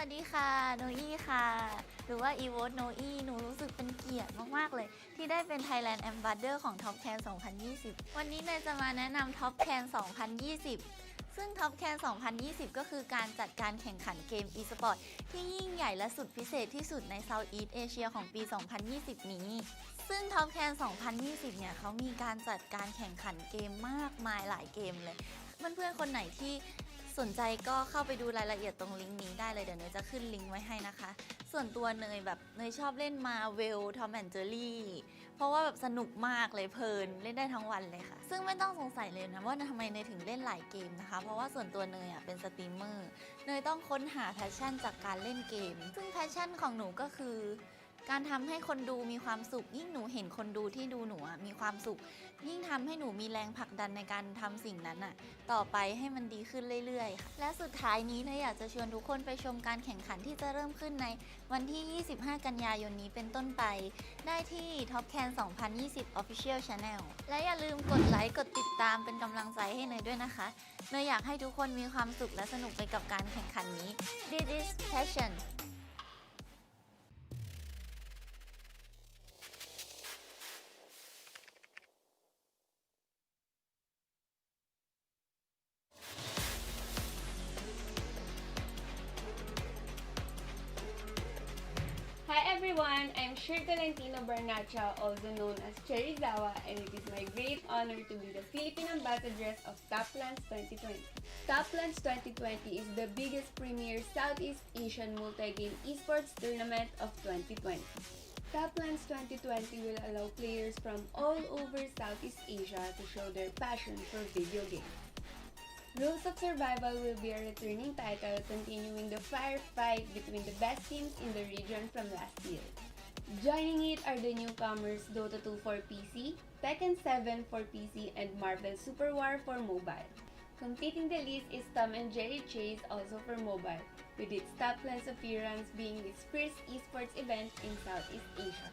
สดีค่ะโนอี้ค่ะหรือว่า Evote โนอี้หนูรู้สึกเป็นเกียรติมากๆเลยที่ได้เป็น Thailand Ambassador ของ Top Can 2020 วันนี้เนยจะมาแนะนำ Top Can 2020 ซึ่ง Top Can 2020 ก็คือการจัดการแข่งขันเกม e-sport ที่ยิ่งใหญ่และสุดพิเศษที่สุดใน Southeast Asia ของปี 2020 นี้ซึ่ง Top Can 2020 เนี่ยเขามีการจัดการแข่งขันเกมมากมายหลายเกมเลยเพื่อนๆคนไหนที่สนใจก็เข้าไปดูรายละเอียดตรงลิงก์นี้ได้เลยเดี๋ยวเนยจะขึ้นลิงก์ไว้ให้นะคะส่วนตัวเนยชอบเล่นมาเวลทอมแอนด์เจอรี่เพราะว่าแบบสนุกมากเลยเพลินเล่นได้ทั้งวันเลยค่ะซึ่งไม่ต้องสงสัยเลยนะว่าทำไมเนยถึงเล่นหลายเกมนะคะเพราะว่าส่วนตัวเนยเป็นสตรีมเมอร์เนยต้องค้นหาแพชชั่นจากการเล่นเกมซึ่งแพชชั่นของหนูก็คือการทำให้คนดูมีความสุขยิ่งหนูเห็นคนดูที่ดูหนูมีความสุขยิ่งทำให้หนูมีแรงผลักดันในการทำสิ่งนั้นต่อไปให้มันดีขึ้นเรื่อยๆค่ะและสุดท้ายนี้เนยอยากจะชวนทุกคนไปชมการแข่งขันที่จะเริ่มขึ้นในวันที่ 25 กันยายนนี้เป็นต้นไปได้ที่ Top Can 2020 Official Channel และอย่าลืมกดไลค์กดติดตามเป็นกำลังใจให้เนยด้วยนะคะเนยอยากให้ทุกคนมีความสุขและสนุกไปกับการแข่งขันนี้ This is passion Hi everyone, I'm Shir Tolentino Barnacha, also known as Cherizawa, and it is my great honor to be the Philippine Ambassadress of Toplands 2020. Toplands 2020 is the biggest premier Southeast Asian multi-game esports tournament of 2020. Toplands 2020 will allow players from all over Southeast Asia to show their passion for video games. Rules of Survival will be a returning title continuing the firefight between the best teams in the region from last year. Joining it are the newcomers Dota 2 for PC, Tekken 7 for PC, and Marvel Super War for mobile. Completing the list is Tom and Jerry Chase also for mobile, with its Toplands appearance being its first esports event in Southeast Asia.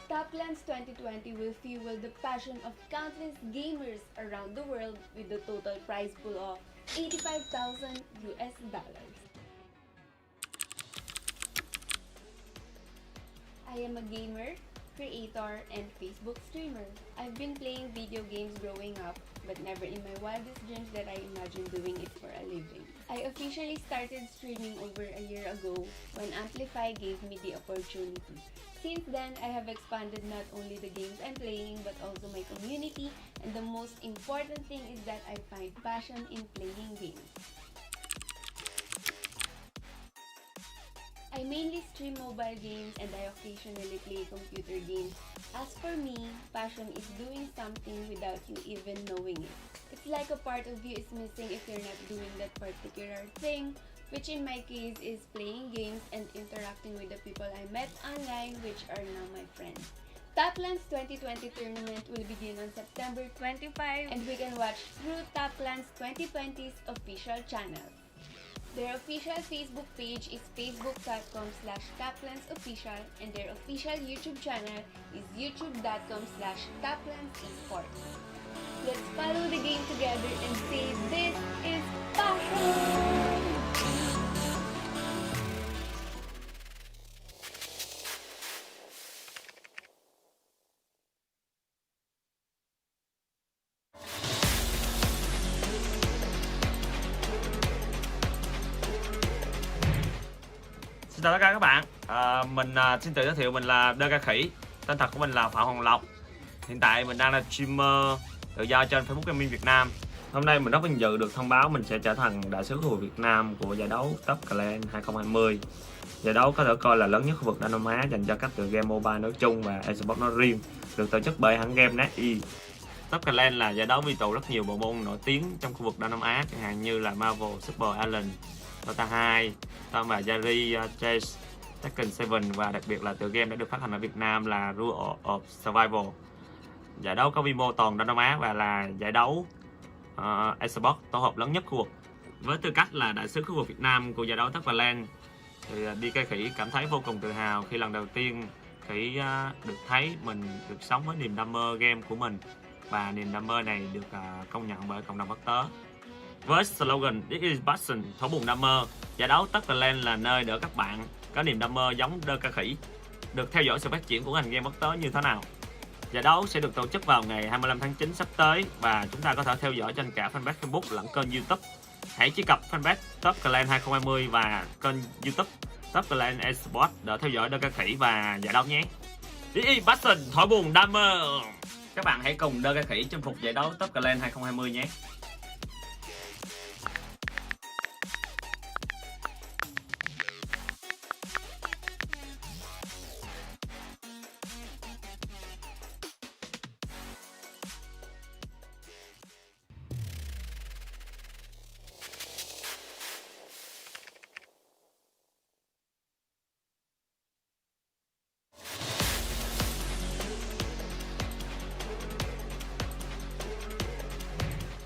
Toplands 2020 will fuel the passion of countless gamers around the world with the total prize pool of $85,000 US. I am a gamer, creator, and Facebook streamer. I've been playing video games growing up, but never in my wildest dreams that I imagined doing it for a living. I officially started streaming over a year ago when Amplify gave me the opportunity. Since then, I have expanded not only the games I'm playing but also my community, and the most important thing is that I find passion in playing games. I mainly stream mobile games and I occasionally play computer games. As for me, passion is doing something without you even knowing it. It's like a part of you is missing if you're not doing that particular thing, which in my case is playing games and interacting with the people I met online, which are now my friends. Toplands 2020 tournament will begin on September 25 and we can watch through Toplands 2020's official channel. Their official Facebook page is facebook.com/toplandsofficial and their official YouTube channel is youtube.com/toplandsesports. Let's follow the game together and say this is passion! Xin chào tất cả các bạn, mình xin tự giới thiệu mình là Đơ Ca Khỉ, tên thật của mình là Phạm Hoàng Lộc. Hiện tại mình đang là streamer tự do trên Facebook Gaming Việt Nam. Hôm nay mình rất vinh dự được thông báo mình sẽ trở thành đại sứ khu vực Việt Nam của giải đấu Top Can 2020. Giải đấu có thể coi là lớn nhất khu vực Đông Nam Á dành cho các tựa game mobile nói chung và esports nói riêng, được tổ chức bởi hãng game NetE. Top Can là giải đấu quy tụ rất nhiều bộ môn nổi tiếng trong khu vực Đông Nam Á, chẳng hạn như là Marvel Super Alien, Dota 2, Tom và Jerry Chase, Tekken 7 và đặc biệt là tựa game đã được phát hành ở Việt Nam là Rules of Survival. Giải đấu có quy mô toàn Đông Nam Á và là giải đấu esports tổ hợp lớn nhất khu vực. Với tư cách là đại sứ khu vực Việt Nam của giải đấu Top Can thì DK Khỉ cảm thấy vô cùng tự hào khi lần đầu tiên Khỉ được thấy mình được sống với niềm đam mê game của mình và niềm đam mê này được công nhận bởi cộng đồng quốc tế. với slogan This is passion, thỏa buồn đam mê. Giải đấu Top Talent là nơi để các bạn có niềm đam mê giống đơ ca khỉ, được theo dõi sự phát triển của ngành game bất tới như thế nào. Giải đấu sẽ được tổ chức vào ngày 25 tháng 9 sắp tới và chúng ta có thể theo dõi trên cả fanpage Facebook lẫn kênh YouTube. Hãy truy cập fanpage Top Talent 2020 và kênh YouTube Top Talent Esports để theo dõi đơ ca khỉ và giải đấu nhé. This is passion, thỏa buồn đam mê. Các bạn hãy cùng đơ ca khỉ chinh phục giải đấu Top Talent 2020 nhé.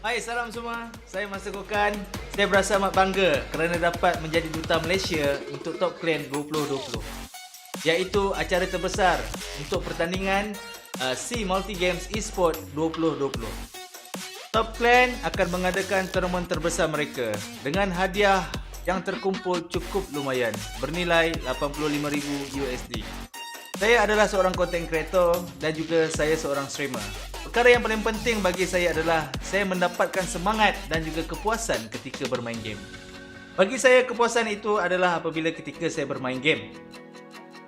Hai, salam semua. Saya Master Kokan. Saya berasa amat bangga kerana dapat menjadi duta Malaysia untuk Top Clan 2020. Iaitu acara terbesar untuk pertandingan SEA Multi Games Esport 2020. Top Clan akan mengadakan tournament terbesar mereka dengan hadiah yang terkumpul cukup lumayan bernilai $85,000 USD. Saya adalah seorang content creator dan juga saya seorang streamer. Perkara yang paling penting bagi saya adalah saya mendapatkan semangat dan juga kepuasan ketika bermain game. Bagi saya kepuasan itu adalah apabila ketika saya bermain game.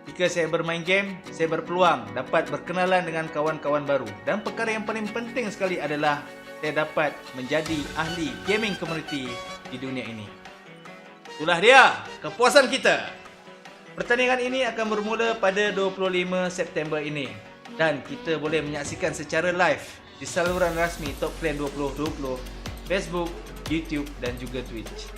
Ketika saya bermain game, saya berpeluang dapat berkenalan dengan kawan-kawan baru. Dan perkara yang paling penting sekali adalah saya dapat menjadi ahli gaming community di dunia ini. Itulah dia kepuasan kita. Pertandingan ini akan bermula pada 25 September ini. Dan kita boleh menyaksikan secara live di saluran rasmi Top Clan 2020, Facebook, YouTube dan juga Twitch.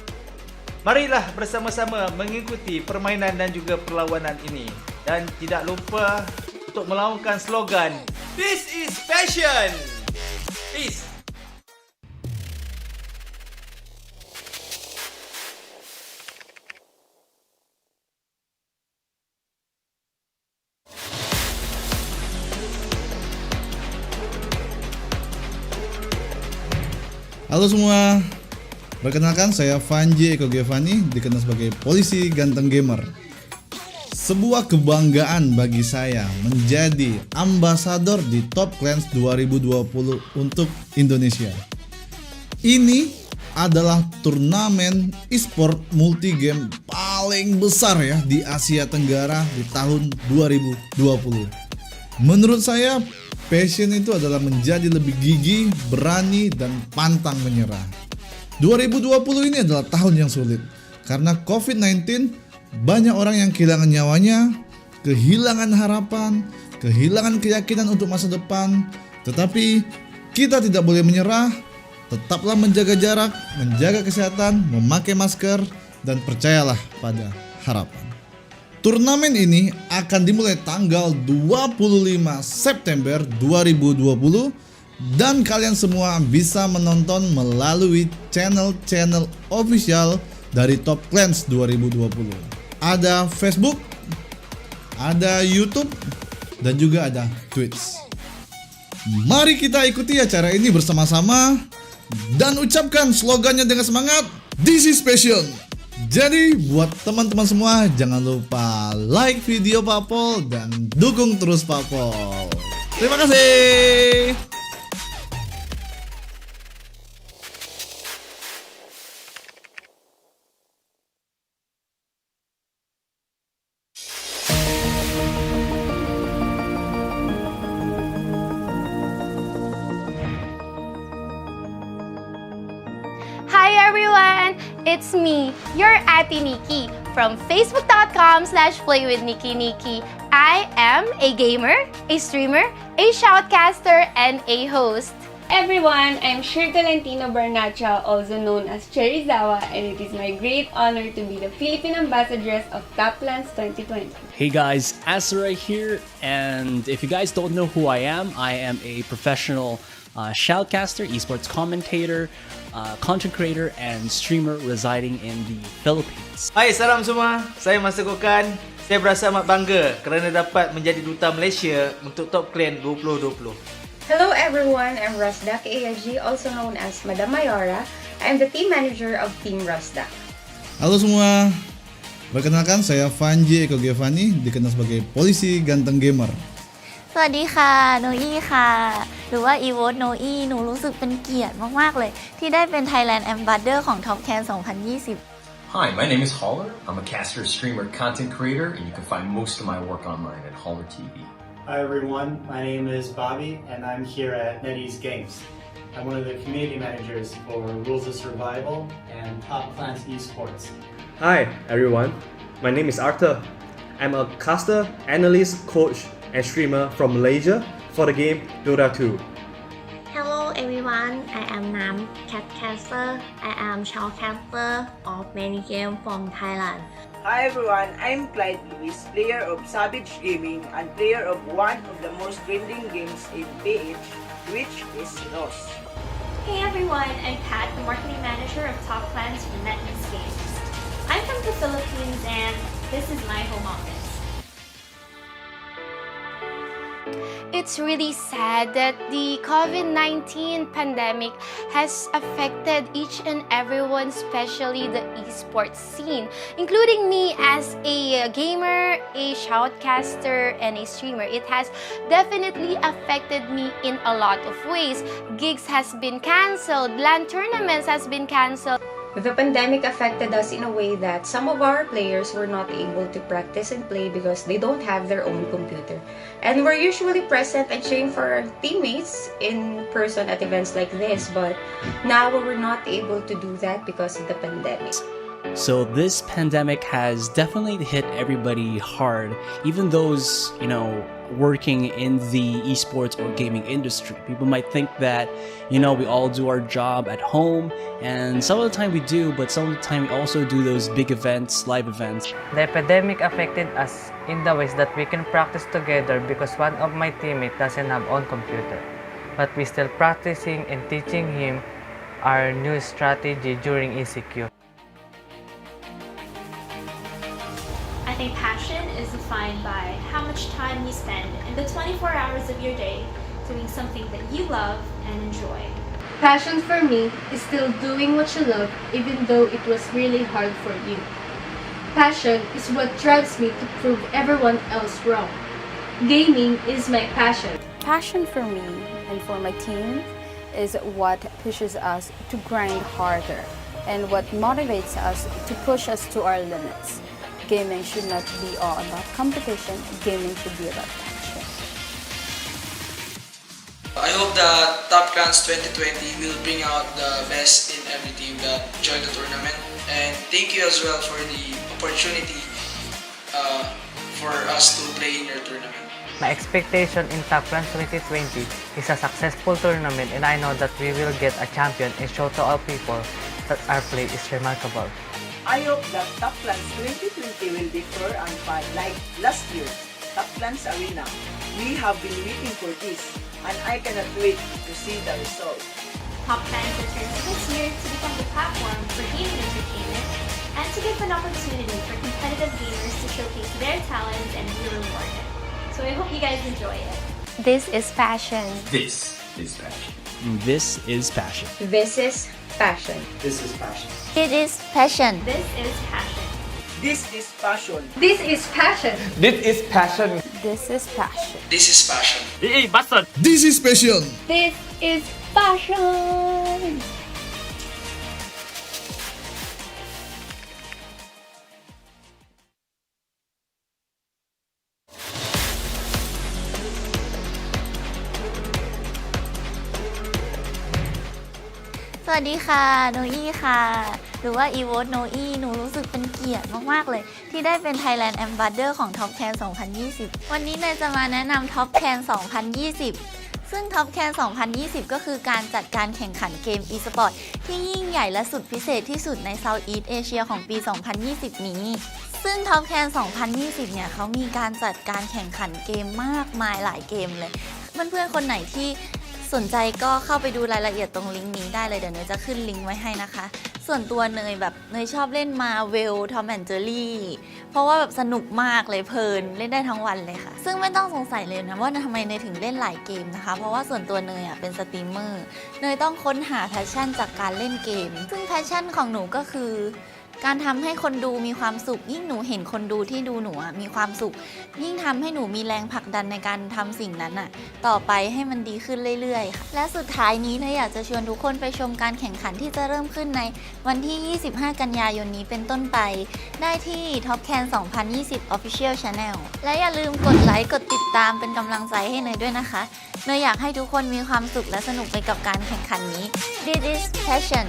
Marilah bersama-sama mengikuti permainan dan juga perlawanan ini. Dan tidak lupa untuk melaungkan slogan This is passion! Peace! Halo semua, perkenalkan saya Vanji Eko Giovanni, dikenal sebagai polisi ganteng gamer. Sebuah kebanggaan bagi saya menjadi ambasador di Top Clans 2020 untuk Indonesia. Ini adalah turnamen e-sport multi game paling besar ya di Asia Tenggara di tahun 2020. Menurut saya, passion itu adalah menjadi lebih gigih, berani, dan pantang menyerah. 2020 ini adalah tahun yang sulit karena COVID-19, banyak orang yang kehilangan nyawanya, kehilangan harapan, kehilangan keyakinan untuk masa depan. Tetapi kita tidak boleh menyerah, tetaplah menjaga jarak, menjaga kesehatan, memakai masker, dan percayalah pada harapan. Turnamen ini akan dimulai tanggal 25 September 2020 dan kalian semua bisa menonton melalui channel-channel official dari Top Clans 2020. Ada Facebook, ada YouTube, dan juga ada Twitch. Mari kita ikuti acara ini bersama-sama dan ucapkan slogannya dengan semangat, This is passion. Jadi buat teman-teman semua jangan lupa like video Papol dan dukung terus Papol. Terima kasih. Hi everyone! It's me, your Ate Nikki from facebook.com/playwithnikki. I am a gamer, a streamer, a shoutcaster, and a host. Everyone, I'm Shir Tolentino Barnacha, also known as Cherizawa, and it is my great honor to be the Philippine Ambassadress of Taplands 2020. Hey guys, Asa right here, and if you guys don't know who I am a professional shoutcaster, esports commentator, content creator, and streamer residing in the Philippines. Hai, salam semua. Saya Master Kokan. Saya berasa amat bangga kerana dapat menjadi duta Malaysia untuk Top Clan 2020. Hello everyone, I'm Rasdak AIG, also known as Madam Mayora. I'm the team manager of Team Rosda. Halo semua, perkenalkan saya Vanji Eko Giovanni, dikenal sebagai polisi ganteng gamer. สวัสดีค่ะโนอี้ค่ะหรือว่า Evote โนอี้หนูรู้สึกเป็นเกียรติมากๆเลยที่ได้เป็น Thailand Ambassador ของ Top Can 2020 Hi, my name is Holler. I'm a caster, streamer, content creator, and you can find most of my work online at Holler TV. Hi everyone, my name is Bobby and I'm here at NetEase Games. I'm one of the community managers for Rules of Survival and Top Clans Esports. Hi everyone, my name is Arthur. I'm a caster, analyst, coach, and streamer from Malaysia for the game Dota 2. Hello everyone, I am Nam, cat caster. I am shoutcaster of many games from Thailand. Hi everyone, I'm Clyde Lewis, player of Savage Gaming and player of one of the most trending games in PH, which is Lost. Hey everyone, I'm Pat, the marketing manager of Top Clans from NetEase Games. I'm from the Philippines and this is my home office. It's really sad that the COVID-19 pandemic has affected each and everyone, especially the esports scene, including me as a gamer, a shoutcaster, and a streamer. It has definitely affected me in a lot of ways. Gigs has been cancelled, LAN tournaments has been cancelled. The pandemic affected us in a way that some of our players were not able to practice and play because they don't have their own computer. And we're usually present and cheering for our teammates in person at events like this, but now we're not able to do that because of the pandemic. So this pandemic has definitely hit everybody hard, even those, working in the esports or gaming industry. People might think that, we all do our job at home, and some of the time we do, but some of the time we also do those big events, live events. The epidemic affected us in the ways that we can practice together because one of my teammates doesn't have own computer. But we still practicing and teaching him our new strategy during ECQ. I think passion is defined by how much time you spend in the 24 hours of your day doing something that you love and enjoy. Passion for me is still doing what you love even though it was really hard for you. Passion is what drives me to prove everyone else wrong. Gaming is my passion. Passion for me and for my team is what pushes us to grind harder and what motivates us to push us to our limits. Gaming should not be all about competition, gaming should be about passion. I hope that Top Clans 2020 will bring out the best in every team that join the tournament. And thank you as well for the opportunity for us to play in your tournament. My expectation in Top Clans 2020 is a successful tournament, and I know that we will get a champion and show to all people that our play is remarkable. I hope that Top Clans 2020 will be fair and fun like last year, Top Clans Arena. We have been waiting for this, and I cannot wait to see the result. Top Clans returns this year to become the platform for gaming entertainment and to give an opportunity for competitive gamers to showcase their talents and be rewarded. So I hope you guys enjoy it. This is passion. This is passion. This is passion. This is passion. This is passion. It is passion. This is passion. This is passion. This is passion. This is passion. This is passion. This is passion. This is passion. This is passion. This is passion.สวัสดีค่ะโนอี้ค่ะหรือว่า Evote โนอี้หนูรู้สึกเป็นเกียรติมากๆเลยที่ได้เป็น Thailand Ambassador ของ Top Can 2020 วันนี้เนยจะมาแนะนำ Top Can 2020 ซึ่ง Top Can 2020 ก็คือการจัดการแข่งขันเกม e-sport ที่ยิ่งใหญ่และสุดพิเศษที่สุดใน Southeast Asia ของปี 2020 นี้ ซึ่ง Top Can 2020 เนี่ยเขามีการจัดการแข่งขันเกมมากมายหลายเกมเลยเพื่อนๆคนไหนที่สนใจก็เข้าไปดูรายละเอียดตรงลิงก์นี้ได้เลยเดี๋ยวเนยจะขึ้นลิงก์ไว้ให้นะคะ ส่วนตัวเนยชอบเล่นมาเวลทอมแอนด์เจอรี่เพราะว่าแบบสนุกมากเลยเพลินเล่นได้ทั้งวันเลยค่ะซึ่งไม่ต้องสงสัยเลยนะว่าทำไมเนยถึงเล่นหลายเกมนะคะเพราะว่าส่วนตัวเนยเป็นสตรีมเมอร์เนยต้องค้นหาแพชชั่นจากการเล่นเกมซึ่งแพชชั่นของหนูก็คือการทำให้คนดูมีความสุขยิ่งหนูเห็นคนดูที่ดูหนูมีความสุขยิ่งทำให้หนูมีแรงผลักดันในการทำสิ่งนั้นต่อไปให้มันดีขึ้นเรื่อยๆค่ะและสุดท้ายนี้เนยอยากจะชวนทุกคนไปชมการแข่งขันที่จะเริ่มขึ้นในวันที่ 25 กันยายนนี้เป็นต้นไปได้ที่ Top Can 2020 Official Channel และอย่าลืมกดไลค์กดติดตามเป็นกำลังใจให้เนยด้วยนะคะเนยอยากให้ทุกคนมีความสุขและสนุกไปกับการแข่งขันนี้ This is passion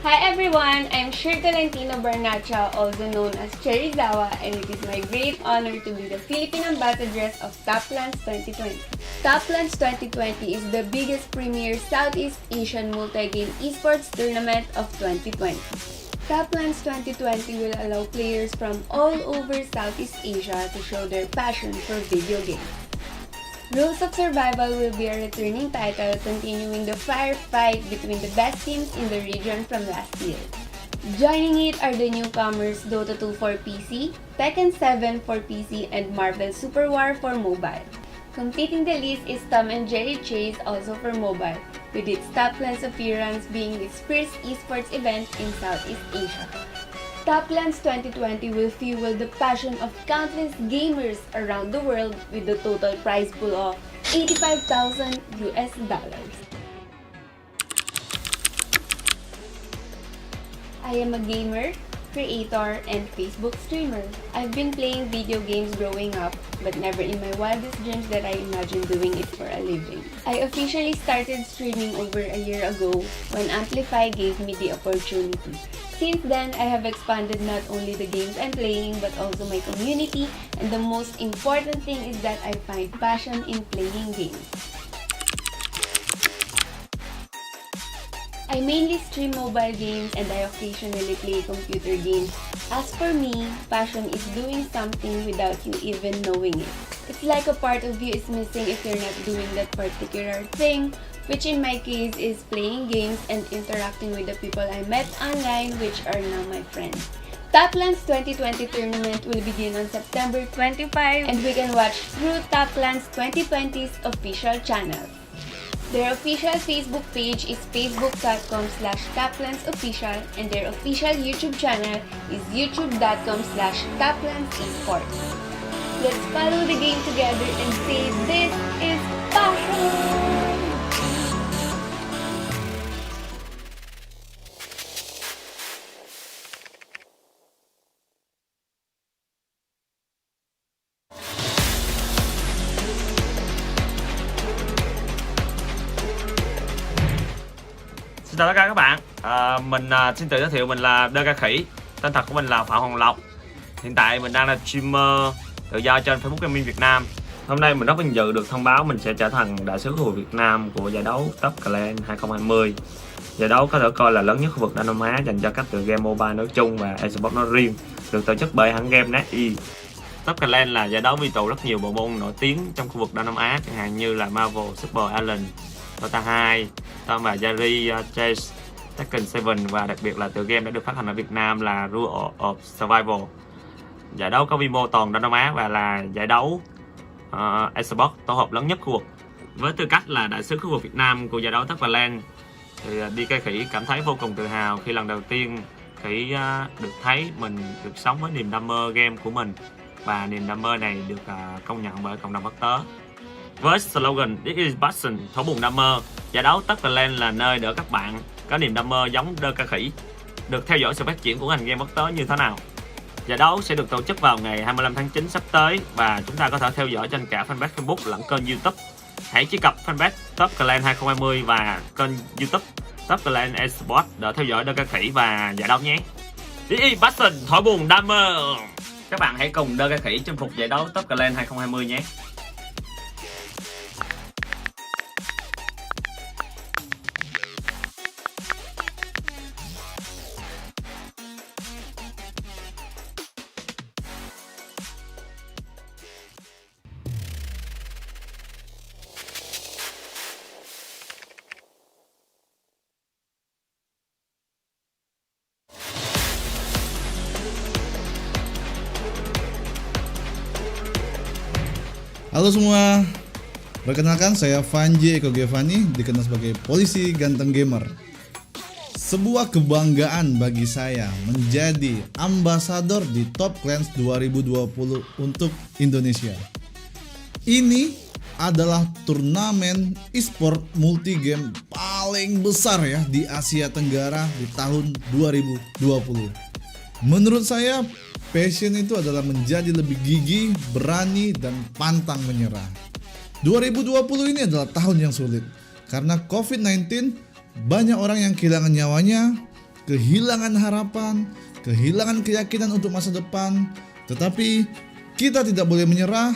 Hi everyone, I'm Tolentino Barnacha, also known as Cherizawa, and it is my great honor to be the Philippine Ambassadress of Toplands 2020. Toplands 2020 is the biggest premier Southeast Asian multi-game esports tournament of 2020. Toplands 2020 will allow players from all over Southeast Asia to show their passion for video games. Rules of Survival will be a returning title continuing the firefight between the best teams in the region from last year. Joining it are the newcomers Dota 2 for PC, Tekken 7 for PC, and Marvel Super War for mobile. Completing the list is Tom and Jerry Chase also for mobile, with its Toplands appearance being its first esports event in Southeast Asia. Toplands 2020 will fuel the passion of countless gamers around the world with a total prize pool of $85,000 US. I am a gamer, creator, and Facebook streamer. I've been playing video games growing up, but never in my wildest dreams that I imagined doing it for a living. I officially started streaming over a year ago when Amplify gave me the opportunity. Since then, I have expanded not only the games I'm playing but also my community, and the most important thing is that I find passion in playing games. I mainly stream mobile games and I occasionally play computer games. As for me, passion is doing something without you even knowing it. It's like a part of you is missing if you're not doing that particular thing, which in my case is playing games and interacting with the people I met online, which are now my friends. Toplands 2020 tournament will begin on September 25 and we can watch through Toplands 2020's official channel. Their official Facebook page is facebook.com/toplandsofficial and their official YouTube channel is youtube.com/toplandsesports. Let's follow the game together and say this is passion! Xin chào tất cả các bạn, mình xin tự giới thiệu mình là Đơ Ca Khỉ, tên thật của mình là Phạm Hoàng Lộc. Hiện tại mình đang là streamer tự do trên Facebook Gaming Việt Nam. Hôm nay mình rất vinh dự được thông báo mình sẽ trở thành đại sứ khu vực Việt Nam của giải đấu Top Clan 2020. Giải đấu có thể coi là lớn nhất khu vực Đông Nam Á dành cho các tựa game mobile nói chung và esports nói riêng, được tổ chức bởi hãng game NetEase. Top Clan là giải đấu quy tụ rất nhiều bộ môn nổi tiếng trong khu vực Đông Nam Á, chẳng hạn như là Marvel Super Alien, Dota 2, Tom và Jerry Chase, Tekken 7 và đặc biệt là tựa game đã được phát hành ở Việt Nam là Rules of Survival. Giải đấu có quy mô toàn Đông Nam Á và là giải đấu esports tổ hợp lớn nhất khu vực. Với tư cách là đại sứ khu vực Việt Nam của giải đấu Top Clan thì DK Khỉ cảm thấy vô cùng tự hào khi lần đầu tiên Khỉ được thấy mình được sống với niềm đam mê game của mình và niềm đam mê này được công nhận bởi cộng đồng quốc tế. Với slogan This is passion, thấu buồn đam mê, giải đấu Top Clan là nơi để các bạn có niềm đam mê giống Đơ Ca Khỉ được theo dõi sự phát triển của ngành game quốc tế như thế nào. Giải đấu sẽ được tổ chức vào ngày 25 tháng 9 sắp tới và chúng ta có thể theo dõi trên cả fanpage Facebook lẫn kênh YouTube. Hãy truy cập fanpage Top Clan 2020 và kênh YouTube Top Clan Esports để theo dõi Đơ Ca Khỉ và giải đấu nhé. This is passion, thổi buồn đam mê. Các bạn hãy cùng Đơ Ca Khỉ chinh phục giải đấu Top Clan 2020 nhé. Halo semua, perkenalkan saya Vanji Eko Giovanni, dikenal sebagai polisi ganteng gamer. Sebuah kebanggaan bagi saya menjadi ambasador di Top Clans 2020 untuk Indonesia. Ini adalah turnamen e-sport multi-game paling besar ya di Asia Tenggara di tahun 2020. Menurut saya, passion itu adalah menjadi lebih gigih, berani, dan pantang menyerah. 2020 ini adalah tahun yang sulit karena COVID-19, banyak orang yang kehilangan nyawanya, kehilangan harapan, kehilangan keyakinan untuk masa depan. Tetapi kita tidak boleh menyerah,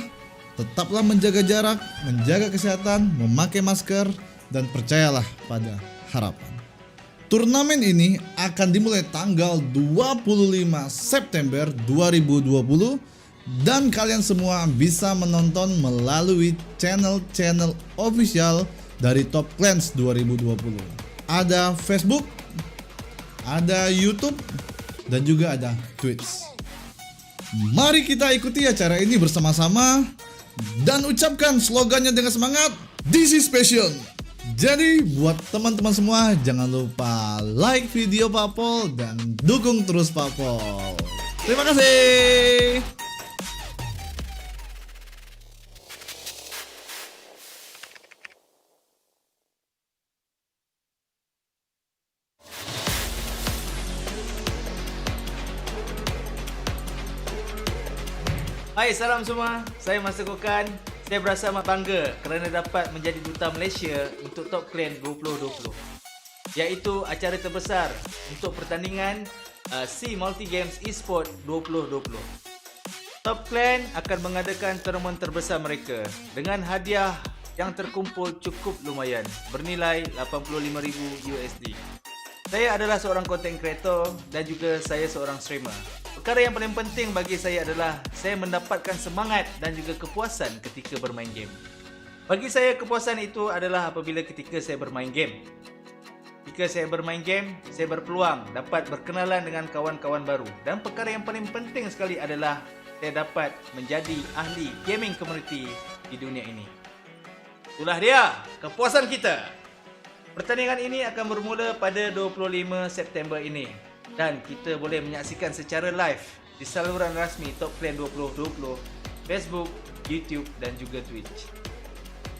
tetaplah menjaga jarak, menjaga kesehatan, memakai masker, dan percayalah pada harapan. Turnamen ini akan dimulai tanggal 25 September 2020 dan kalian semua bisa menonton melalui channel-channel official dari Top Clans 2020. Ada Facebook, ada YouTube, dan juga ada Twitch. Mari kita ikuti acara ini bersama-sama dan ucapkan slogannya dengan semangat, "This is passion." Jadi buat teman-teman semua, jangan lupa like video Papol dan dukung terus Papol. Terima kasih. Hai, salam semua. Saya Mas Tegukan. Saya berasa amat bangga kerana dapat menjadi duta Malaysia untuk Top Clan 2020, iaitu acara terbesar untuk pertandingan SEA Multi Games Esport 2020. Top Clan akan mengadakan tournament terbesar mereka dengan hadiah yang terkumpul cukup lumayan bernilai $85,000 USD. Saya adalah seorang content creator dan juga saya seorang streamer. Perkara yang paling penting bagi saya adalah saya mendapatkan semangat dan juga kepuasan ketika bermain game. Bagi saya, kepuasan itu adalah apabila ketika saya bermain game. Jika saya bermain game, saya berpeluang dapat berkenalan dengan kawan-kawan baru. Dan perkara yang paling penting sekali adalah saya dapat menjadi ahli gaming community di dunia ini. Itulah dia kepuasan kita. Pertandingan ini akan bermula pada 25 September ini. Dan kita boleh menyaksikan secara live di saluran rasmi Top Clan 2020, Facebook, YouTube dan juga Twitch.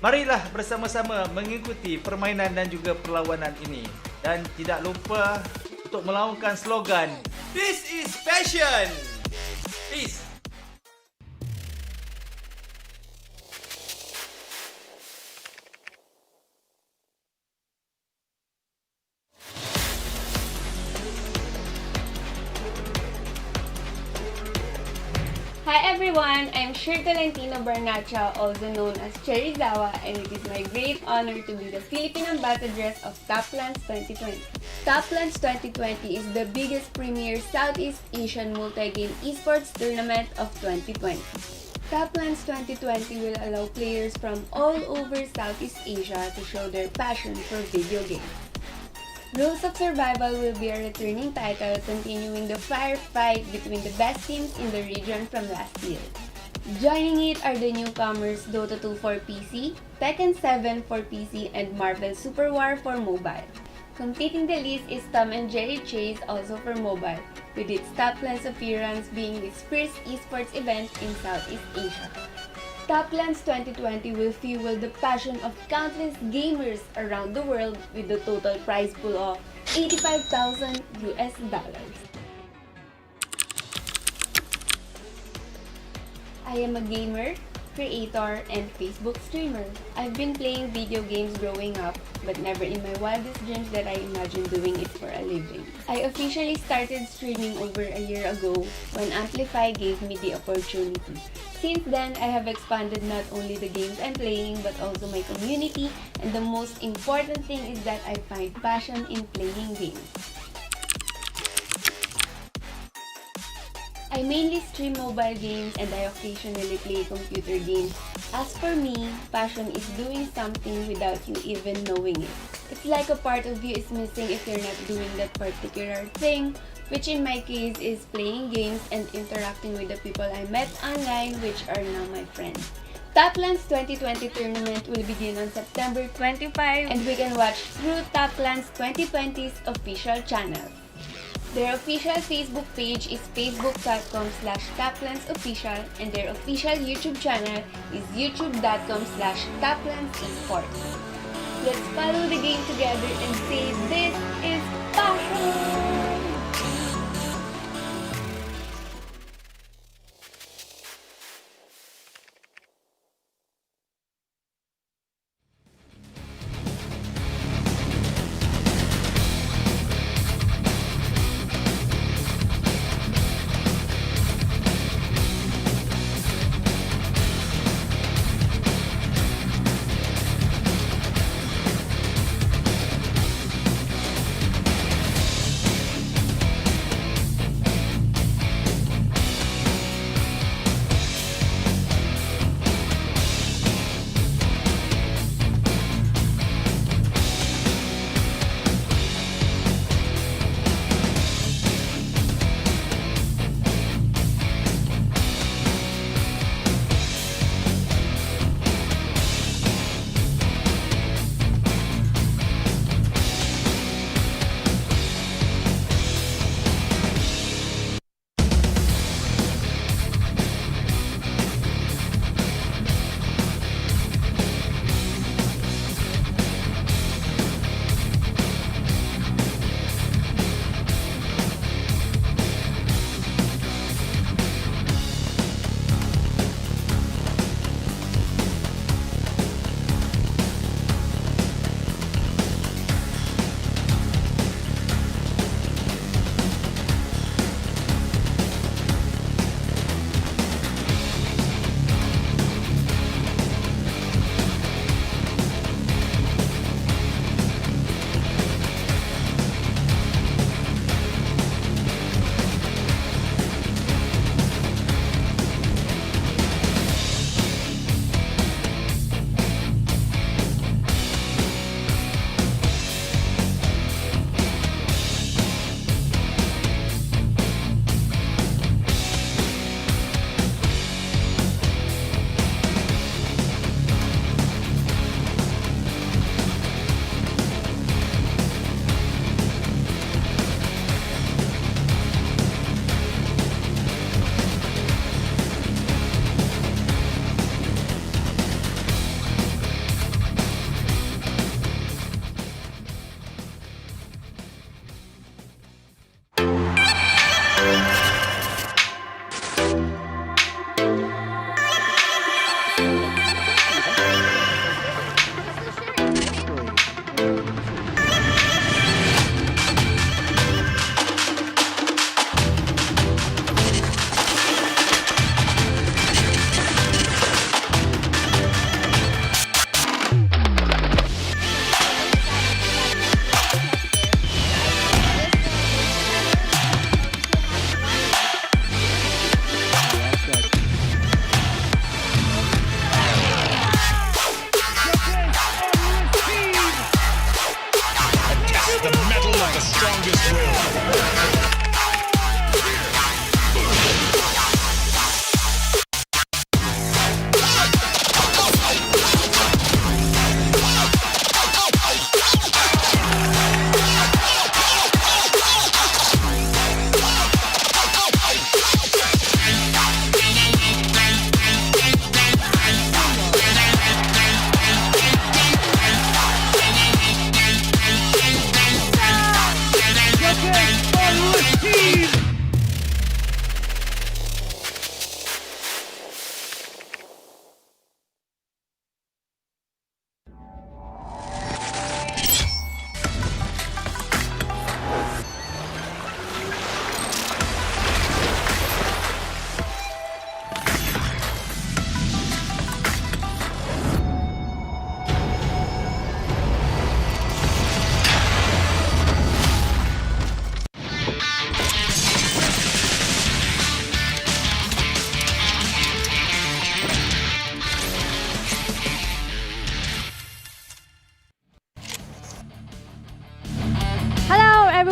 Marilah bersama-sama mengikuti permainan dan juga perlawanan ini. Dan tidak lupa untuk melaungkan slogan, "This is passion!" Peace! Hi everyone, I'm Shir Tolentino Barnacha, also known as Cherizawa, and it is my great honor to be the Philippine Ambassadress of Taplands 2020. Taplands 2020 is the biggest premier Southeast Asian multi-game esports tournament of 2020. Taplands 2020 will allow players from all over Southeast Asia to show their passion for video games. Rules of Survival will be a returning title, continuing the firefight between the best teams in the region from last year. Joining it are the newcomers Dota 2 for PC, Tekken 7 for PC, and Marvel Super War for mobile. Completing the list is Tom and Jerry Chase, also for mobile, with its Taplands appearance being its first esports event in Southeast Asia. Taplands 2020 will fuel the passion of countless gamers around the world with the total prize pool of $85,000 US. I am a gamer, creator, and Facebook streamer. I've been playing video games growing up, but never in my wildest dreams that I imagined doing it for a living. I officially started streaming over a year ago when Amplify gave me the opportunity. Since then, I have expanded not only the games I'm playing but also my community, and the most important thing is that I find passion in playing games. I mainly stream mobile games and I occasionally play computer games. As for me, passion is doing something without you even knowing it. It's like a part of you is missing if you're not doing that particular thing, which in my case is playing games and interacting with the people I met online, which are now my friends. Taplands 2020 tournament will begin on September 25 and we can watch through Taplands 2020's official channel. Their official Facebook page is facebook.com/taplandsofficial and their official YouTube channel is youtube.com/taplandsesports. Let's follow the game together and say this is passion!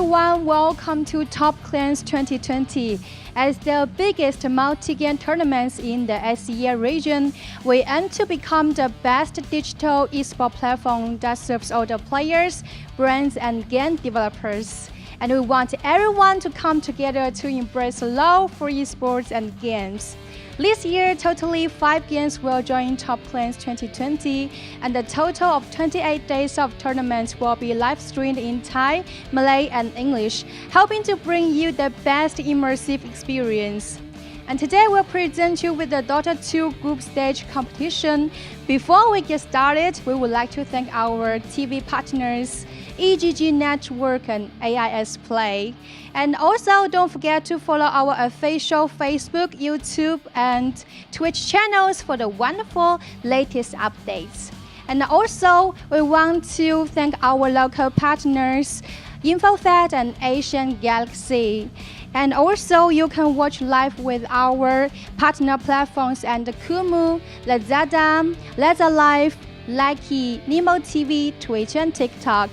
everyone, welcome to Top Clans 2020. As the biggest multi-game tournaments in the SEA region, we aim to become the best digital esports platform that serves all the players, brands, and game developers. And we want everyone to come together to embrace love for esports and games. This year, totally 5 games will join Top Clans 2020, and the total of 28 days of tournaments will be live streamed in Thai, Malay, and English, helping to bring you the best immersive experience. And today we'll present you with the Dota 2 group stage competition. Before we get started, we would like to thank our TV partners, EGG Network and AIS Play. And also don't forget to follow our official Facebook, YouTube, and Twitch channels for the wonderful latest updates. And also we want to thank our local partners, InfoThat and Asian Galaxy. And also you can watch live with our partner platforms and Kumu, Lazada, Lazada Live, Likey, Nemo TV, Twitch, and TikTok.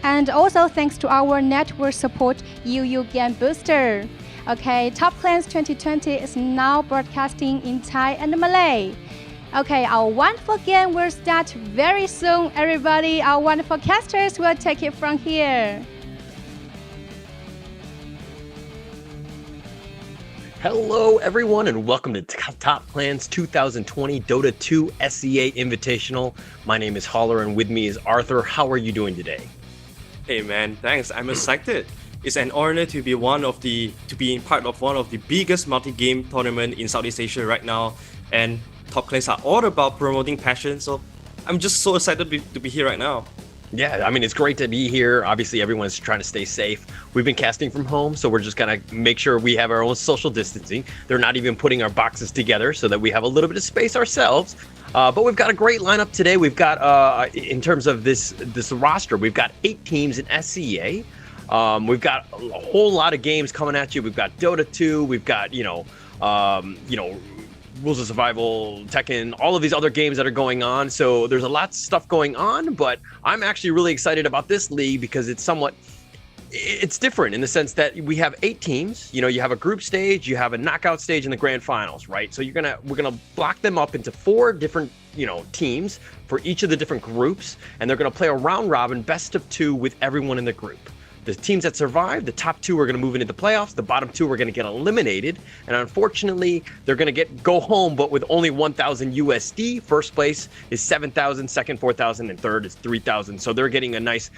And also thanks to our network support, UU Game Booster. Okay, Top Clans 2020 is now broadcasting in Thai and Malay. Okay, our wonderful game will start very soon, everybody. Our wonderful casters will take it from here. Hello everyone and welcome to Top Clans 2020 Dota 2 SEA Invitational. My name is Holler and with me is Arthur. How are you doing today? Hey man, thanks. I'm excited. It's an honor to be part of one of the biggest multi-game tournament in Southeast Asia right now. And Top Clans are all about promoting passion, so I'm just so excited to be here right now. Yeah, I mean, it's great to be here. Obviously, everyone's trying to stay safe. We've been casting from home, so we're just gonna make sure we have our own social distancing. They're not even putting our boxes together so that we have a little bit of space ourselves. But we've got a great lineup today. We've got, in terms of this roster, we've got 8 teams in SCA. We've got a whole lot of games coming at you. We've got Dota 2. We've got, Rules of Survival, Tekken, all of these other games that are going on. So there's a lot of stuff going on, but I'm actually really excited about this league because it's different in the sense that we have 8 teams. You have a group stage, you have a knockout stage, and the grand finals, right? So we're gonna block them up into 4 different, teams for each of the different groups, and they're gonna play a round robin best of 2 with everyone in the group. The teams that survive, the top 2 are going to move into the playoffs. The bottom 2 are going to get eliminated. And unfortunately, they're going to go home, but with only 1,000 USD. First place is 7,000, second 4,000, and third is 3,000. So they're getting a nice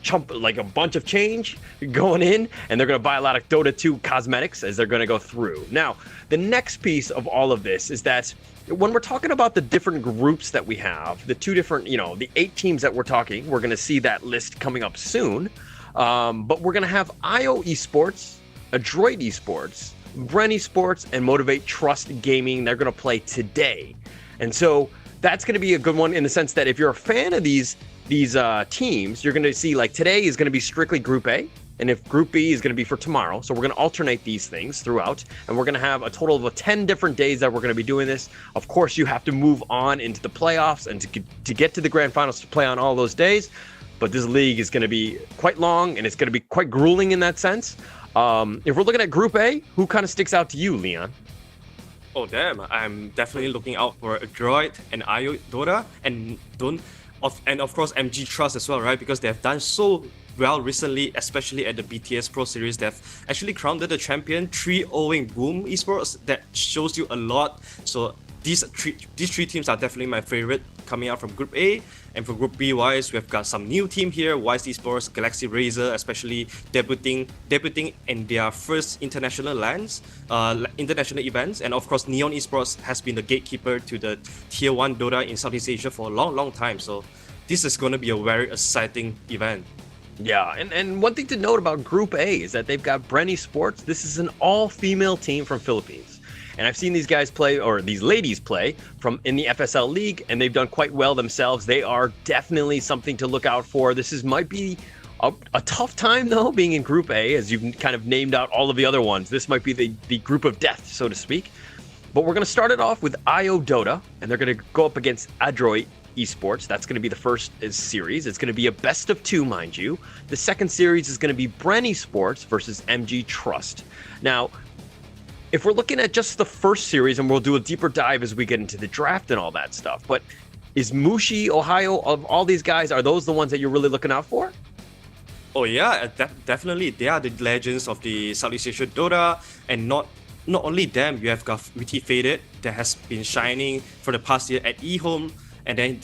chunk, like a bunch of change going in. And they're going to buy a lot of Dota 2 cosmetics as they're going to go through. Now, the next piece of all of this is that when we're talking about the different groups that we have, the 2 different, the 8 teams that we're talking, we're going to see that list coming up soon. But we're going to have IO Esports, Adroit Esports, Bren Esports, and Motivate Trust Gaming. They're going to play today. And so that's going to be a good one in the sense that if you're a fan of these teams, you're going to see like today is going to be strictly Group A. And if Group B is going to be for tomorrow. So we're going to alternate these things throughout. And we're going to have a total of 10 different days that we're going to be doing this. Of course, you have to move on into the playoffs and to get to the grand finals to play on all those days. But this league is going to be quite long and it's going to be quite grueling in that sense. If we're looking at Group A, who kind of sticks out to you, Leon? Oh, damn. I'm definitely looking out for Adroit and IO Dota and of course MG Trust as well, right? Because they have done so well recently, especially at the BTS Pro Series. They've actually crowned the champion, 3-0ing Boom Esports. That shows you a lot. So these three teams are definitely my favorite coming out from Group A. And for Group B wise, we've got some new team here, Wise Esports, Galaxy Razor, especially debuting in their first international international events. And of course, Neon Esports has been the gatekeeper to the Tier 1 Dota in Southeast Asia for a long time. So this is going to be a very exciting event. Yeah, and one thing to note about Group A is that they've got Bren Esports. This is an all-female team from Philippines. And I've seen these guys play, or these ladies play, in the FSL League, and they've done quite well themselves. They are definitely something to look out for. This might be a tough time, though, being in Group A, as you've kind of named out all of the other ones. This might be the group of death, so to speak. But we're going to start it off with IO Dota, and they're going to go up against Adroit Esports. That's going to be the first series. It's going to be a best of 2, mind you. The second series is going to be Bren Esports versus MG Trust. Now, if we're looking at just the first series, and we'll do a deeper dive as we get into the draft and all that stuff, but is Mushi, Ohio, of all these guys, are those the ones that you're really looking out for? Oh yeah, definitely. They are the legends of the Southeast Asia Dota, and not only them, you have got Witty Faded that has been shining for the past year at eHome, and then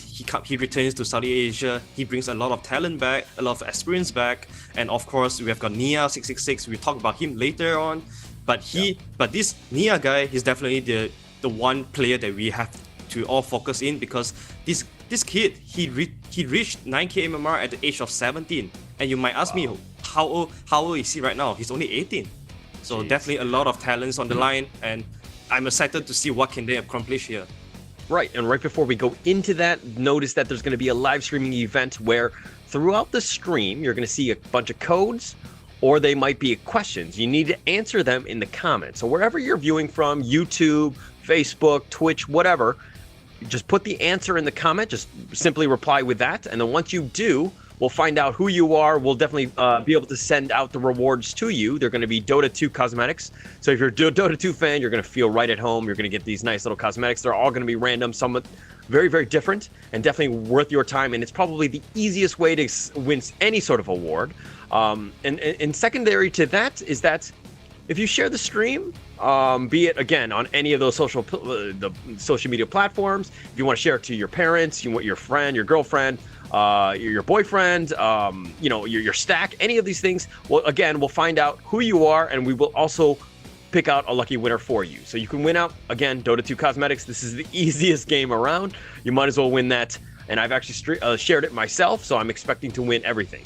he returns to Southeast Asia. He brings a lot of talent back, a lot of experience back, and of course we have got Nia 666. We talk about him later on, but this Nia guy, he's definitely the one player that we have to all focus in, because this kid, he reached 9k MMR at the age of 17, and you might ask me how old is he right now? He's only 18. So definitely a lot of talents on the line, and I'm excited to see what can they accomplish here. Right, and right before we go into that, notice that there's going to be a live streaming event where throughout the stream you're going to see a bunch of codes, or they might be questions. You need to answer them in the comments. So wherever you're viewing from, YouTube, Facebook, Twitch, whatever, just put the answer in the comment. Just simply reply with that, and then once you do, we'll find out who you are. We'll definitely be able to send out the rewards to you. They're going to be Dota 2 cosmetics. So if you're a Dota 2 fan, you're going to feel right at home. You're going to get these nice little cosmetics. They're all going to be random, somewhat very, very different, and definitely worth your time. And it's probably the easiest way to win any sort of award. And secondary to that is that if you share the stream, be it again on any of those social media platforms, if you want to share it to your parents, your friend, your girlfriend, your boyfriend, your stack, any of these things, well, again, we'll find out who you are, and we will also pick out a lucky winner for you. So you can win out, again, Dota 2 Cosmetics. This is the easiest game around. You might as well win that. And I've actually shared it myself, so I'm expecting to win everything.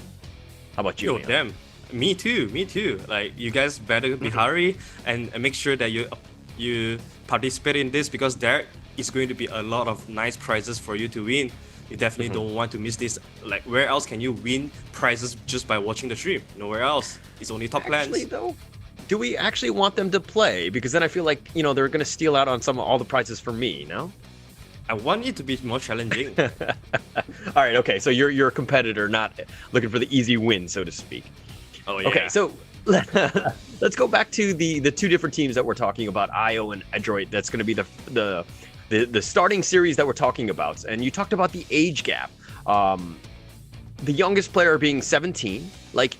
How about you? Oh, damn. Me too. Like, you guys better be hurry and make sure that you participate in this, because there is going to be a lot of nice prizes for you to win. You definitely don't want to miss this. Like, where else can you win prizes just by watching the stream? Nowhere else. It's only top clans. Actually, though, do we actually want them to play? Because then I feel like, they're going to steal out on all the prizes for me, no? I want it to be more challenging. All right, okay. So you're a competitor, not looking for the easy win, so to speak. Oh, yeah. Okay, so let's go back to the two different teams that we're talking about, IO and Adroit. That's going to be the starting series that we're talking about. And you talked about the age gap. The youngest player being 17. Like,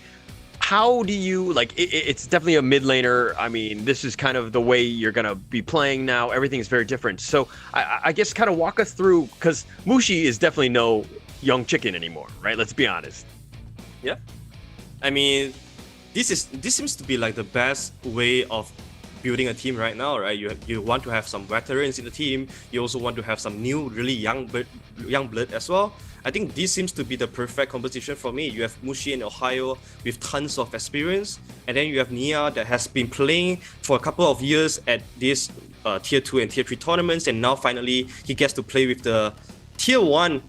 how do you, it's definitely a mid laner. I mean, this is kind of the way you're going to be playing now. Everything is very different. So I guess kind of walk us through, because Mushi is definitely no young chicken anymore, right? Let's be honest. Yeah. I mean, this seems to be like the best way of building a team right now, right? You want to have some veterans in the team. You also want to have some new, really young blood as well. I think this seems to be the perfect composition for me. You have Mushi and Ohio with tons of experience, and then you have Nia that has been playing for a couple of years at these tier 2 and tier 3 tournaments, and now finally he gets to play with the tier 1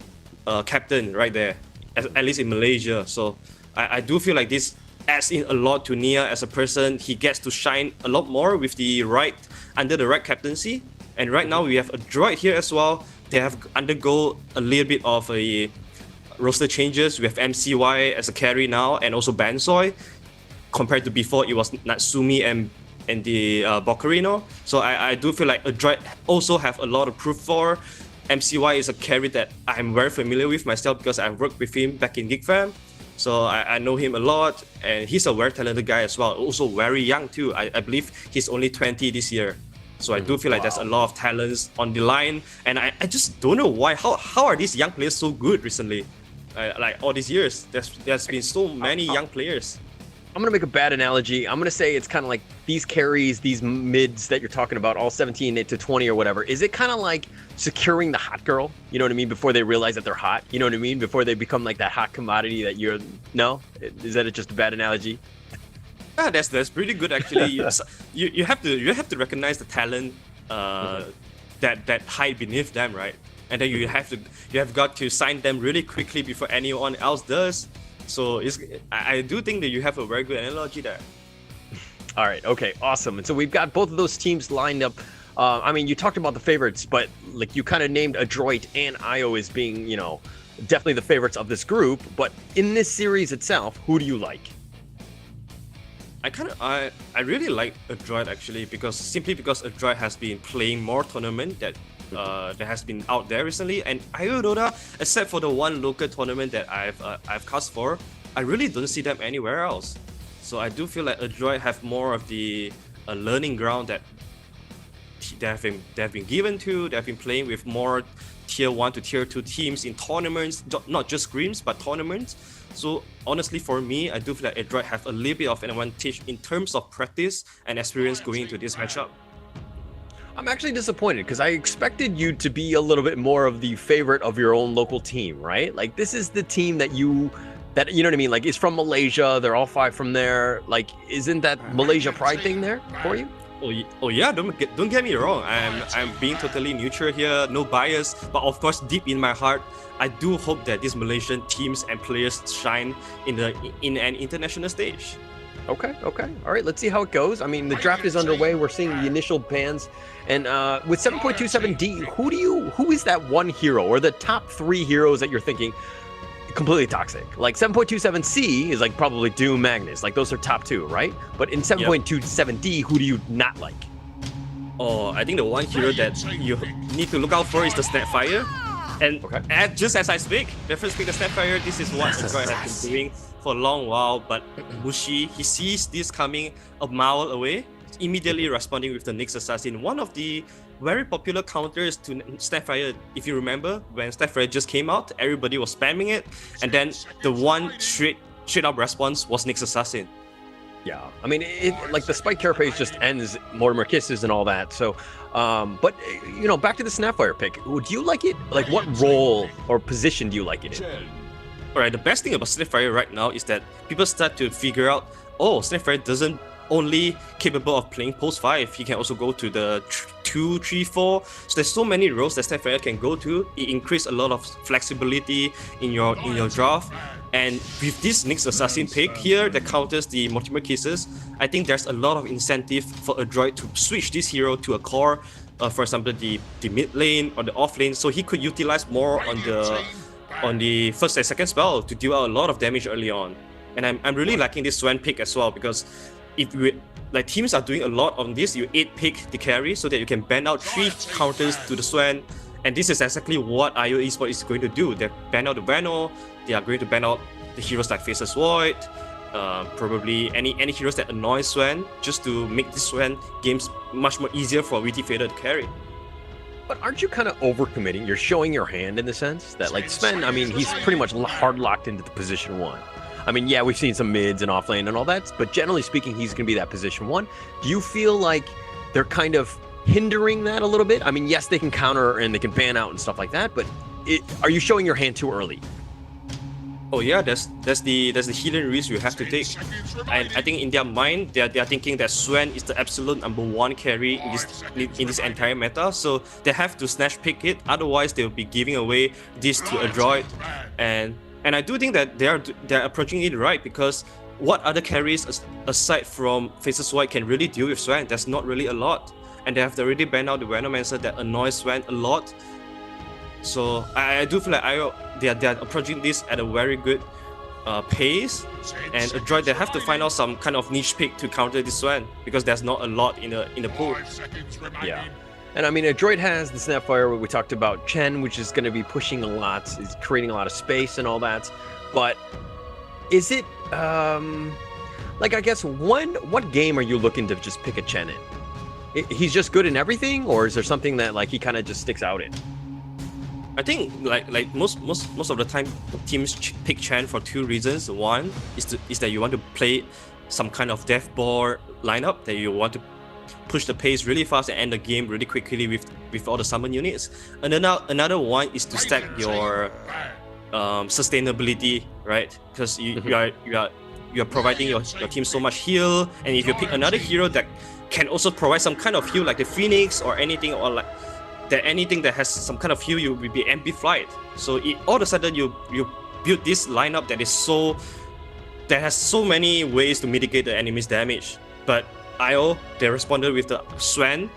captain right there, at least in Malaysia. So I do feel like this adds in a lot to Nia as a person. He gets to shine a lot more with under the right captaincy. And right now we have a droid here as well. They have undergo a little bit of a roster changes. We have MCY as a carry now, and also Bansoy. Compared to before, it was Natsumi and the Bocarino. So I do feel like a droid also have a lot of proof for. MCY is a carry that I'm very familiar with myself, because I worked with him back in GigFam. So I know him a lot, and he's a very talented guy as well. Also very young too. I believe he's only 20 this year. So I do feel like there's a lot of talents on the line, and I just don't know why. How are these young players so good recently? Like all these years, there's been so many young players. I'm gonna make a bad analogy. I'm gonna say it's kind of like these carries, these mids that you're talking about, all 17 to 20 or whatever. Is it kind of like securing the hot girl? You know what I mean? Before they realize that they're hot. You know what I mean? Before they become like that hot commodity that you're. No, is that just a bad analogy? Yeah, that's pretty good actually. you have to recognize the talent that hide beneath them, right? And then you have got to sign them really quickly before anyone else does. So I do think that you have a very good analogy there. All right, okay, awesome. And so we've got both of those teams lined up I mean, you talked about the favorites, but like you kind of named Adroit and Io as being, you know, definitely the favorites of this group. But in this series itself, who do you like? I really like Adroit actually, because Adroit has been playing more tournament that has been out there recently, and IO Dota, except for the one local tournament that I've cast for, I really don't see them anywhere else. So I do feel like Adroit have more of the learning ground that they have been given to. They have been playing with more tier 1 to tier 2 teams in tournaments, not just scrims but tournaments. So honestly, for me, I do feel like Adroit have a little bit of an advantage in terms of practice and experience going into this matchup. I'm actually disappointed because I expected you to be a little bit more of the favorite of your own local team, right? Like this is the team that you know what I mean? Like it's from Malaysia. They're all 5 from there. Like, isn't that Malaysia pride thing there for you? Oh yeah, don't get me wrong. I'm being totally neutral here, no bias. But of course, deep in my heart, I do hope that these Malaysian teams and players shine in an international stage. Okay. All right, let's see how it goes. I mean, the draft is underway. We're seeing the initial bans. And with 7.27D, who is that one hero or the top 3 heroes that you're thinking completely toxic? Like 7.27C is like probably Doom, Magnus. Like those are top 2, right? But in 7.27D, who do you not like? Oh, I think the one hero that you need to look out for is the Snapfire. And just as I speak, the Snapfire, this is what Adroit has been doing for a long while, but Mushi, he sees this coming a mile away, immediately responding with the Nyx Assassin. One of the very popular counters to Snapfire, if you remember, when Snapfire just came out, everybody was spamming it, and then the one straight up response was Nyx Assassin. Yeah, I mean, like the Spike carapace just ends Mortimer Kisses and all that. So, but you know, back to the Snapfire pick. Do you like it? Like, what role or position do you like it in? Alright, the best thing about Snapfire right now is that people start to figure out, oh, Snapfire doesn't only capable of playing post 5, he can also go to the 2, 3, 4. So there's so many roles that Snapfire can go to. It increases a lot of flexibility in your draft. And with this Nyx Assassin pick here that counters the Mortimer Kisses, I think there's a lot of incentive for Adroit to switch this hero to a core, for example, the mid lane or the off lane, so he could utilize more on the first and second spell to deal out a lot of damage early on. And I'm really liking this Swan pick as well, because if teams are doing a lot on this, you 8 pick the carry so that you can ban out 3 counters to the Swan. And this is exactly what IO Esports is going to do. They ban out the Vano, they are going to ban out the heroes like Faceless Void, probably any heroes that annoy Swan, just to make this Swan games much more easier for Witty Fader to carry. But aren't you kind of overcommitting? You're showing your hand in the sense that, like, Sven, I mean, he's pretty much hard locked into the position 1. I mean, yeah, we've seen some mids and offlane and all that, but generally speaking, he's going to be that position 1. Do you feel like they're kind of hindering that a little bit? I mean, yes, they can counter and they can ban out and stuff like that, but are you showing your hand too early? Oh yeah, that's the hidden risk you have to take. I think in their mind, they are thinking that Swan is the absolute #1 carry in this entire meta, so they have to snatch pick it. Otherwise, they will be giving away this to Adroit. And I do think that they're approaching it right, because what other carries aside from Faceless Void can really deal with Swan? There's not really a lot, and they have already banned out the Venomancer that annoys Swan a lot. So I do feel like they are approaching this at a very good pace, and Adroit, they have to find out some kind of niche pick to counter this one, because there's not a lot in the pool. Yeah. And I mean, Adroit has the Snapfire, we talked about Chen, which is going to be pushing a lot, is creating a lot of space and all that. But is it, like, I guess, what game are you looking to just pick a Chen in? He's just good in everything, or is there something that, like, he kind of just sticks out in? I think like most of the time, teams pick Chen for 2 reasons. One is that you want to play some kind of death board lineup, that you want to push the pace really fast and end the game really quickly with all the summon units. And another one is to stack your sustainability, right? Because you are providing your team so much heal, and if you pick another hero that can also provide some kind of heal, like the Phoenix or anything, or like anything that has some kind of heal, you will be amplified. So all of a sudden you build this lineup that has so many ways to mitigate the enemy's damage. But IO, they responded with the Swen,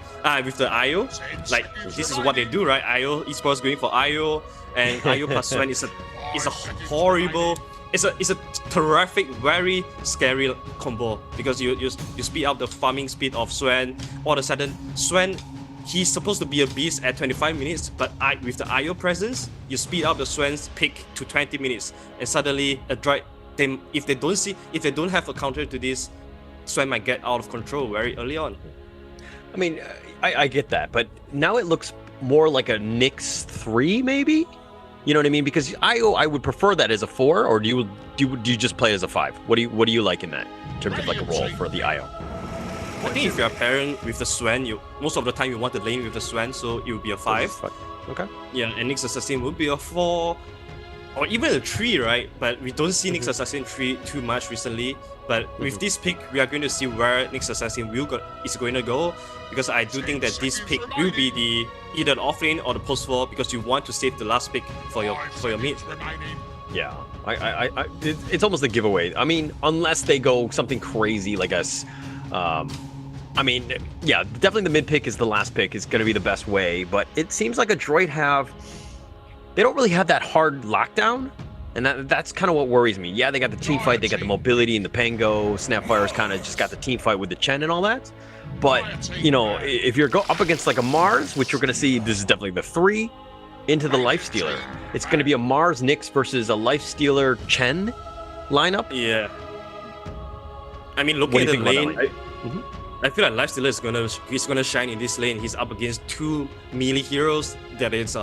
with the IO. Like this is what they do, right? IO esports going for IO, and IO plus Swen is a horrible. It's a terrific, very scary combo because you speed up the farming speed of Swen. All of a sudden, Swen, he's supposed to be a beast at 25 minutes, but with the IO presence, you speed up the Swen's pick to 20 minutes, and suddenly a droid. If they don't have a counter to this, Swen might get out of control very early on. I mean, I get that, but now it looks more like a Nyx 3 maybe. You know what I mean? Because IO, I would prefer that as a 4, or do you just play as a 5? What do you like in that in terms of like a role for the IO? I think if you're pairing with the Swen, most of the time you want to lane with the Swen, so it would be a 5. Okay. Yeah, and Nyx Assassin would be a 4, or even a 3, right? But we don't see Nyx Assassin 3 too much recently. But with this pick, we are going to see where Nyx Assassin is going to go, because I do think that this pick will be either the offlane or the post 4, because you want to save the last pick for your mid. Yeah, it's almost a giveaway. I mean, unless they go something crazy like us. I mean, yeah, definitely the mid pick is the last pick. Is going to be the best way, but it seems like a droid they don't really have that hard lockdown. And that's kind of what worries me. Yeah, they got the team fight, they got the mobility and the Pango. Snapfire's kind of just got the team fight with the Chen and all that. But, you know, if you're up against like a Mars, which you're going to see, this is definitely the 3 into the Lifestealer. It's going to be a Mars Nyx versus a Lifestealer Chen lineup. Yeah. I mean, looking at the lane, I feel like Lifestealer is gonna shine in this lane. He's up against 2 melee heroes that is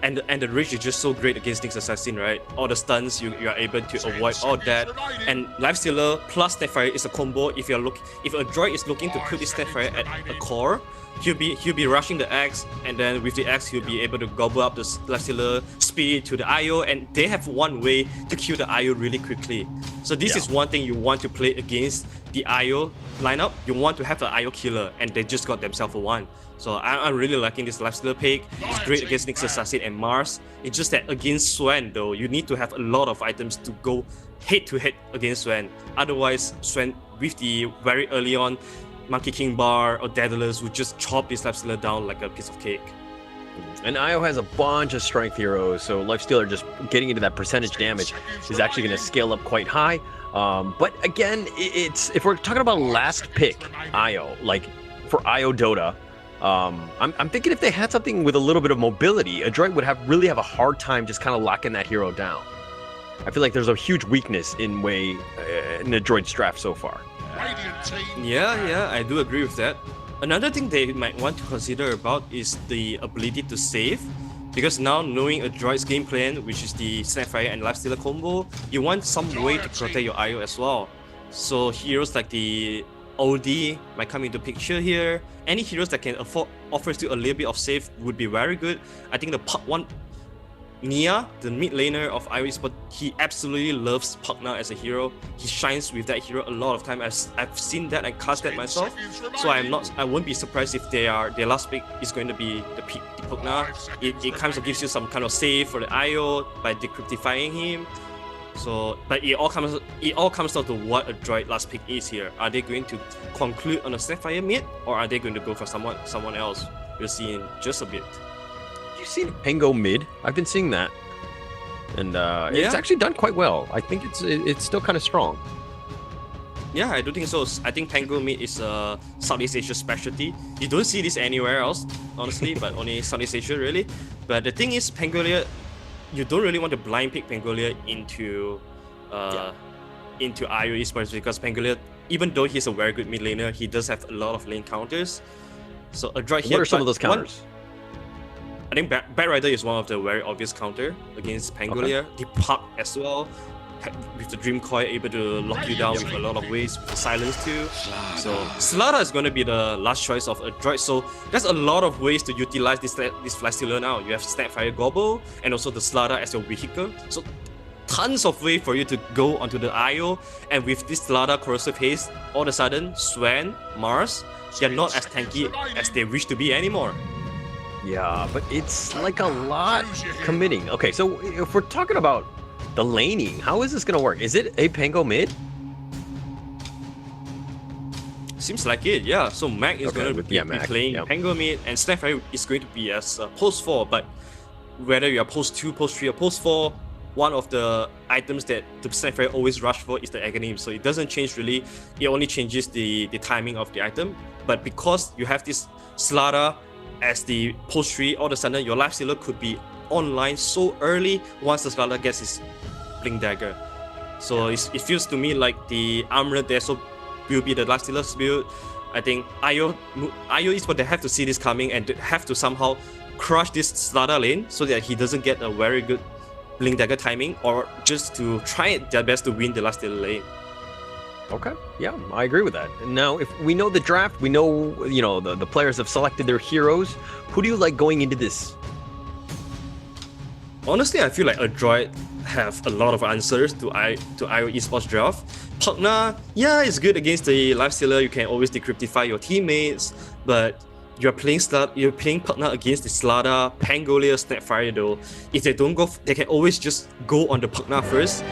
and the reach is just so great against Nyx Assassin, right? All the stuns you are able to avoid all that, and Lifestealer plus Snapfire is a combo. If a droid is looking to put this Snapfire at a core, he'll be rushing the X, and then with the X he'll be able to gobble up the Lifestealer speed to the IO, and they have one way to kill the IO really quickly. So this is one thing you want to play against the IO lineup. You want to have an IO killer, and they just got themselves a 1. So I'm really liking this Lifestealer pick. It's great against Nyx Assassin and Mars. It's just that against Swen though, you need to have a lot of items to go head to head against Swen. Otherwise, Swen with the very early on Monkey King Bar or Daedalus would just chop this Lifestealer down like a piece of cake. And IO has a bunch of strength heroes, so Lifestealer just getting into that percentage damage is actually going to scale up quite high. But again, if we're talking about last pick IO, like for IO Dota, I'm thinking if they had something with a little bit of mobility, a droid would really have a hard time just kind of locking that hero down. I feel like there's a huge weakness in the droid's draft so far. Yeah, I do agree with that. Another thing they might want to consider about is the ability to save, because now knowing a droid's game plan, which is the Snapfire and Lifestealer combo, you want some way to protect your IO as well. So heroes like the OD might come into picture here. Any heroes that can offers you a little bit of save would be very good. I think the Puck 1 Nia, the mid laner of IO Esports, he absolutely loves Pugna as a hero. He shines with that hero a lot of time. I've seen that and cast that myself. So I won't be surprised if their last pick is going to be the Pugna. It kind of gives you some kind of save for the IO by decryptifying him. So, but it all comes down to what a droid last pick is here. Are they going to conclude on a Snapfire mid, or are they going to go for someone else? We'll see in just a bit. You've seen Pango mid. I've been seeing that, and it's actually done quite well. I think it's still kind of strong. Yeah, I do think so. I think Pango mid is a Southeast Asia specialty. You don't see this anywhere else, honestly, but only Southeast Asia really. But the thing is, Pangolia, you don't really want to blind pick Pangolia into IO Esports, because Pangolia, even though he's a very good mid laner, he does have a lot of lane counters. So a droid here. What are some of those counters? I think Batrider is one of the very obvious counter against Pangolia. The Puck as well, with the Dream Coil able to lock you down with a lot of ways, with the silence too. So Slada is going to be the last choice of a droid. So there's a lot of ways to utilize this Lifestealer now. You have Snapfire Gobble and also the Slada as your vehicle. So tons of way for you to go onto the IO. And with this Slada Corrosive Haste, all of a sudden Swen, Mars, they're not as tanky as they wish to be anymore. Yeah, but it's like a lot committing. Okay, so if we're talking about the laning, how is this going to work? Is it a Pango mid? Seems like it, yeah. So Mac is going to be playing Pango mid, and Snap Fire is going to be as post 4. But whether you are post 2, post 3, or post 4, one of the items that the Snap Fire always rush for is the Aghanim. So it doesn't change really. It only changes the timing of the item. But because you have this Slardar as the post 3, all of a sudden your Lifestealer could be online so early once the Slardar gets his Blink Dagger. So it feels to me like the Armored there will be the Lifestealer's build. I think IO Esports, they have to see this coming and have to somehow crush this Slardar lane so that he doesn't get a very good Blink Dagger timing, or just to try their best to win the Lifestealer lane. Okay, yeah, I agree with that. Now, if we know the draft, we know, the players have selected their heroes. Who do you like going into this? Honestly, I feel like Adroit have a lot of answers to IO Esports draft. Pugna, yeah, it's good against the Lifestealer. You can always decryptify your teammates, but you're playing Pugna against the Slardar, Pangolier, Snapfire though. If they don't go, they can always just go on the Pugna first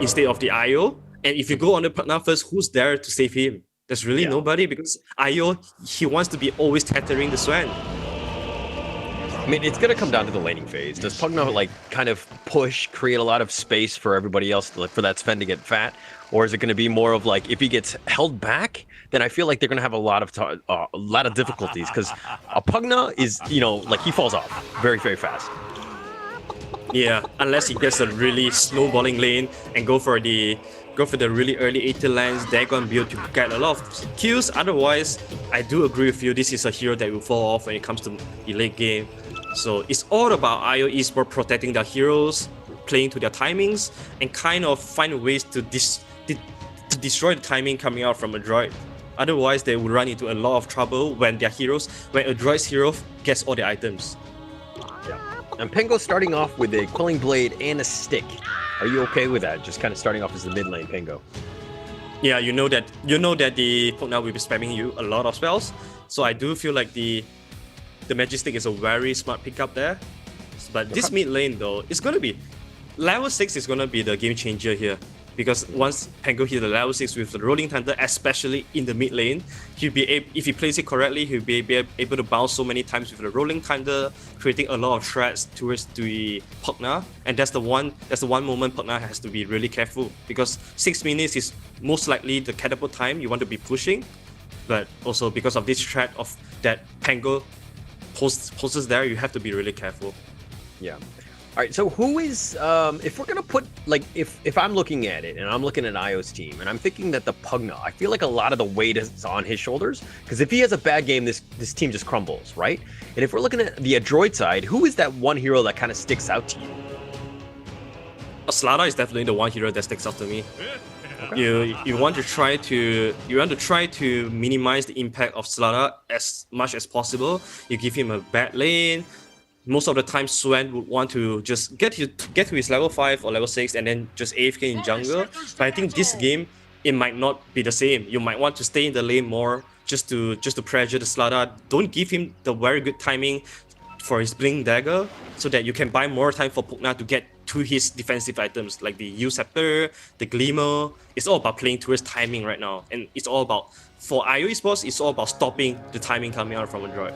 instead of the IO. And if you go on the Pugna first, who's there to save him? There's really nobody, because IO, he wants to be always tethering the Swan. I mean, it's going to come down to the laning phase. Does Pugna kind of push, create a lot of space for everybody else for that Sven to get fat? Or is it going to be more of if he gets held back, then I feel like they're going to have a lot of difficulties, because a Pugna is, he falls off very, very fast. Yeah, unless he gets a really snowballing lane and go for the really early 80 lands, they're going to be able to get a lot of kills. Otherwise, I do agree with you, this is a hero that will fall off when it comes to the late game. So it's all about IO Esports protecting their heroes, playing to their timings, and kind of find ways to destroy the timing coming out from Adroit. Otherwise, they will run into a lot of trouble when Adroit's hero gets all the items. Yeah. And Pango starting off with a Quelling Blade and a stick. Are you okay with that? Just kind of starting off as the mid lane, Pango. Yeah, you know that the Pugna will be spamming you a lot of spells. So I do feel like the Magic Stick is a very smart pickup there. But this mid lane though, it's gonna be level 6 is gonna be the game changer here. Because once Pango hit the level 6 with the Rolling Thunder, especially in the mid lane, if he plays it correctly, he'll be able to bounce so many times with the Rolling Thunder, creating a lot of threats towards the Pugna. And that's the one moment Pugna has to be really careful, because 6 minutes is most likely the catapult time you want to be pushing. But also because of this threat of that Pango poses there, you have to be really careful. Yeah. All right, so who is, if we're going to put, if I'm looking at it and I'm looking at IO's team and I'm thinking that the Pugna, I feel like a lot of the weight is on his shoulders, because if he has a bad game, this team just crumbles, right? And if we're looking at the Adroit side, who is that one hero that kind of sticks out to you? Slardar is definitely the one hero that sticks out to me. Okay. You want to try to minimize the impact of Slardar as much as possible. You give him a bad lane. Most of the time, Swen would want to just get to his level 5 or level 6 and then just AFK in jungle. But I think this game, it might not be the same. You might want to stay in the lane more just to pressure the Slardar. Don't give him the very good timing for his Blink Dagger, so that you can buy more time for Pugna to get to his defensive items like the U Scepter, the Glimmer. It's all about playing towards timing right now. And it's all about, for IO Esports, it's all about stopping the timing coming out from Adroit.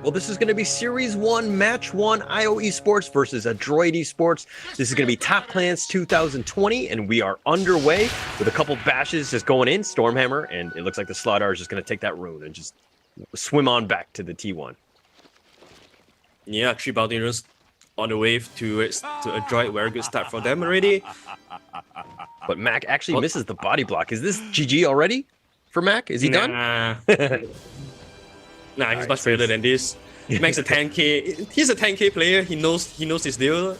Well, this is going to be Series 1, Match 1, IO Esports versus Adroit Esports. This is going to be Top Clans 2020, and we are underway with a couple bashes just going in, Stormhammer, and it looks like the Slardar is just going to take that rune and just swim on back to the T1. Yeah, 3 bounty runes on the way to Adroit. Very good start for them already. But Mac actually misses the body block. Is this GG already for Mac? Is he done? Nah, he's much better than this. Mac's a 10k. He's a 10k player. He knows his deal.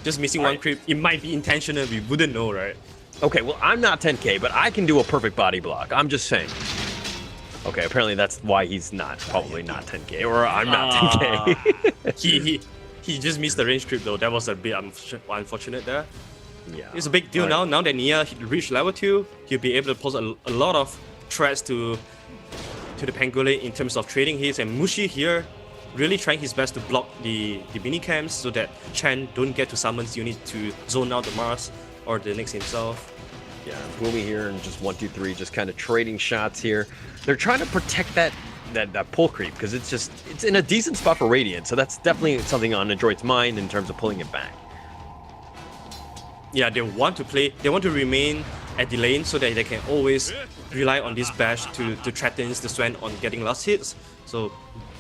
Just missing one creep. It might be intentional. We wouldn't know, right? Okay, well, I'm not 10k, but I can do a perfect body block. I'm just saying. Okay, apparently that's why he's probably not 10k, or I'm not 10k. He just missed the range creep though. That was a bit unfortunate there. Yeah. It's a big deal now. Now that Nia reached level 2, he'll be able to pose a lot of threats to the Pangolin in terms of trading hits, and Mushi here really trying his best to block the mini camps so that Chen don't get to summons units to zone out the Mars or the Nyx himself. Yeah, Boomy here and just 1, 2, 3, just kind of trading shots here. They're trying to protect that pull creep because it's in a decent spot for Radiant, so that's definitely something on Adroit's mind in terms of pulling it back. Yeah, they want to remain at the lane so that they can always rely on this bash to threaten the Sven on getting last hits. So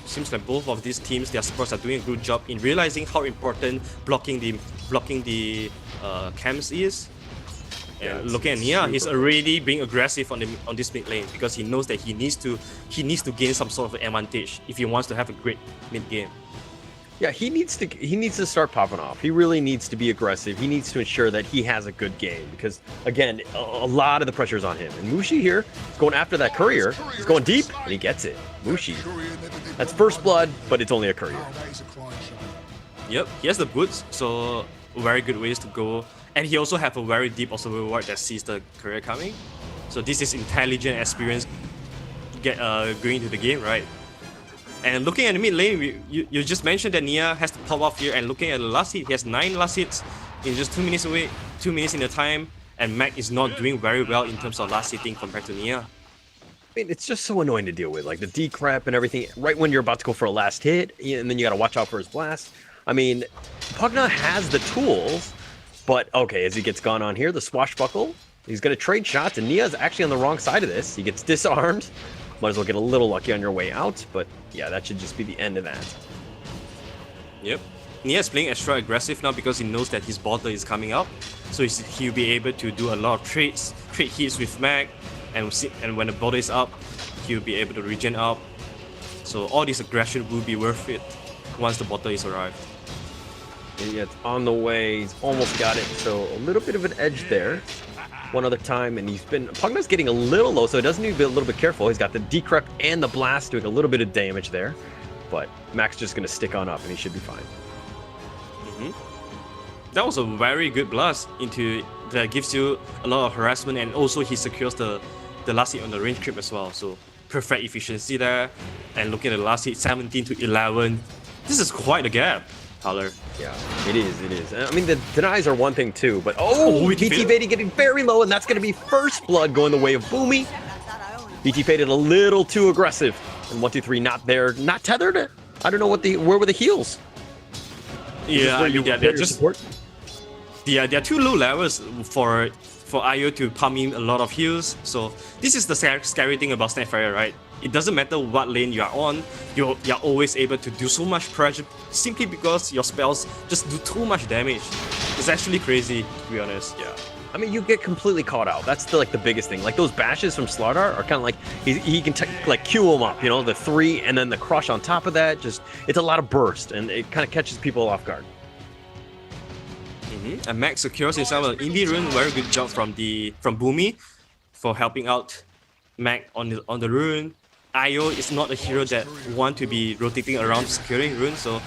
seems like both of these teams, their supports are doing a good job in realizing how important blocking the camps is. Yeah, looking at Nia, he's already being aggressive on this mid lane because he knows that he needs to gain some sort of advantage if he wants to have a great mid game. Yeah, he needs to start popping off. He really needs to be aggressive. He needs to ensure that he has a good game because, again, a lot of the pressure is on him. And Mushi here is going after that courier. He's going deep, and he gets it. Mushi. That's first blood, but it's only a courier. Yep, he has the boots, so very good ways to go. And he also have a very deep observer ward that sees the courier coming. So this is intelligent experience going into the game, right? And looking at the mid lane, you just mentioned that Nia has to pop off here, and looking at the last hit, he has 9 last hits in just 2 minutes away, 2 minutes in the time, and Mac is not doing very well in terms of last hitting compared to Nia. I mean, it's just so annoying to deal with, like the decrep and everything, right when you're about to go for a last hit, and then you gotta watch out for his blast. I mean, Pugna has the tools, but okay, as he gets gone on here, the swashbuckle, he's gonna trade shots, and Nia's actually on the wrong side of this. He gets disarmed. Might as well get a little lucky on your way out, but yeah, that should just be the end of that. Yep. Nia's playing extra aggressive now because he knows that his bottler is coming up, so he'll be able to do a lot of trade hits with Mag, and when the bottler is up, he'll be able to regen up. So all this aggression will be worth it once the bottler is arrived. Yeah, it's on the way. He's almost got it, so a little bit of an edge there. One other time, and Pugna's getting a little low, so he does need to be a little bit careful. He's got the decrep and the blast doing a little bit of damage there, but Mac's just going to stick on up, and he should be fine. That was a very good blast that gives you a lot of harassment, and also he secures the last hit on the range creep as well. So perfect efficiency there, and looking at the last hit, 17 to 11. This is quite a gap, Tyler. Yeah, it is. I mean, the denies are one thing too, but VT Faded getting very low, and that's going to be first blood going the way of Boomy. VT Faded a little too aggressive, and 1, 2, 3 not there, not tethered. I don't know where were the heals. Yeah, they're too low levels for IO to pump in a lot of heals. So this is the scary thing about Snapfire, right? It doesn't matter what lane you are on, you're always able to do so much pressure simply because your spells just do too much damage. It's actually crazy, to be honest. Yeah. I mean, you get completely caught out. That's the biggest thing. Like those bashes from Slaughter are kind of like he can queue them up, the 3 and then the crush on top of that. Just it's a lot of burst, and it kind of catches people off guard. And Max secures himself an Invi rune. Very good job from Boomy for helping out Mac on the rune. IO is not a hero that want to be rotating around securing runes, so...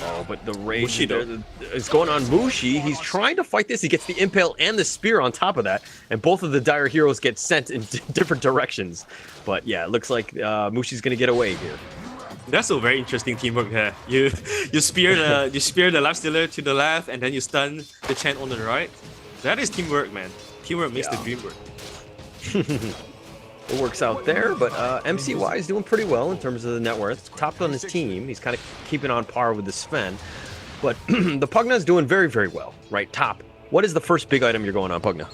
Oh, but the rage is going on Mushi. He's trying to fight this. He gets the Impale and the Spear on top of that, and both of the Dire heroes get sent in different directions. But yeah, it looks like Mushi's going to get away here. That's a very interesting teamwork there. You spear the Lifestealer to the left, and then you stun the Chen on the right. That is teamwork, man. Teamwork makes the dream work. It works out there, but MCY is doing pretty well in terms of the net worth. Top on his team, he's kind of keeping on par with the Sven. But the Pugna is doing very, very well, right? Top. What is the first big item you're going on, Pugna?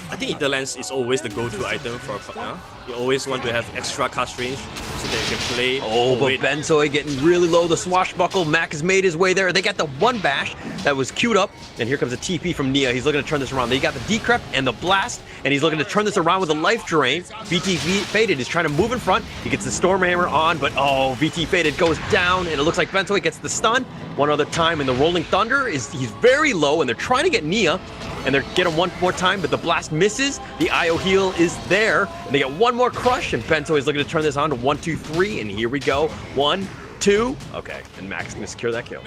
I think Interlance is always the go-to item for Pugna. You always want to have extra cast range so that you can play. Oh, but Benzoy getting really low. The swashbuckle. Mac has made his way there. They got the one bash that was queued up, and here comes a TP from Nia. He's looking to turn this around. They got the decrep and the blast, and he's looking to turn this around with a life drain. VT Faded is trying to move in front. He gets the Stormhammer on, but VT Faded goes down, and it looks like Benzoy gets the stun. One other time, and the Rolling Thunder he's very low, and they're trying to get Nia, and they're get him one more time, but the blast misses. The IO heal is there, and they get one more crush, and Benzoy is looking to turn this on to 1, 2, 3, and here we go. 1, 2. Okay, and Max is gonna secure that kill.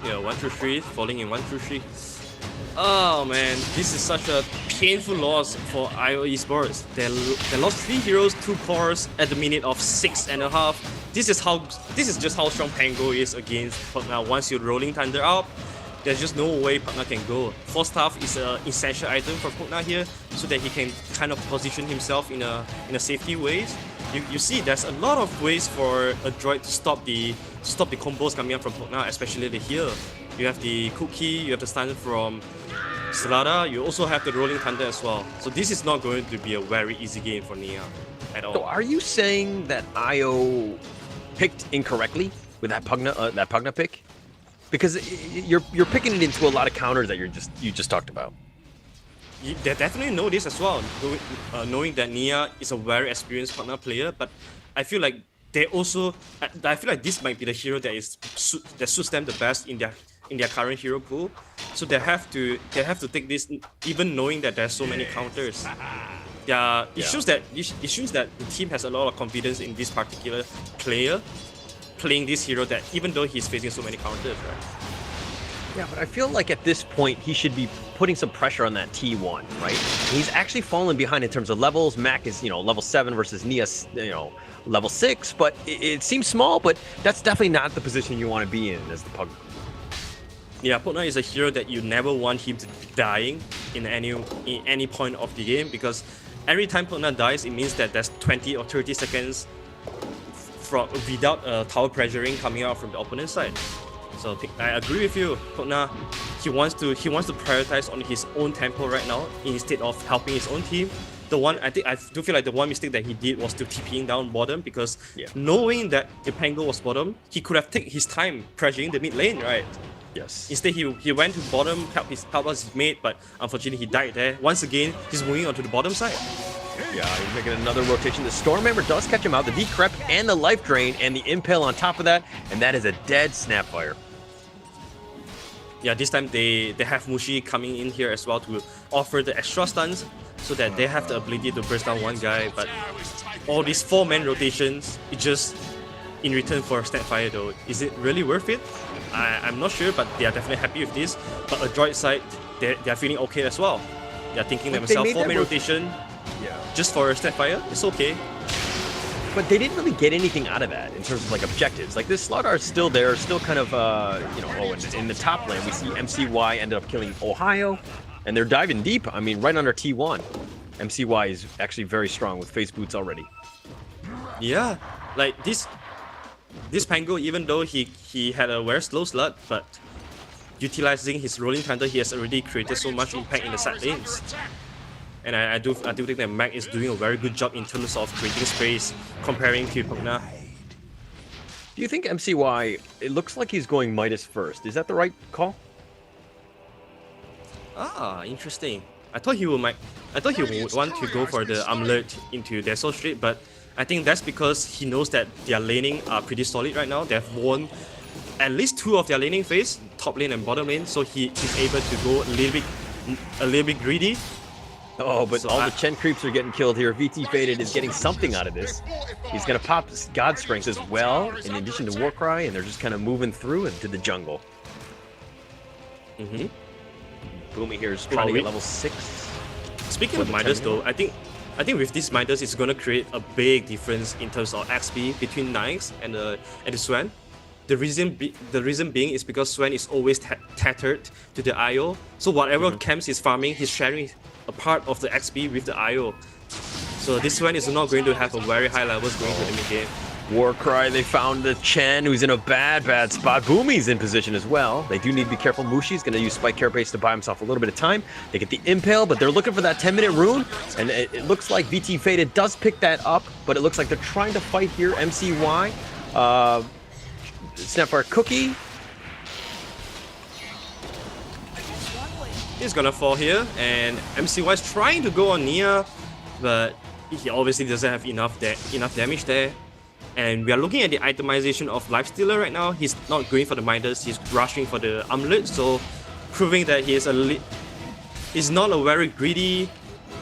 Yeah, 1 through 3, falling in 1 through 3. Oh man, this is such a painful loss for IO Esports. They lost 3 heroes, 2 cores at the minute of 6.5. This is just how strong Pango is against Pugna. Once you're rolling Thunder out, there's just no way Pugna can go. Force Staff is an essential item for Pugna here, so that he can kind of position himself in a safety ways. You see, there's a lot of ways for a droid to stop the combos coming up from Pugna, especially the heal. You have the cookie, you have the stun from Salada, you also have the Rolling Thunder as well. So this is not going to be a very easy game for Nia at all. So are you saying that IO picked incorrectly with that Pugna pick? Because you're picking it into a lot of counters that you just talked about. They definitely know this as well, knowing that Nia is a very experienced Pugna player. But I feel like I feel like this might be the hero that suits them the best in their current hero pool. So they have to take this, even knowing that there's so many counters. It shows that the team has a lot of confidence in this particular player playing this hero, that even though he's facing so many counters, right? Yeah, but I feel like at this point he should be putting some pressure on that T1, right? He's actually fallen behind in terms of levels. Mac is, level 7 versus Nia, level 6, but it seems small, but that's definitely not the position you want to be in as the Pugna. Yeah, Pugna is a hero that you never want him to be dying in any point of the game, because every time Pugna dies, it means that there's 20 or 30 seconds without tower pressuring coming out from the opponent's side. So I agree with you, Pugna. He wants to prioritize on his own tempo right now instead of helping his own team. I do feel like the one mistake that he did was to TPing down bottom, because knowing that the Pango was bottom, he could have taken his time pressuring the mid lane, right? Yes. Instead, he went to bottom, help us his mate, but unfortunately he died there. Once again, he's moving on to the bottom side. Yeah, he's making another rotation. The Stormhammer does catch him out, the Decrep and the Life Drain and the Impale on top of that, and that is a dead Snapfire. Yeah, this time they have Mushi coming in here as well to offer the extra stuns, so that they have the ability to burst down one guy. But all these 4-man rotations, it just in return for Snapfire though. Is it really worth it? I'm not sure, but they are definitely happy with this. But a droid side, they're feeling okay as well. They're thinking themselves, 4-man rotation, just for Snapfire, it's okay. But they didn't really get anything out of that in terms of objectives. Like this Slaughter is still there, still kind of in the top lane we see MCY ended up killing Ohio, and they're diving deep. I mean, right under T1. MCY is actually very strong with face boots already. Yeah, like this Pango, even though he had a very slow slot, but utilizing his Rolling Thunder, he has already created so much impact in the side lanes. And I do think that Mac is doing a very good job in terms of creating space comparing to Pugna. Do you think MCY, it looks like he's going Midas first. Is that the right call? Ah, interesting. I thought he would want to go for the Amulet into their Soul Street, but I think that's because he knows that their laning are pretty solid right now. They've won at least 2 of their laning phase, top lane and bottom lane, so he is able to go a little bit greedy. Oh, but so all the Chen creeps are getting killed here. VT Faded is getting something out of this. He's going to pop God Strength as well, in addition to Warcry, and they're just kind of moving through into the jungle. Boomy here is trying to get level 6. Speaking of Midas though, I think with this Midas, it's going to create a big difference in terms of XP between Nyx and the Swan. The reason being is because Swan is always tethered to the IO, so whatever camps he's farming, he's sharing a part of the XP with the IO. So this Swan is not going to have a very high levels going to the mid game. Warcry, they found the Chen, who's in a bad spot. Boomy's in position as well. They do need to be careful. Mushi's going to use Spike Carapace to buy himself a little bit of time. They get the Impale, but they're looking for that 10-minute rune, and it looks like VT Faded does pick that up, but it looks like they're trying to fight here. MCY, Snapfire Cookie. He's gonna fall here, and MCY is trying to go on Nia, but he obviously doesn't have enough damage there. And we are looking at the itemization of Lifestealer right now. He's not going for the Midas, he's rushing for the Amulet, so proving that he is he's not a very greedy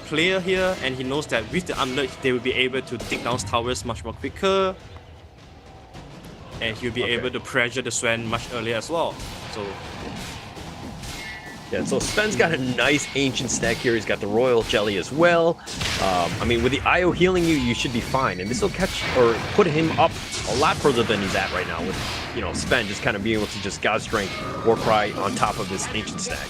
player here, and he knows that with the Amulet they will be able to take down towers much more quicker, and he'll be able to pressure the Swan much earlier as well. So yeah, so Sven's got a nice ancient stack here. He's got the Royal Jelly as well. I mean, with the IO healing you should be fine. And this will catch or put him up a lot further than he's at right now with Sven just kind of being able to just God Strength Warcry on top of this Ancient Stag.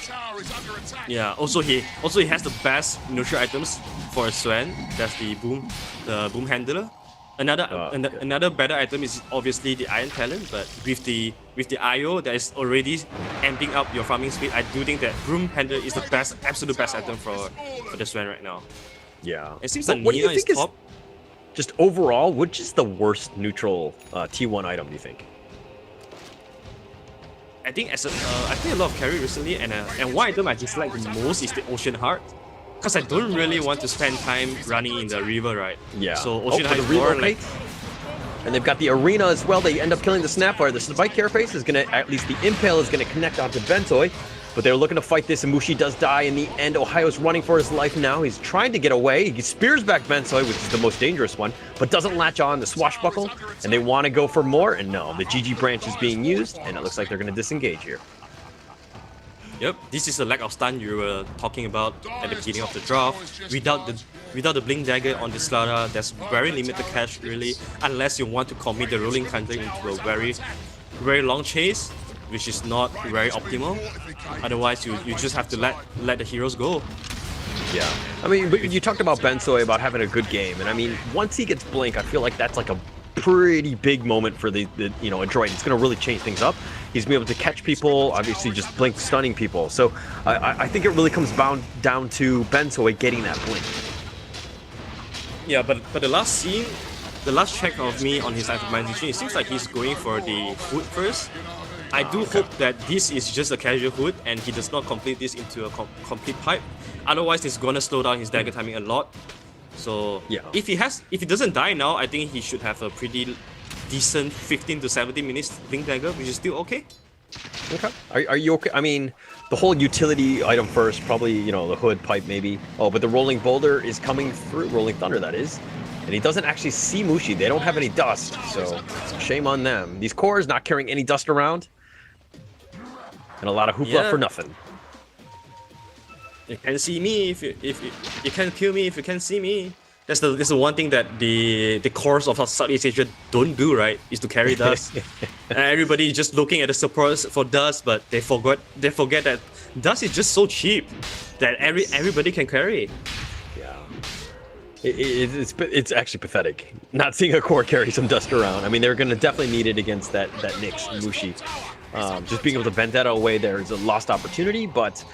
Yeah, also he has the best neutral items for Sven. That's the boom handler. Another better item is obviously the Iron Talent, but with the IO that is already amping up your farming speed, I do think that Broom Handler is the absolute best item for the Sven right now. Yeah. It seems But like what do you Nina is think top. Just overall, which is the worst neutral T1 item, do you think? I think I played a lot of carry recently, and one item I dislike the most is the Ocean Heart. Because I don't really want to spend time running in the river, right? Yeah. So Ocean Heart the is more relocate? like... And they've got the arena as well. They end up killing the Snapfire. The Spike Carapace is going to, at least the Impale is going to connect onto Bentoi. But they're looking to fight this, and Mushi does die in the end. Ohio's running for his life now. He's trying to get away. He spears back Bentoi, which is the most dangerous one, but doesn't latch on the Swashbuckle. And they want to go for more, and no, the GG branch is being used, and it looks like they're going to disengage here. Yep, this is the lack of stun you were talking about at the beginning of the draft. Without the Blink Dagger on the Slara, there's very limited cash really, unless you want to commit the Rolling Thunder into a very long chase, which is not very optimal. Otherwise, you just have to let the heroes go. Yeah, I mean, but you talked about Bentoi about having a good game, and I mean, once he gets Blink, I feel like that's like a pretty big moment for the a droid. It's going to really change things up. He's going to be able to catch people, obviously just Blink stunning people. So I think it really comes down to Bentoi getting that Blink. Yeah, but the last check of me on his itemization, it seems like he's going for the hood first. I do hope that this is just a casual hood and he does not complete this into a complete pipe. Otherwise, it's going to slow down his dagger timing a lot. So yeah, if he doesn't die now, I think he should have a pretty decent 15 to 17 minutes Blink Dagger, which is still okay. Okay. Are you okay? I mean, the whole utility item first, probably, the hood pipe maybe. Oh, but the Rolling Boulder is coming through, Rolling Thunder that is. And he doesn't actually see Mushi. They don't have any dust, so shame on them. These cores not carrying any dust around. And a lot of hoopla for nothing. You can't see me if you can't kill me if you can't see me. That's the one thing that the cores of Southeast Asia don't do, right? Is to carry dust. And everybody is just looking at the supports for dust, but they forget that dust is just so cheap that everybody can carry. Yeah, it's actually pathetic not seeing a core carry some dust around. I mean, they're going to definitely need it against that Nyx Mushi. Just being able to bend that away there is a lost opportunity, but.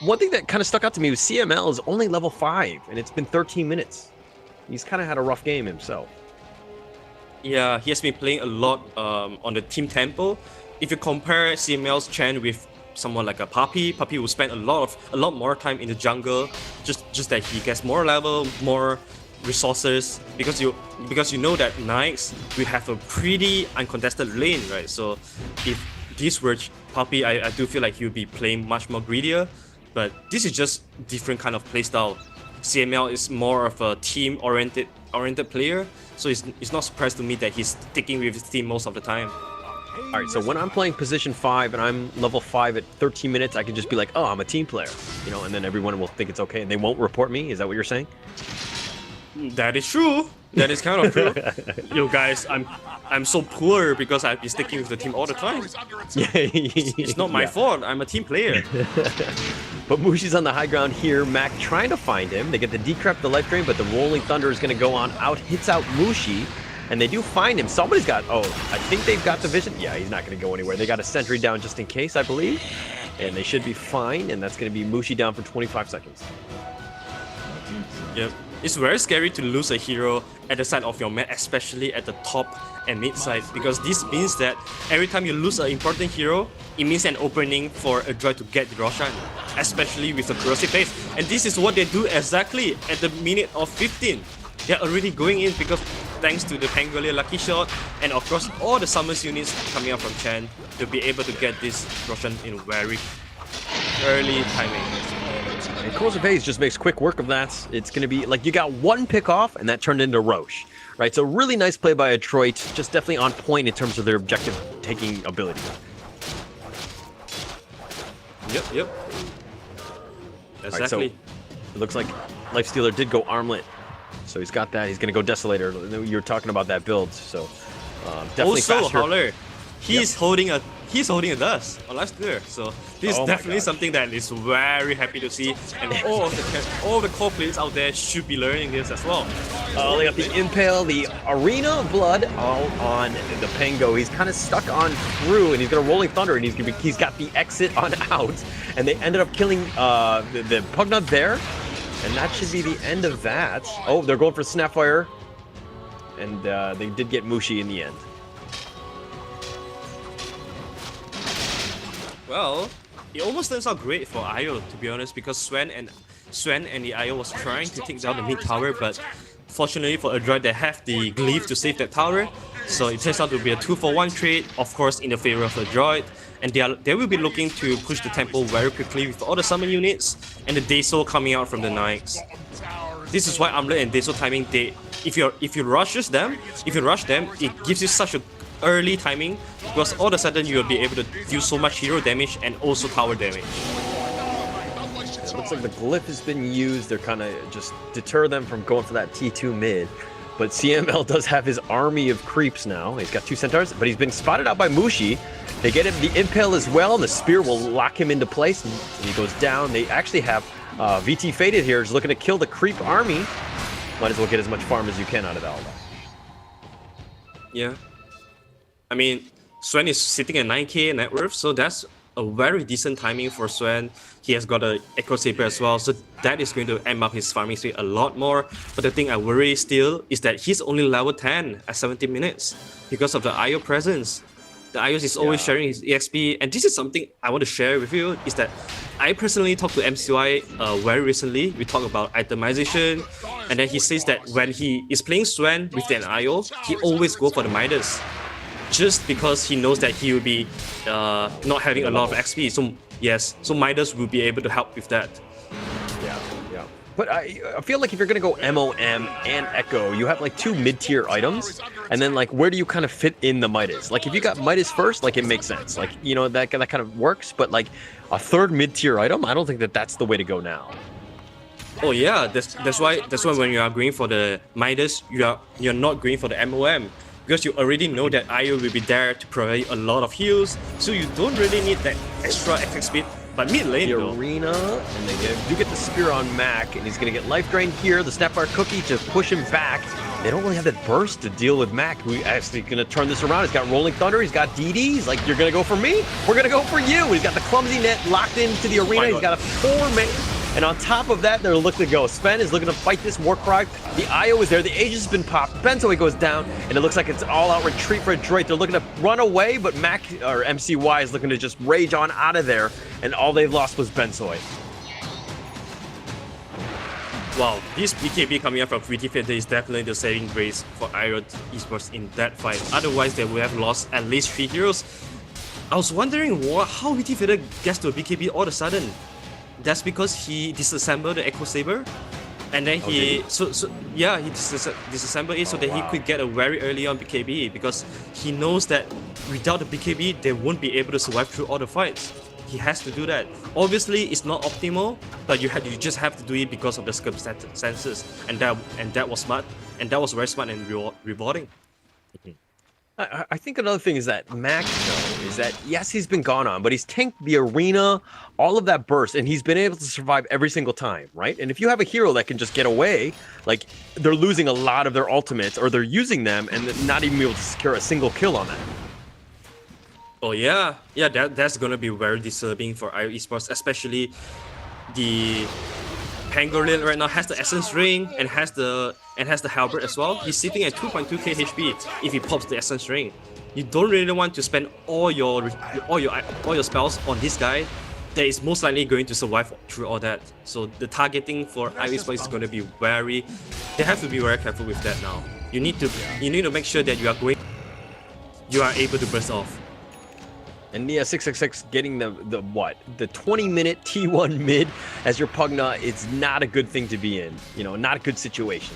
One thing that kind of stuck out to me was CML is only level 5, and it's been 13 minutes. He's kind of had a rough game himself. Yeah, he has been playing a lot on the team tempo. If you compare CML's Chen with someone like a Papi will spend a lot more time in the jungle, just that he gets more level, more resources, because you know that Nyx will have a pretty uncontested lane, right? So if this were Papi, I do feel like he would be playing much more greedier, but this is just different kind of playstyle. CML is more of a team-oriented player, so it's not surprised to me that he's sticking with his team most of the time. All right, so when I'm playing position 5 and I'm level 5 at 13 minutes, I can just be like, oh, I'm a team player, and then everyone will think it's okay and they won't report me. Is that what you're saying? That is true. That is kind of true. Yo guys, I'm so poor because I've been sticking with the team all the time. It's not my fault. I'm a team player. But Mushi's on the high ground here. Mac trying to find him. They get the decrep, the life drain, but the Rolling Thunder is going to go on out, hits out Mushi, and they do find him. Somebody's got, I think they've got the vision. Yeah, he's not going to go anywhere. They got a sentry down just in case, I believe, and they should be fine, and that's going to be Mushi down for 25 seconds. Yep. It's very scary to lose a hero at the side of your map, especially at the top and mid side, because this means that every time you lose an important hero, it means an opening for a droid to get Roshan, especially with the corrosive phase. And this is what they do exactly at the minute of 15. They're already going in because thanks to the Pangolier Lucky Shot and of course all the summons units coming up from Chen to be able to get this Roshan in very early timing. And Corrosive Haze just makes quick work of that. It's going to be like you got one pick off, and that turned into Roche. Right, so really nice play by Detroit. Just definitely on point in terms of their objective-taking ability. Yep. Exactly. Right, so it looks like Lifestealer did go Armlet. So he's got that. He's going to go Desolator. You were talking about that build, so definitely also, faster. Howler, he's holding a dust on live square. So this is definitely something that is very happy to see, and all the core players out there should be learning this as well. Oh, they got the Impale, the Arena of Blood, all on the Pango. He's kind of stuck on through, and he's got a Rolling Thunder, and he's got the exit on out, and they ended up killing the Pugna there, and that should be the end of that. Oh, they're going for Snapfire, and they did get Mushi in the end. Well, it almost turns out great for IO, to be honest, because Sven and the IO was trying to take down the mid tower, but fortunately for Adroit, they have the Glyph to save that tower. So it turns out to be a 2-for-1 trade, of course, in the favor of Adroit, and they will be looking to push the tempo very quickly with all the summon units and the Deso coming out from the Knights. This is why Armlet and Deso timing, if you rush them, it gives you such a early timing, because all of a sudden you will be able to deal so much hero damage and also tower damage. It looks like the Glyph has been used. They're kind of just deter them from going for that T2 mid. But CML does have his army of creeps now. He's got 2 centaurs, but he's been spotted out by Mushi. They get him the Impale as well, and the Spear will lock him into place, and he goes down. They actually have VT Faded here, just looking to kill the creep army. Might as well get as much farm as you can out of Alba. Yeah. I mean, Sven is sitting at 9k net worth, so that's a very decent timing for Sven. He has got an Echo Saber as well, so that is going to amp up his farming speed a lot more. But the thing I worry still is that he's only level 10 at 17 minutes because of the IO presence. The IO is always sharing his EXP, and this is something I want to share with you, is that I personally talked to MCY very recently. We talked about itemization, and then he says that when he is playing Sven with an IO, he always go for the Midas, just because he knows that he will be not having a lot of XP. So yes, so Midas will be able to help with that. Yeah. But I feel like if you're gonna go MOM and Echo, you have like 2 mid-tier items, and then like where do you kind of fit in the Midas? Like if you got Midas first, like it makes sense. Like, you know, that kind of works. But like a 3rd mid-tier item, I don't think that's the way to go now. Oh yeah, that's why when you are going for the Midas, you're not going for the MOM. Because you already know that IO will be there to provide a lot of heals, so you don't really need that extra attack speed. But mid lane, the Arena, and they do get the Spear on Mac, and he's going to get Life Drain here, the Snapfire Cookie to push him back. They don't really have that burst to deal with Mac, who actually going to turn this around. He's got Rolling Thunder, he's got DD, he's like, you're going to go for me? We're going to go for you! He's got the Clumsy Net locked into the Arena, he's got a 4-man. And on top of that, they're looking to go. Sven is looking to fight this Warcry. The IO is there. The Aegis has been popped. Benzoe goes down, and it looks like it's all-out retreat for Adroit. They're looking to run away, but Mac, or MCY, is looking to just rage on out of there, and all they've lost was Benzoe. Wow, this BKB coming up from VT Feder is definitely the saving grace for IO Esports in that fight. Otherwise, they would have lost at least 3 heroes. I was wondering how VT Feder gets to a BKB all of a sudden. That's because he disassembled the Echo Saber, and then he disassembled it so that he could get a very early on BKB, because he knows that without the BKB they won't be able to survive through all the fights. He has to do that. Obviously, it's not optimal, but you just have to do it because of the circumstances, and that was smart, and that was very smart and rewarding. I think another thing is that Mac, though, is that yes, he's been gone on, but he's tanked the Arena, all of that burst, and he's been able to survive every single time, right? And if you have a hero that can just get away, like they're losing a lot of their ultimates, or they're using them and not even be able to secure a single kill on that. Oh yeah, that's gonna be very disturbing for IO Esports, especially the Pangolin right now has the Essence Ring and has the Halberd as well. He's sitting at 2.2k HP if he pops the Essence Ring. You don't really want to spend all your spells on this guy that is most likely going to survive through all that. So the targeting for IO Esports is going to be they have to be very careful with that now. You need to make sure that you are able to burst off. And yeah, 666 getting the 20-minute T1 mid as your Pugna, it's not a good thing to be in. You know, not a good situation.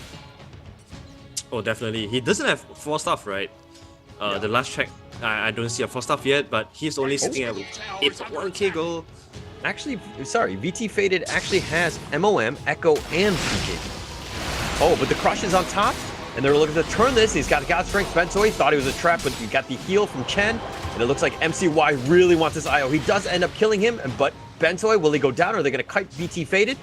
Oh, definitely. He doesn't have 4 stuff, right? The last check, I don't see a 4 stuff yet, but he's only sitting at 1k gold. Actually, sorry, VT Faded actually has MOM, Echo, and BKB. Oh, but the Crush is on top, and they're looking to turn this. He's got God Strength. Benzoe thought he was a trap, but he got the heal from Chen. And it looks like MCY really wants this IO. He does end up killing him, but Bentoy, will he go down or are they going to kite BT faded?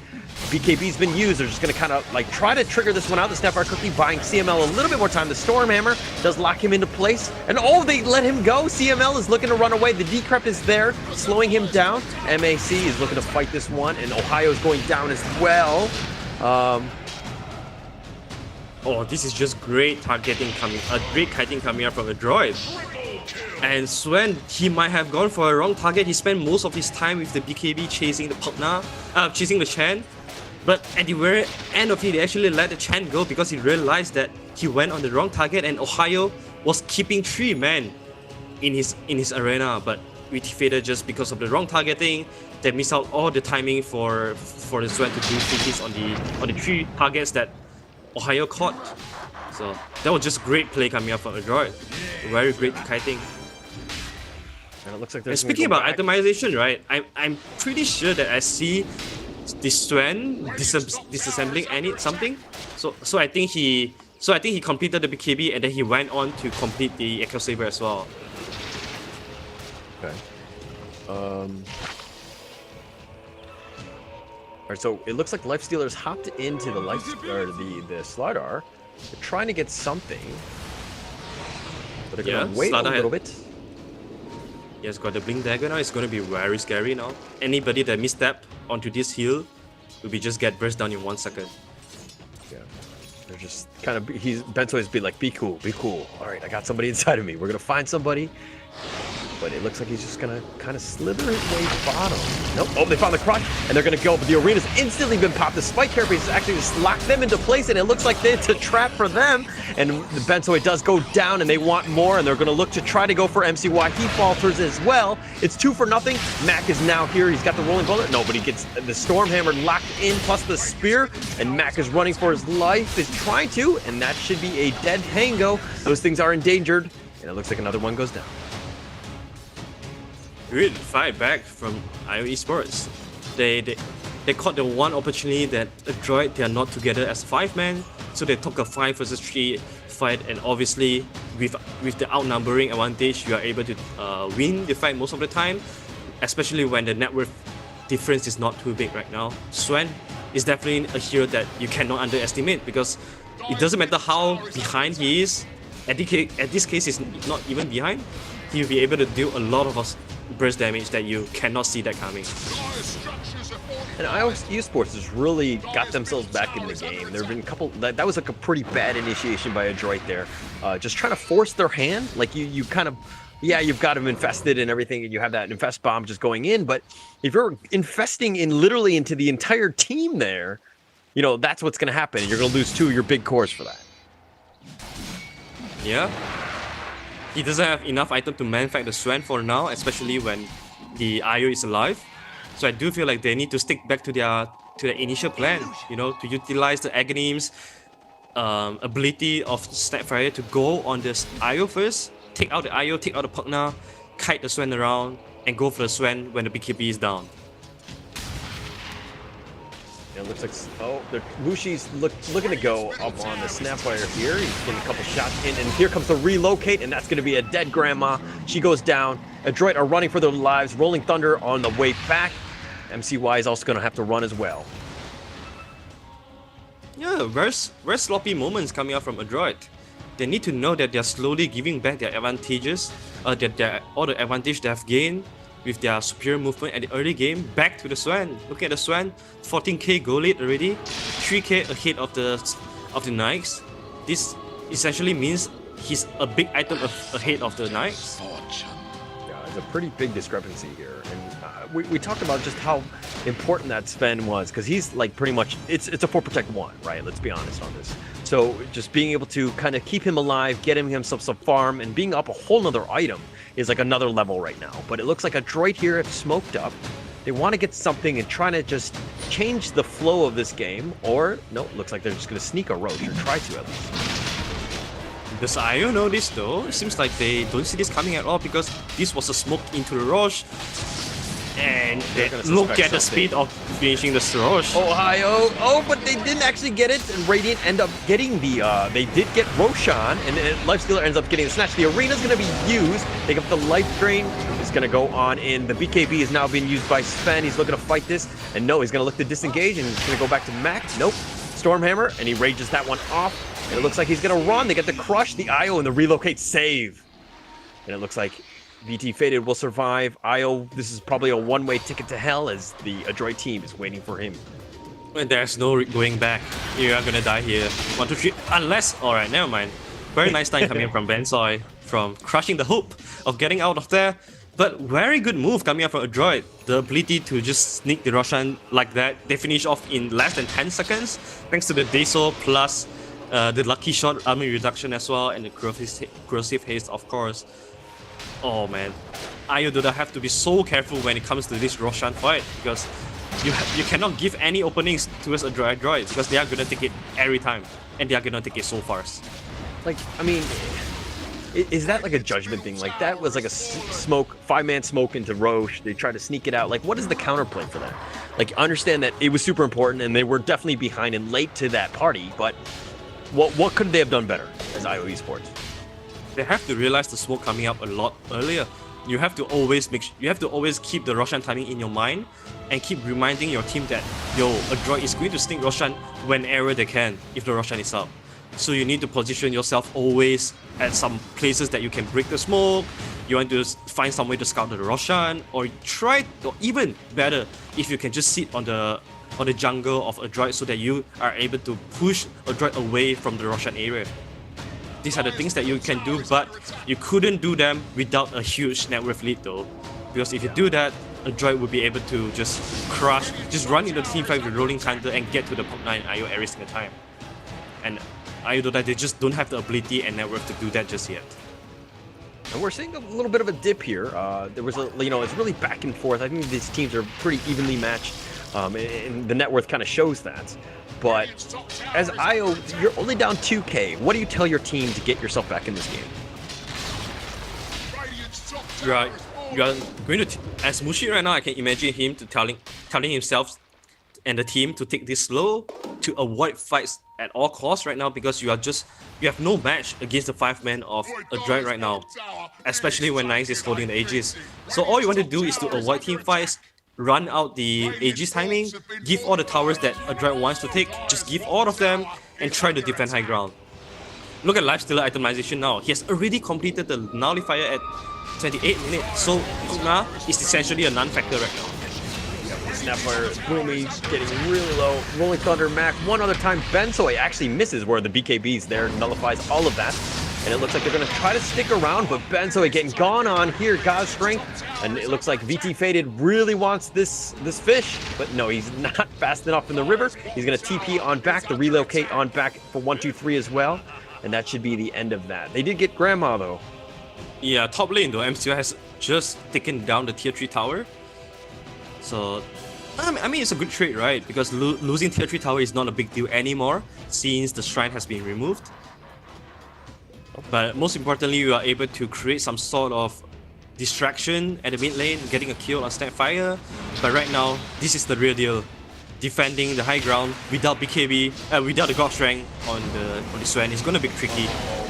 BKB's been used. They're just going to kind of like try to trigger this one out. The Snapfire Cookie buying CML a little bit more time. The Stormhammer does lock him into place. And oh, they let him go. CML is looking to run away. The Decrep is there, slowing him down. MAC is looking to fight this one, and Ohio is going down as well. Oh, this is just great targeting coming, great kiting coming out from a droid. And Swen, he might have gone for a wrong target. He spent most of his time with the BKB chasing the Pugna, chasing the Chen. But at the very end of it, he actually let the Chen go because he realized that he went on the wrong target and Ohio was keeping 3 men in his arena. But with Fader, just because of the wrong targeting, they missed out all the timing for the Swen to do 3 hits on the 3 targets that Ohio caught. So that was just great play coming up from a droid. Very great kiting. And it looks like and speaking about itemization, right? I'm pretty sure that I see this Swen disassembling something. So I think he completed the BKB and then he went on to complete the Echo Saber as well. Okay. Alright, so it looks like Life Stealers hopped into the the Slardar. They're trying to get something. But they're gonna wait a little bit. He has got the Blink Dagger now. It's going to be very scary now. Anybody that misstep onto this hill will be just get burst down in 1 second. Yeah. They're just kind of, Bentoy's be like, be cool. Alright, I got somebody inside of me. We're gonna find somebody. But it looks like he's just gonna kind of slither his way bottom. Nope. Oh, they found the crush, and they're gonna go. But the arena's instantly been popped. The spike carapace has actually just locked them into place, and it looks like it's a trap for them. And the Bentoy does go down, and they want more, and they're gonna look to try to go for MCY. He falters as well. It's 2-0. Mac is now here. He's got the rolling bullet. No, but he gets the Stormhammer locked in, plus the spear, and Mac is running for his life. Is trying to, and that should be a dead Tango. Those things are endangered, and it looks like another one goes down. Good fight back from IO Esports. They caught the one opportunity that a droid, they are not together as 5-man, so they took a 5 versus 3 fight, and obviously with the outnumbering advantage, you are able to win the fight most of the time, especially when the net worth difference is not too big right now. Swen is definitely a hero that you cannot underestimate because it doesn't matter how behind he is. At this case, he's not even behind. He'll be able to deal a lot of burst damage that you cannot see that coming. And IO Esports has really got themselves back in the game. There have been a couple, that was like a pretty bad initiation by a droid there. Just trying to force their hand, like you kind of, yeah, you've got them infested and everything, and you have that infest bomb just going in, but if you're infesting literally into the entire team there, you know, that's what's going to happen. You're going to lose 2 of your big cores for that. Yeah. He doesn't have enough item to manufacture the Swen for now, especially when the IO is alive. So I do feel like they need to stick back to their initial plan, you know, to utilize the Agonim's ability of Snapfire to go on this IO first, take out the IO, take out the Pugna, kite the Swen around, and go for the Swen when the BKB is down. It looks like, oh, Wushi's looking to go up on the Snapfire here. He's getting a couple shots in, and here comes the relocate, and that's going to be a dead grandma. She goes down. A droid are running for their lives. Rolling Thunder on the way back. MCY is also going to have to run as well. Yeah, very sloppy moments coming out from a droid. They need to know that they're slowly giving back their advantages, all the advantage they have gained with their superior movement at the early game back to the Swen. Look at the Swen, 14k goal lead already, 3k ahead of the Knights. This essentially means he's a big item ahead of the Knights. Yeah, it's a pretty big discrepancy here, and we talked about just how important that Sven was, because he's like pretty much, it's a 4 protect 1, right? Let's be honest on this. So just being able to kind of keep him alive, get himself some farm, and being up a whole nother item is like another level right now. But it looks like a droid here have smoked up. They want to get something and trying to just change the flow of this game, or no, it looks like they're just going to sneak a Roach, or try to at least. Does IO know this though? It seems like they don't see this coming at all because this was a smoke into the Roche. And They're gonna look suspect at the something. speed of finishing the Roche. Ohio. Oh, but they didn't actually get it. And Radiant end up getting the, they did get Roshan. And then Lifestealer ends up getting the snatch. The arena's going to be used. Take up the life drain. It's going to go on in. The BKB is now being used by Sven. He's looking to fight this. And no, he's going to look to disengage. And he's going to go back to Mac. Nope. Stormhammer. And he rages that one off. And it looks like he's going to run. They get the crush, the IO, and the relocate save. And it looks like VT Faded will survive. IO, this is probably a one-way ticket to hell as the Adroit team is waiting for him. And there's no going back. You are gonna die here. 1, 2, 3. Unless, alright, never mind. Very nice time coming from Bensoy, from crushing the hope of getting out of there. But very good move coming up from Adroit. The ability to just sneak the Roshan like that. They finish off in less than 10 seconds, thanks to the Deso plus the lucky shot armor reduction as well, and the corrosive haste, of course. Oh man, IO Dota have to be so careful when it comes to this Roshan fight, because you cannot give any openings towards a droid because they are gonna take it every time, and they are gonna take it so fast. Like, I mean, is that like a judgment thing? Like, that was like a smoke, 5-man smoke into Roche. They tried to sneak it out. Like, what is the counterplay for that? Like, understand that it was super important and they were definitely behind and late to that party, but what could they have done better as IO Esports? They have to realize the smoke coming up a lot earlier. You have to always keep the Roshan timing in your mind and keep reminding your team that a droid is going to sneak Roshan whenever they can if the Roshan is up. So you need to position yourself always at some places that you can break the smoke. You want to find some way to scout the Roshan, or even better, if you can just sit on the jungle of a droid so that you are able to push a droid away from the Roshan area. These are the things that you can do, but you couldn't do them without a huge net worth lead though. Because if you do that, a droid would be able to just run into the team fight with rolling thunder and get to the top 9 IO every single time. And IO Dota, they just don't have the ability and net worth to do that just yet. And we're seeing a little bit of a dip here. There was it's really back and forth. I think these teams are pretty evenly matched, and the net worth kind of shows that. But as IO, you're only down 2K. What do you tell your team to get yourself back in this game? You are going to as Mushi right now. I can imagine him telling himself and the team to take this slow, to avoid fights at all costs right now, because you have no match against the 5-man of a droid right now, especially when Nice is holding the Aegis. So all you want to do is to avoid team fights, run out the Aegis timing, give all the towers that a droid wants to take, just give all of them, and try to defend high ground. Look at Lifestealer itemization now. He has already completed the nullifier at 28 minutes, so Kugna is essentially a non-factor right now. Snapfire, Boomy getting really low. Rolling Thunder, Mac, one other time. Bensoy actually misses where the BKB's there, nullifies all of that. And it looks like they're going to try to stick around, but Bensoy getting gone on here. God's strength. And it looks like VT Faded really wants this fish, but no, he's not fast enough in the river. He's going to TP on back, the relocate on back for 1, 2, 3 as well. And that should be the end of that. They did get Grandma though. Yeah, top lane though, MCO has just taken down the tier 3 tower. So, I mean, it's a good trade, right? Because losing tier 3 tower is not a big deal anymore since the shrine has been removed. But most importantly, you are able to create some sort of distraction at the mid lane, getting a kill on Snapfire. But right now, this is the real deal. Defending the high ground without BKB, without the God Strength on the Sven is gonna be tricky.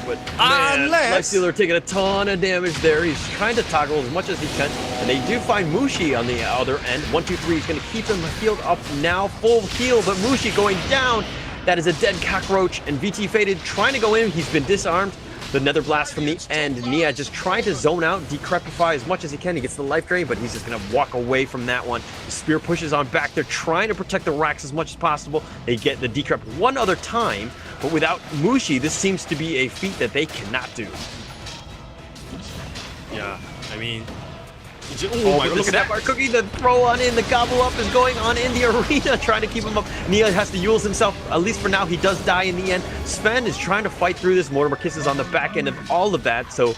But Lifestealer taking a ton of damage there. He's trying to toggle as much as he can. And they do find Mushi on the other end. 1, 2, 3 is going to keep him healed up now. Full heal, but Mushi going down. That is a dead cockroach. And VT Faded trying to go in. He's been disarmed. The Nether Blast from the end. Nia just trying to zone out, decrepify as much as he can. He gets the life drain, but he's just going to walk away from that one. The spear pushes on back. They're trying to protect the racks as much as possible. They get the decrep one other time, but without Mushi, this seems to be a feat that they cannot do. Yeah, I mean... Oh my God, look at that. Cookie, the throw on in, the gobble up is going on in the arena, trying to keep him up. Nia has to use himself, at least for now. He does die in the end. Sven is trying to fight through this. Mortimer kisses on the back end of all of that, so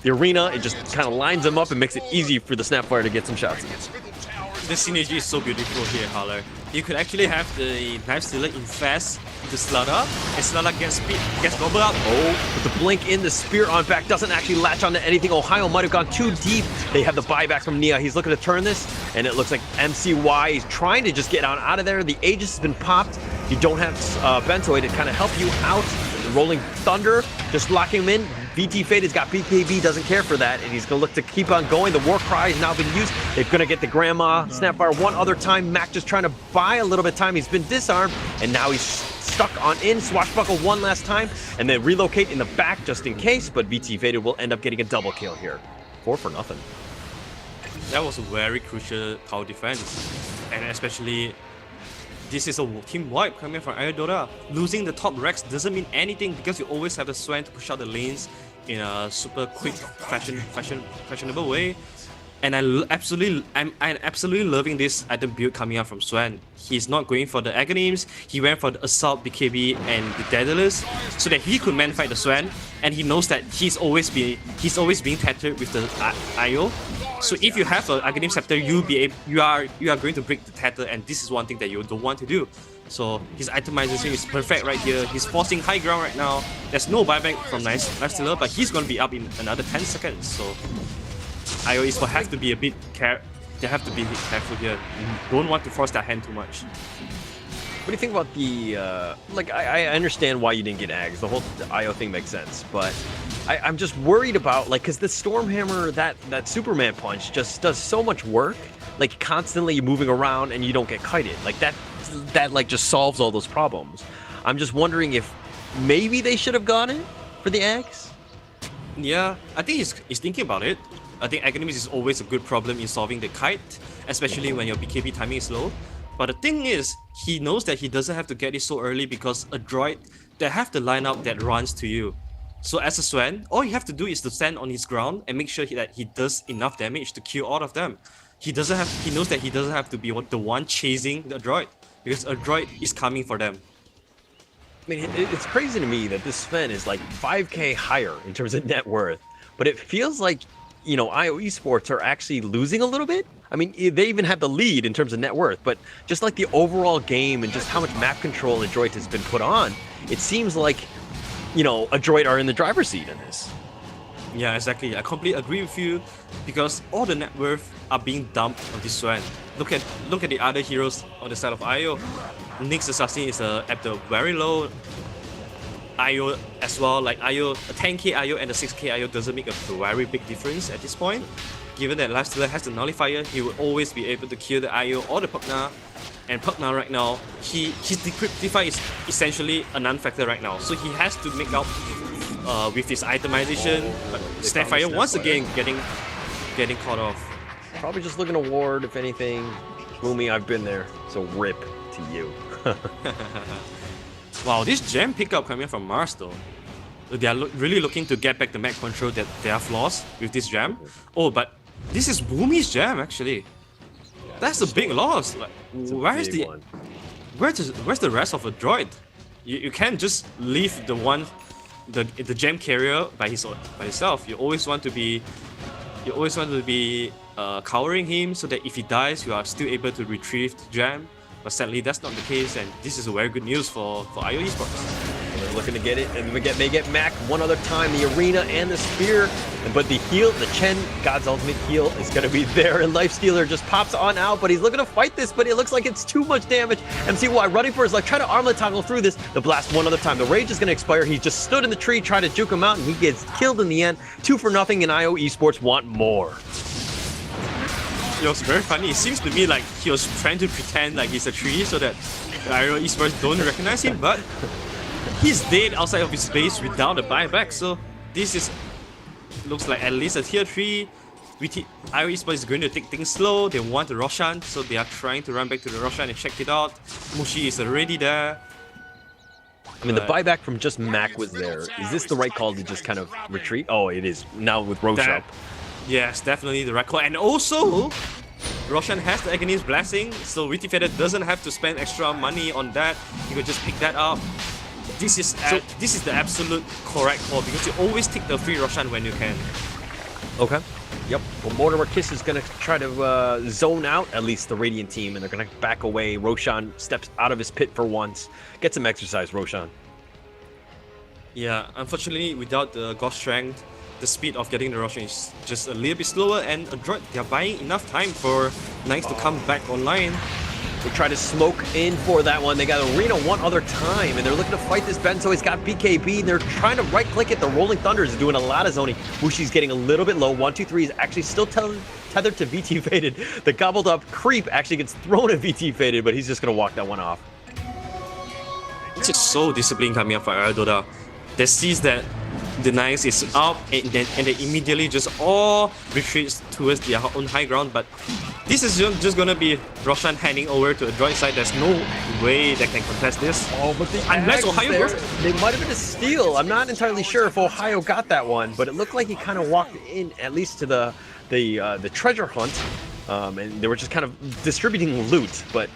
the arena, it just kind of lines him up and makes it easy for the Snapfire to get some shots. the synergy is so beautiful here, Haller. You could actually have the Knife Stealer infest the Slaughter, and Slaughter gets gobbled up. Oh, but the blink in, the spear on back doesn't actually latch onto anything. Ohio might have gone too deep. They have the buyback from Nia. He's looking to turn this, and it looks like MCY is trying to just get out of there. The Aegis has been popped. You don't have Bentoy to kind of help you out. The Rolling Thunder just locking him in. VT Fade has got BKB, doesn't care for that, and he's going to look to keep on going. The War Cry has now been used. They're going to get the Grandma Snapfire one other time. Mac just trying to buy a little bit of time. He's been disarmed, and now he's stuck on in. Swashbuckle one last time, and then relocate in the back just in case, but VT Faded will end up getting a double kill here. 4 for nothing. That was a very crucial tower defense, and especially this is a team wipe coming from Dota. Losing the top Rex doesn't mean anything because you always have the Swan to push out the lanes in a super quick, fashionable way. And I'm absolutely loving this item build coming out from Swan. He's not going for the Aghanim's, he went for the Assault, BKB, and the Daedalus so that he could man-fight the Swan, and he knows that he's always being tattered with the IO. So if you have an Aghanim Scepter, you are going to break the tatter, and this is one thing that you don't want to do. So his itemization is perfect right here. He's forcing high ground right now. There's no buyback from Lifestealer, but he's going to be up in another 10 seconds. So IO Esports have to be a bit careful here. Don't want to force that hand too much. What do you think about the, I understand why you didn't get Ags. The whole IO thing makes sense, but I'm just worried about, because the Stormhammer, that Superman punch just does so much work, constantly moving around and you don't get kited. That just solves all those problems. I'm just wondering if maybe they should have gone it for the Ags? Yeah, I think he's thinking about it. I think Aghanim's is always a good problem in solving the kite, especially when your BKB timing is low. But the thing is, he knows that he doesn't have to get it so early because a droid, they have the lineup that runs to you. So as a Swan, all you have to do is to stand on his ground and make sure that he does enough damage to kill all of them. He knows that he doesn't have to be the one chasing the droid because a droid is coming for them. I mean, it's crazy to me that this Sven is 5k higher in terms of net worth, but it feels like, IO Esports are actually losing a little bit. I mean, they even have the lead in terms of net worth, but just the overall game and just how much map control Adroit has been put on, it seems like, Adroit are in the driver's seat in this. Yeah, exactly. I completely agree with you because all the net worth are being dumped on this Swan. Look at the other heroes on the side of IO. Nyx Assassin is at the very low. IO as well, IO, a 10k IO and a 6k IO doesn't make a very big difference at this point. Given that Lifestealer has the Nullifier, he will always be able to kill the IO or the Pugna. And Pugna right now, his Decryptify is essentially a non-factor right now. So he has to make up with his itemization. But Snapfire once again getting caught off. Probably just looking to ward, if anything. Gloomy, I've been there, so rip to you. Wow, this gem pickup coming from Mars though. They are really looking to get back the map control that they have lost with this gem. Oh, but this is Boomy's gem actually. That's a big loss. Where's the rest of the droid? You can't just leave the gem carrier by himself. You always want to be cowering him so that if he dies, you are still able to retrieve the gem. But sadly, that's not the case, and this is very good news for IO Esports. They're looking to get it, and they get Mac one other time, the arena and the spear. But the heal, the Chen, God's ultimate heal, is going to be there, and Lifestealer just pops on out, but he's looking to fight this, but it looks like it's too much damage. MCY running for his life, trying to armlet toggle through this. The blast one other time. The rage is going to expire. He just stood in the tree, trying to juke him out, and he gets killed in the end. 2 for nothing, and IO Esports want more. It was very funny. It seems to me like he was trying to pretend like he's a tree so that IO Esports don't recognize him, but he's dead outside of his base without a buyback. So this looks like at least a tier 3. IO Esports is going to take things slow. They want the Roshan, so they are trying to run back to the Roshan and check it out. Mushi is already there. I mean, the buyback from just Mac was there. Is this the right call to just kind of retreat? Oh, it is. Now with Roshan. Yes, definitely the right call. And also, Roshan has the Aghanim's Blessing, so Witty-Feather doesn't have to spend extra money on that. He could just pick that up. This is the absolute correct call because you always take the free Roshan when you can. Okay. Yep. Well, Mortimer Kiss is going to try to zone out at least the Radiant team, and they're going to back away. Roshan steps out of his pit for once. Get some exercise, Roshan. Yeah, unfortunately, without the God Strength, the speed of getting the Roshan is just a little bit slower, and Adroit, they're buying enough time for Knights to come back online. They try to smoke in for that one. They got Arena one other time, and they're looking to fight this Benzo. He's got BKB, and they're trying to right-click it. The Rolling Thunder is doing a lot of zoning. Wushi's getting a little bit low. 1, 2, 3 is actually still tethered to VT Faded. The gobbled up creep actually gets thrown at VT Faded, but he's just going to walk that one off. It's just so disciplined coming up for Dota. They sees that the Knights is up, and they immediately just all retreats towards their own high ground. But this is just gonna be Roshan handing over to a Adroit side. There's no way they can contest this. Oh, but the unless Ohio there, goes. They might have been a steal. I'm not entirely sure if Ohio got that one, but it looked like he kind of walked in at least to the treasure hunt. And they were just kind of distributing loot, but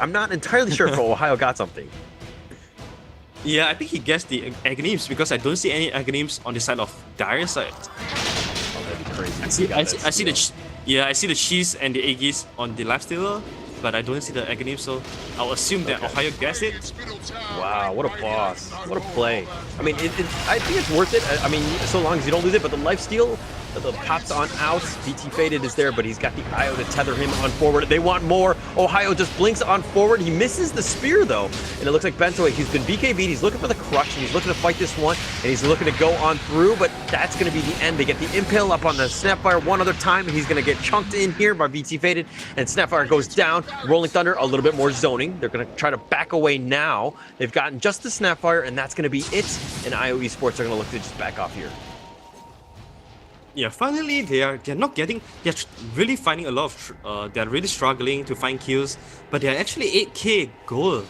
I'm not entirely sure if Ohio got something. Yeah, I think he guessed the Aghanims because I don't see any Aghanims on the side of Dire side. Oh, that'd be crazy. I see the cheese and the Aegis on the lifestealer, but I don't see the Aghanim, so I'll assume that Ohio guessed it. Wow, what a boss. What a play. I mean, I think it's worth it. I mean, so long as you don't lose it, but the lifesteal, the pops on out. VT Faded is there, but he's got the IO to tether him on forward. They want more. Ohio just blinks on forward. He misses the spear, though. And it looks like Benzo, he's been BKB'd. He's looking for the crush, and he's looking to fight this one, and he's looking to go on through, but that's going to be the end. They get the Impale up on the Snapfire one other time, and he's going to get chunked in here by VT Faded, and Snapfire goes down. Rolling Thunder, a little bit more zoning. They're going to try to back away now. They've gotten just the Snapfire, and that's going to be it. And IO Esports are going to look to just back off here. Yeah, finally they're really finding a lot of they're really struggling to find kills, but they're actually 8k goal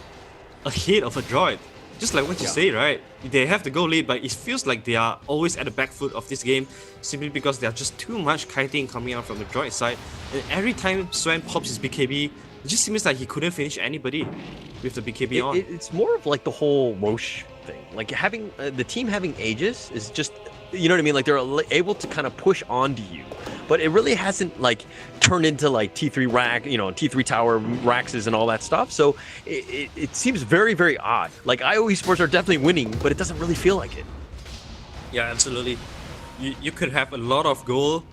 ahead of Adroit. Just like what you say, right? They have the goal lead, but it feels like they are always at the back foot of this game simply because there's just too much kiting coming out from the Adroit side. And every time Swan pops his BKB, it just seems like he couldn't finish anybody with the BKB on. It's more of like the whole Roche thing. Like having the team having Aegis is just, you know what I mean? Like they're able to kind of push onto you, but it really hasn't like turned into like T3 rack, you know, T3 tower Raxes and all that stuff. So it seems very, very odd. Like IO Esports are definitely winning, but it doesn't really feel like it. Yeah, absolutely. You could have a lot of goal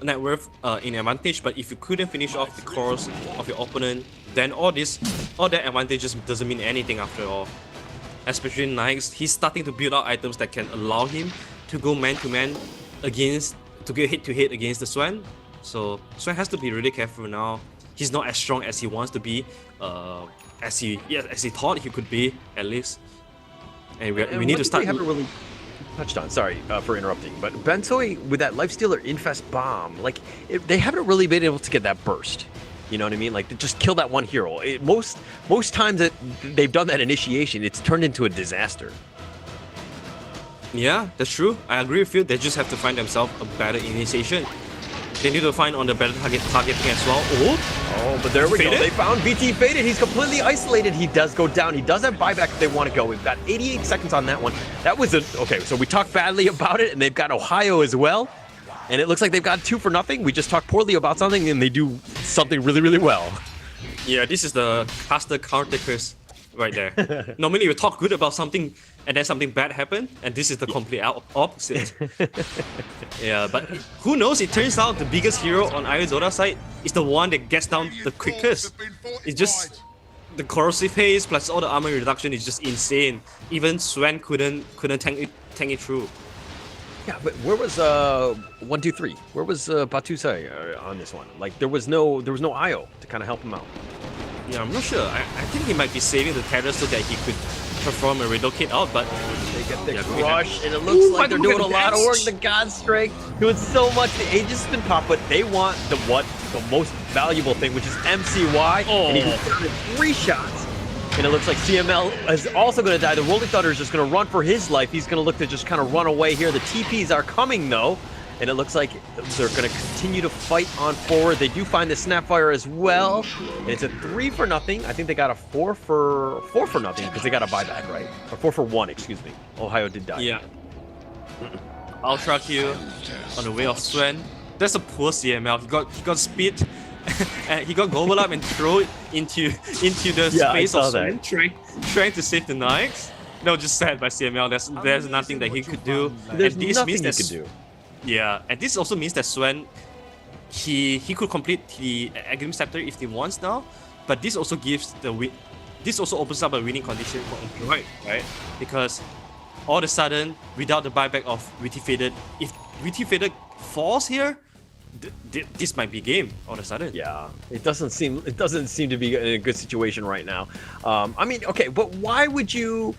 net worth in advantage, but if you couldn't finish off the cores of your opponent, then all that advantage just doesn't mean anything after all. Especially Knights, he's starting to build out items that can allow him to go man-to-man against, to go head-to-head against the Swan. So Swan has to be really careful now. He's not as strong as he wants to be, as he thought he could be, at least. And we need to start. We haven't really touched on. Sorry for interrupting, but Bentoi with that Lifestealer Infest bomb, like they haven't really been able to get that burst. You know what I mean? Like, just kill that one hero. Most times that they've done that initiation, it's turned into a disaster. Yeah, that's true. I agree with you. They just have to find themselves a better initiation. They need to find on the better targeting as well. Oh, but there we go. They found VT Faded. He's completely isolated. He does go down. He does have buyback if they want to go. We've got 88 seconds on that one. That was okay, so we talked badly about it, and they've got Ohio as well. And it looks like they've got 2 for nothing. We just talked poorly about something, and they do something really, really well. Yeah, this is the caster counter curse right there. Normally you talk good about something, and then something bad happened, and this is the complete opposite. Yeah, but who knows? It turns out the biggest hero on IO Dota side is the one that gets down the quickest. It's just the corrosive haze plus all the armor reduction is just insane. Even Swan couldn't tank it through. Yeah, but where was 1, 2, 3? Where was Batusai on this one? Like there was no IO to kind of help him out. Yeah, I'm not sure. I think he might be saving the terror so that he could perform a relocate out, but they get the crush, and it looks like they're doing a lot of work. The God Strike doing so much. The Aegis has been popped, but they want the most valuable thing, which is MCY, and he started 3 shots. And it looks like CML is also going to die. The Rolling Thunder is just going to run for his life. He's going to look to just kind of run away here. The TPs are coming, though. And it looks like they're going to continue to fight on forward. They do find the Snapfire as well. And it's a 3 for nothing. I think they got a 4 for nothing because they got a buyback, right? Or 4 for 1, excuse me. Ohio did die. Yeah. Ultra kill on the way of Swan. That's a poor CML. He got speed, and he got gobbled up and thrown into the space of Swan, trying to save the Nikes. No, just sad by CML. There's nothing that he could do. There's and this nothing means he could do. Yeah, and this also means that Swan, he could complete the Academic Chapter if he wants now, but this also gives the win. This also opens up a winning condition for Android, right? Because all of a sudden, without the buyback of Witty Faded, if Witty Faded falls here, this might be game all of a sudden. Yeah, it doesn't seem to be in a good situation right now. I mean, okay, but why would you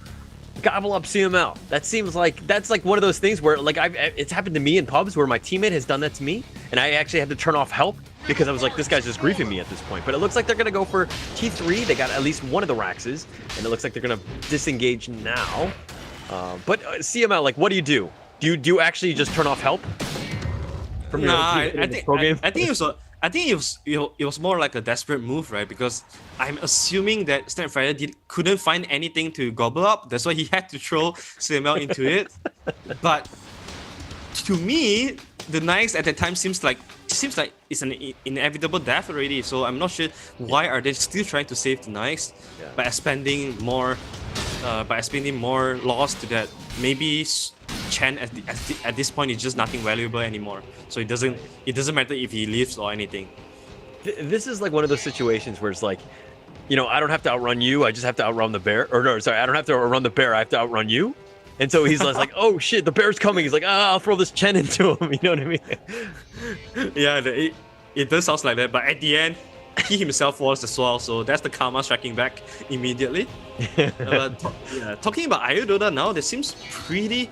gobble up CML? That seems like that's like one of those things where like it's happened to me in pubs where my teammate has done that to me, and I actually had to turn off help because I was like, this guy's just griefing me at this point. But it looks like they're gonna go for T3. They got at least one of the Raxes, and it looks like they're gonna disengage now. But CML, like, what do? Do you actually just turn off help? I think it was more like a desperate move, right? Because I'm assuming that Snapfire couldn't find anything to gobble up. That's why he had to throw CML into it. But to me, the Nikes at that time seems like it's an inevitable death already. So I'm not sure why are they still trying to save the Nikes by expending more loss to that. Maybe Chen at this point is just nothing valuable anymore. So it doesn't matter if he lives or anything. This is like one of those situations where it's like, you know, I don't have to outrun you. I just have to outrun the bear. Or no, sorry, I don't have to outrun the bear. I have to outrun you. And so he's like, oh shit, the bear's coming. He's like, I'll throw this Chen into him. You know what I mean? Yeah, it does sound like that. But at the end, he himself falls as well. So that's the karma striking back immediately. Talking about Dota now, that seems pretty.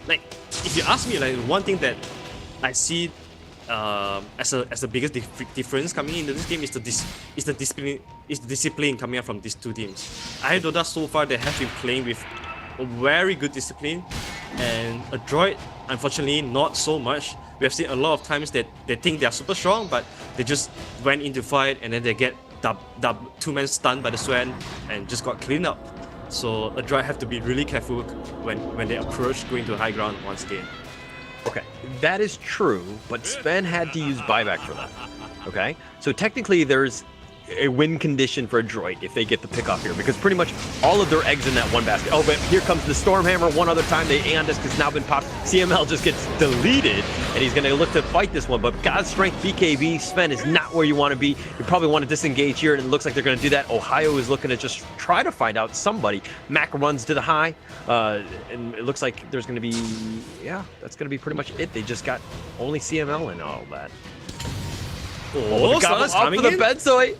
Like, if you ask me, like one thing that I see as the biggest difference coming into this game is the discipline coming out from these two teams. Dota so far they have been playing with a very good discipline, and a droid, unfortunately, not so much. We have seen a lot of times that they think they are super strong, but they just went into fight and then they get two-man stunned by the Swan and just got cleaned up. So a droid have to be really careful when they approach going to high ground once again. Okay, that is true, but Sven had to use buyback for that. Okay, so technically there's a win condition for a droid if they get the pick off here, because pretty much all of their eggs in that one basket. Oh, but here comes the Stormhammer one other time. The Aeon Disc has now been popped. CML just gets deleted, and he's going to look to fight this one. But God's Strength BKB, Sven is not where you want to be. You probably want to disengage here, and it looks like they're going to do that. Ohio is looking to just try to find out somebody. Mac runs to the high, and it looks like there's going to be, that's going to be pretty much it. They just got only CML and all that. Oh, coming for the Bensoi.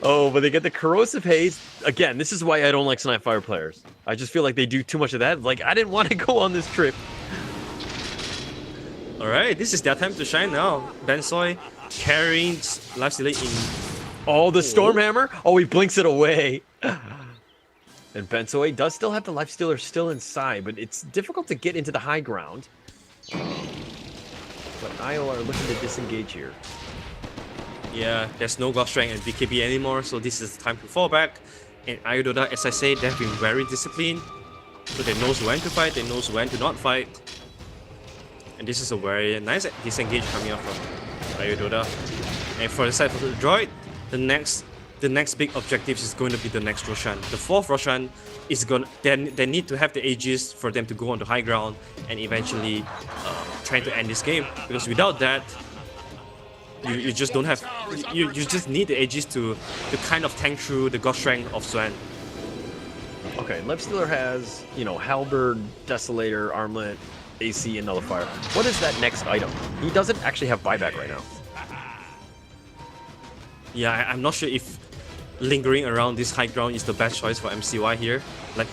Oh, but they get the Corrosive Haze. Again, this is why I don't like Snapfire players. I just feel like they do too much of that. Like, I didn't want to go on this trip. Alright, this is their time to shine now. Bensoi carrying Lifestealer in... Oh, the Stormhammer. Oh, he blinks it away. And Bensoi does still have the Lifestealer still inside, but it's difficult to get into the high ground. But IO are looking to disengage here. Yeah, there's no God Strength and BKB anymore, so this is the time to fall back. And Dota, as I say, they've been very disciplined. So they knows when to fight, they knows when to not fight. And this is a very nice disengage coming out from Dota. And for the side of the droid, the next big objective is going to be the next Roshan. The fourth Roshan is going. They need to have the Aegis for them to go on the high ground and eventually trying to end this game. Because without that, you just don't have. You just need the Aegis to kind of tank through the God Strength of Swan. Okay, Lifestealer has, you know, Halberd, Desolator, Armlet, AC, and Nullifier. What is that next item? He doesn't actually have buyback right now. Yeah, I'm not sure if lingering around this high ground is the best choice for MCY here.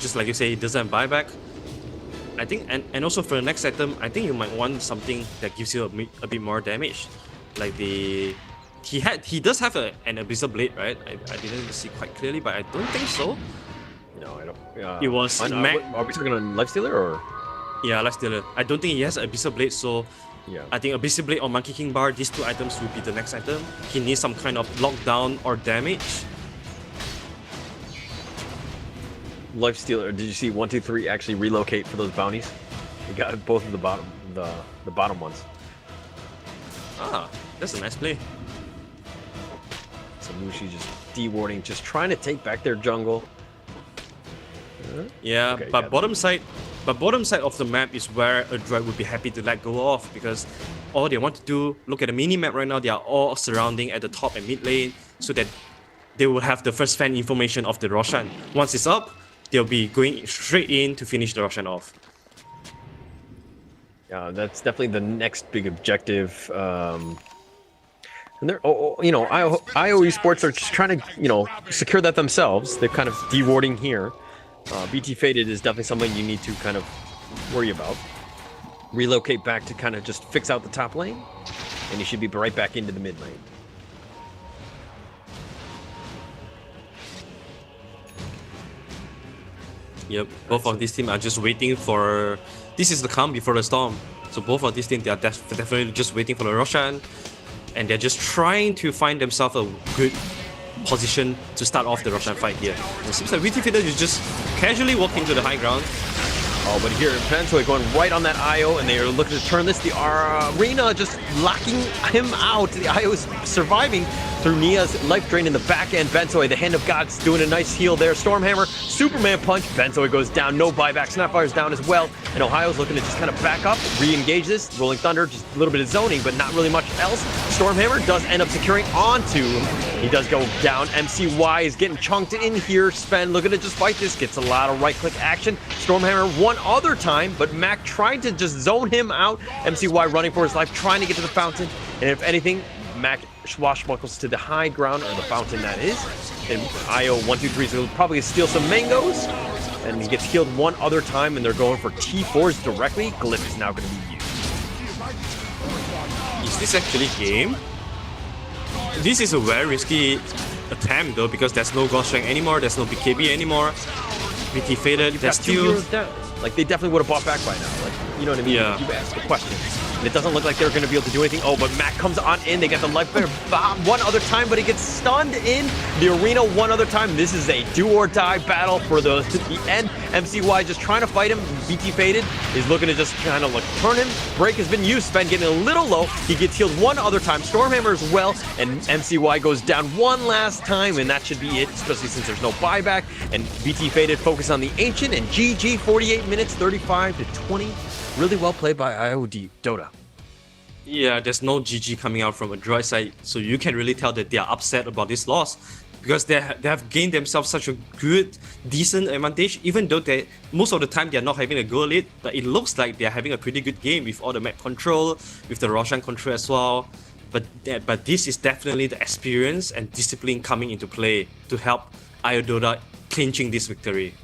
Just like you say, he doesn't have buyback. I think, and also for the next item, I think you might want something that gives you a bit more damage. Like he does have an Abyssal Blade, right? I didn't see quite clearly, but I don't think so. No, I don't. It was are we talking on Lifestealer or? Yeah, Lifestealer. I don't think he has Abyssal Blade, so yeah. I think Abyssal Blade or Monkey King Bar, these two items will be the next item. He needs some kind of lockdown or damage. Lifestealer, did you see 1, 2, 3 actually relocate for those bounties? He got both of the bottom ones. Ah, that's a nice play. So Mushi just dewarding, just trying to take back their jungle. Yeah, Okay, but yeah. bottom side of the map is where a droid would be happy to let go of, because all they want to do, look at the mini map right now, they are all surrounding at the top and mid lane so that they will have the first fan information of the Roshan. Once it's up, they'll be going straight in to finish the Roshan off. Yeah, that's definitely the next big objective. And they're, IO Esports are just trying to, secure that themselves. They're kind of dewarding here. BT Faded is definitely something you need to kind of worry about. Relocate back to kind of just fix out the top lane, and you should be right back into the mid lane. Yep, both of these teams are just waiting for... This is the calm before the storm. So both of these teams, they are definitely just waiting for the Roshan, and they're just trying to find themselves a good position to start off the Roshan fight here. It seems like BT Faded is just casually walking to the high ground. Oh, but here, Bentoi going right on that IO, and they are looking to turn this. The Arena just locking him out. The IO is surviving through Nia's life drain in the back end. Bentoi, the Hand of God's doing a nice heal there. Stormhammer, Superman punch. Bentoi goes down, no buyback. Snapfire's down as well. And Ohio's looking to just kind of back up, re-engage this. Rolling Thunder, just a little bit of zoning, but not really much else. Stormhammer does end up securing onto. He does go down. MCY is getting chunked in here. Sven looking to just fight this. Gets a lot of right-click action. Stormhammer one other time, but Mac trying to just zone him out. MCY running for his life, trying to get to the fountain. And if anything, Mac swashbuckles to the high ground, or the fountain that is. And IO 123 is going to probably steal some mangoes. And he gets healed one other time, and they're going for T4s directly. Glyph is now going to be used. Is this actually game? This is a very risky attempt though, because there's no God Strength anymore, there's no BKB anymore. BT Faded, You've there's got 2 still... heroes down. Like, they definitely would have bought back by now. Like, you know what I mean? Yeah. You asked the question. And it doesn't look like they're going to be able to do anything. Oh, but Mac comes on in. They get the life bearer bomb one other time, but he gets stunned in the arena one other time. This is a do-or-die battle for the end. MCY just trying to fight him. BT Faded is looking to just kind of like turn him. Break has been used. Sven getting a little low. He gets healed one other time. Stormhammer as well. And MCY goes down one last time, and that should be it, especially since there's no buyback. And BT Faded focus on the Ancient, and GG 48 minutes, 35 to 20. Really well played by IOD Dota. Yeah, there's no GG coming out from a droid side, so you can really tell that they are upset about this loss, because they have gained themselves such a good, decent advantage, even though most of the time they're not having a go lead, but it looks like they're having a pretty good game with all the map control, with the Roshan control as well. But this is definitely the experience and discipline coming into play to help Dota clinching this victory.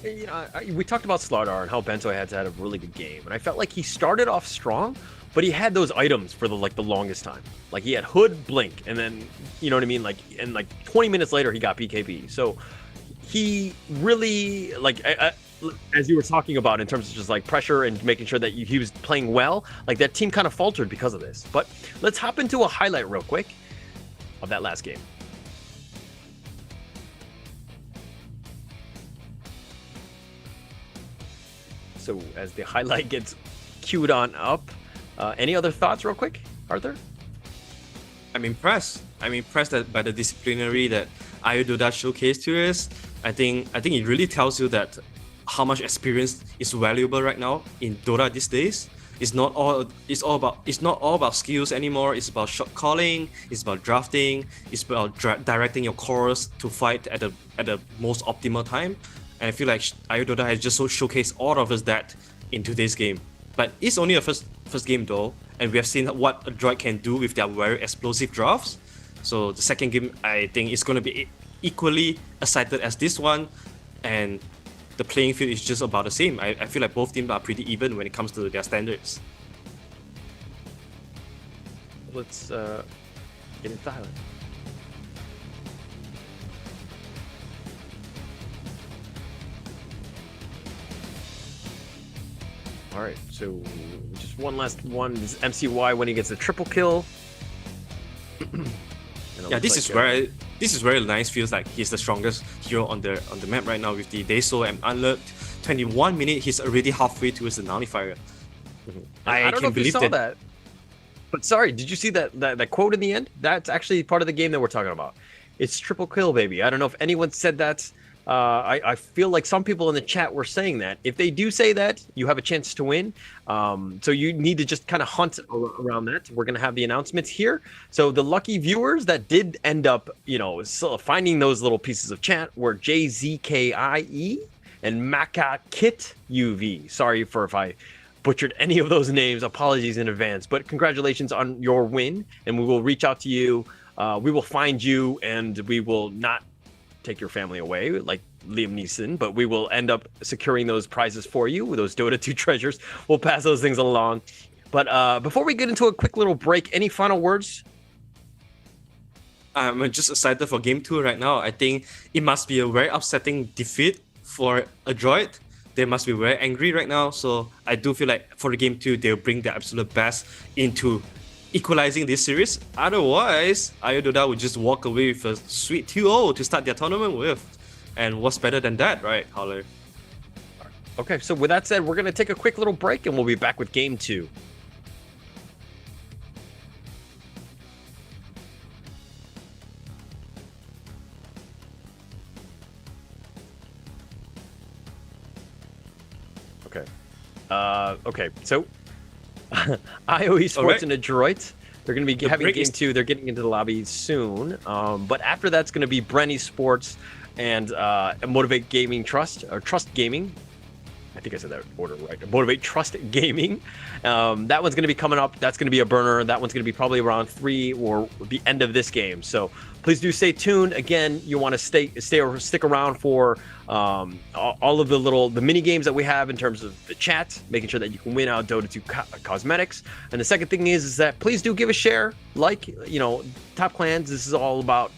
You know, we talked about Slardar and how Bentoi had a really good game, and I felt like he started off strong, but he had those items for the longest time. Like, he had Hood, Blink, and then, you know what I mean, like, and like 20 minutes later he got BKB. So he really, like, as you were talking about in terms of just like pressure and making sure that he was playing well, like that team kind of faltered because of this. But let's hop into a highlight real quick of that last game. So as the highlight gets queued on up, any other thoughts real quick, Arthur? I'm impressed. I'm impressed by the disciplinary that Dota showcased to us. I think it really tells you that how much experience is valuable right now in Dota these days. It's not all about skills anymore. It's about shot calling. It's about drafting. It's about directing your cores to fight at the most optimal time. And I feel like Dota has just showcased all of us that in today's game. But it's only a first game though, and we have seen what a droid can do with their very explosive drafts. So the second game, I think, is going to be equally excited as this one, and the playing field is just about the same. I feel like both teams are pretty even when it comes to their standards. Let's get into the highlight. All right, so just one last one. This is MCY when he gets a triple kill. Yeah, this is very nice. Feels like he's the strongest hero on the map right now with the Deso and Unlocked. 21 minutes, he's already halfway towards the nullifier. I don't know if you saw that. But sorry, did you see that quote in the end? That's actually part of the game that we're talking about. It's triple kill, baby. I don't know if anyone said that. I feel like some people in the chat were saying that. If they do say that, you have a chance to win. So you need to just kind of hunt around that. We're going to have the announcements here. So the lucky viewers that did end up, finding those little pieces of chat were JZKIE and Makakit UV. Sorry if I butchered any of those names. Apologies in advance. But congratulations on your win, and we will reach out to you. We will find you, and we will not take your family away like Liam Neeson, but we will end up securing those prizes for you with those Dota 2 treasures. We'll pass those things along. But before we get into a quick little break, any final words? I'm just excited for Game 2 right now. I think it must be a very upsetting defeat for a droid. They must be very angry right now. So I do feel like for the Game 2, they'll bring their absolute best into equalizing this series. Otherwise, Dota would just walk away with a sweet 2-0 to start their tournament with. And what's better than that, right, Holler? Okay, so with that said, we're going to take a quick little break and we'll be back with Game 2. Okay. Okay, so IO Sports and Adroit, they're going to be having Game 2. They're getting into the lobby soon. But after that's going to be Brenny Sports and Motivate Gaming Trust, or Trust Gaming. I think I said that order right. Motivate Trust Gaming. That one's going to be coming up. That's going to be a burner. That one's going to be probably around 3 or the end of this game. So please do stay tuned. Again, you want to stick around for all of the mini games that we have in terms of the chat, making sure that you can win out Dota 2 cosmetics. And the second thing is that please do give a share. Top Clans, this is all about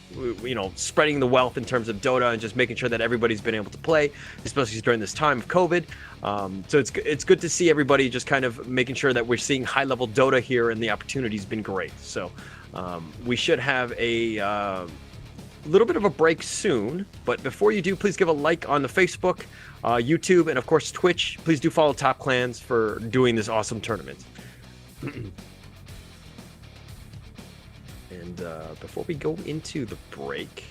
spreading the wealth in terms of Dota and just making sure that everybody's been able to play, especially during this time of COVID. So it's good to see everybody just kind of making sure that we're seeing high level Dota here, and the opportunity's been great. So we should have a little bit of a break soon, but before you do, please give a like on the Facebook, YouTube, and of course Twitch. Please do follow Top Clans for doing this awesome tournament. And before we go into the break,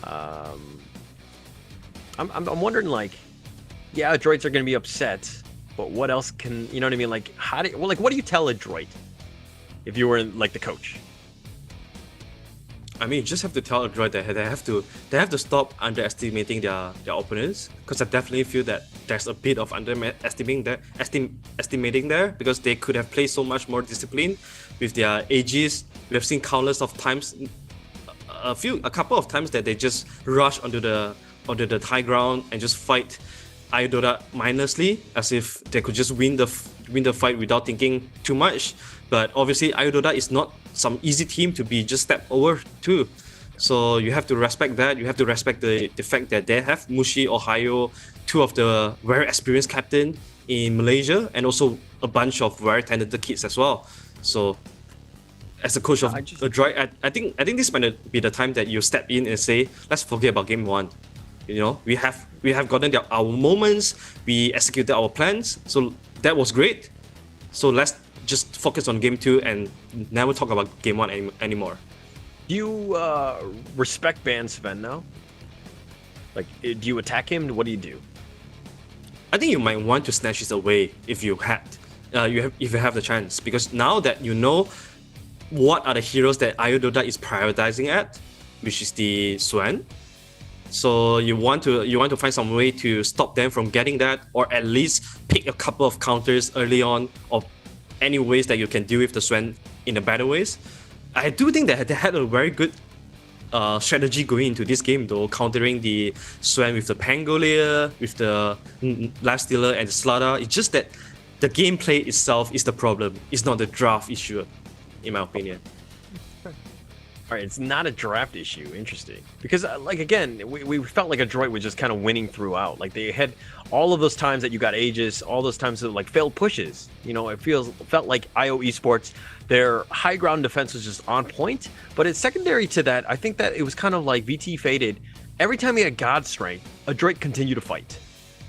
I'm wondering, droids are going to be upset, but what else can, you know what I mean? What do you tell a droid if you were the coach? I mean, you just have to tell a droid that they have to stop underestimating their opponents, because I definitely feel that there's a bit of estimating there, because they could have played so much more discipline with their ages. We have seen countless of times, a couple of times that they just rush onto the high ground and just fight Dota mindlessly, as if they could just win the fight without thinking too much. But obviously, Dota is not some easy team to be just stepped over to. So you have to respect that. You have to respect the fact that they have Mushi, Ohio, two of the very experienced captain in Malaysia, and also a bunch of very talented kids as well. So as a coach of a droid, I think this might be the time that you step in and say, let's forget about game 1. We have gotten our moments. We executed our plans. So that was great. So let's just focus on game 2 and never talk about game 1 anymore. Do you respect ban Sven now? Do you attack him? What do you do? I think you might want to snatch this away if you have the chance, because now that you know what are the heroes that Dota is prioritizing at, which is the Sven. So you want to find some way to stop them from getting that, or at least pick a couple of counters early on, or any ways that you can deal with the Sven in a better ways. I do think that they had a very good strategy going into this game, though, countering the Sven with the Pangolier, with the Lifestealer and the Slaughter. It's just that the gameplay itself is the problem. It's not the draft issue, in my opinion. All right, it's not a draft issue. Interesting. Because, again, we felt like a droid was just kind of winning throughout. They had all of those times that you got Aegis, all those times that, failed pushes. It felt like IO Esports, their high ground defense was just on point. But it's secondary to that, I think that it was kind of like VT Faded. Every time he had God Strength, a droid continued to fight.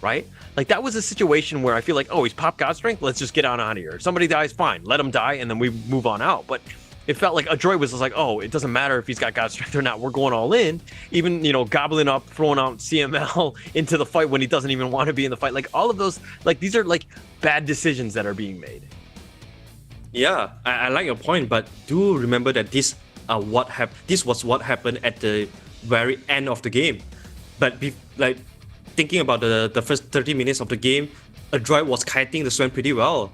right? Like that was a situation where I feel like, oh, he's popped God Strength, let's just get on out of here. Somebody dies, fine, let him die, and then we move on out. But it felt like Adroit was just like, oh, it doesn't matter if he's got God Strength or not, we're going all in. Even, gobbling up, throwing out CML into the fight when he doesn't even want to be in the fight. Like all of those, like these are like bad decisions that are being made. Yeah, I like your point, but do remember that this was what happened at the very end of the game. But thinking about the first 30 minutes of the game, Adroit was kiting the Sven pretty well.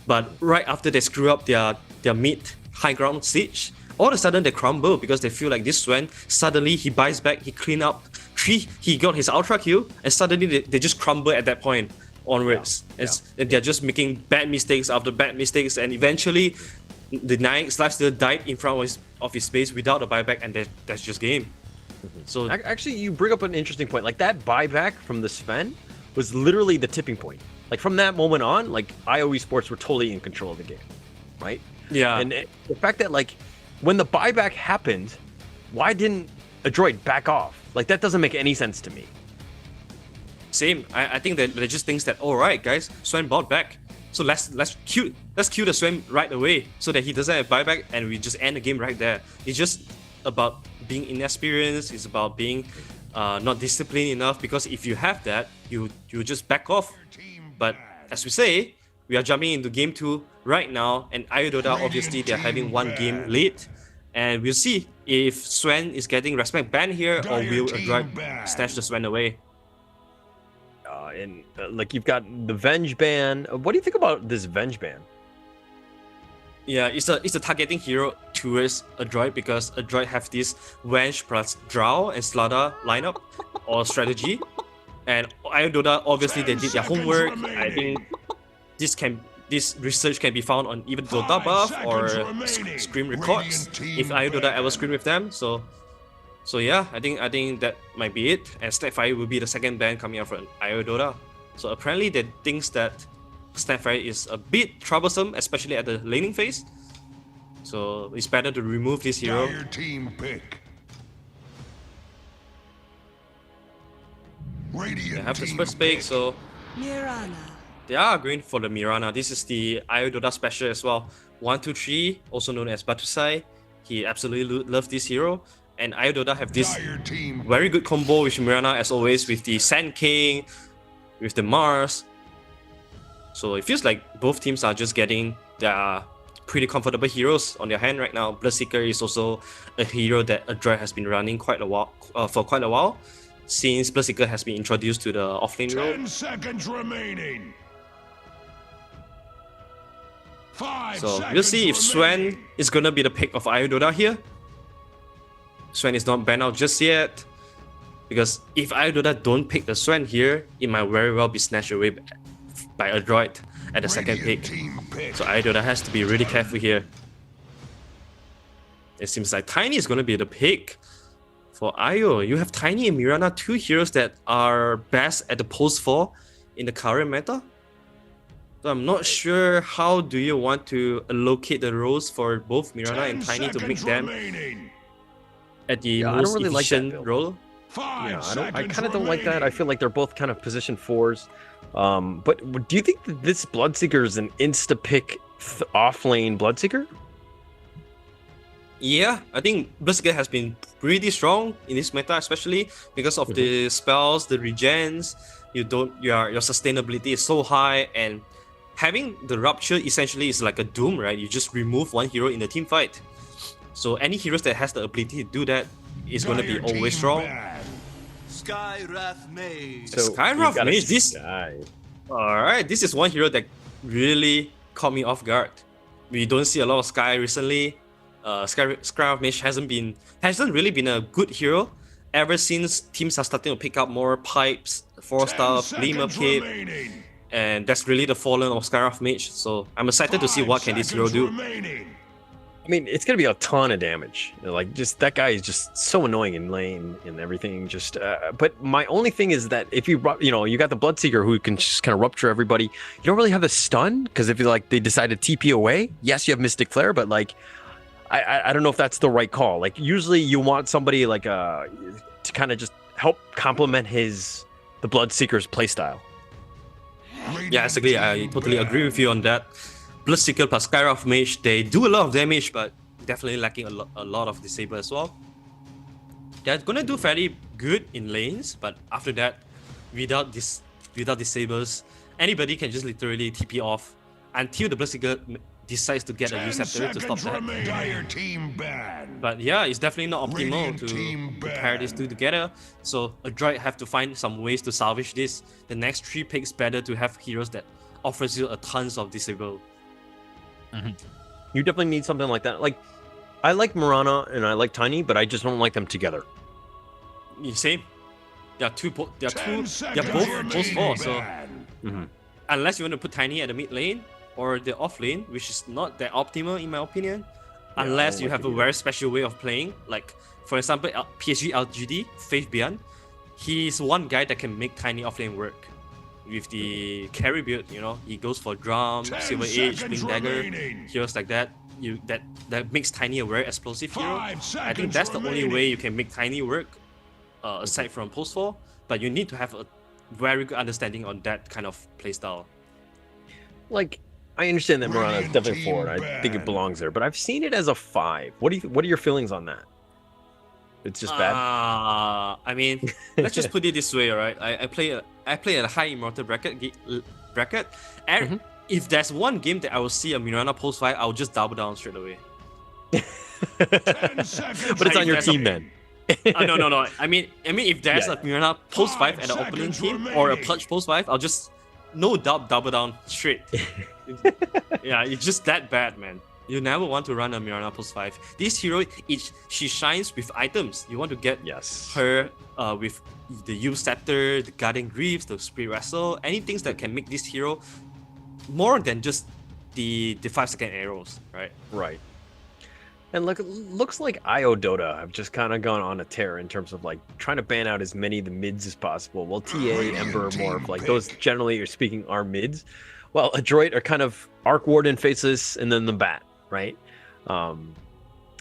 But right after they screw up their mid high ground siege, all of a sudden they crumble because they feel like this Sven, suddenly he buys back, he clean up, he got his ultra kill, and suddenly they just crumble at that point onwards. And they're just making bad mistakes after bad mistakes, and eventually the Nike's lifesteal died in front of his base without a buyback, and that's just game. So actually, you bring up an interesting point. Like that buyback from the Sven was literally the tipping point. Like from that moment on, like IO Esports were totally in control of the game, right? Yeah. And the fact that like when the buyback happened, why didn't Adroit back off? Like that doesn't make any sense to me. Same. I think that they just thinks that, all right, guys, Sven bought back, so let's kill the Sven right away so that he doesn't have buyback, and we just end the game right there. It's just about being inexperienced. It's about being not disciplined enough, because if you have that, you just back off. But as we say, we are jumping into game 2 right now, and IO Dota, obviously they're having one game lead, and we'll see if Sven is getting respect ban here, or will Adroit snatch the Sven away. Like you've got the Venge ban. What do you think about this Venge ban? Yeah, it's a targeting hero towards Adroit, because Adroit have this Venge plus Drow and Slaughter lineup or strategy. And IO Dota, obviously they did their homework. I think this research can be found on even Dota Buff or Scream Records if IO Dota ever scream with them. So yeah, I think that might be it. And Snapfire will be the second ban coming out from IO Dota. So apparently they thinks that Snapfire is a bit troublesome, especially at the laning phase. So it's better to remove this hero. Team pick. They have the first pick, so they are going for the Mirana. This is the IO Dota special as well. 123, also known as Batusai. He absolutely loves this hero. And IO Dota have this very good combo with Mirana, as always, with the Sand King, with the Mars. So it feels like both teams are just getting their pretty comfortable heroes on their hand right now. Bloodseeker is also a hero that Adroit has been running for quite a while, since Bloodseeker has been introduced to the offlane role. 10 seconds remaining. 5 So seconds we'll see if remaining. Sven is gonna be the pick of IO Dota here. Sven is not banned out just yet, because if IO Dota don't pick the Sven here, it might very well be snatched away by Adroit at the second pick. So IO Dota has to be really careful here. It seems like Tiny is gonna be the pick for IO. You have Tiny and Mirana, two heroes that are best at the post 4 in the current meta. So I'm not sure how do you want to allocate the roles for both Mirana and Tiny to make them at the most really efficient like that role. Yeah, I kind of don't like that. I feel like they're both kind of position 4s. But do you think that this Bloodseeker is an insta-pick off-lane Bloodseeker? Yeah, I think Bloodseeker has been pretty strong in this meta, especially because of the spells, the regens. Your sustainability is so high, and having the Rupture essentially is like a Doom, right? You just remove one hero in the team fight. So any heroes that has the ability to do that is going to be always strong. Skywrath Mage. So Skywrath Mage, alright, this is one hero that really caught me off guard. We don't see a lot of Sky recently. Skywrath Mage hasn't really been a good hero ever since teams are starting to pick up more pipes, 4-star, Gleamer Cape, and that's really the fallen of Skywrath Mage. So I'm excited to see what can this hero do. I mean, it's gonna be a ton of damage. Like, just that guy is just so annoying in lane and everything. Just, but my only thing is that if you got the Bloodseeker who can just kind of rupture everybody. You don't really have the stun, because if they decide to TP away, yes, you have Mystic Flare, but like, I don't know if that's the right call. Like, usually you want somebody like to kind of just help complement the the Bloodseeker's playstyle. Yeah, exactly. I totally agree with you on that. Bloodseeker plus Skyrock Mage, they do a lot of damage, but definitely lacking a lot of disable as well. They're gonna do fairly good in lanes, but after that, without disables, anybody can just literally TP off until the Bloodseeker decides to get a Uceptor to stop that. But yeah, it's definitely not optimal to pair these two together. So a droid have to find some ways to salvage this. The next 3 picks better to have heroes that offers you a tons of disable. You definitely need something like that. Like, I like Mirana and I like Tiny, but I just don't like them together. You see, they're both post 4, so unless you want to put Tiny at the mid lane or the off lane, which is not that optimal in my opinion, unless you have a very special way of playing, like for example PSG LGD, Faith Beyond, he's one guy that can make Tiny off lane work. With the carry build, you know, he goes for Drum, Silver Age, Blink Dagger, heroes like that. That makes Tiny a very explosive hero. I think that's the only way you can make Tiny work, aside from post 4. But you need to have a very good understanding on that kind of playstyle. Like, I understand that Mirana is definitely 4. I think it belongs there, but I've seen it as a 5. What are your feelings on that? It's just bad. I mean, let's just put it this way, right? I play at a high immortal bracket, and if there's one game that I will see a Mirana post 5, I'll just double down straight away. But it's on your team then. No. I mean, if there's a Mirana post 5 at the opponent team or a Purge post 5, I'll just no doubt double down straight. Yeah, it's just that bad, man. You never want to run a Mirana post 5. This hero, she shines with items. You want to get her with the Uceptor, the Guardian Greaves, the Spirit Wrestle, anything that can make this hero more than just the 5-second arrows, right? Right. And look, looks like IO Dota have just kind of gone on a tear in terms of like trying to ban out as many of the mids as possible. Well, TA, Ember, Morph, like those generally you're speaking are mids. Well, Adroit are kind of Arc Warden, Faceless, and then the Bat, right?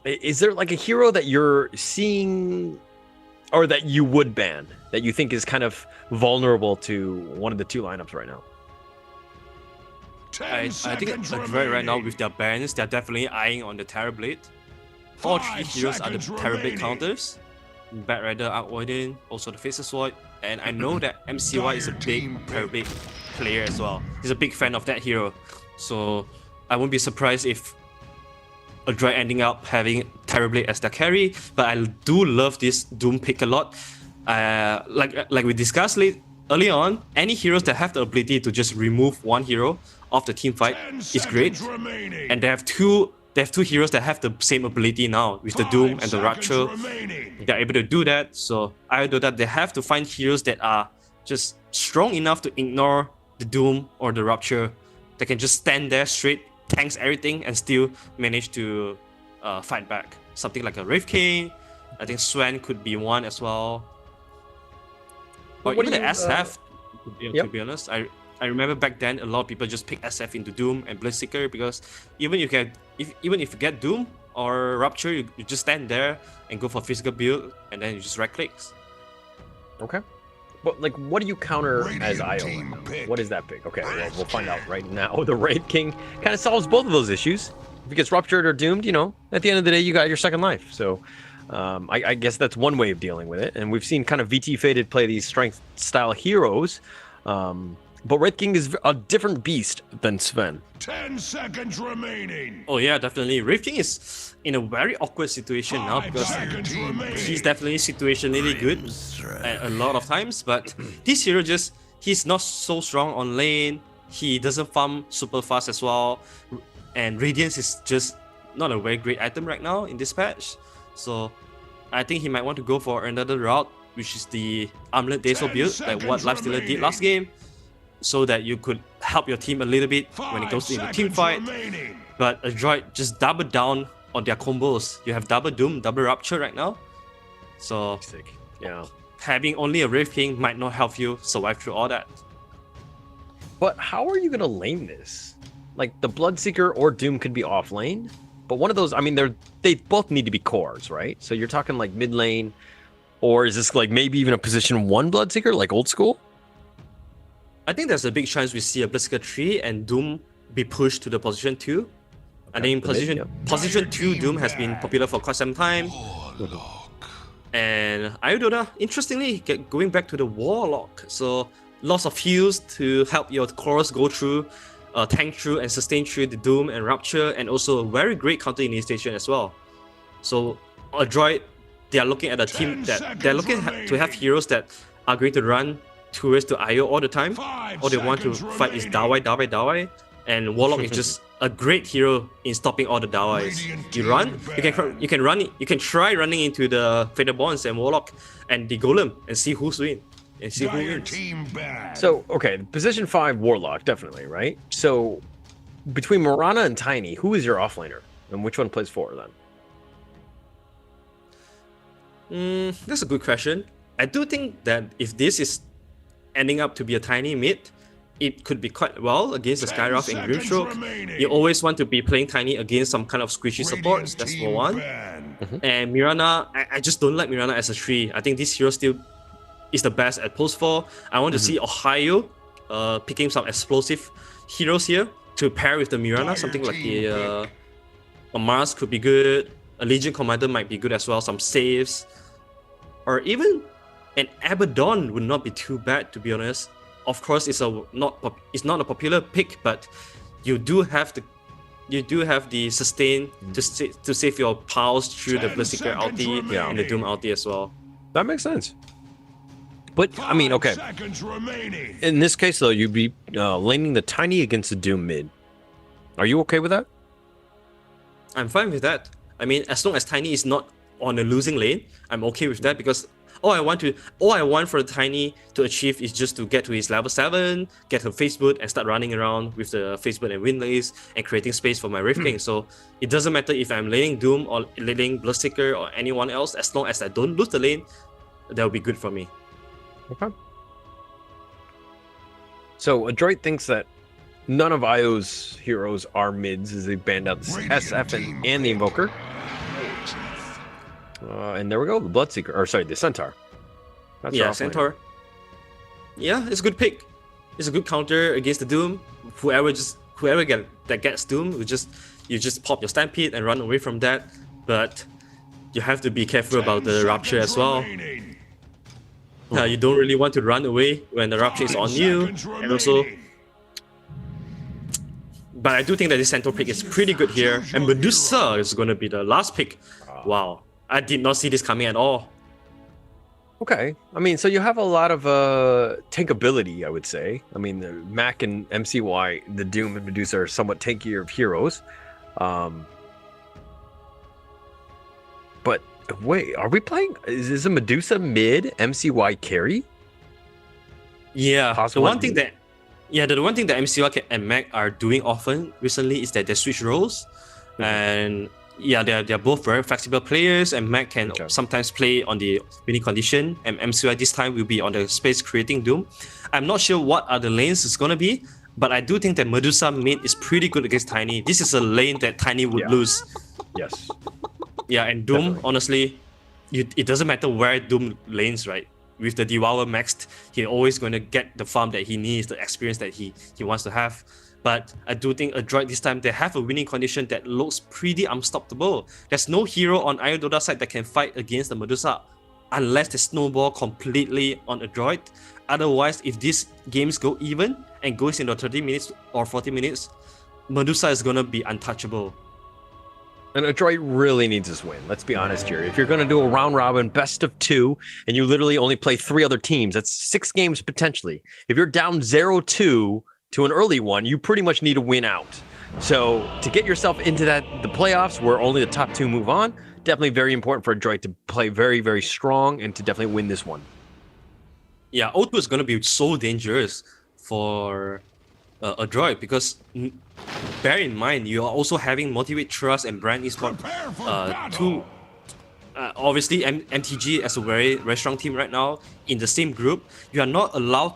Is there like a hero that you're seeing or that you would ban that you think is kind of vulnerable to one of the 2 lineups right now? I think Adroit right now with their bans, they're definitely eyeing on the Terrorblade. All 3 heroes are the Terrorblade counters. Bat Rider, Arc Warden, also the Faceless Void. And I know that MCY is a big Terrorblade player as well. He's a big fan of that hero. So I won't be surprised if Adroit ending up having Terrorblade as their carry. But I do love this Doom pick a lot. Like we discussed early on, any heroes that have the ability to just remove one hero off the team fight is great. And they have two heroes that have the same ability now with the Doom and the Rupture. They're able to do that. So I do that. They have to find heroes that are just strong enough to ignore the Doom or the Rupture. They can just stand there straight, tanks everything, and still manage to fight back. Something like a Wraith King. I think Swan could be one as well. Or even the SF, to be honest. I remember back then a lot of people just pick SF into Doom and Bloodseeker because even if you get Doom or Rupture, you just stand there and go for physical build and then you just right clicks. Okay. But like, what do you counter as IO right now? What is that pick? Okay, well, we'll find out right now. The Wraith King kind of solves both of those issues. If it gets ruptured or doomed, you know, at the end of the day, you got your second life. So I guess that's one way of dealing with it. And we've seen kind of VT Faded play these strength style heroes. But Wraith King is a different beast than Sven. 10 seconds remaining. Oh yeah, definitely. Wraith King is in a very awkward situation now because he's definitely situationally good a lot of times. But this hero he's not so strong on lane. He doesn't farm super fast as well. And Radiance is just not a very great item right now in this patch. So I think he might want to go for another route, which is the Armlet Dazo build, like what Lifestealer did last game, so that you could help your team a little bit when it goes into team fight. But Adroit just double down on their combos. You have double Doom, double Rupture right now. So having only a Wraith King might not help you survive through all that. But how are you going to lane this? Like, the Bloodseeker or Doom could be off lane, but one of those, I mean, they both need to be cores, right? So you're talking like mid lane, or is this like maybe even a position 1 Bloodseeker, like old school? I think there's a big chance we see a Blitzkrieg 3 and Doom be pushed to the position 2. I think position 2 Doom has been popular for quite some time. And Dota, interestingly, going back to the Warlock. So lots of heals to help your cores go through, tank through and sustain through the Doom and Rupture, and also a very great counter initiation as well. So a droid, they are looking at a team that they're looking to have heroes that are going to run towards to IO all the time. All they want to fight is Dawai. And Warlock is just a great hero in stopping all the Dawais. You run, you can try running into the Fatal Bonds and Warlock and the Golem and see who's win. And see who wins. So, okay, position 5 Warlock, definitely, right? So, between Mirana and Tiny, who is your offlaner? And which one plays 4 then? That's a good question. I do think that if this is ending up to be a Tiny mid, it could be quite well against the Skyraft and Grimstroke. You always want to be playing Tiny against some kind of squishy supports, that's for one. And Mirana, I just don't like Mirana as a 3. I think this hero still is the best at post 4. I want to see Ohio picking some explosive heroes here to pair with the Mirana. Something like the Mars could be good. A Legion Commander might be good as well. Some saves. Or even an Abaddon would not be too bad, to be honest. Of course, it's not a popular pick, but you do have the sustain to save your pals through the Blitzkrieg ulti and the Doom ulti as well. That makes sense. But I mean, okay. In this case, though, you'd be laning the Tiny against the Doom mid. Are you okay with that? I'm fine with that. I mean, as long as Tiny is not on a losing lane, I'm okay with that, because all I want for the Tiny to achieve is just to get to his level 7, get her face boot, and start running around with the face boot and win lanes and creating space for my Rift King. So it doesn't matter if I'm laning Doom or laning Bloodseeker or anyone else, as long as I don't lose the lane, that'll be good for me. Okay. So Adroit thinks that none of IO's heroes are mids, as they banned out the SF and the Invoker. And there we go, the Bloodseeker, or sorry, the Centaur. That's Centaur. Yeah, it's a good pick. It's a good counter against the Doom. Whoever gets Doom, you just pop your Stampede and run away from that. But you have to be careful about the Rupture as well. You don't really want to run away when the Rupture is on you, and also. But I do think that this Centaur pick is pretty good here, and Medusa is going to be the last pick. Wow. I did not see this coming at all. Okay. I mean, so you have a lot of tankability, I would say. I mean, the Mac and MCY, the Doom and Medusa are somewhat tankier of heroes. But wait, are we playing? Is a Medusa mid MCY carry? Yeah. The one thing that MCY and Mac are doing often recently is that they switch roles. And yeah, they're both very flexible players, and Mac can sometimes play on the winning condition, and MCY this time will be on the space creating Doom. I'm not sure what other lanes it's gonna be, but I do think that Medusa mid is pretty good against Tiny. This is a lane that Tiny would lose. Yes. Yeah, and Doom, honestly, it doesn't matter where Doom lanes, right? With the Devour maxed, he's always going to get the farm that he needs, the experience that he wants to have. But I do think Adroit this time, they have a winning condition that looks pretty unstoppable. There's no hero on Iron Dota side that can fight against the Medusa unless they snowball completely on Adroit. Otherwise, if these games go even and goes into 30 minutes or 40 minutes, Medusa is going to be untouchable. And Adroit really needs this win. Let's be honest here. If you're going to do a round robin best of 2 and you literally only play 3 other teams, that's 6 games potentially. If you're down 0-2 to an early one, you pretty much need to win out. So to get yourself into the playoffs where only the top 2 move on, definitely very important for Adroit to play very, very strong and to definitely win this one. Yeah, O2 is going to be so dangerous for Adroit because bear in mind, you are also having Motivate Trust and Brand Esports obviously MTG as a very, very strong team right now in the same group. You are not allowed,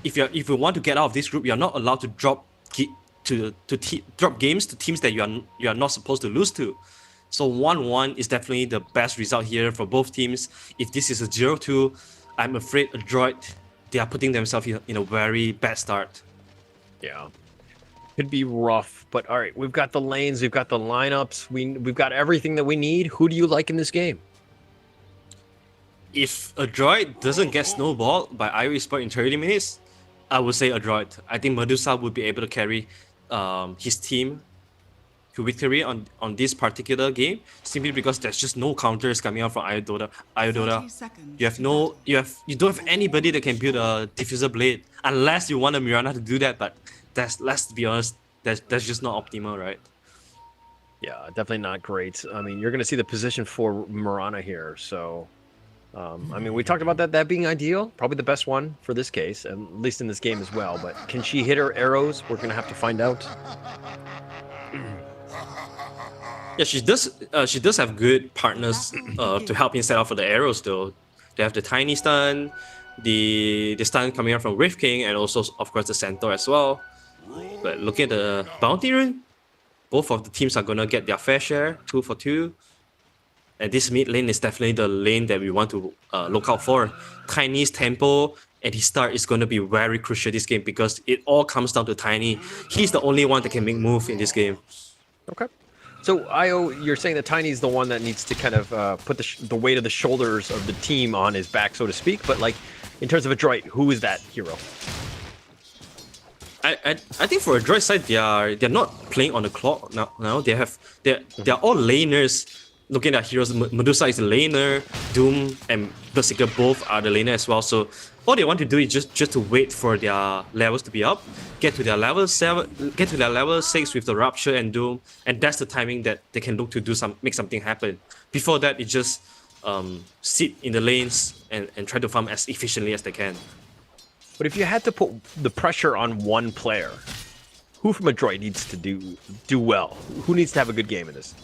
if you want to get out of this group, you are not allowed to drop drop games to teams that you are not supposed to lose to. So 1-1 is definitely the best result here for both teams. If this is a 0-2, I'm afraid Adroit they are putting themselves in a very bad start. Yeah. Could be rough, but all right, we've got the lanes, we've got the lineups, we've got everything that we need. Who do you like in this game? If a droid doesn't get snowballed by IO Esport in 30 minutes, I would say a droid. I think Medusa would be able to carry his team to victory on this particular game, simply because there's just no counters coming out from Dota. You don't have anybody that can build a diffuser blade unless you want a Mirana to do that, but let's be honest, that's just not optimal, right? Yeah, definitely not great. I mean, you're going to see the position for Mirana here, so I mean, we talked about that being ideal, probably the best one for this case, at least in this game as well. But can she hit her arrows? We're gonna have to find out. Yeah, she does have good partners to help him set up for the arrows though. They have the tiny stun, the stun coming out from Rift King, and also of course the Centaur as well. But looking at the bounty rune, both of the teams are gonna get their fair share, 2 for 2. And this mid lane is definitely the lane that we want to look out for. Tiny's tempo and his start is going to be very crucial this game because it all comes down to Tiny. He's the only one that can make move in this game. Okay. So, Io, you're saying that Tiny's the one that needs to kind of put the weight of the shoulders of the team on his back, so to speak. But, like, in terms of a droid, who is that hero? I think for a droid side, they're not playing on the clock now. They're all laners. Looking at heroes, Medusa is a laner, Doom and Berserker both are the laner as well. So all they want to do is just to wait for their levels to be up, get to their level 6 with the Rupture and Doom, and that's the timing that they can look to make something happen. Before that, it just sit in the lanes and try to farm as efficiently as they can. But if you had to put the pressure on one player, who from a droid needs to do well? Who needs to have a good game in this?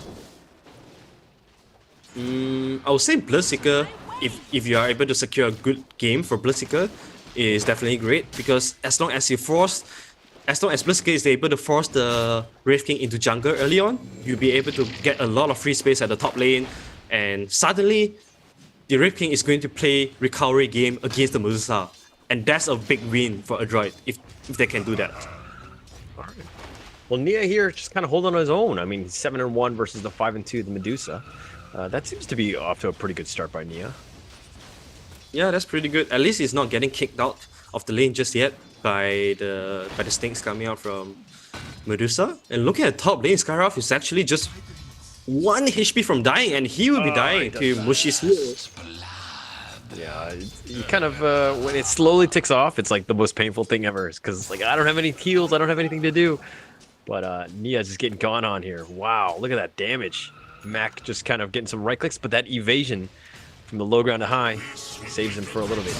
I would say Bloodseeker, if you are able to secure a good game for Bloodseeker, is definitely great, because as long as Bloodseeker is able to force the Wraith King into jungle early on, you'll be able to get a lot of free space at the top lane, and suddenly the Wraith King is going to play recovery game against the Medusa, and that's a big win for a droid if they can do that. Alright. Well, Nia here just kind of holding on his own. I mean, he's 7-1 versus the 5-2, the Medusa. That seems to be off to a pretty good start by Nia. Yeah, that's pretty good. At least he's not getting kicked out of the lane just yet by the snakes coming out from Medusa. And looking at top lane, Skyroth is actually just 1 HP from dying, and he will be dying to Mushi's heals. Yeah, you kind of when it slowly ticks off, it's like the most painful thing ever. Because like I don't have any heals, I don't have anything to do. But Nia's just getting gone on here. Wow, look at that damage. Mac just kind of getting some right clicks, but that evasion from the low ground to high saves him for a little bit.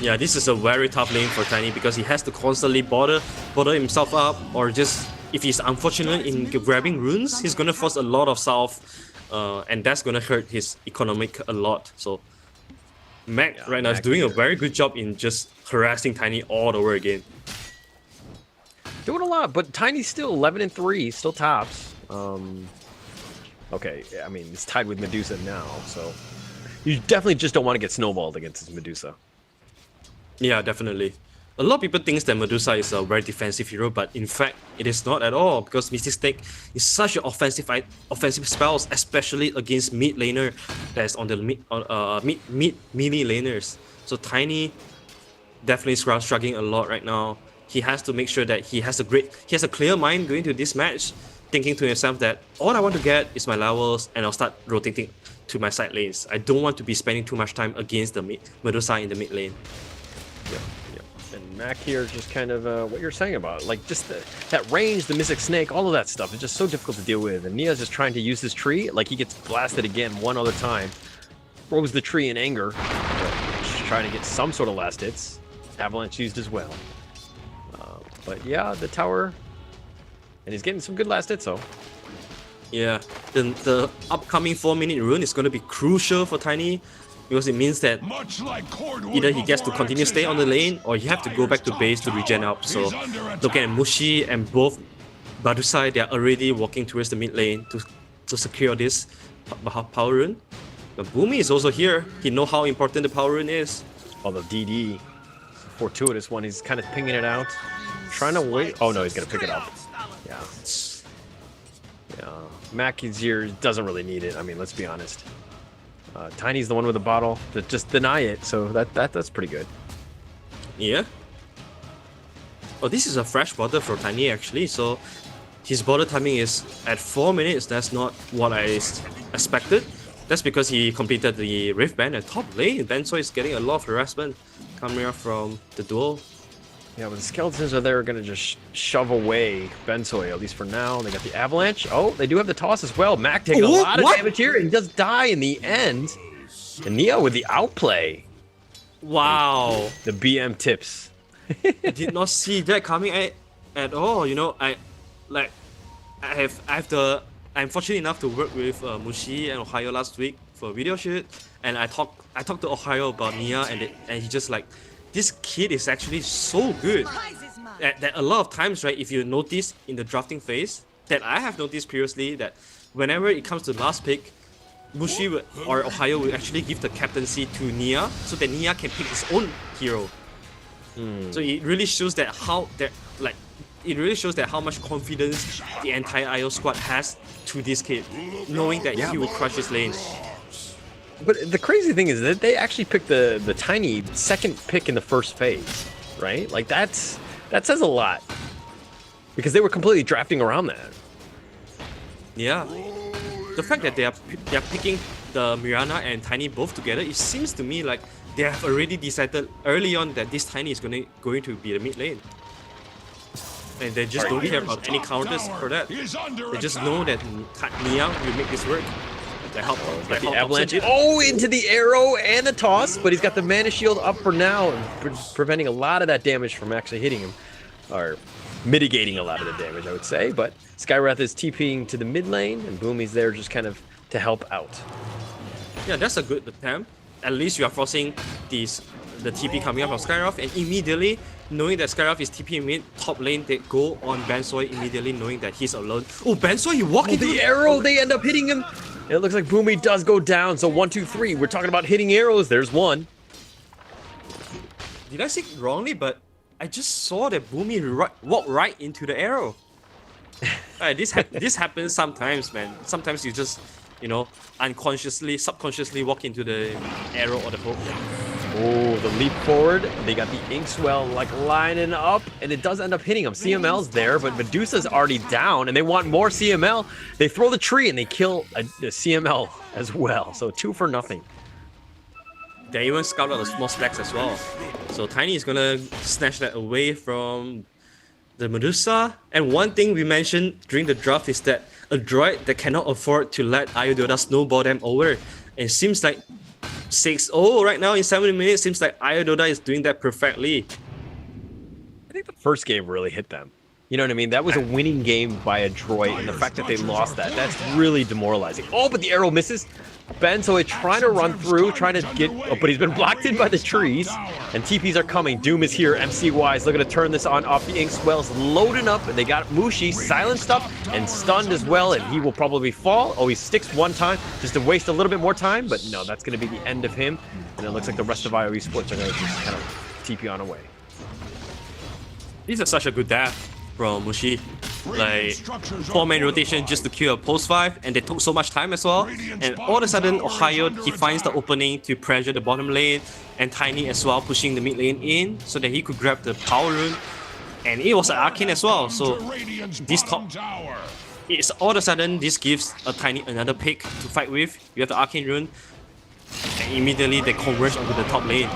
Yeah, this is a very tough lane for Tiny because he has to constantly bother himself up, or just if he's unfortunate in grabbing runes, he's gonna force a lot of south, and that's gonna hurt his economic a lot. So Mac right now is doing a very good job in just harassing Tiny all over again. Doing a lot, but Tiny's still 11-3, still tops. Okay, I mean, it's tied with Medusa now, so you definitely just don't want to get snowballed against this Medusa. Yeah, definitely. A lot of people think that Medusa is a very defensive hero, but in fact, it is not at all, because Mystic Snake is such an offensive spells, especially against mid laner that's on the mid melee laners. So Tiny definitely struggling a lot right now. He has to make sure that he has a clear mind going to this match, thinking to himself that all I want to get is my levels, and I'll start rotating to my side lanes. I don't want to be spending too much time against the Medusa in the mid lane. Yeah. And Mac here just kind of what you're saying about, like just that range, the Mystic Snake, all of that stuff is just so difficult to deal with. And Nia's just trying to use this tree, like he gets blasted again one other time. Throws the tree in anger, just trying to get some sort of last hits. Avalanche used as well. But yeah, the tower. And he's getting some good last hits, though. Yeah, the upcoming 4-minute rune is going to be crucial for Tiny, because it means that either he gets to continue stay on the lane, or you have to go back to base to regen up. So looking at Mushi and both Badusai, they are already walking towards the mid lane to secure this power rune. But Boomy is also here. He knows how important the power rune is. Oh, the DD. Fortuitous one. He's kind of pinging it out. Trying to wait. Oh, no, he's going to pick it up. Yeah. Yeah. Mac here doesn't really need it. I mean, let's be honest. Tiny's the one with the bottle. Just deny it. So that's pretty good. Yeah. Oh, this is a fresh bottle for Tiny actually. So his bottle timing is at 4 minutes. That's not what I expected. That's because he completed the Rift Band at top lane. Bensoy is getting a lot of harassment coming up from the duel. Yeah, but the skeletons are there going to just shove away Bensoy, at least for now. They got the avalanche. Oh, they do have the toss as well. Mac taking a lot of damage here and does die in the end. And Nia with the outplay. Wow. The BM tips. I did not see that coming at all. You know, I'm fortunate enough to work with Mushi and Ohio last week for a video shoot, and I talked to Ohio about Nia, and he just like, this kid is actually so good that a lot of times, right, if you notice in the drafting phase, that I have noticed previously, that whenever it comes to the last pick, Mushi or Ohio will actually give the captaincy to Nia so that Nia can pick his own hero. So it really shows that how much confidence the entire IO squad has to this kid, knowing that he will crush his lane. But the crazy thing is that they actually picked the Tiny second pick in the first phase, right? Like that says a lot, because they were completely drafting around that. Yeah, the fact that they are picking the Mirana and Tiny both together, it seems to me like they have already decided early on that this Tiny is going to be the mid lane. And they just don't care about any counters for that. They just know that Nia will make this work. They help. Got the avalanche. Oh, into the arrow and the toss, but he's got the mana shield up for now, preventing a lot of that damage from actually hitting him, or mitigating a lot of the damage, I would say. But Skywrath is TPing to the mid lane, and Boomy's there just kind of to help out. Yeah, that's a good attempt. At least you are forcing the TP coming up from Skywrath, and immediately knowing that Skywrath is TP mid top lane, they go on Bensoy immediately, knowing that he's alone. Oh, Bensoy, he walked into the arrow. They end up hitting him. It looks like Boomy does go down. So 1, 2, 3. We're talking about hitting arrows. There's one. Did I see it wrongly? But I just saw that Boomy walk right into the arrow. This happens sometimes, man. Sometimes you just, you know, unconsciously, subconsciously walk into the arrow or the hook. Oh, the leap forward. They got the Inkswell like lining up, and it does end up hitting him. CML's there, but Medusa's already down, and they want more CML. They throw the tree, and they kill the CML as well. So 2 for nothing. They even scout out the small stacks as well. So Tiny is gonna snatch that away from the Medusa. And one thing we mentioned during the draft is that a droid that cannot afford to let Iodota snowball them over. And it seems like 6-0 right now in 70 minutes. Seems like Iodota is doing that perfectly. I think the first game really hit them. You know what I mean? That was a winning game by a droid, and the fact that they lost that's really demoralizing. Oh, but the arrow misses. Bensoy trying to run through, trying to get, but he's been blocked in by the trees, and TPs are coming. Doom is here, MC-wise, looking to turn this on off the Inkswell's loading up, and they got Mushi silenced up and stunned as well, and he will probably fall. Oh, he sticks one time just to waste a little bit more time, but no, that's going to be the end of him, and it looks like the rest of IO Sports are going to just kind of TP on away. This is such a good death from Mushi. Like 4-man rotation just to kill a post 5, and they took so much time as well. And all of a sudden, Ohio, he finds the opening to pressure the bottom lane, and Tiny as well pushing the mid lane in so that he could grab the power rune. And it was an arcane as well. So this top, it's all of a sudden this gives a Tiny another pick to fight with. You have the arcane rune, and immediately they converge onto the top lane.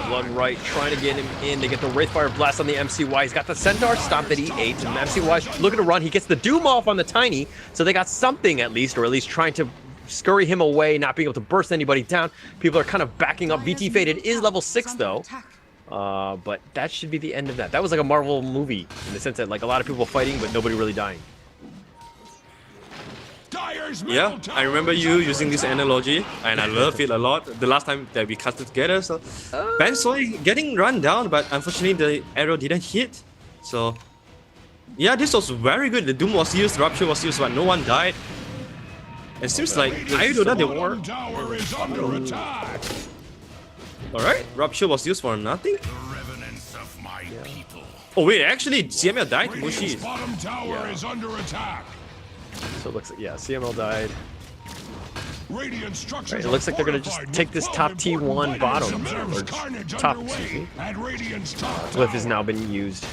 Blood right, trying to get him in. They get the Wraithfire Blast on the MCY. He's got the Centaur Stomp that he ate. And MCY's looking to run. He gets the Doom off on the Tiny. So they got something at least, or at least trying to scurry him away, not being able to burst anybody down. People are kind of backing up. VT Faded is level 6 though. But that should be the end of that. That was like a Marvel movie in the sense that like a lot of people fighting, but nobody really dying. Yeah, I remember you using this analogy, and I love it a lot. The last time that we casted together, so Bensoy getting run down, but unfortunately the arrow didn't hit. So yeah, this was very good. The Doom was used, Rupture was used, but no one died. It seems like Iodota, they were. Alright, Rupture was used for nothing. Oh wait, actually CML died to Mushi. Bottom tower is under attack. So it looks like, yeah, CML died. Radiant structures Right, it looks like they're gonna just take this top T1 bottom, or top, excuse me. Glyph has now been used.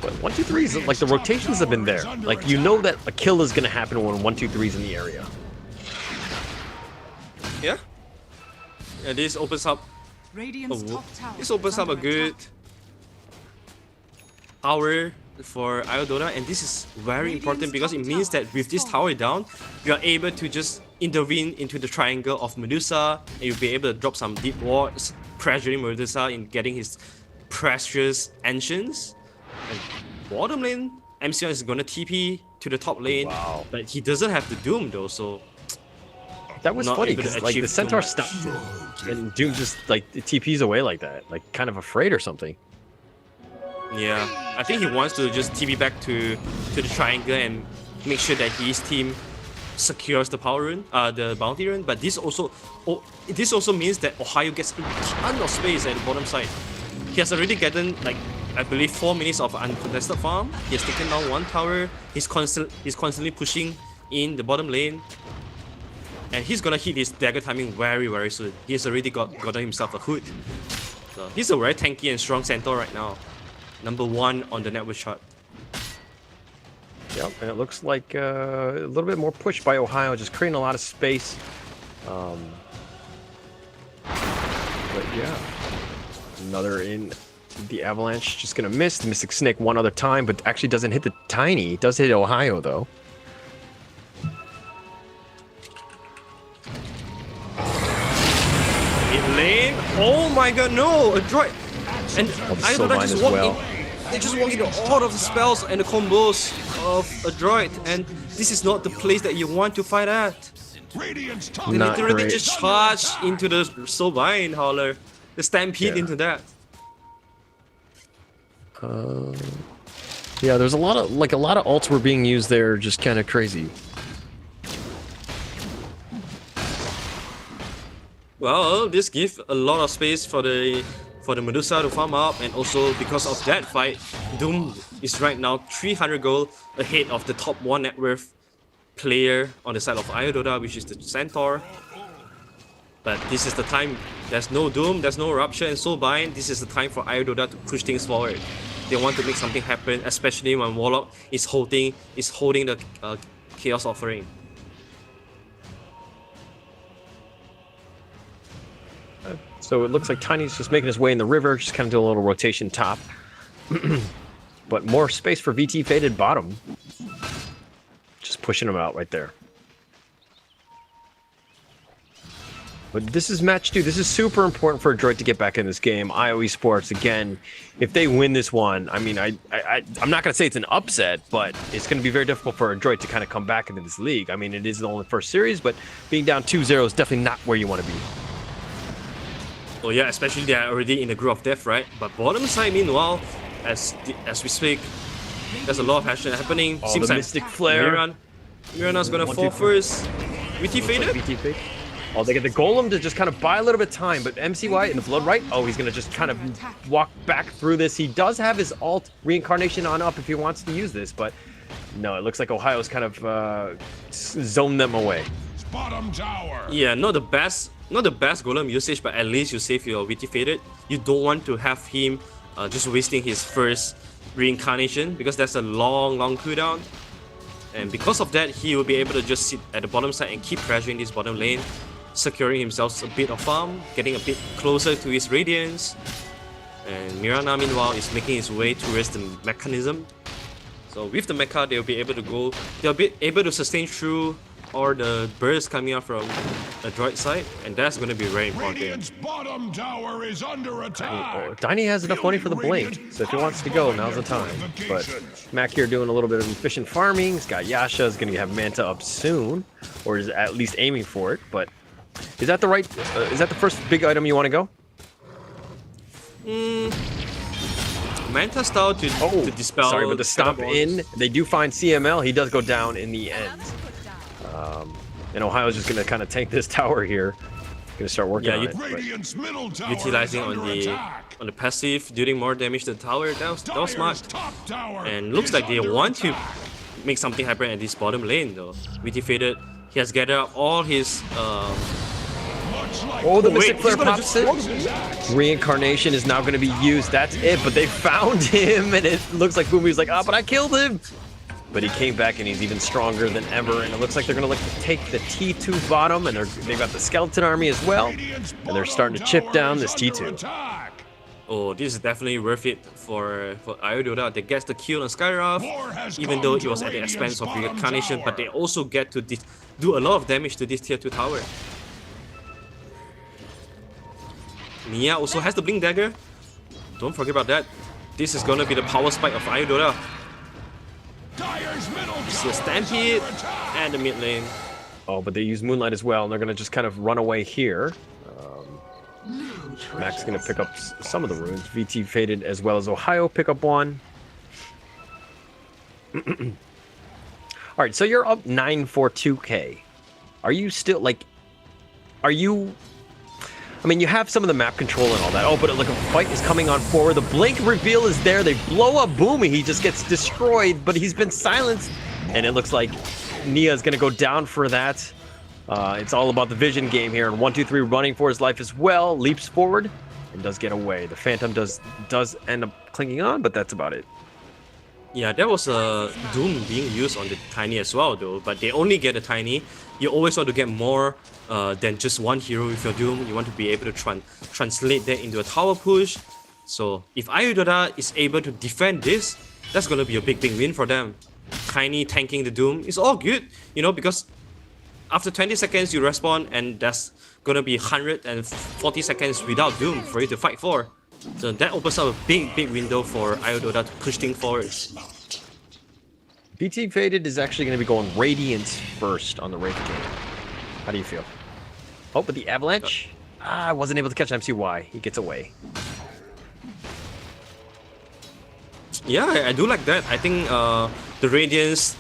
But 1, 2, 3 is like the rotations have been there. Like you know that a kill is gonna happen when 1, 2, 3 is in the area. Yeah. And this opens up. This opens up a good tower for Dota, and this is very important because it means that with this tower down, you are able to just intervene into the triangle of Medusa, and you'll be able to drop some deep wards, pressuring Medusa in getting his precious ancients. And bottom lane, MCR is gonna TP to the top lane, but he doesn't have the Doom though, so that was funny because like the Centaur stopped and Doom just like TPs away like that, like kind of afraid or something. Yeah, I think he wants to just TP back to the triangle and make sure that his team secures the power rune, the bounty rune. But this also means that Ohio gets a ton of space at the bottom side. He has already gotten like I believe 4 minutes of uncontested farm. He has taken down 1 tower. He's constantly pushing in the bottom lane. And he's gonna hit his dagger timing very soon. He's already gotten himself a hood. So he's a very tanky and strong centaur right now. Number 1 on the network chart. Yep, and it looks like a little bit more push by Ohio, just creating a lot of space. But yeah, another in the Avalanche, just gonna miss the Mystic Snake one other time, but actually doesn't hit the Tiny. It does hit Ohio though. In lane, oh my god, no, a droid. And Dota just walk in. They just walk into all of the spells and the combos of a droid, and this is not the place that you want to fight at. They literally just charge into the Soulbind Hauler, the stampede into that. Yeah, there's a lot of ults were being used there, just kind of crazy. Well, this gives a lot of space for the Medusa to farm up, and also because of that fight, Doom is right now 300 gold ahead of the top 1 net worth player on the side of Dota, which is the Centaur. But this is the time. There's no Doom, there's no Rupture and Soulbind. This is the time for Dota to push things forward. They want to make something happen, especially when Warlock is holding the Chaos Offering. So it looks like Tiny's just making his way in the river, just kind of doing a little rotation top. But more space for VT Faded bottom. Just pushing him out right there. But this is match 2. This is super important for Droid to get back in this game. IO Sports, again, if they win this one, I mean, I'm not going to say it's an upset, but it's going to be very difficult for a Droid to kind of come back into this league. I mean, it is the only first series, but being down 2-0 is definitely not where you want to be. Oh yeah, especially they are already in the group of death, right? But bottom side, meanwhile, as we speak, there's a lot of action happening. Oh, seems the like Mystic Flare. Mirana's gonna fall first. VT faded? VT fade. Oh, they get the Golem to just kind of buy a little bit of time, but MCY in the Blood Right, oh, he's gonna just kind of walk back through this. He does have his alt Reincarnation on up if he wants to use this, but no, it looks like Ohio's kind of zoned them away. Bottom tower. Yeah, not the best Golem usage, but at least you save your VT faded. You don't want to have him just wasting his first Reincarnation, because that's a long cooldown. And because of that, he will be able to just sit at the bottom side and keep pressuring this bottom lane, securing himself a bit of farm, getting a bit closer to his Radiance. And Mirana, meanwhile, is making his way towards the mechanism. So with the mecha, they'll be able to sustain through all the bursts coming out from the droid side, and that's going to be very important. Radiant's bottom tower is under attack. Diney has enough money for the Blink, so if he wants to go, now's the time. But Mac here doing a little bit of efficient farming. He's got Yasha, is going to have Manta up soon, or is at least aiming for it. But is that the right? Is that the first big item you want to go? Manta style to dispel. Sorry, but the stomp in, they do find CML. He does go down in the end. And Ohio's just going to kind of tank this tower here. Going to start working on it. Utilizing on the passive, dealing more damage to the tower. That was smart. And looks like they want to make something happen at this bottom lane though. VT Faded, he has gathered up all his oh, the Mystic Flare pops in. Reincarnation is now going to be used. That's it. But they found him, and it looks like Boomy's like, but I killed him. But he came back, and he's even stronger than ever. And it looks like they're going to look to take the T2 bottom, and they've got the Skeleton Army as well. And they're starting to chip down this T2. Oh, this is definitely worth it for Iodota. They get the kill on Skywrath, even though it was at the expense of Reincarnation, but they also get to do a lot of damage to this tier 2 tower. Nia also has the Blink Dagger. Don't forget about that. This is gonna be the power spike of Iodota. You see a Stampede and the mid lane. Oh, but they use Moonlight as well, and they're gonna just kind of run away here. Max gonna pick up some of the runes. VT Faded as well as Ohio pick up one. Alright, so you're up 942k. Are you still like... Are you... I mean, you have some of the map control and all that. Oh, but look, a fight is coming on forward. The blink reveal is there. They blow up Boomy. He just gets destroyed, but he's been silenced. And it looks like Nia is going to go down for that. It's all about the vision game here. And 123 running for his life as well. Leaps forward and does get away. The Phantom does end up clinging on, but that's about it. Yeah, there was a Doom being used on the Tiny as well though, but they only get a Tiny. You always want to get more than just one hero with your Doom. You want to be able to translate that into a tower push. So if Iodota is able to defend this, that's going to be a big win for them. Tiny tanking the Doom is all good, you know, because after 20 seconds you respawn and that's going to be 140 seconds without Doom for you to fight for. So that opens up a big window for Iodota to push things forward. VT Faded is actually going to be going Radiant first on the Wraith game. How do you feel? Oh, but the Avalanche? I wasn't able to catch MCY. He gets away. Yeah, I do like that. I think the Radiance,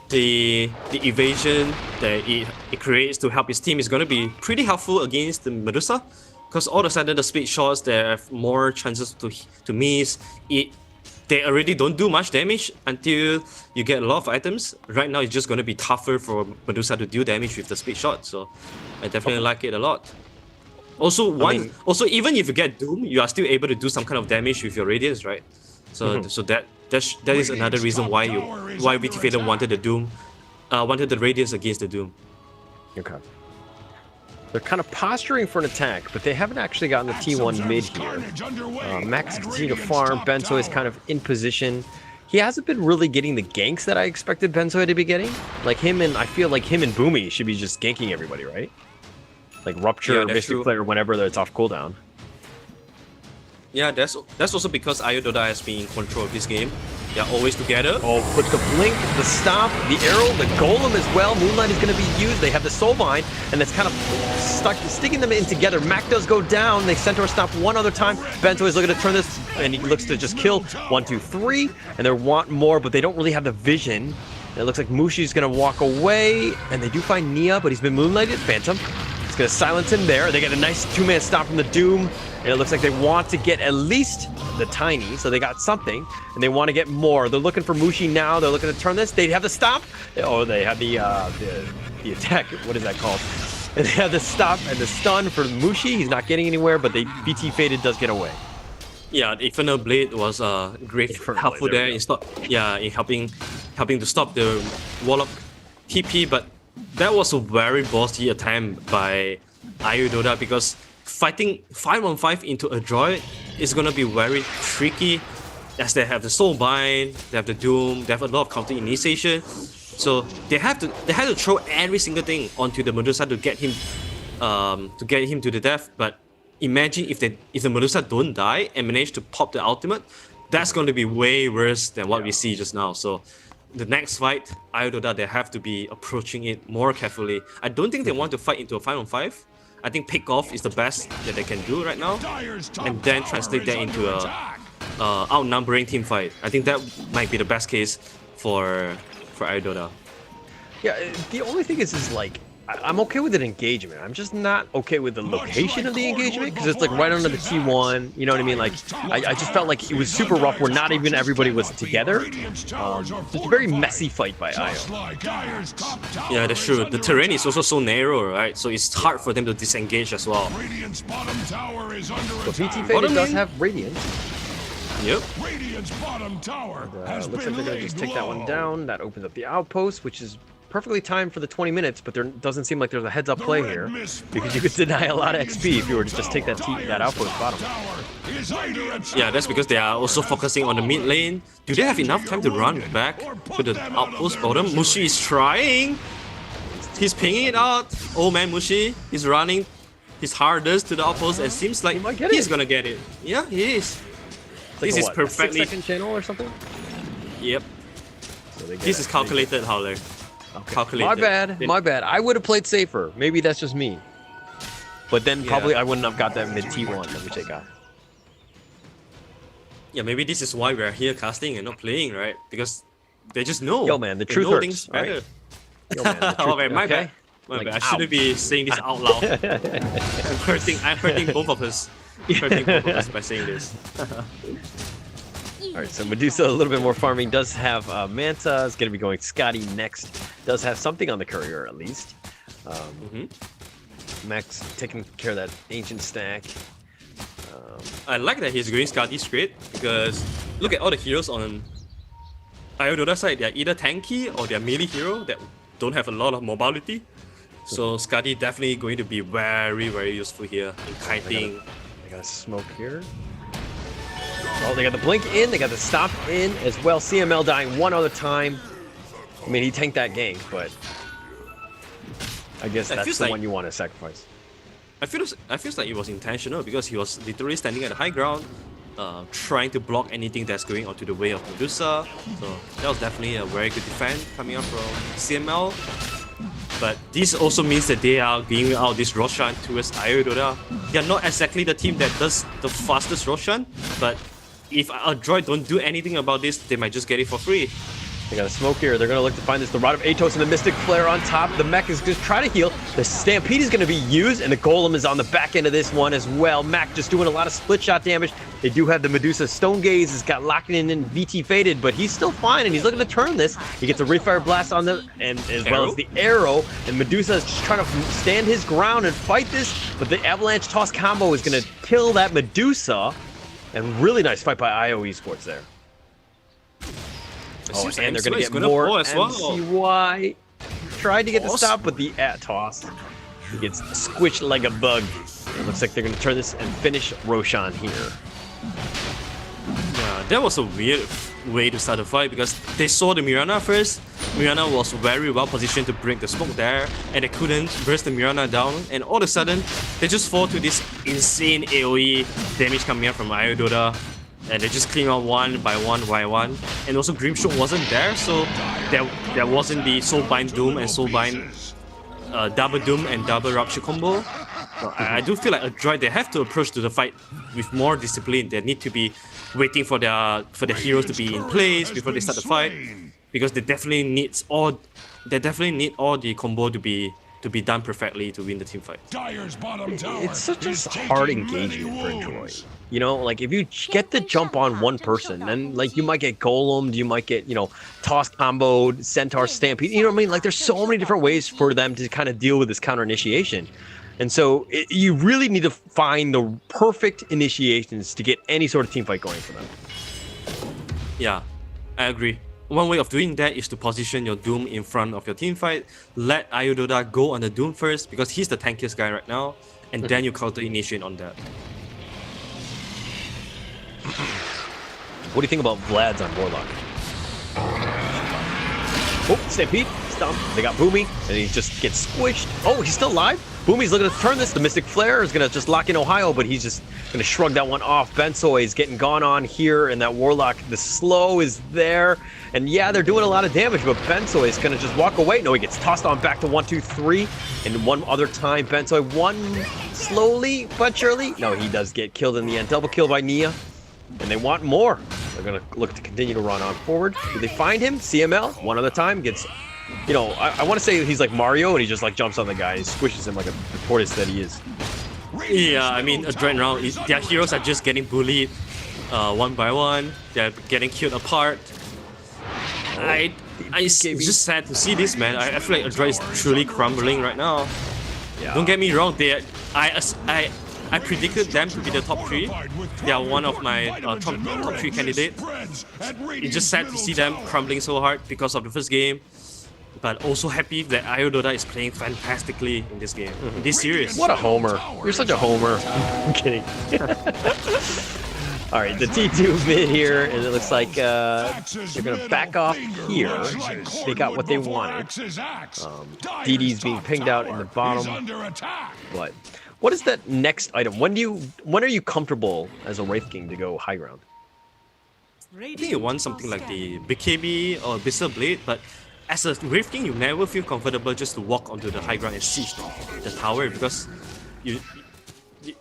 the evasion that it creates to help his team is going to be pretty helpful against the Medusa. Because all of a sudden the speed shots, they have more chances to miss. They already don't do much damage until you get a lot of items. Right now it's just going to be tougher for Medusa to do damage with the speed shot. So I definitely like it a lot. Also, even if you get Doom, you are still able to do some kind of damage with your Radiance, right? So so that is another reason why VT Fader wanted the Doom, wanted the Radiance against the Doom. Okay. They're kind of posturing for an attack, but they haven't actually gotten the T1 mid here. Max continue to farm. Benzo is kind of in position. He hasn't been really getting the ganks that I expected Benzo to be getting. Like him and I feel like him and Boomy should be just ganking everybody, right? Like Rupture, Mystic Flare whenever it's off cooldown. Yeah, that's also because Iodota has been in control of this game. They're always together. Oh, put the blink, the stop, the arrow, the golem as well. Moonlight is going to be used. They have the soulbind, and it's kind of sticking them in together. Mac does go down. They centaur stop one other time. Bento is looking to turn this, and he looks to just kill 1, 2, 3. And they want more, but they don't really have the vision. It looks like Mushi's going to walk away, and they do find Nia, but he's been moonlighted. Phantom. It's going to silence him there. They get a nice 2-man stop from the Doom. And it looks like they want to get at least the Tiny, so they got something, and they want to get more. They're looking for Mushi now. They're looking to turn this. They have the stop. Oh, they have the attack. What is that called? And they have the stop and the stun for Mushi. He's not getting anywhere, but the VT Faded does get away. Yeah, the Infernal Blade was great, helpful there in helping to stop the Warlock TP, but that was a very bossy attempt by Iodota because fighting 5-on-5 into a droid is gonna be very tricky as they have the Soulbind, they have the Doom, they have a lot of counter initiation. So they had to throw every single thing onto the Medusa to get him to the death. But imagine if the Medusa don't die and manage to pop the ultimate, that's going to be way worse than what we see just now. So the next fight, Iodota, they have to be approaching it more carefully. I don't think they want to fight into a 5-on-5. I think pick off is the best that they can do right now, and then translate that into a outnumbering team fight. I think that might be the best case for Iodota. Yeah, the only thing is like I'm okay with an engagement. I'm just not okay with the location of the engagement because it's like right under the T1. You know what I mean? Like, I just felt like it was super rough where not even everybody was together. It's a very messy fight by Io. Yeah, that's true. The terrain is also so narrow, right? So it's hard for them to disengage as well. But VT Faded does have Radiance. Yep. Looks like they're going to just take that one down. That opens up the outpost, which is perfectly timed for the 20 minutes, but there doesn't seem like there's a heads-up play here because you could deny a lot of XP if you were to just take that outpost bottom. Yeah, that's because they are also focusing on the mid lane. Do they have enough time to run back to the outpost bottom? Mushi is trying. He's pinging it out. Oh man, Mushi is running his hardest to the outpost. It seems like he's gonna get it. Yeah, he is. Like this is perfectly. 6-second channel or something? Yep. So this is calculated, Howler. Okay. Calculated. My bad. I would have played safer. Maybe that's just me. But then probably I wouldn't have got that mid T1 which I got. Yeah, maybe this is why we're here casting and not playing, right? Because they just know. Yo, man, the They truth know hurts, things right? better. Yo, man, the Oh truth- man, my okay? bad. My Like, bad. I shouldn't be saying this out loud. I'm hurting both of us. Hurting both of us by saying this. Alright, so Medusa, a little bit more farming, does have Manta, is going to be going Scotty next, does have something on the courier at least. Max taking care of that ancient stack. I like that he's going Scotty straight because look at all the heroes on Dota side. They're either tanky or they're melee hero that don't have a lot of mobility. So Scotty definitely going to be very, very useful here in kiting. They got a smoke here. Oh, they got the blink in, they got the stop in as well. CML dying one other time. I mean, he tanked that gank, but I guess that's the one you want to sacrifice. I feel like it was intentional because he was literally standing at the high ground, trying to block anything that's going onto the way of Medusa. So that was definitely a very good defense coming up from CML. But this also means that they are giving out this Roshan towards Dota. They are not exactly the team that does the fastest Roshan, but if a droid don't do anything about this, they might just get it for free. They got a smoke here. They're going to look to find this. The Rod of Atos and the Mystic Flare on top. The mech is going to try to heal. The Stampede is going to be used, and the Golem is on the back end of this one as well. Mac just doing a lot of split shot damage. They do have the Medusa. Stone Gaze has got locked in and VT Faded, but he's still fine, and he's looking to turn this. He gets a Refire Blast on the, and as well as the arrow, and Medusa is just trying to stand his ground and fight this, but the Avalanche Toss combo is going to kill that Medusa, and really nice fight by IO Esports there. Oh, and they're going to get more as well. MCY. Tried to get the stop, but the toss. He gets squished like a bug. It looks like they're going to turn this and finish Roshan here. Yeah, that was a weird way to start the fight because they saw the Mirana first. Mirana was very well positioned to break the smoke there, and they couldn't burst the Mirana down. And all of a sudden, they just fall to this insane AoE damage coming out from Dota. And they just clean out one by one by one. And also Grimstroke wasn't there, so there wasn't the Soulbind Doom and Soulbind double Doom and double Rupture combo. So I do feel like a droid, they have to approach to the fight with more discipline. They need to be waiting for the heroes to be in place before they start the fight, because they definitely need all the combo to be done perfectly to win the team fight. It's such a hard engagement for a droid. You know, like if you get the jump on one person, then like you might get golemed, you might get, you know, toss comboed, centaur stampede. You know what I mean? Like there's so many different ways for them to kind of deal with this counter initiation. And so you really need to find the perfect initiations to get any sort of team fight going for them. Yeah, I agree. One way of doing that is to position your Doom in front of your team fight. Let Dota go on the Doom first because he's the tankiest guy right now, and then you counter initiate on that. What do you think about Vlad's on Warlock? Oh, Stampede, stomp. They got Boomy, and he just gets squished. Oh, he's still alive. Boomy's looking to turn this. The Mystic Flare is going to just lock in Ohio, but he's just going to shrug that one off. Bensoy is getting gone on here, and that Warlock, the slow is there. And yeah, they're doing a lot of damage, but Bensoy is going to just walk away. No, he gets tossed on back to 1, 2, 3. And one other time, Bensoy, one slowly but surely. No, he does get killed in the end. Double kill by Nia. And they want more. They're going to look to continue to run on forward. Do they find him? CML, one other time, gets you know, I want to say he's like Mario and he just like jumps on the guy and squishes him like the tortoise that he is. Yeah, I mean, right now, their heroes are just getting bullied one by one. They're getting killed apart. It's just sad to see this, man. I feel like Adroit is truly crumbling right now. Yeah. Don't get me wrong, I predicted them to be the top 3. They are one of my top 3 candidates. It's just sad to see them crumbling so hard because of the first game. But also happy that Dota is playing fantastically in this game, in this series. What a homer. You're such a homer. I'm kidding. All right, the T2 mid here, and it looks like they're going to back off here. They got what they wanted. DD's being pinged out in the bottom. But what is that next item? When are you comfortable as a Wraith King to go high ground? I think you want something like the BKB or Abyssal Blade, but as a Wraith King, you never feel comfortable just to walk onto the high ground and siege the tower because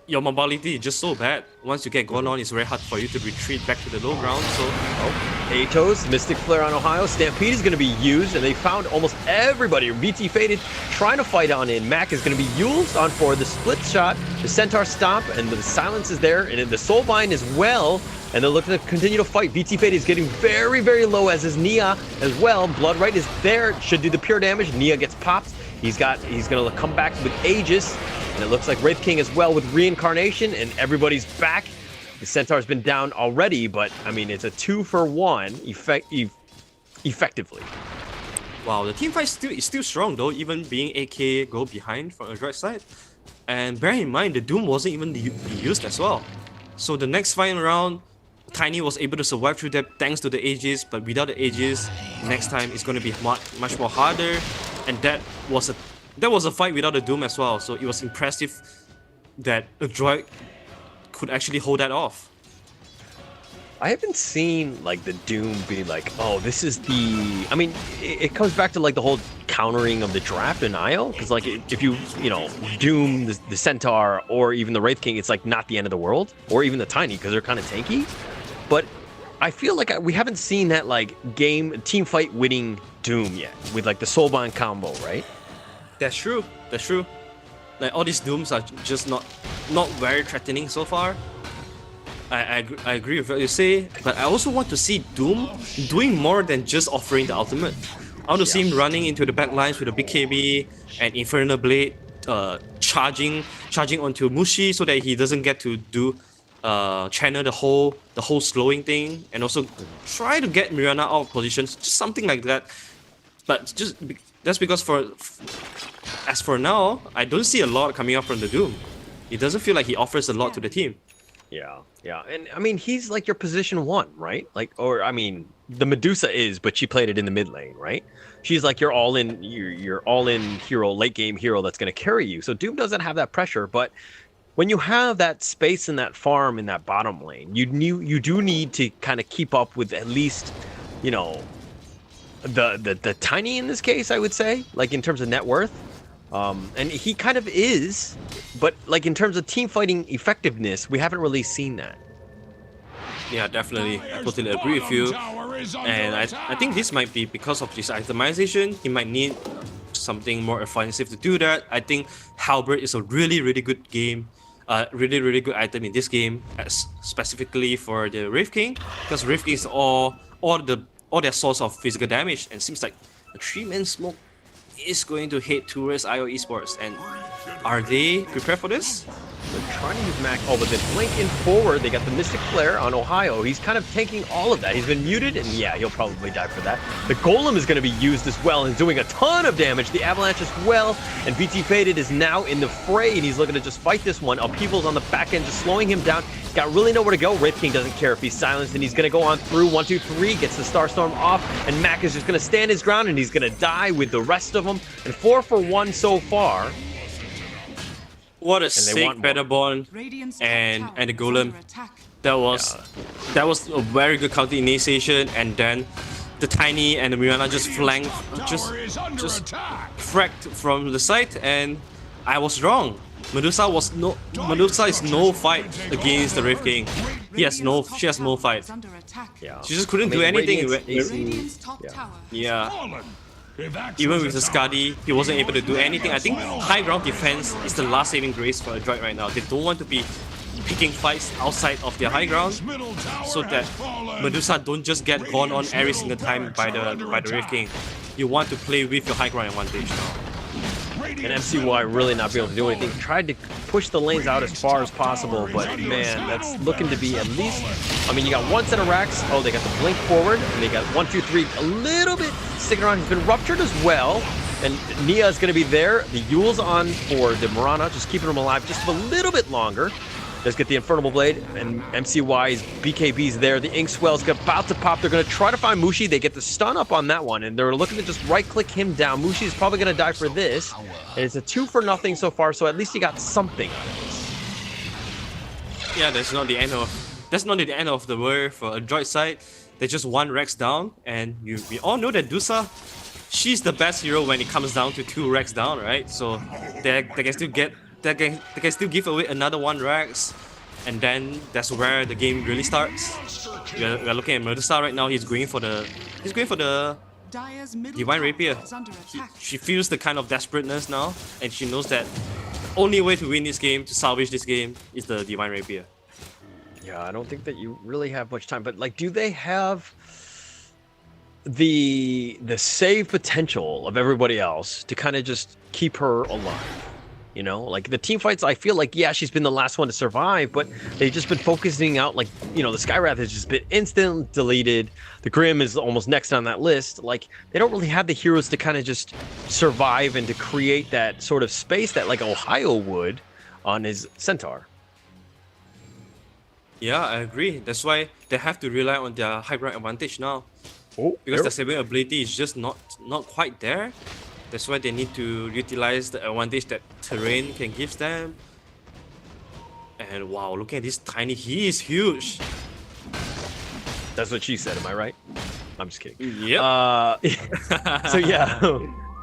your mobility is just so bad. Once you get gone on, it's very hard for you to retreat back to the low ground. So, Atos, Mystic Flare on Ohio. Stampede is going to be used, and they found almost everybody. VT Faded trying to fight on in. Mac is going to be used on for the split shot, the Centaur Stomp, and the silence is there, and the Soulbind as well. And they're looking to continue to fight. VT Fade is getting very, very low, as is Nia as well. Bloodright is there, should do the pure damage. Nia gets popped. He's going to come back with Aegis. And it looks like Wraith King as well with Reincarnation, and everybody's back. The Centaur's been down already, but I mean, it's a 2-for-1 effectively. Wow, the team fight is still strong though, even being AK go behind from Adroit side. And bear in mind, the Doom wasn't even used as well. So the next final round, Tiny was able to survive through that thanks to the Aegis, but without the Aegis, next time it's going to be much more harder. And that was a fight without the Doom as well, so it was impressive that Adroit could actually hold that off. I haven't seen like the Doom be like, oh, this is the. I mean, it comes back to like the whole countering of the draft in IO, because like if you Doom the Centaur or even the Wraith King, it's like not the end of the world, or even the Tiny because they're kind of tanky. But I feel like we haven't seen that like team fight winning Doom yet with like the Soulbind combo, right? That's true. That's true. Like all these Dooms are just not very threatening so far. I agree with what you say, but I also want to see Doom doing more than just offering the ultimate. I want to see him running into the back lines with a BKB and Infernal Blade, charging onto Mushi so that he doesn't get to do channel the whole slowing thing, and also try to get Mirana out of position, just something like that. But that's because as for now, I don't see a lot coming up from the Doom. It doesn't feel like he offers a lot to the team. Yeah, and I mean he's like your position 1, right? Like, or I mean, the Medusa is, but she played it in the mid lane, right? She's like your all-in hero, late game hero that's going to carry you. So Doom doesn't have that pressure, but when you have that space in that farm in that bottom lane, you do need to kind of keep up with at least, the Tiny in this case, I would say, like in terms of net worth. And he kind of is, but like in terms of team fighting effectiveness, we haven't really seen that. Yeah, definitely. I totally agree with you. And I think this might be because of this itemization. He might need something more offensive to do that. I think Halberd is a really, really good game. Really, really good item in this game, specifically for the Wraith King, because Wraith King is all their source of physical damage, and seems like a 3-man smoke is going to head towards IO Esports. And are they prepared for this? They're trying to use Mac. Oh, but then Blink in forward. They got the Mystic Flare on Ohio. He's kind of tanking all of that. He's been muted, and yeah, he'll probably die for that. The Golem is going to be used as well and doing a ton of damage. The Avalanche as well. And VT Faded is now in the fray, and he's looking to just fight this one. Upheaval's on the back end, just slowing him down. Got really nowhere to go. Wraith King doesn't care if he's silenced, and he's going to go on through 1, 2, 3, gets the Starstorm off, and Mac is just going to stand his ground, and he's going to die with the rest of them. And 4 for 1 so far. What a sick Featherborn and the Golem. That was a very good counter initiation, and then the Tiny and the Mirana just flanked, just fracked from the side, and I was wrong. Medusa is no fight against the Wraith King. She has no fight. Yeah. She just couldn't do anything. AC, Yeah. Even with the Skadi, he wasn't able to do anything. I think high ground defense is the last saving grace for a droid right now. They don't want to be picking fights outside of their high ground, so that Medusa don't just get gone on every single time by the Wraith King. You want to play with your high ground advantage now. And MCY really not be able to do anything. Tried to push the lanes out as far as possible, but man, that's looking to be at least... I mean, you got one set of racks. Oh, they got the blink forward, and they got 1, 2, 3 a little bit sticking around. He's been ruptured as well, and Nia is going to be there. The Yule's on for the Murana, just keeping him alive just a little bit longer. Let's get the Infernal Blade, and MCY's BKB's there. The Inkswell's about to pop. They're going to try to find Mushi. They get the stun up on that one, and they're looking to just right-click him down. Mushi is probably going to die for this, and it's a 2 for nothing so far, so at least you got something. Yeah, that's not the end of the world for a droid side. They're just 1 Rex down, and we all know that Dusa, she's the best hero when it comes down to 2 Rex down, right? So they can still get... They can still give away another 1 Rex, and then that's where the game really starts. We're looking at Medusa right now. He's going for the Divine Rapier. She feels the kind of desperateness now, and she knows that the only way to win this game, to salvage this game, is the Divine Rapier. Yeah, I don't think that you really have much time, but like, do they have the save potential of everybody else to kind of just keep her alive? You know, like the team fights, I feel like, yeah, she's been the last one to survive, but they've just been focusing out, like, you know, the Skywrath has just been instant deleted. The Grim is almost next on that list. Like, they don't really have the heroes to kind of just survive and to create that sort of space that, like, Ohio would on his Centaur. Yeah, I agree. That's why they have to rely on their high ground advantage now. Oh, because the saving ability is just not quite there. That's why they need to utilize the advantage that terrain can give them. And wow, look at this Tiny. He is huge. That's what she said, am I right? I'm just kidding. Yep. So yeah.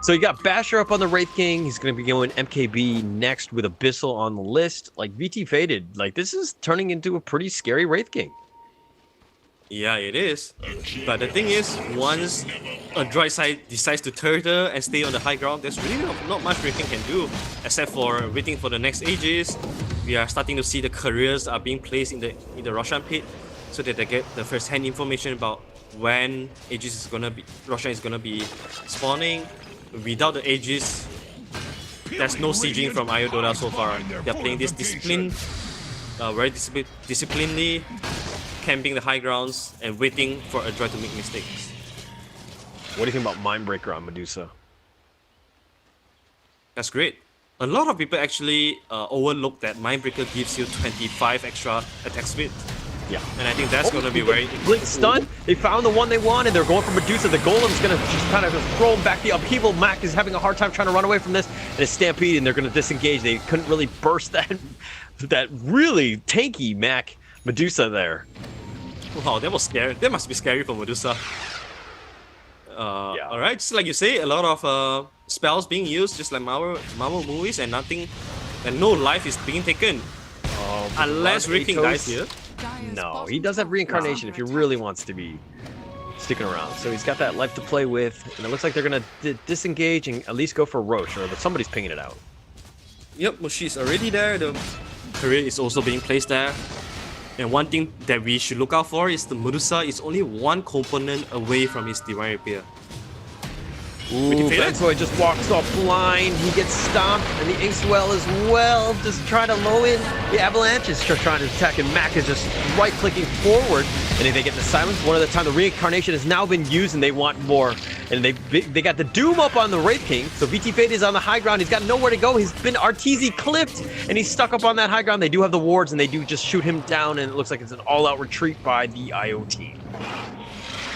So you got Basher up on the Wraith King. He's going to be going MKB next with Abyssal on the list. Like, VT Faded. Like, this is turning into a pretty scary Wraith King. Yeah, it is. But the thing is, once a droid side decides to turtle and stay on the high ground, there's really not much Wraith King can do, except for waiting for the next Aegis. We are starting to see the careers are being placed in the Roshan pit, so that they get the first-hand information about when Aegis is gonna be, Roshan is gonna be spawning. Without the Aegis, there's no sieging from IO Dota so far. They're playing this discipline, very disciplinedly, camping the high grounds and waiting for a droid to make mistakes. What do you think about Mindbreaker on Medusa? That's great. A lot of people actually overlook that Mindbreaker gives you 25 extra attack speed. Yeah. And I think that's going to be very... Blink stun. They found the one they wanted. They're going for Medusa. The Golem's going to just kind of throw him back. The upheaval. Mac is having a hard time trying to run away from this. And it's Stampede, and they're going to disengage. They couldn't really burst that really tanky Mac Medusa there. Wow, that was scary. That must be scary for Medusa. Yeah. Alright, just like you say, a lot of spells being used, just like Marvel movies, and nothing, and no life is being taken. Unless Wraith King dies here. No, he does have reincarnation if he really wants to be sticking around. So he's got that life to play with, and it looks like they're going to disengage and at least go for Roche, or somebody's pinging it out. Yep, well, she's already there. The career is also being placed there. And one thing that we should look out for is the Medusa is only one component away from his Divine Rapier. Ooh, Vansoy just walks off blind. He gets stomped, and the Inkswell as well. Just trying to low in. The Avalanche is trying to attack, and Mac is just right-clicking forward. And if they get the silence, one at a time. The reincarnation has now been used, and they want more. And they got the Doom up on the Wraith King. So VT Fate is on the high ground. He's got nowhere to go. He's been RTZ clipped, and he's stuck up on that high ground. They do have the wards, and they do just shoot him down, and it looks like it's an all-out retreat by the IO team.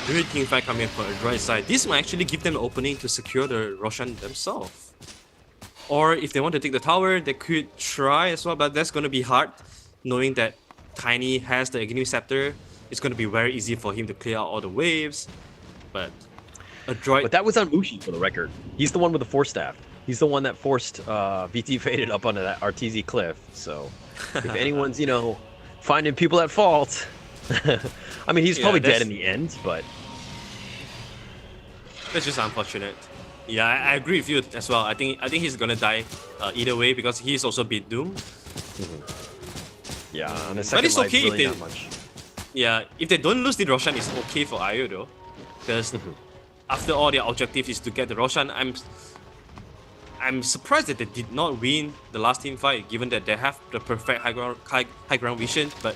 Really King Fight coming for a droid side. This might actually give them an opening to secure the Roshan themselves. Or if they want to take the tower, they could try as well, but that's going to be hard, knowing that Tiny has the Agni Scepter. It's going to be very easy for him to clear out all the waves. But a droid... But that was on Mushi, for the record. He's the one with the Force Staff. He's the one that forced VT Faded up onto that RTZ cliff. So if anyone's, you know, finding people at fault... I mean, he's probably dead in the end, but... That's just unfortunate. Yeah, I agree with you as well. I think he's gonna die either way because he's also beat Doom. Yeah, on the But second it's life, okay really if not they, much. yeah, if they don't lose the Roshan, it's okay for Ayo though, because after all, their objective is to get the Roshan. I'm surprised that they did not win the last team fight, given that they have the perfect high ground vision. But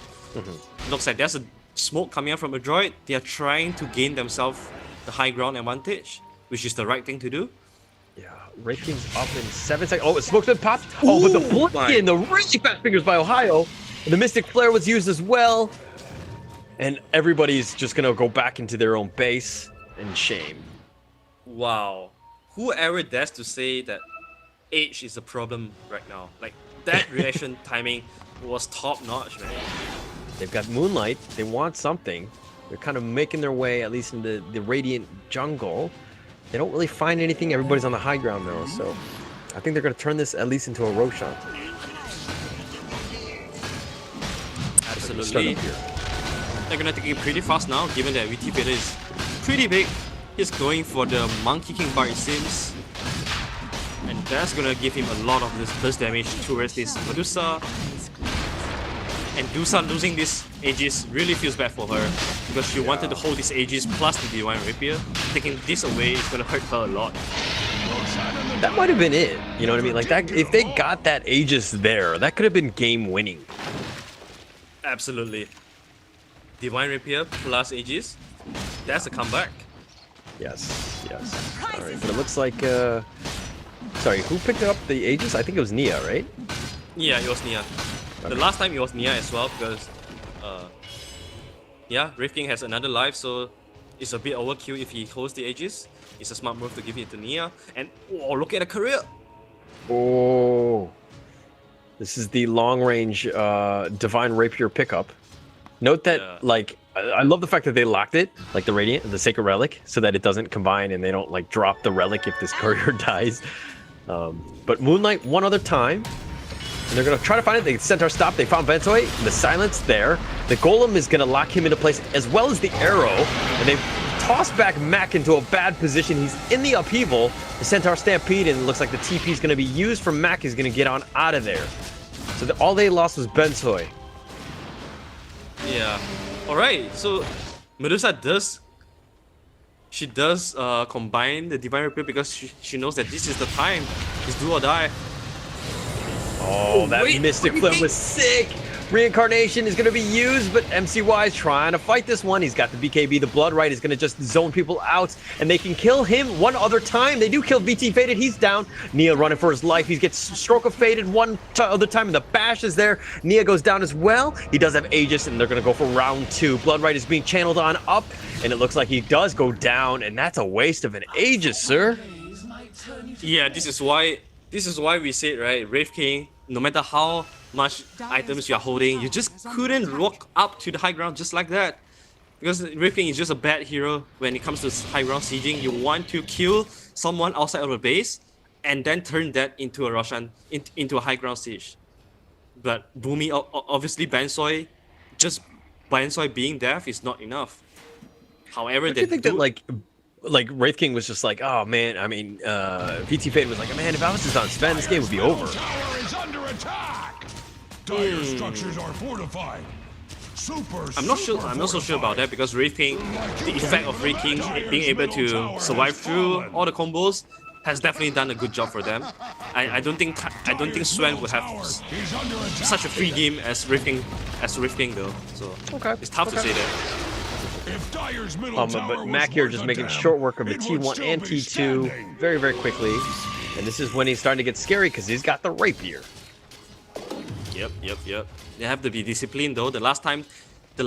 looks like there's a smoke coming out from a droid. They are trying to gain themselves the high ground advantage, which is the right thing to do. Yeah, Wraith King's up in 7 seconds. Oh, smoke's been popped. Oh, but the Blink in the really fast fingers by Ohio. The Mystic Flare was used as well. And everybody's just gonna go back into their own base in shame. Wow. Whoever dares to say that age is a problem right now. Like, that reaction timing was top notch, man. They've got Moonlight. They want something. They're kind of making their way, at least in the Radiant jungle. They don't really find anything. Everybody's on the high ground though, so I think they're going to turn this at least into a Roshan. Absolutely. They're gonna take it pretty fast now, given that VT Vader is pretty big. He's going for the Monkey King bar, it seems. And that's gonna give him a lot of this burst damage towards this Medusa. And Dusa losing this Aegis really feels bad for her, because she wanted to hold this Aegis plus the Divine Rapier. Taking this away is gonna hurt her a lot. That might have been it. You know what I mean? Like that, if they got that Aegis there, that could have been game winning. Absolutely. Divine Rapier plus Aegis. That's a comeback. Yes, yes. Alright, but it looks like sorry, who picked up the Aegis? I think it was Nia, right? Yeah, it was Nia. Okay. The last time it was Nia as well, because yeah, Wraith King has another life, so it's a bit overkill if he holds the Aegis. It's a smart move to give it to Nia. And oh, look at the career! Oh, this is the long-range Divine Rapier pickup. Note that, like, I love the fact that they locked it, like the Radiant, the Sacred Relic, so that it doesn't combine and they don't, like, drop the Relic if this courier dies. But Moonlight one other time, and they're going to try to find it. They Centaur stop, they found Bentoi, the silence there. The Golem is going to lock him into place, as well as the Arrow, and they toss back Mac into a bad position. He's in the upheaval, the Centaur Stampede, and it looks like the TP is going to be used for Mac. He's going to get on out of there. So all they lost was Bentoi. Yeah. Alright, so Medusa does combine the Divine Rapier because she knows that this is the time. It's do or die. Oh, that Mystic Flip was sick! Reincarnation is going to be used, but MCY is trying to fight this one. He's got the BKB, the Blood Right is going to just zone people out, and they can kill him one other time. They do kill VT Faded, he's down. Nia running for his life. He gets Stroke of Faded one other time, and the Bash is there. Nia goes down as well. He does have Aegis, and they're going to go for round 2. Blood Right is being channeled on up, and it looks like he does go down, and that's a waste of an Aegis, sir. Yeah, this is why we said, right, Wraith King, no matter how much items you're holding, you just couldn't walk up to the high ground just like that. Because Wraith King is just a bad hero when it comes to high ground sieging. You want to kill someone outside of the base and then turn that into a Roshan, into a high ground siege. But Boomy, obviously Bensoi, just Bensoi being deaf is not enough. However, Don't you think that like Wraith King was just like, oh man, I mean, VT Fade was like, man, if I was just on Sven, this game would be over. Tower is under attack. Dire structures are fortified. I'm not so sure about that, because Wraith King, the effect of Wraith King being able to survive through all the combos has definitely done a good job for them. I don't think Sven would have such a free game as Wraith King though. So it's tough to say that. But Mac here just making short work of the T1 and T2 very, very quickly. And this is when he's starting to get scary because he's got the Rapier. Yep. They have to be disciplined though. The last time a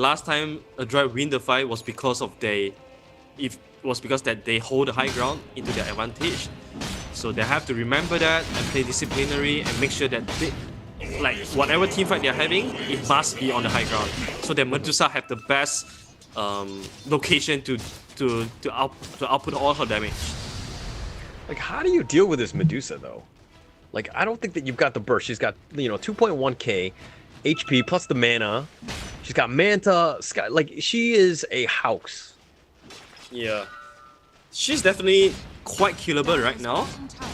droid win the fight was because that they hold the high ground into their advantage. So they have to remember that and play disciplinary and make sure that like whatever team fight they're having, it must be on the high ground. So that Medusa have the best location to output all her damage. Like, how do you deal with this Medusa though? Like, I don't think that you've got the burst. She's got, 2.1k HP plus the mana. She's got Manta, Sky. Like, she is a house. Yeah, she's definitely quite killable right now,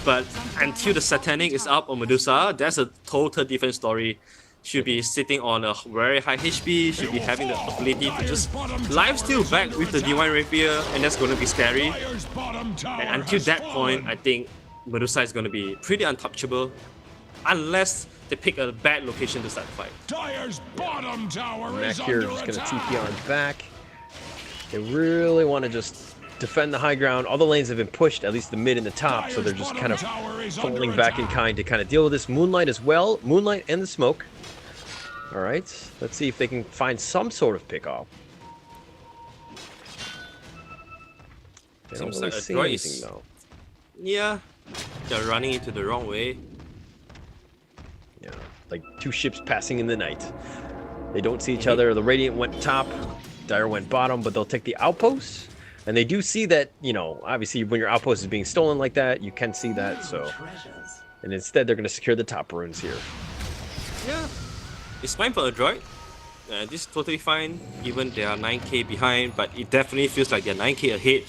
but until the Satanic is up on Medusa, that's a total different story. She'll be sitting on a very high HP, she'll be having the ability to just lifesteal back with the Divine Rapier, and that's going to be scary. And until that point, I think Medusa is going to be pretty untouchable, unless they pick a bad location to start the fight. Dire's bottom tower Mac is here under just going to attack. TP on back. They really want to just defend the high ground. All the lanes have been pushed, at least the mid and the top, so they're just kind of falling back in kind to kind of deal with this. Moonlight as well. Moonlight and the smoke. All right, let's see if they can find some sort of pickoff. They don't Seems really like see Adroit anything is- though. Yeah, they're running into the wrong way. Yeah, like two ships passing in the night. They don't see each other. The Radiant went top, Dire went bottom, but they'll take the outpost. And they do see that, you know, obviously when your outpost is being stolen like that, you can see that, so. And instead, they're going to secure the top runes here. Yeah, it's fine for Adroit. This is totally fine, even they are 9k behind, but it definitely feels like they're 9k ahead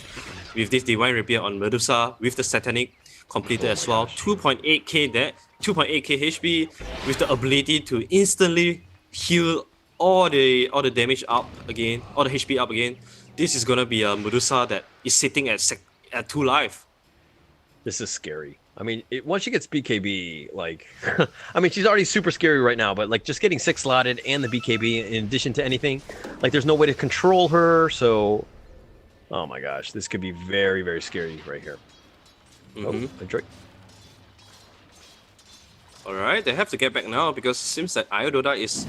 with this Divine Rapier on Medusa, with the Satanic completed as well. 2.8k there, 2.8k HP, with the ability to instantly heal all the damage up again, all the HP up again. This is gonna be a Medusa that is sitting at 2 life. This is scary. I mean, once she gets BKB, like, I mean, she's already super scary right now, but like just getting 6 slotted and the BKB in addition to anything, like there's no way to control her, so, oh my gosh, this could be very, very scary right here. Oh, Adroit. Alright, they have to get back now because it seems that Dota is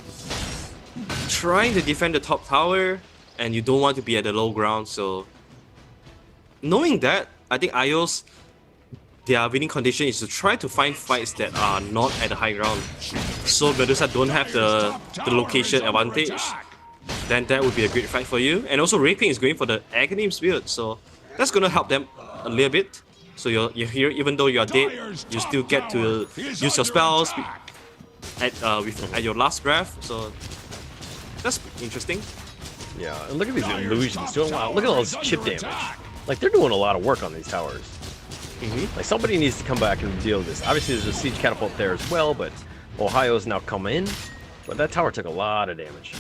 trying to defend the top tower and you don't want to be at the low ground, so knowing that, I think Io's their winning condition is to try to find fights that are not at the high ground. So Medusa don't have the location advantage, then that would be a great fight for you. And also Raping is going for the Aghanim Spirit, so that's gonna help them a little bit. So you're here, even though you're dead, you still get to use your spells at your last breath, so that's interesting. Yeah, and look at these illusions doing wow. Look at all this chip damage. Like they're doing a lot of work on these towers. Like somebody needs to come back and deal with this. Obviously, there's a siege catapult there as well, but Ohio's now come in. But that tower took a lot of damage.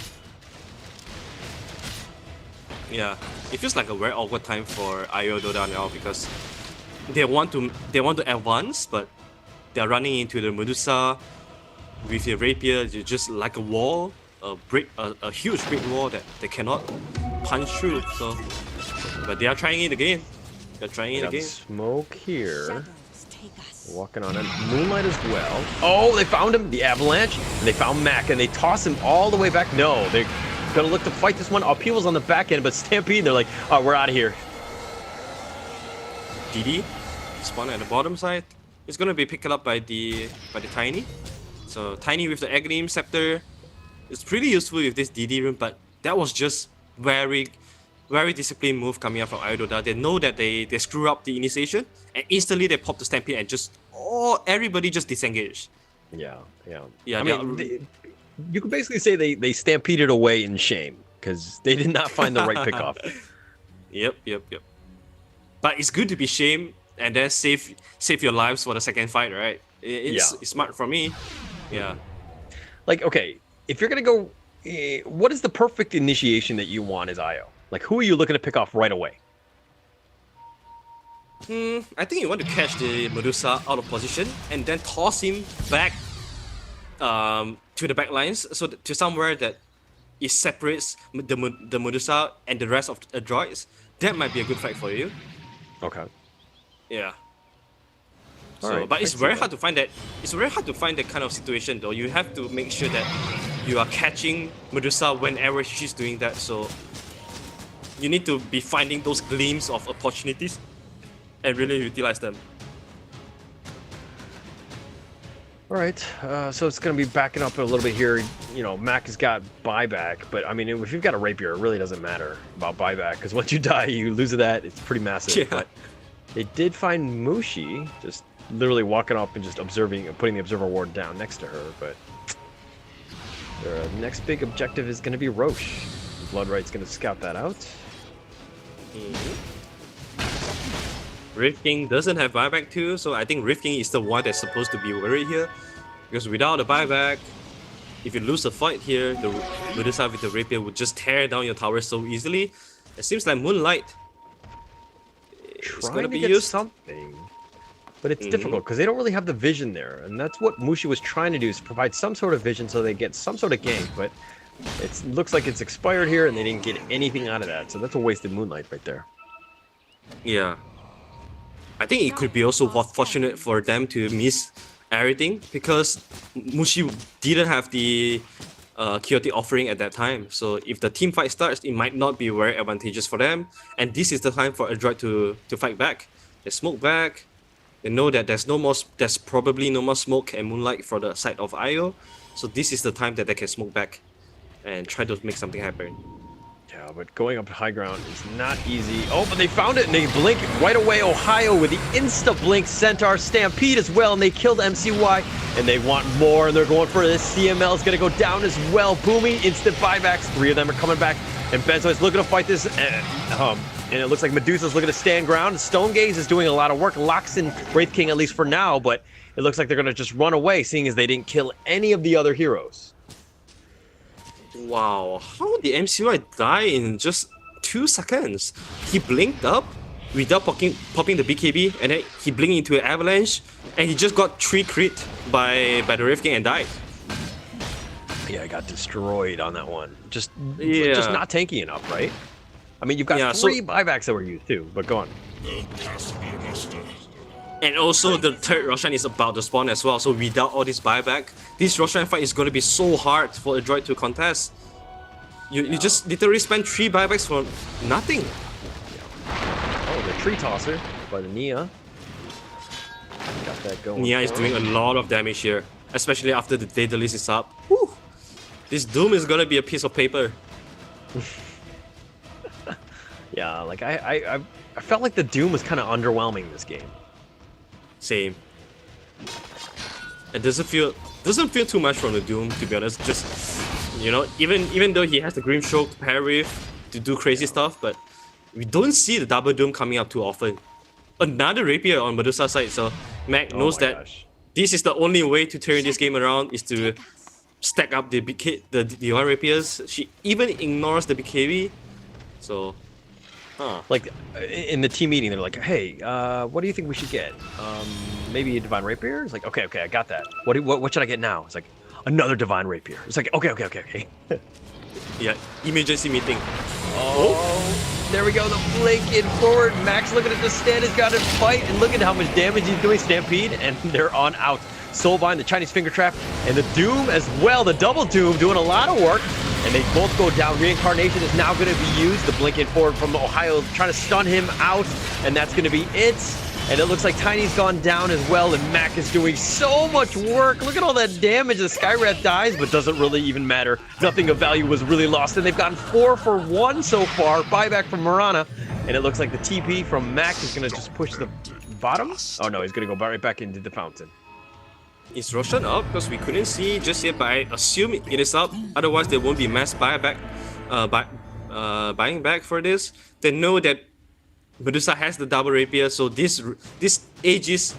Yeah, it feels like a very awkward time for Dota now because they want to advance, but they're running into the Medusa with the rapier. You're just like a wall, a huge brick wall that they cannot punch through. So, but they are trying it again. They're trying it again. Smoke here. Walking on him. Moonlight as well. Oh, they found him. The avalanche. And they found Mac, and they toss him all the way back. No, they're gonna look to fight this one. Upheaval's on the back end, but Stampede, they're like, oh, we're out of here. DD spawn at the bottom side. It's gonna be picked up by the Tiny. So Tiny with the Aghanim Scepter. It's pretty useful with this DD room, but that was just very disciplined move coming up from Dota. They know that they screw up the initiation, and instantly they pop the Stampede and just everybody just disengaged. Yeah. Yeah, I mean, you could basically say they stampeded away in shame because they did not find the right pickoff. Yep. But it's good to be shamed and then save your lives for the second fight, right? It's smart for me. Yeah. Like, okay, if you're gonna go, what is the perfect initiation that you want as Io? Like, who are you looking to pick off right away? I think you want to catch the Medusa out of position and then toss him back to the back lines, so to somewhere that it separates the Medusa and the rest of the droids. That might be a good fight for you. Okay. Yeah. All So, right, but it's I see very that. hard to find that. It's very hard to find that kind of situation, though. You have to make sure that you are catching Medusa whenever she's doing that. So you need to be finding those glimpses of opportunities and really utilize them. All right, so it's going to be backing up a little bit here. You know, Mac has got buyback, but I mean, if you've got a rapier, it really doesn't matter about buyback because once you die, you lose that. It's pretty massive. Yeah. But they did find Mushi just literally walking up and just observing and putting the observer ward down next to her. But the next big objective is going to be Roche. Bloodright's going to scout that out. Rift King doesn't have buyback too, so I think Rift King is the one that's supposed to be worried here. Because without a buyback, if you lose a fight here, the Medusa with the rapier would just tear down your tower so easily. It seems like Moonlight is going to be used. Something. But it's difficult because they don't really have the vision there, and that's what Mushi was trying to do, is provide some sort of vision so they get some sort of gank, but it looks like it's expired here and they didn't get anything out of that, so that's a wasted Moonlight right there. Yeah. I think it could be also fortunate for them to miss everything because Mushi didn't have the chaotic offering at that time. So if the team fight starts, it might not be very advantageous for them. And this is the time for Adroit to fight back. They smoke back. They know that there's probably no more smoke and Moonlight for the side of IO. So this is the time that they can smoke back and try to make something happen. Yeah, but going up to high ground is not easy. Oh, but they found it and they blink right away. Ohio with the insta-blink Centaur Stampede as well, and they killed MCY, and they want more, and they're going for this. CML is going to go down as well. Booming, instant buybacks. 3 of them are coming back, and Benzo is looking to fight this, and it looks like Medusa's looking to stand ground. Stone Gaze is doing a lot of work. Locks in Wraith King, at least for now, but it looks like they're going to just run away, seeing as they didn't kill any of the other heroes. Wow, how did MCY die in just 2 seconds? He blinked up without popping the BKB, and then he blinked into an avalanche, and he just got 3 crit by the Rift King and died. Yeah, I got destroyed on that one. Just not tanky enough, right? I mean, you've got 3 buybacks that were used too, but go on. And also the third Roshan is about to spawn as well, so without all this buyback, this Roshan fight is going to be so hard for a droid to contest. You just literally spend 3 buybacks for nothing. Oh, the tree tosser by the Nia. Got that going. Nia is doing a lot of damage here, especially after the Daedalus is up. Whew. This Doom is going to be a piece of paper. Yeah, like I felt like the Doom was kind of underwhelming this game. Same. It doesn't feel too much from the Doom, to be honest. Just, you know, even though he has the Grim Stroke to pair with to do crazy stuff, but we don't see the double Doom coming up too often. Another Rapier on Medusa's side, so Mac knows that this is the only way to turn this game around, is to stack up the Divine Rapiers. She even ignores the BKB, so... Like in the team meeting, they're like, "Hey, what do you think we should get? Maybe a Divine Rapier?" It's like, "Okay, I got that. What should I get now?" It's like, "Another Divine Rapier." It's like, "Okay." Yeah, emergency meeting. Oh, there we go. The blink in forward. Max looking at the stand. He's got to fight, and look at how much damage he's doing. Stampede, and they're on out. Soulbind, the Chinese Finger Trap, and the Doom as well. The double Doom doing a lot of work. And they both go down. Reincarnation is now going to be used. The blink in forward from Ohio trying to stun him out. And that's going to be it. And it looks like Tiny's gone down as well. And Mac is doing so much work. Look at all that damage. The Skywrath dies, but doesn't really even matter. Nothing of value was really lost. And they've gotten 4 for 1 so far. Buyback from Marana. And it looks like the TP from Mac is going to just push the bottom. Oh no, he's going to go right back into the fountain. Is Roshan up? Because we couldn't see just yet, but I assume it is up. Otherwise, there won't be mass buyback, buying back for this. They know that Medusa has the double rapier, so this Aegis,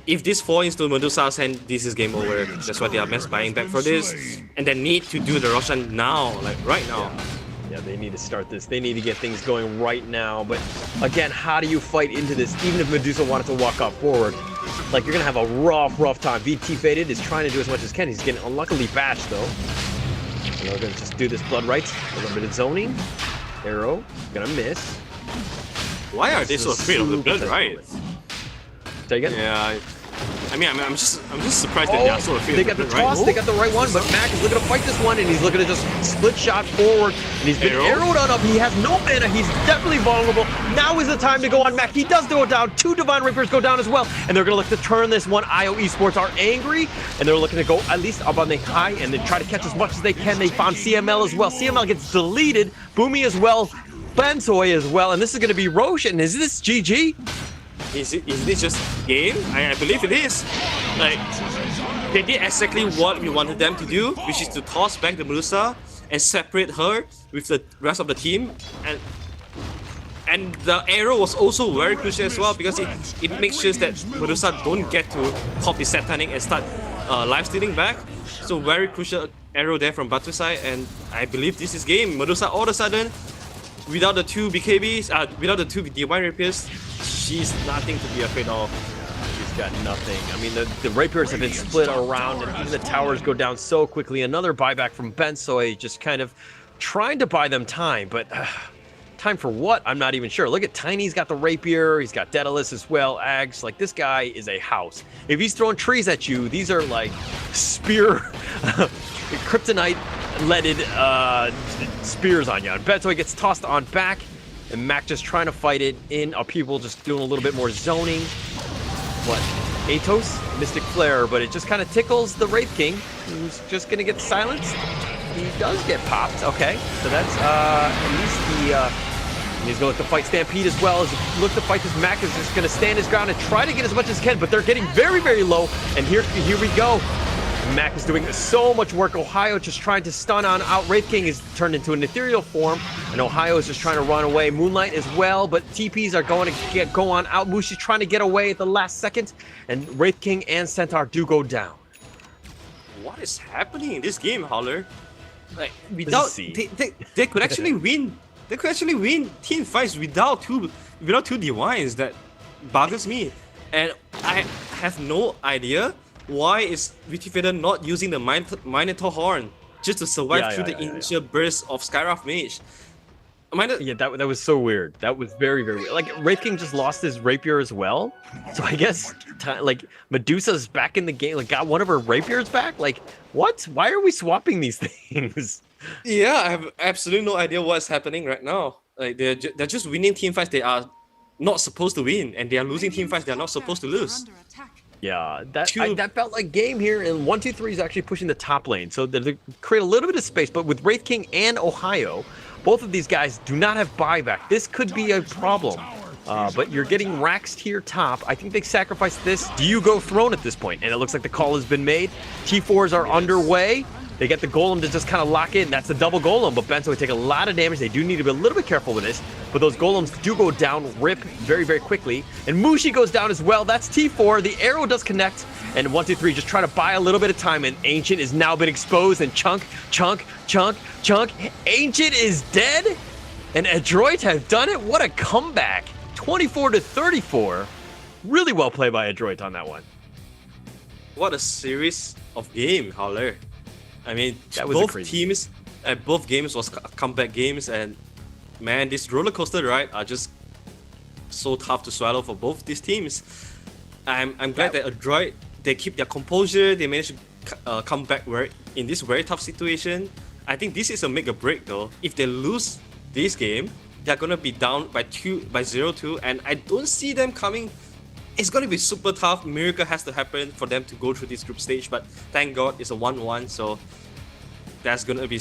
if this falls into Medusa's hand, this is game over. That's why they are mass buying back for this, and they need to do the Roshan now, like right now. Yeah, they need to start this. They need to get things going right now. But again, how do you fight into this? Even if Medusa wanted to walk up forward, like, you're gonna have a rough time. VT Faded is trying to do as much as can. He's getting unluckily bashed though. And they're gonna just do this blood rights. A little bit of zoning. Arrow, gonna miss. Why are they so afraid of the blood rights? Say again? Yeah. I mean, I'm just surprised that they are so afraid. They got the toss, they got the right one, but Mac is looking to fight this one, and he's looking to just split shot forward, and he's been arrowed on up. He has no mana. He's definitely vulnerable. Now is the time to go on Mac. He does go down. 2 Divine Rapiers go down as well, and they're going to look to turn this one. IO Esports are angry, and they're looking to go at least up on the high and then try to catch as much as they can. They found CML as well. CML gets deleted. Boomy as well. Bansoy as well, and this is going to be Roshan. Is this GG? Is this just game? I believe it is. Like, they did exactly what we wanted them to do, which is to toss back the Medusa and separate her with the rest of the team. And the arrow was also very crucial as well because it makes sure that Medusa don't get to pop his set turning and start live stealing back. So very crucial arrow there from Batu's side, and I believe this is game. Medusa all of a sudden, without the two BKBs, without the two Divine Rapiers, she's nothing to be afraid of. She's got nothing. I mean, the rapiers have been split around, and even the towers go down so quickly. Another buyback from Bensoy, just kind of trying to buy them time, but time for what? I'm not even sure. Look at Tiny's got the rapier. He's got Daedalus as well. Ags, like this guy is a house. If he's throwing trees at you, these are like spear, kryptonite-leaded spears on you. And Bensoy gets tossed on back, and Mac just trying to fight it in. Upheaval just doing a little bit more zoning. What? Atos? Mystic Flare, but it just kind of tickles the Wraith King, who's just going to get silenced. He does get popped. Okay, so that's at least the... and he's going to look to fight Stampede as well. As he look to fight this, Mac is just going to stand his ground and try to get as much as he can, but they're getting very, very low. And here we go. Mac is doing so much work. Ohio just trying to stun on out. Wraith King is turned into an ethereal form, and Ohio is just trying to run away. Moonlight as well, but TPs are going to go on out. Mushi's trying to get away at the last second, and Wraith King and Centaur do go down. What is happening in this game, Howler? Like without they could actually win. They could actually win team fights without two divines. That boggles me, and I have no idea why is Vitifader not using the Minotaur Horn just to survive through the initial burst of Skywrath Mage. Yeah, that was so weird. That was very, very weird. Like, Wraith King just lost his rapier as well. So I guess, like, Medusa's back in the game. Like, got one of her rapiers back? Like, what? Why are we swapping these things? Yeah, I have absolutely no idea what's happening right now. Like, they're just winning team fights they are not supposed to win. And they are losing team fights they are not supposed to lose. Yeah, that felt like game here, and 1-2-3 is actually pushing the top lane, so they create a little bit of space. But with Wraith King and Ohio, both of these guys do not have buyback. This could be a problem. But you're getting Raxed here top. I think they sacrificed this. Do you go Throne at this point? And it looks like the call has been made. T4s are underway. They get the Golem to just kind of lock in. That's a double Golem, but Benson would take a lot of damage. They do need to be a little bit careful with this, but those Golems do go down, rip very, very quickly. And Mushi goes down as well. That's T4. The arrow does connect, and 1-2-3 just try to buy a little bit of time, and Ancient has now been exposed, and chunk. Ancient is dead, and Adroit have done it. What a comeback. 24-34. Really well played by Adroit on that one. What a series of game, Howler. I mean, that was both teams at both games was comeback games, and man, this roller coaster ride are just so tough to swallow for both these teams. I'm glad that Adroit, they keep their composure, they managed to come back in this very tough situation. I think this is a make or break though. If they lose this game, they're gonna be down by 0-2, and I don't see them coming. It's gonna be super tough. Miracle has to happen for them to go through this group stage, but thank God it's a 1-1, so that's gonna be.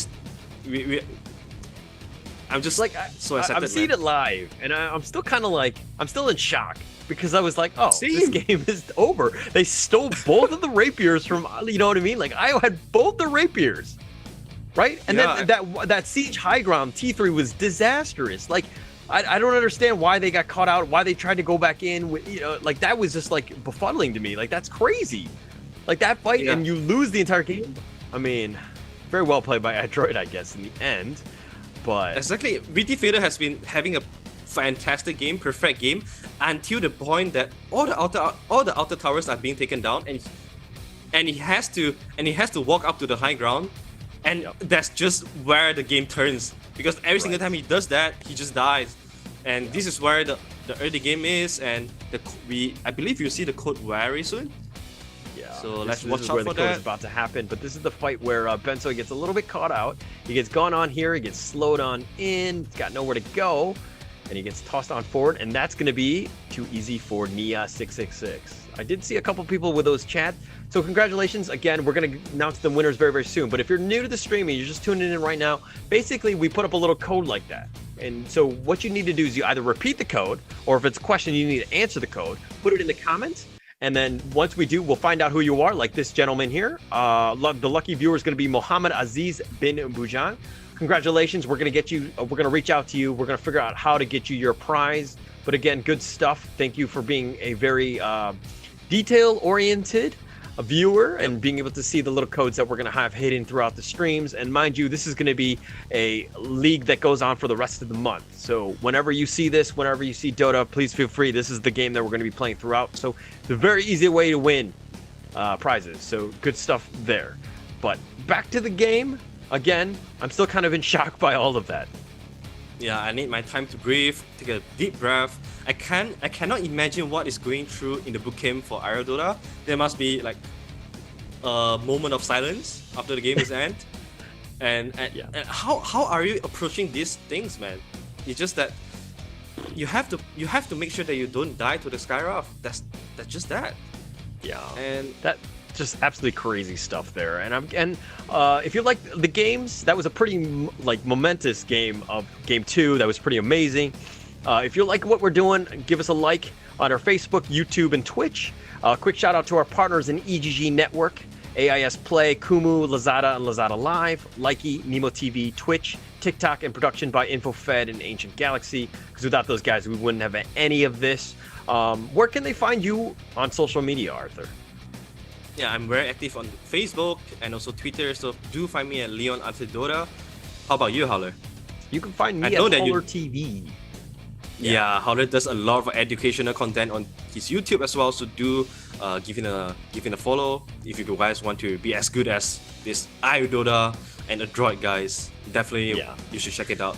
I'm just like so excited. I've seen it live, and I'm still kind of like I'm still in shock because I was like, oh, this game is over. They stole both of the rapiers from, you know what I mean? Like Io had both the rapiers, right? And then that siege high ground T3 was disastrous. Like. I don't understand why they got caught out, why they tried to go back in. Like that was just like befuddling to me. Like that's crazy. Like that fight and you lose the entire game. I mean, very well played by Adroit, I guess, in the end. But exactly, Vitifader has been having a fantastic game, perfect game, until the point that all the outer towers are being taken down, and he has to walk up to the high ground, and that's just where the game turns. Because every single time he does that, he just dies. And this is where the early game is, and I believe you'll see the code very soon. Yeah. So let's watch out out for for that. This is that. about to happen, but this is the fight where Benso gets a little bit caught out. He gets gone on here, he gets slowed on in, he's got nowhere to go, and he gets tossed on forward, and that's going to be too easy for Nia666. I did see a couple people with those chats, so congratulations. Again, we're going to announce the winners very, very soon, but if you're new to the stream and you're just tuning in right now, basically we put up a little code like that. And so what you need to do is you either repeat the code, or if it's a question you need to answer the code, put it in the comments, and then once we do, we'll find out who you are, like this gentleman here. The lucky viewer is going to be Mohammed Aziz bin Bujan. congratulations. We're gonna get you. We're gonna reach out to you. We're gonna figure out how to get you your prize. But again, good stuff. Thank you for being a very detail-oriented viewer and being able to see the little codes that we're going to have hidden throughout the streams. And mind you, this is going to be a league that goes on for the rest of the month. So whenever you see this, whenever you see Dota, please feel free. This is the game that we're going to be playing throughout. So it's a very easy way to win prizes. So good stuff there. But back to the game. Again, I'm still kind of in shock by all of that. Yeah, I need my time to breathe, take a deep breath. I cannot imagine what is going through in the bootcamp for Aero Dota. There must be like a moment of silence after the game is end. And how are you approaching these things, man? It's just that you have to make sure that you don't die to the Skyraft. That's just that. Yeah. And that just absolutely crazy stuff there. And if you like the games, that was a pretty momentous game of Game 2. That was pretty amazing. If you like what we're doing, give us a like on our Facebook, YouTube, and Twitch. Quick shout out to our partners in EGG Network, AIS Play, Kumu, Lazada, and Lazada Live, Likey, Nemo TV, Twitch, TikTok, and production by InfoFed and Ancient Galaxy. Because without those guys, we wouldn't have any of this. Where can they find you on social media, Arthur? Yeah, I'm very active on Facebook and also Twitter, so do find me at Leon Dota. How about you, Howler? You can find me at Howler TV. Yeah, Howler does a lot of educational content on his YouTube as well, so do give him a follow if you guys want to be as good as this Dota and Adroit guys. Definitely, you should check it out.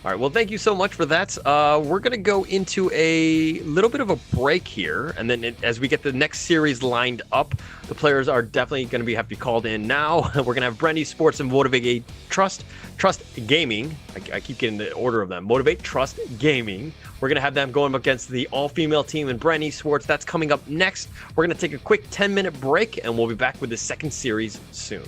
All right, well, thank you so much for that. We're going to go into a little bit of a break here, and then as we get the next series lined up, the players are definitely going to have to be called in now. We're going to have Brenny Sports and Motivate Trust Gaming. I keep getting the order of them. Motivate Trust Gaming. We're going to have them going up against the all-female team in Brenny Sports. That's coming up next. We're going to take a quick 10-minute break, and we'll be back with the second series soon.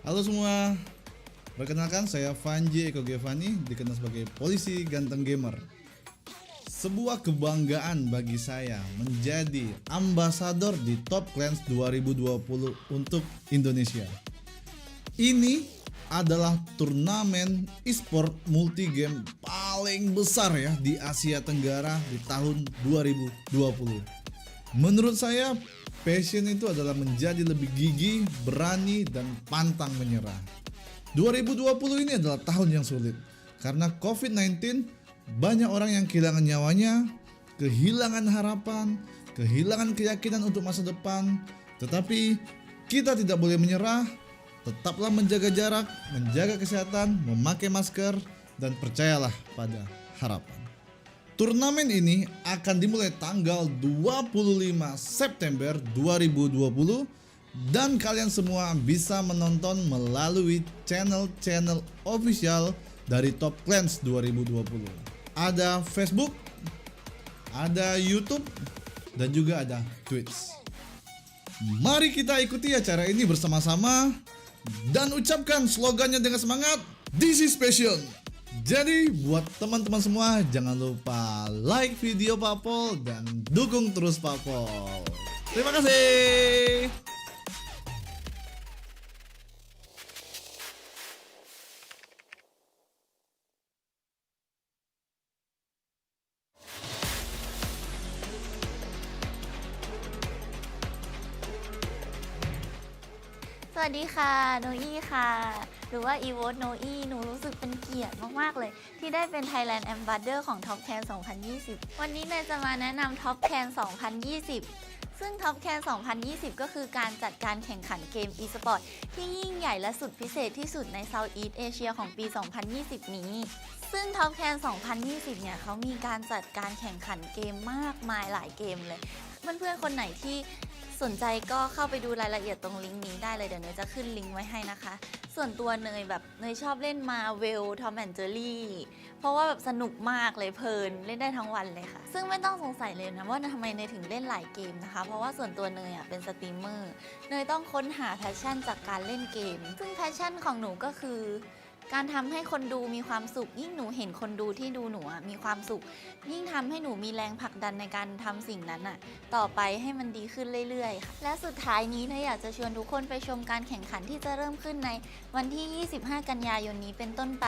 Halo semua, perkenalkan saya Vanji Eko Gevani, dikenal sebagai polisi ganteng gamer. Sebuah kebanggaan bagi saya menjadi ambasador di Top Clans 2020 untuk Indonesia. Ini adalah turnamen e-sport multi-game paling besar ya di Asia Tenggara di tahun 2020. Menurut saya, passion itu adalah menjadi lebih gigih, berani, dan pantang menyerah. 2020 ini adalah tahun yang sulit karena COVID-19. Banyak orang yang kehilangan nyawanya, kehilangan harapan, kehilangan keyakinan untuk masa depan. Tetapi kita tidak boleh menyerah. Tetaplah menjaga jarak, menjaga kesehatan, memakai masker, dan percayalah pada harapan. Turnamen ini akan dimulai tanggal 25 September 2020 dan kalian semua bisa menonton melalui channel-channel official dari Top Clans 2020. Ada Facebook, ada YouTube, dan juga ada Twitch. Mari kita ikuti acara ini bersama-sama dan ucapkan slogannya dengan semangat, "This is passion." Jadi buat teman-teman semua jangan lupa like video Papol dan dukung terus Papol. Terima kasih.สวัสดีค่ะโนอี้ค่ะหรือว่า Evote โนอี้หนูรู้สึกเป็นเกียรติมากๆเลยที่ได้เป็น Thailand Ambassador ของ Top Can 2020 วันนี้เนยจะมาแนะนำ Top Can 2020 ซึ่ง Top Can 2020 ก็คือการจัดการแข่งขันเกม e-sport ที่ยิ่งใหญ่และสุดพิเศษที่สุดใน Southeast Asia ของปี 2020 นี้ซึ่ง Top Can 2020 เนี่ยเขามีการจัดการแข่งขันเกมมากมายหลายเกมเลยเพื่อนๆคนไหนที่สนใจก็เข้าไปดูรายละเอียดตรงลิงก์นี้ได้เลยเดี๋ยวเนยจะขึ้นลิงก์ไว้ให้นะคะส่วนตัวเนยชอบเล่นมาเวลทอมแอนด์เจอรี่เพราะว่าแบบสนุกมากเลยเพลินเล่นได้ทั้งวันเลยค่ะซึ่งไม่ต้องสงสัยเลยนะว่าทำไมเนยถึงเล่นหลายเกมนะคะเพราะว่าส่วนตัวเนยเป็นสตรีมเมอร์เนยต้องค้นหาแพชชั่นจากการเล่นเกมซึ่งแพชชั่นของหนูก็คือการทำให้คนดูมีความสุขยิ่งหนูเห็นคนดูที่ดูหนูมีความสุขยิ่งทำให้หนูมีแรงผลักดันในการทำสิ่งนั้นต่อไปให้มันดีขึ้นเรื่อยๆค่ะและสุดท้ายนี้เนยอยากจะชวนทุกคนไปชมการแข่งขันที่จะเริ่มขึ้นในวันที่ 25 กันยายนนี้เป็นต้นไป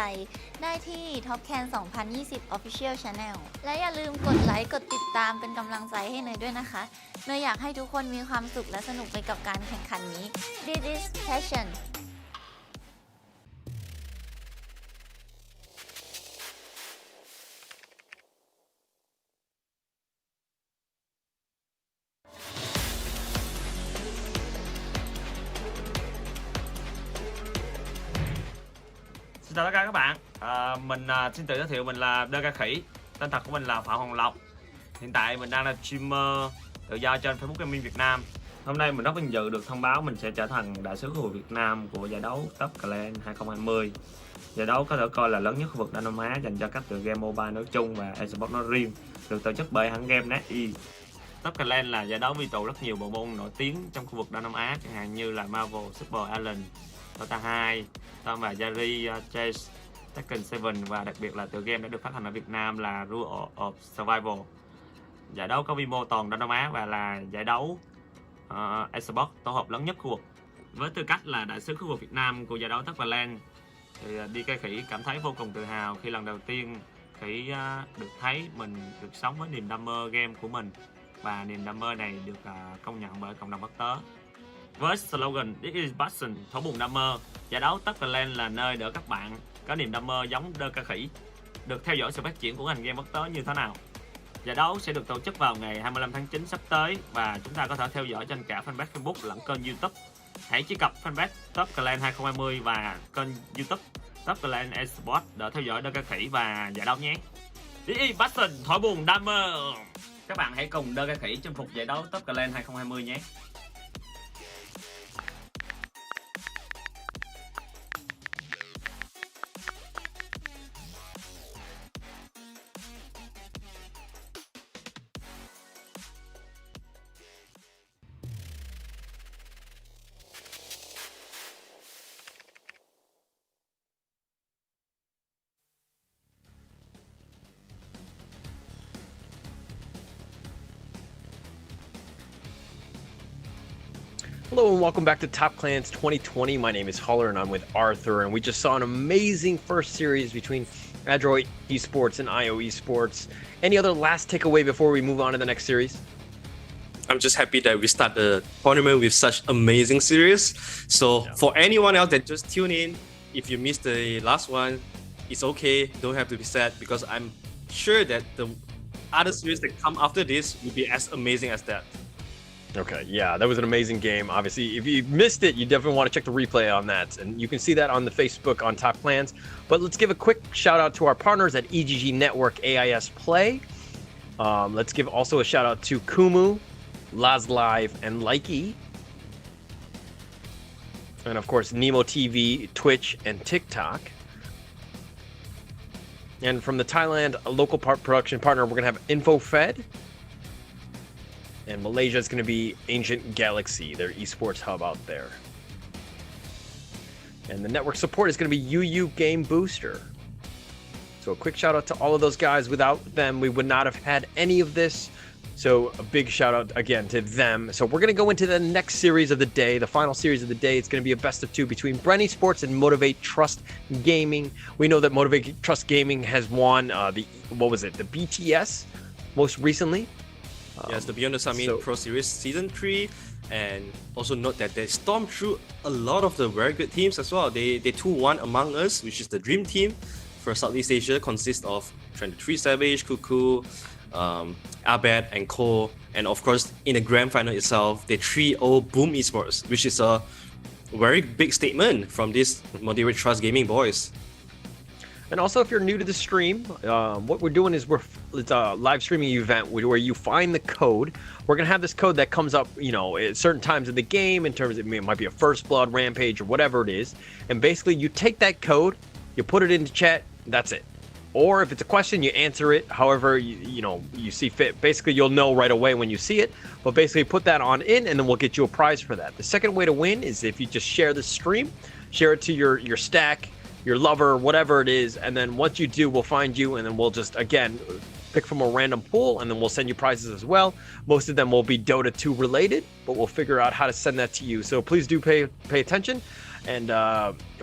ได้ที่ Top Can 2020 Official Channel และอย่าลืมกดไลค์กดติดตามเป็นกำลังใจให้เนยด้วยนะคะเนยอยากให้ทุกคนมีความสุขและสนุกไปกับการแข่งขันนี้ This is passion Xin chào tất cả các bạn, mình xin tự giới thiệu mình là Dota Khỉ. Tên thật của mình là Phạm Hoàng Lộc. Hiện tại mình đang là streamer tự do trên Facebook Gaming Việt Nam. Hôm nay mình rất vinh dự được thông báo mình sẽ trở thành đại sứ khu vực Việt Nam của giải đấu Top Clans 2020. Giải đấu có thể coi là lớn nhất khu vực Đông Nam Á dành cho các tựa game mobile nói chung và esports nói riêng, được tổ chức bởi hãng game NetEase. Top Clans là giải đấu quy tụ rất nhiều bộ môn nổi tiếng trong khu vực Đông Nam Á, chẳng hạn như là Marvel, Super Alien, Dota 2, Tom và Jerry, Chase, Tekken 7 và đặc biệt là tựa game đã được phát hành ở Việt Nam là Rule of Survival. Giải đấu có quy mô toàn Đông Nam Á và là giải đấu esports tổ hợp lớn nhất khu vực. Với tư cách là đại sứ khu vực Việt Nam của giải đấu Top Clans thì DK Khỉ cảm thấy vô cùng tự hào khi lần đầu tiên Khỉ được thấy mình được sống với niềm đam mê game của mình và niềm đam mê này được công nhận bởi cộng đồng quốc tế. Với slogan This is passion, thổ bùng đam mê, giải đấu Top Clans là nơi để các bạn có niềm đam mê giống DK Khỉ được theo dõi sự phát triển của ngành game quốc tế như thế nào. Giải đấu sẽ được tổ chức vào ngày 25 tháng 9 sắp tới và chúng ta có thể theo dõi trên cả fanpage Facebook lẫn kênh YouTube. Hãy truy cập fanpage Top Clans 2020 và kênh YouTube Top Clans Esports để theo dõi DK Khỉ và giải đấu nhé. This is passion, thổi buồn đam mê. Các bạn hãy cùng DK Khỉ chinh phục giải đấu Top Clans 2020 nhé. Hello and welcome back to Top Clans 2020. My name is Holler and I'm with Arthur, and we just saw an amazing first series between Adroit Esports and IO Esports. Any other last takeaway before we move on to the next series? I'm just happy that we start the tournament with such amazing series. So for anyone else that just tune in, if you missed the last one, it's okay. Don't have to be sad, because I'm sure that the other series that come after this will be as amazing as that. Okay, yeah, that was an amazing game. Obviously, if you missed it, you definitely want to check the replay on that. And you can see that on the Facebook on Top Clans. But let's give a quick shout out to our partners at EGG Network AIS Play. Let's give also a shout out to Kumu, Laz Live, and Likey. And of course, Nemo TV, Twitch, and TikTok. And from the Thailand local production partner, we're going to have InfoFed. And Malaysia is going to be Ancient Galaxy, their esports hub out there. And the network support is going to be UU Game Booster. So a quick shout out to all of those guys. Without them, we would not have had any of this. So a big shout out again to them. So we're going to go into the next series of the day, the final series of the day. It's going to be a best of two between Bren Esports and Motivate Trust Gaming. We know that Motivate Trust Gaming has won the BTS most recently. Yes, the Beyond the Summit Pro Series Season 3, and also note that they stormed through a lot of the very good teams as well. They 2-1 Among Us, which is the dream team for Southeast Asia, consists of 23 Savage, Cuckoo, Abed, and Ko. And of course, in the grand final itself, they 3-0 Boom Esports, which is a very big statement from these Motivate Trust Gaming boys. And also, if you're new to the stream, what we're doing is it's a live streaming event where you find the code. We're going to have this code that comes up, at certain times of the game, in terms of, it might be a First Blood, Rampage, or whatever it is. And basically, you take that code, you put it into chat, that's it. Or if it's a question, you answer it however you see fit. Basically, you'll know right away when you see it. But basically, put that on in, and then we'll get you a prize for that. The second way to win is if you just share the stream, share it to your stack, your lover, whatever it is, and then once you do, we'll find you, and then we'll just, again, pick from a random pool, and then we'll send you prizes as well. Most of them will be Dota 2 related, but we'll figure out how to send that to you. So please do pay attention and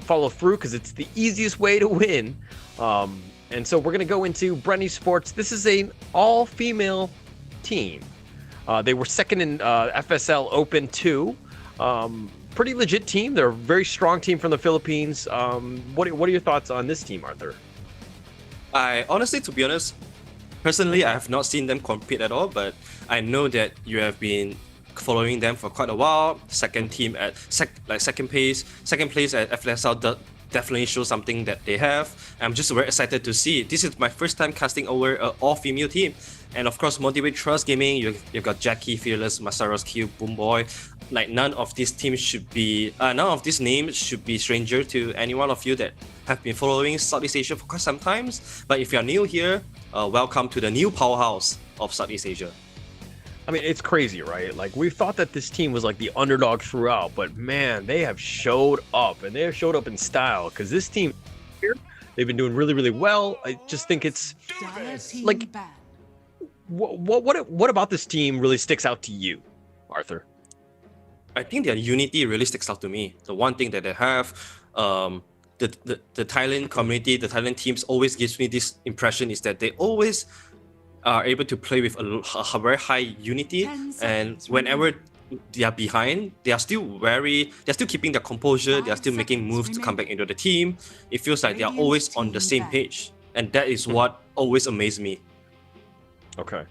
follow through, because it's the easiest way to win. And so we're going to go into Bren Esports. This is an all-female team. They were second in FSL Open 2. Pretty legit team. They're a very strong team from the Philippines. What are your thoughts on this team, Arthur? I honestly, to be honest, personally, I have not seen them compete at all, but I know that you have been following them for quite a while. Second team at second place at FSL definitely shows something that they have. I'm just very excited to see it. This is my first time casting over an all-female team. And of course, Motivate Trust Gaming, you've got Jackie, Fearless, Masaros Q, Boomboy. None of these names should be stranger to any one of you that have been following Southeast Asia for quite some time. But if you're new here, welcome to the new powerhouse of Southeast Asia. I mean, it's crazy, right? We thought that this team was the underdog throughout, but man, they have showed up, and they have showed up in style, because this team here, they've been doing really, really well. I just think it's what about this team really sticks out to you, Arthur? I think their unity really sticks out to me. The one thing that they have, the Thailand community, the Thailand teams always gives me this impression is that they always are able to play with a very high unity, and whenever they are behind, they are still keeping their composure, they are still making moves to come back into the team. It feels like they are always on the same page, and that is what always amazes me. Okay.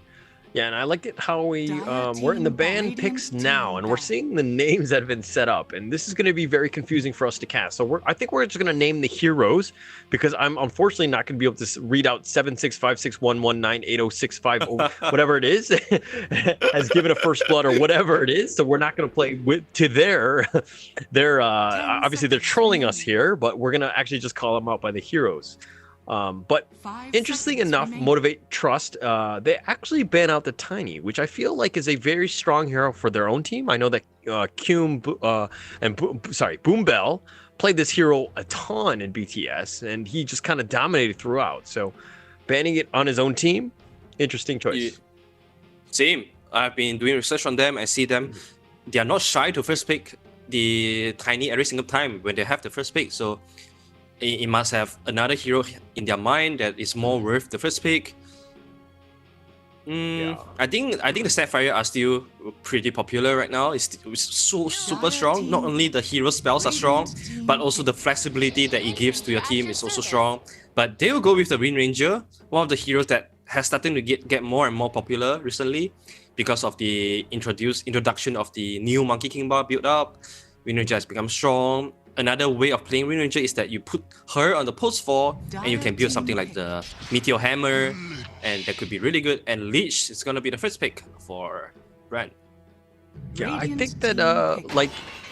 Yeah, and I liked it how we're in the band picks now, and we're seeing the names that have been set up, and this is going to be very confusing for us to cast. So I think we're just going to name the heroes, because I'm unfortunately not going to be able to read out 76561198065 whatever it is has given a first blood or whatever it is. So we're not going to play to their obviously they're trolling us here, but we're going to actually just call them out by the heroes. But interesting enough, Motivate Trust, they actually ban out the Tiny, which I feel like is a very strong hero for their own team. I know that Boom Bell played this hero a ton in BTS, and he just kind of dominated throughout. So banning it on his own team, interesting choice. Same. I've been doing research on them. I see them they are not shy to first pick the Tiny every single time when they have the first pick. So it must have another hero in their mind that is more worth the first pick. I think the Sapphire are still pretty popular right now. It's so super strong. Not only the hero spells are strong, but also the flexibility that it gives to your team is also strong. But they will go with the Wind Ranger, one of the heroes that has started to get more and more popular recently because of the introduction of the new Monkey King bar build up. Wind Ranger has become strong. Another way of playing Wind Ranger is that you put her on the post 4 and you can build something like the Meteor Hammer, and that could be really good. And Leech is going to be the first pick for Brand. Yeah, I think that like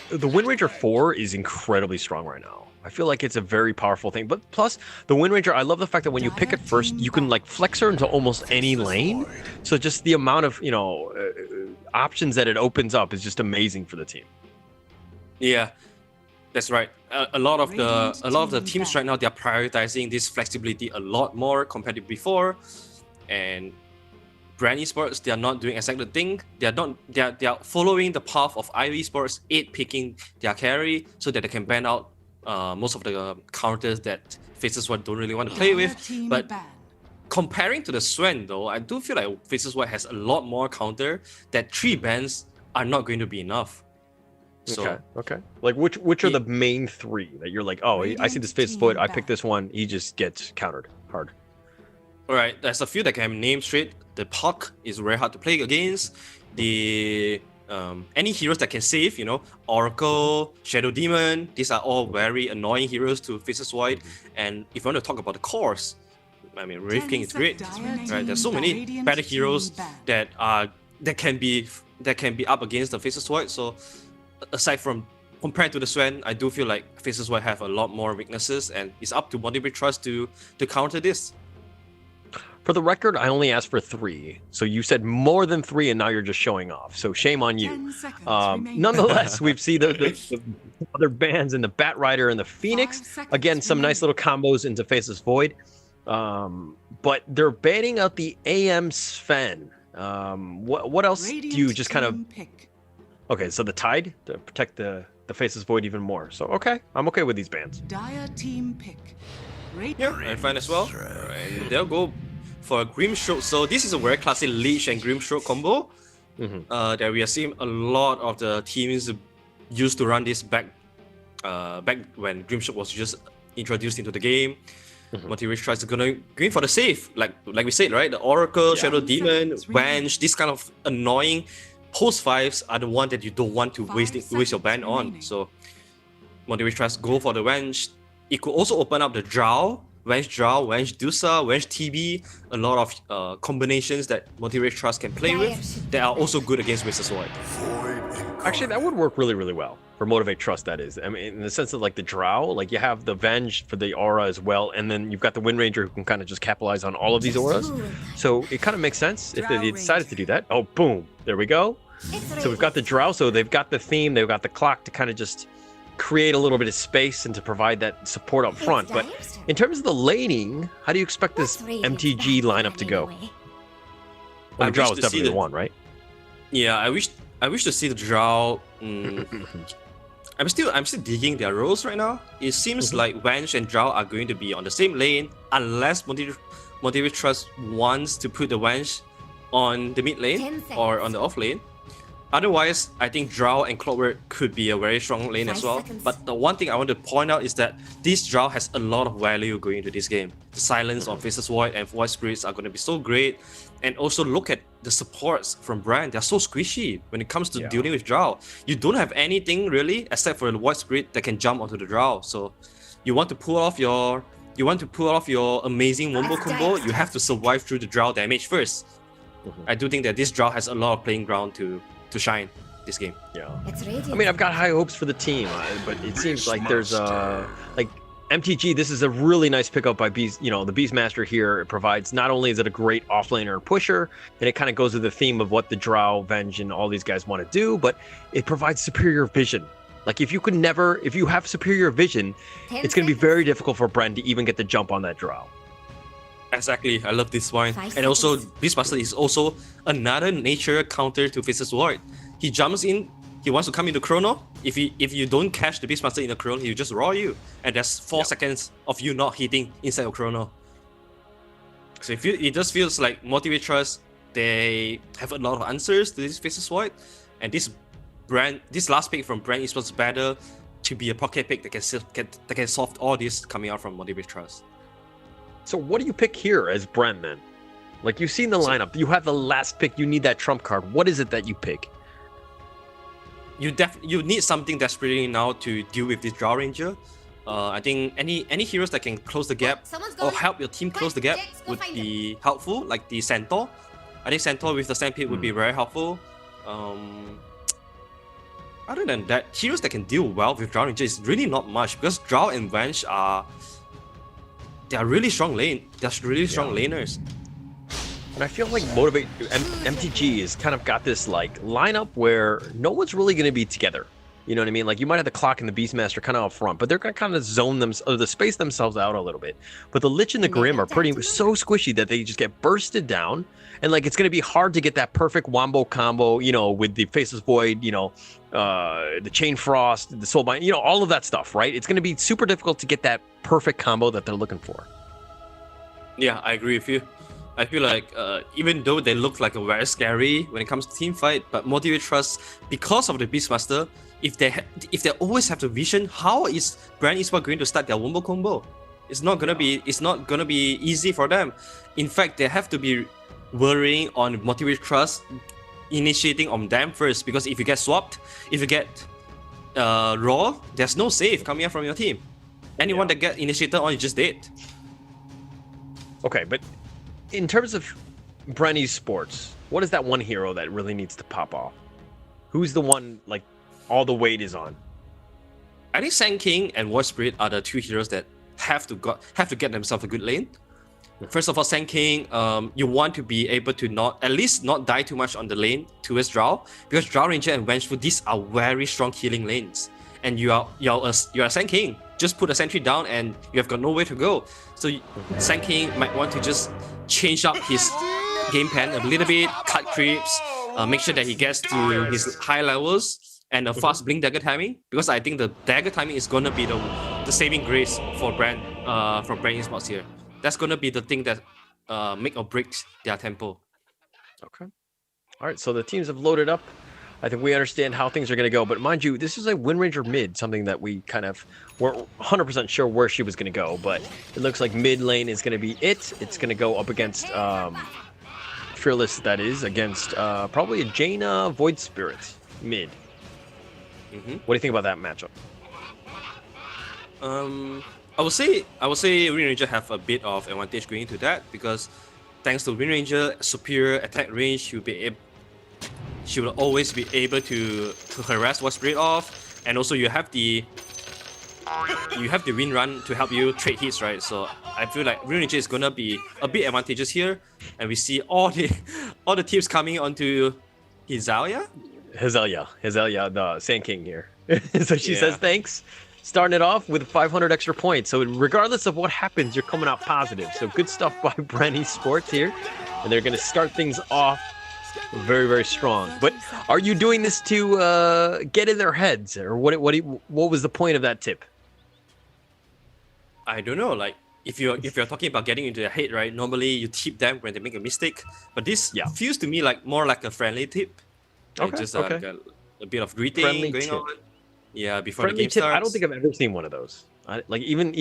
the Wind Ranger 4 is incredibly strong right now. I feel like it's a very powerful thing. But plus, the Wind Ranger, I love the fact that when you pick it first, you can like flex her into almost any lane. So just the amount of, you know, options that it opens up is just amazing for the team. Yeah, that's right. A lot of the teams right now, they are prioritizing this flexibility a lot more compared to before. And Brand Esports, they are not doing exactly the thing. They are following the path of IO Esports, 8 picking their carry so that they can ban out most of the counters that Faces White don't really want to play with. But comparing to the Swen though, I do feel like Faces White has a lot more counter that 3 bans are not going to be enough. So, okay. Like which are the main 3 that you're like, oh, I see this Faces Void, I pick this one, he just gets countered hard. Alright, there's a few that can name straight. The Puck is very hard to play against. The any heroes that can save, you know, Oracle, Shadow Demon, these are all very annoying heroes to Faces Void. And if you want to talk about the cores, I mean, Wraith King is great, right? There's so many better heroes that can be up against the Faces Void. So aside from compared to the Swen, I do feel like Faces White have a lot more weaknesses, and it's up to Motivate Trust to counter this. For the record, I only asked for 3. So you said more than 3, and now you're just showing off. So shame on you. Nonetheless, we've seen the other bands in the Bat Rider and the Phoenix. Again, some nice little combos into Faces Void. But they're banning out the AM Sven. What else do you just kind of... Okay, so the Tide to protect the Faces Void even more. So okay, I'm okay with these bans. Dire team pick. Yeah, I'm fine as well. And they'll go for a Grimstroke. So this is a very classic Leech and Grimstroke combo that we are seeing a lot of the teams used to run this back when Grimstroke was just introduced into the game. Motivate tries to going for the save, like we said, right? The Oracle, Shadow Demon, Venge, this kind of annoying post 5s are the one that you don't want to waste your ban on. So Motivate tries to go for the Venge. It could also open up the Drow, Venge Dusa, Venge TB, a lot of combinations that Motivate Trust can play with that are also good against Faces Void. Actually, that would work really, really well for Motivate Trust, that is. I mean, in the sense of like the Drow, like you have the Venge for the aura as well, and then you've got the Wind Ranger who can kind of just capitalize on all of these auras. So it kind of makes sense if they decided to do that. Oh, boom, there we go. So we've got the Drow, so they've got the theme, they've got the clock to kind of just create a little bit of space and to provide that support up front. But in terms of the laning, how do you expect this MTG lineup to go? Well, the Drow is definitely the one, right? Yeah, I wish to see the Drow. I'm still digging their roles right now. It seems like Venge and Drow are going to be on the same lane unless Motivate Trust wants to put the Venge on the mid lane or on the off lane. Otherwise, I think Drow and Clockwork could be a very strong lane as well. But the one thing I want to point out is that this Drow has a lot of value going into this game. The silence on Faces Void and Void Spirits are going to be so great. And also look at the supports from Brand. They're so squishy when it comes to dealing with Drow. You don't have anything really except for the Void Spirit that can jump onto the Drow. So you want to pull off your amazing wombo combo, you have to survive through the Drow damage first. I do think that this Drow has a lot of playing ground to shine this game. Yeah. I mean, I've got high hopes for the team, but it seems like there's like MTG. This is a really nice pickup by Beast. You know, the Beastmaster here. It provides, not only is it a great offlaner pusher, and it kind of goes with the theme of what the Drow, Venge, and all these guys want to do, but it provides superior vision. Like if you have superior vision, it's going to be very difficult for Bren to even get the jump on that Drow. Exactly, I love this one. And also, Beastmaster is also another nature counter to Faces Void. He jumps in he wants to come into chrono. If you don't catch the Beastmaster in the chrono, he'll just raw you, and there's 4 seconds of you not hitting inside of chrono. So it just feels like Motivate Trust, they have a lot of answers to this Faceless Void, and this last pick from Brand Esports better to be a pocket pick that can solve all this coming out from Motivate Trust. So what do you pick here as Brand then? Like, you've seen the lineup, you have the last pick, you need that trump card. What is it that you pick? You need something desperately now to deal with this Drow Ranger. I think any heroes that can close the gap or help your team close the gap would be helpful, like the Centaur. I think Centaur with the Stampede would be very helpful. Other than that, heroes that can deal well with Drow Ranger is really not much, because Drow and Venge they are really strong laners. And I feel like Motivate MTG has kind of got this like lineup where no one's really going to be together. You know what I mean? Like, you might have the Clock and the Beastmaster kind of up front, but they're going to kind of space themselves out a little bit. But the Lich and the Grim are so squishy that they just get bursted down. And like, it's going to be hard to get that perfect wombo combo, you know, with the Faceless Void, you know, the Chain Frost, the Soulbind, you know, all of that stuff, right? It's going to be super difficult to get that perfect combo that they're looking for. Yeah, I agree with you. I feel like even though they look like a very scary when it comes to team fight, but Motivate Trust, because of the Beastmaster, if they always have the vision, how is Brand Esports going to start their wombo combo? It's not gonna be easy for them. In fact, they have to be worrying on Motivate Trust initiating on them first, because if you get swapped, if you get raw, there's no save coming out from your team. Anyone that get initiated on is just dead. Okay, but in terms of Brand Esports, what is that one hero that really needs to pop off? Who's the one, like, all the weight is on? I think Sand King and War Spirit are the 2 heroes that have to get themselves a good lane. First of all, Sand King, you want to be able to at least not die too much on the lane towards Drow, because Drow Ranger and Vengeful, these are very strong healing lanes, and you're a Sand King. Just put a sentry down and you have got nowhere to go. So Sand King might want to just change up his game plan a little bit, cut creeps, make sure that he gets to his high levels, and a fast blink dagger timing, because I think the dagger timing is gonna be the saving grace for Brand Esports here. That's gonna be the thing that make or break their tempo. Okay. All right, so the teams have loaded up. I think we understand how things are going to go, but mind you, this is a Wind Ranger mid, something that we kind of weren't 100% sure where she was going to go, but it looks like mid lane is going to be it. It's going to go up against Fearless, that is, against probably a Jaina Void Spirit mid. What do you think about that matchup? I would say Wind Ranger have a bit of advantage going into that, because thanks to Wind Ranger superior attack range, she will always be able to harass War Spirit off, and also you have the Wind Run to help you trade hits, right? So I feel like Wind Ranger is gonna be a bit advantageous here, and we see all the teams coming onto Hizalia, the Sand King here. So she says thanks, starting it off with 500 extra points. So regardless of what happens, you're coming out positive. So good stuff by Brand Esports here, and they're gonna start things off very, very strong. But are you doing this to get in their heads, or what was the point of that tip? I don't know. Like, if you're talking about getting into their head, right? Normally you tip them when they make a mistake, but this feels to me like more like a friendly tip. Like just like a bit of greeting friendly going on. Yeah, before friendly the game tip, starts. I don't think I've ever seen one of those. Like even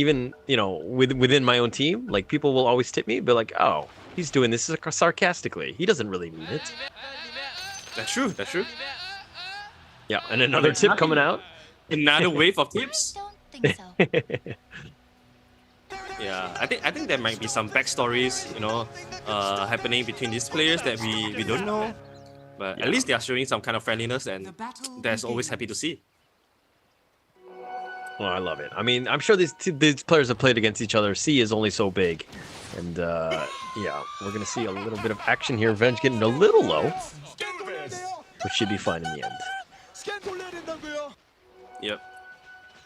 you know, within my own team, like people will always tip me, but like, oh, he's doing this sarcastically. He doesn't really mean it. That's true. Yeah, and another tip coming out. Another wave of tips. Think so. Yeah, I think there might be some backstories, you know, happening between these players that we don't know. But at least they are showing some kind of friendliness, and that's always happy to see. Oh, I love it. I mean, I'm sure these players have played against each other. C is only so big. And yeah, we're going to see a little bit of action here. Venge getting a little low, which should be fine in the end. Yep.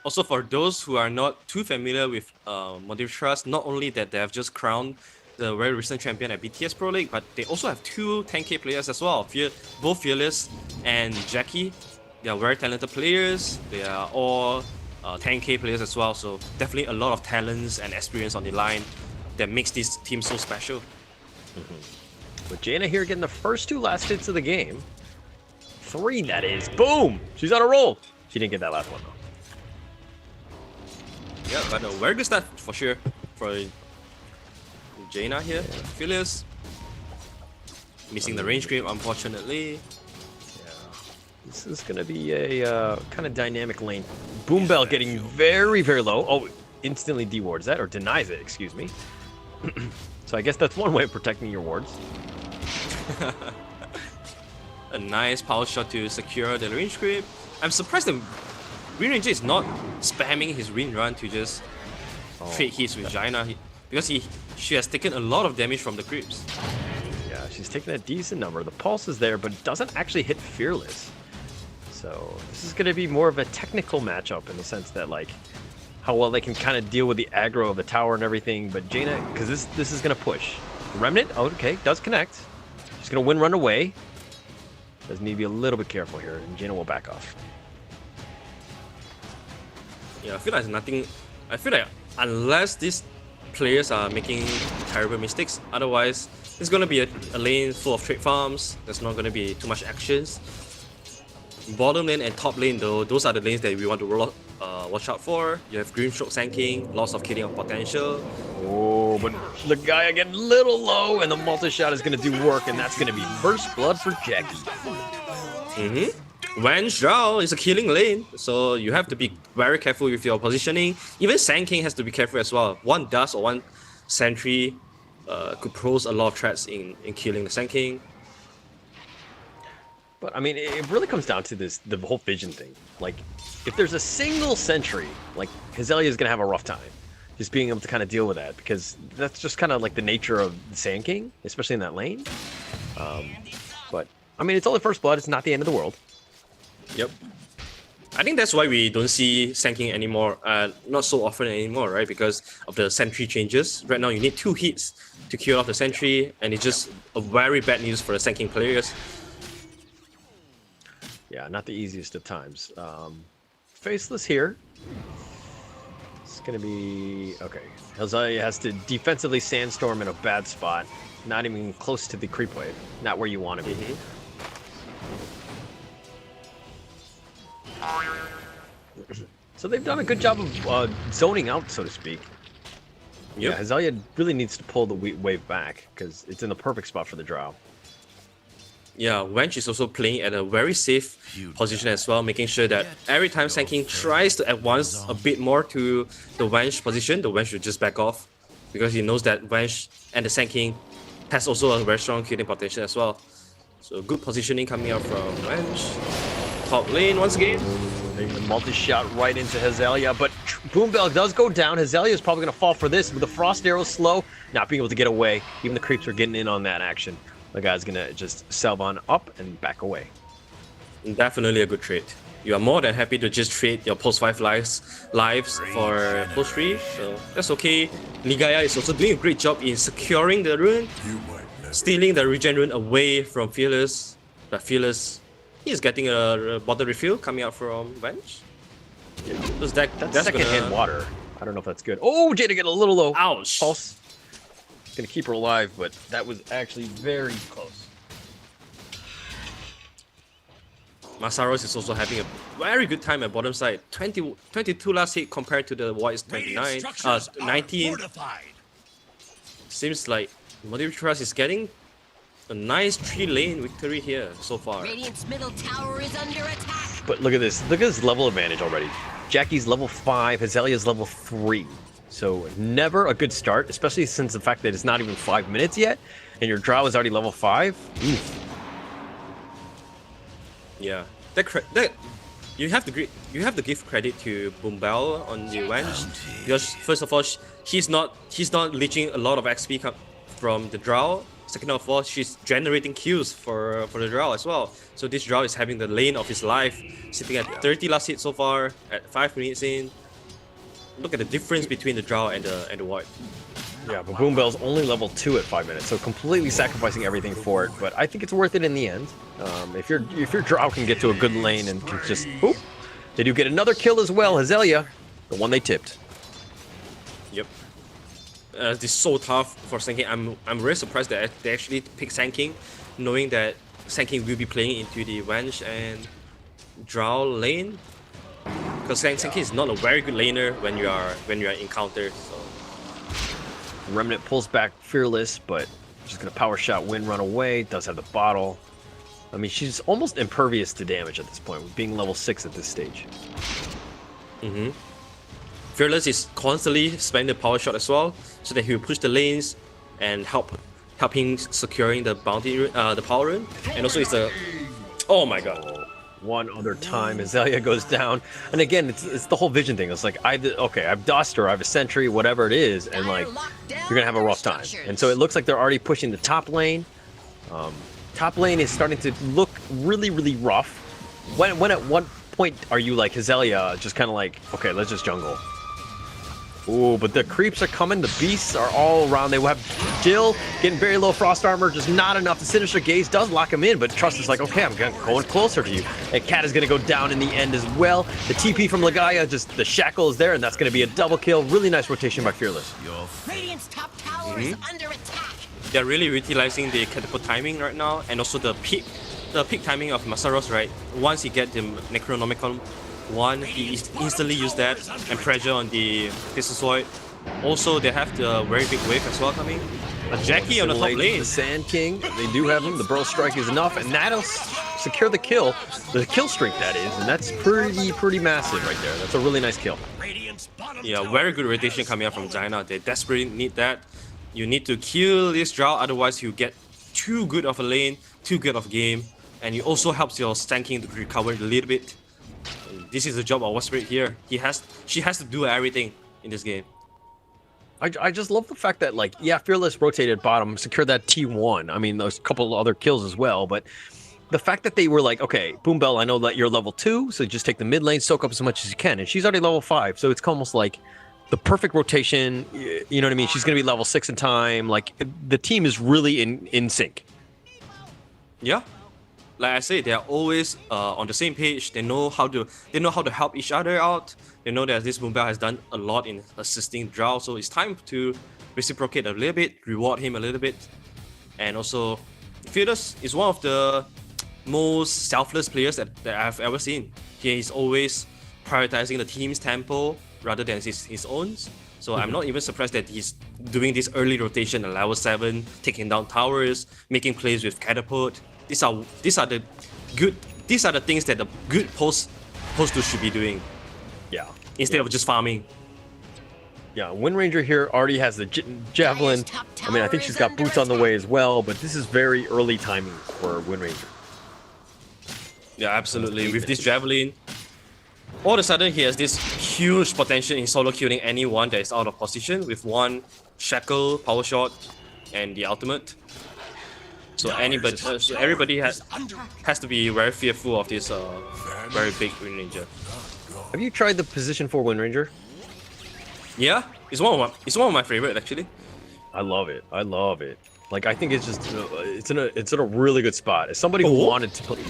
Also, for those who are not too familiar with Motive Trust, not only that they have just crowned the very recent champion at BTS Pro League, but they also have 2 10k players as well, both Fearless and Jackie. They are very talented players. They are all 10k players as well. So definitely a lot of talents and experience on the line that makes this team so special. With Jaina here getting the first 2 last hits of the game. 3, that is. Boom! She's on a roll. She didn't get that last one, though. Yeah, but a very good start for sure for Jaina here. Phyllis missing the range creep, unfortunately. This is going to be a kind of dynamic lane. Boom Bell getting very, very low. Oh, instantly dewards that, or denies it, excuse me. So I guess that's one way of protecting your wards. A nice power shot to secure the range creep. I'm surprised the Green Ranger is not spamming his Rin run to just trade hits with Jaina, because she has taken a lot of damage from the creeps. Yeah, she's taking a decent number. The pulse is there, but doesn't actually hit Fearless. So this is going to be more of a technical matchup in the sense that, like, how well they can kind of deal with the aggro of the tower and everything. But Jaina, because this is going to push. Remnant, oh, okay, does connect. She's going to win run away. Does need to be a little bit careful here, and Jaina will back off. Yeah, I feel like nothing. I feel like unless these players are making terrible mistakes, otherwise it's gonna be a lane full of trade farms. There's not gonna be too much actions. Bottom lane and top lane though, those are the lanes that we want to watch out for. You have green stroke sanking, lots of killing of potential. Oh, but the guy again a little low, and the multi-shot is gonna do work, and that's gonna be first blood for Jackie. Venge Drow is a killing lane, so you have to be very careful with your positioning. Even Sand King has to be careful as well. One dust or one sentry could pose a lot of threats in killing the Sand King. But I mean, it really comes down to the whole vision thing. Like, if there's a single sentry, like, Hazelia is gonna have a rough time just being able to kind of deal with that, because that's just kind of like the nature of the Sand King, especially in that lane. But I mean, it's only first blood. It's not the end of the world. Yep. I think that's why we don't see Sand King anymore, not so often anymore, right? Because of the sentry changes. Right now you need 2 hits to kill off the sentry, and it's just a very bad news for the Sand King players. Yeah, not the easiest of times. Faceless here. It's gonna be okay. Hazelia has to defensively sandstorm in a bad spot. Not even close to the creep wave. Not where you want to be. So they've done a good job of zoning out, so to speak. Yeah, Hazelia really needs to pull the wave back, because it's in the perfect spot for the Drow. Yeah, Wench is also playing at a very safe position as well, making sure that every time Sand King tries to advance a bit more to the Wench position, the Wench should just back off, because he knows that Wench and the Sand King has also a very strong killing potential as well. So good positioning coming out from Wench. Top lane once again. The multi-shot right into Hazelia, but Boom Bell does go down. Hazelia is probably going to fall for this with the Frost Arrow slow, not being able to get away. Even the creeps are getting in on that action. The guy's going to just Salvan up and back away. Definitely a good trade. You are more than happy to just trade your post 5 lives for post 3, so that's okay. Ligaya is also doing a great job in securing the rune, stealing the regen rune away from Fearless. But Fearless, he's getting a bottle refill coming out from bench. Yeah. That's second-hand water. I don't know if that's good. Oh, Jada get a little low. Ouch. Pulse. Gonna keep her alive, but that was actually very close. Masaros is also having a very good time at bottom side. 22 last hit compared to the White's 19. Seems like Motive Trust is getting a nice 3-lane victory here so far. Radiant's middle tower is under attack. But look at this. Look at this level advantage already. Jackie's level 5, Hazelia's level 3. So never a good start, especially since the fact that it's not even 5 minutes yet, and your Drow is already level 5. Oof. Yeah, you have to give credit to Boombell on the bench, because first of all, he's not leeching a lot of XP from the Drow. Second of all, she's generating kills for the Drow as well. So this Drow is having the lane of his life, sitting at 30 last hit so far at 5 minutes in. Look at the difference between the Drow and the Void. Yeah, but Boom Bell's only level 2 at 5 minutes, so completely sacrificing everything for it. But I think it's worth it in the end. If your Drow can get to a good lane and can just, oop, they do get another kill as well. Hazelia, the one they tipped. Yep. This is so tough for Sand King. I'm really surprised that they actually picked Sand King, knowing that Sand King will be playing into the Wench and Drow lane. Because Sand King is not a very good laner when you are encountered. So. Remnant pulls back Fearless, but she's gonna power shot Wind run away. Does have the bottle. I mean, she's almost impervious to damage at this point, with being level 6 at this stage. Fearless is constantly spending the power shot as well, so that he will push the lanes and help him securing the bounty, the power rune. And also it's a, oh my god. One other time, Hazelia goes down, and again, it's the whole vision thing. It's like I have Dust or I have a Sentry, whatever it is, and like you're gonna have a rough time. And so it looks like they're already pushing the top lane. Top lane is starting to look really, really rough. When at what point are you like Hazelia, just kind of like, okay, let's just jungle? Ooh, but the creeps are coming. The beasts are all around. They will have Jill getting very low frost armor, just not enough. The Sinister Gaze does lock him in, but Trust is like, okay, I'm going closer to you. And Cat is going to go down in the end as well. The TP from Legaia, just the shackle is there, and that's going to be a double kill. Really nice rotation by Fearless. Radiant's top tower is under attack. They're really utilizing the catapult timing right now, and also the peak timing of Masaros, right? Once he get the Necronomicon one, he instantly use that and pressure on the Pistol. Also, they have the very big wave as well coming. A Jackie on the top lane. The Sand King, they do have him. The Burrow Strike is enough, and that'll secure the kill streak, that is, and that's pretty massive right there. That's a really nice kill. Yeah, very good rotation coming out from Jaina. They desperately need that. You need to kill this Drow, otherwise you get too good of a lane, too good of game, and it also helps your Sand King to recover a little bit. This is the job of Westbridge here. She has to do everything in this game. I just love the fact that, like, yeah, Fearless rotated bottom, secured that T1. I mean, there's a couple of other kills as well, but the fact that they were like, okay, Boom Bell, I know that you're level 2, so just take the mid lane, soak up as much as you can. And she's already level 5, so it's almost like the perfect rotation. You know what I mean? She's going to be level 6 in time. Like, the team is really in sync. Yeah. Like I said, they are always on the same page. They know how to help each other out. They know that this Boom Bell has done a lot in assisting Drow, so it's time to reciprocate a little bit, reward him a little bit. And also, Fearless is one of the most selfless players that I've ever seen. He is always prioritizing the team's tempo rather than his own. So I'm not even surprised that he's doing this early rotation at level 7, taking down towers, making plays with catapult. These are the things that the good post should be doing. Yeah. Instead of just farming. Yeah, Wind Ranger here already has the Javelin. I mean, I think she's got boots on the way as well, but this is very early timing for Wind Ranger. Yeah, absolutely. With this Javelin, all of a sudden he has this huge potential in solo killing anyone that is out of position with one shackle, power shot, and the ultimate. So everybody has to be very fearful of this very big Wind Ranger. Have you tried the position 4 Wind Ranger? Yeah, it's one of my favorite actually. I love it. Like, I think it's just it's in a really good spot. As somebody who wanted to play,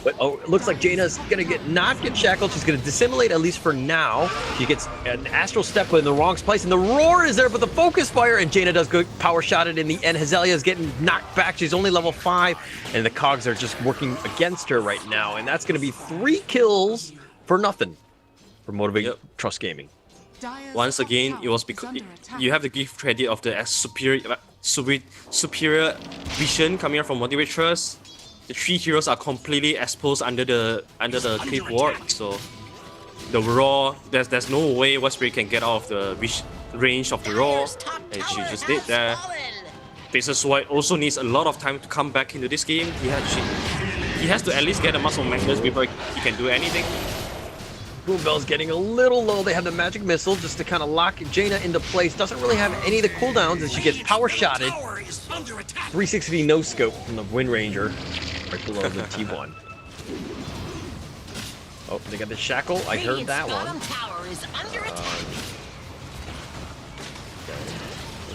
but it looks like Jaina's gonna not get shackled. She's gonna dissimulate, at least for now. She gets an astral step in the wrong place, and the roar is there, but the focus fire, and Jaina does good power shot it in the end. Hazelia is getting knocked back. She's only level 5, and the cogs are just working against her right now, and that's gonna be 3 kills for nothing for Motivate Trust Gaming. Once again, it was because you have to give credit of the superior vision coming out from Motivate Trust. The 3 heroes are completely exposed under the cliff ward, so the raw, there's no way Westbury can get out of the range of the raw, and she just did that. Faceless White also needs a lot of time to come back into this game. He has to at least get a muscle magnus before he can do anything. Boom Bell's getting a little low. They have the magic missile just to kind of lock Jaina into place. Doesn't really have any of the cooldowns, and she gets power shotted. 360 no scope from the Wind Ranger right below the T1. Oh, they got the shackle. I heard that one.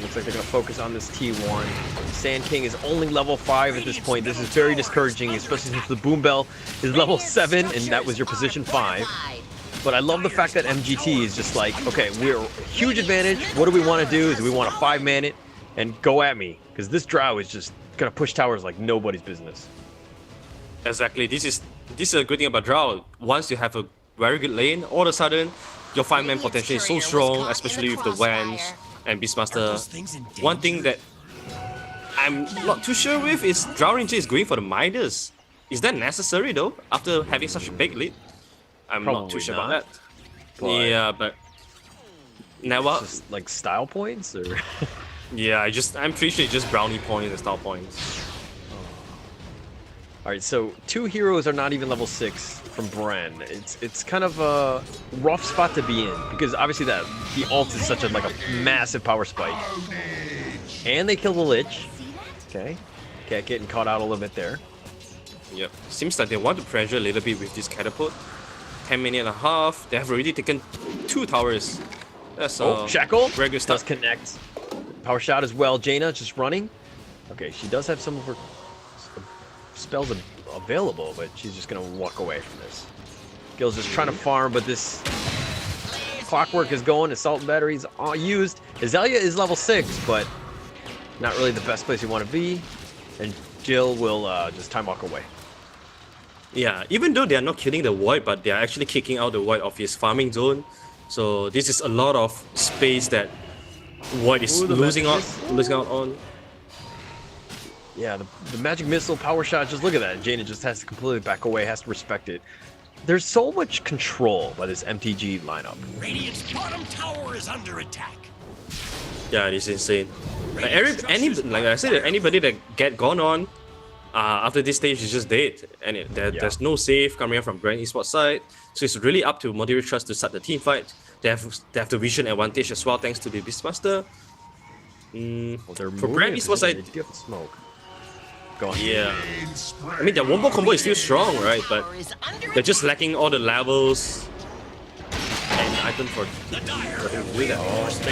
Looks like they're going to focus on this T1. Sand King is only level 5 at this point. This is very discouraging, especially since the Boom Bell is level 7, and that was your position 5. But I love the fact that MGT is just like, okay, we're a huge advantage. What do we want to do? Is we want to 5-man it and go at me. Because this Drow is just going to push towers like nobody's business. Exactly. This is a good thing about Drow. Once you have a very good lane, all of a sudden, your 5-man potential is so strong, especially with the Wands and Beastmaster. One thing that I'm not too sure with is Drow Ranger is going for the Midas. Is that necessary though, after having such a big lead? I'm not too sure about that. Yeah, but never. Just like style points, or yeah, I'm pretty sure it's just brownie points and style points. All right, so 2 heroes are not even level 6 from Bren. It's kind of a rough spot to be in because obviously the ult is such a massive power spike, and they kill the Lich. Okay, Cat getting caught out a little bit there. Yep, seems like they want to pressure a little bit with this catapult. 10.5 minutes. They have already taken 2 towers. That's Shackle very good stuff. Does connect. Power shot as well. Jaina just running. Okay, she does have some of her spells available, but she's just gonna walk away from this. Gil's just trying to farm, but this clockwork is going. Assault batteries are used. Azalea is level 6, but not really the best place you want to be. And Jill will just time walk away. Yeah, even though they are not killing the Void, but they are actually kicking out the Void of his farming zone. So this is a lot of space that Void is losing out on. Yeah, the magic missile power shot, just look at that. Jaina just has to completely back away, has to respect it. There's so much control by this MTG lineup. Radiant's bottom tower is under attack. Yeah, it's insane. Like I said, anybody that get gone on after this stage is just dead, and there's no save coming from Brand Esports side. So it's really up to Motivate Trust to start the team fight. They have the vision advantage as well, thanks to the Beastmaster. For Brand Esports side, smoke. Yeah, I mean their wombo combo is still strong, right? But they're just lacking all the levels and item for they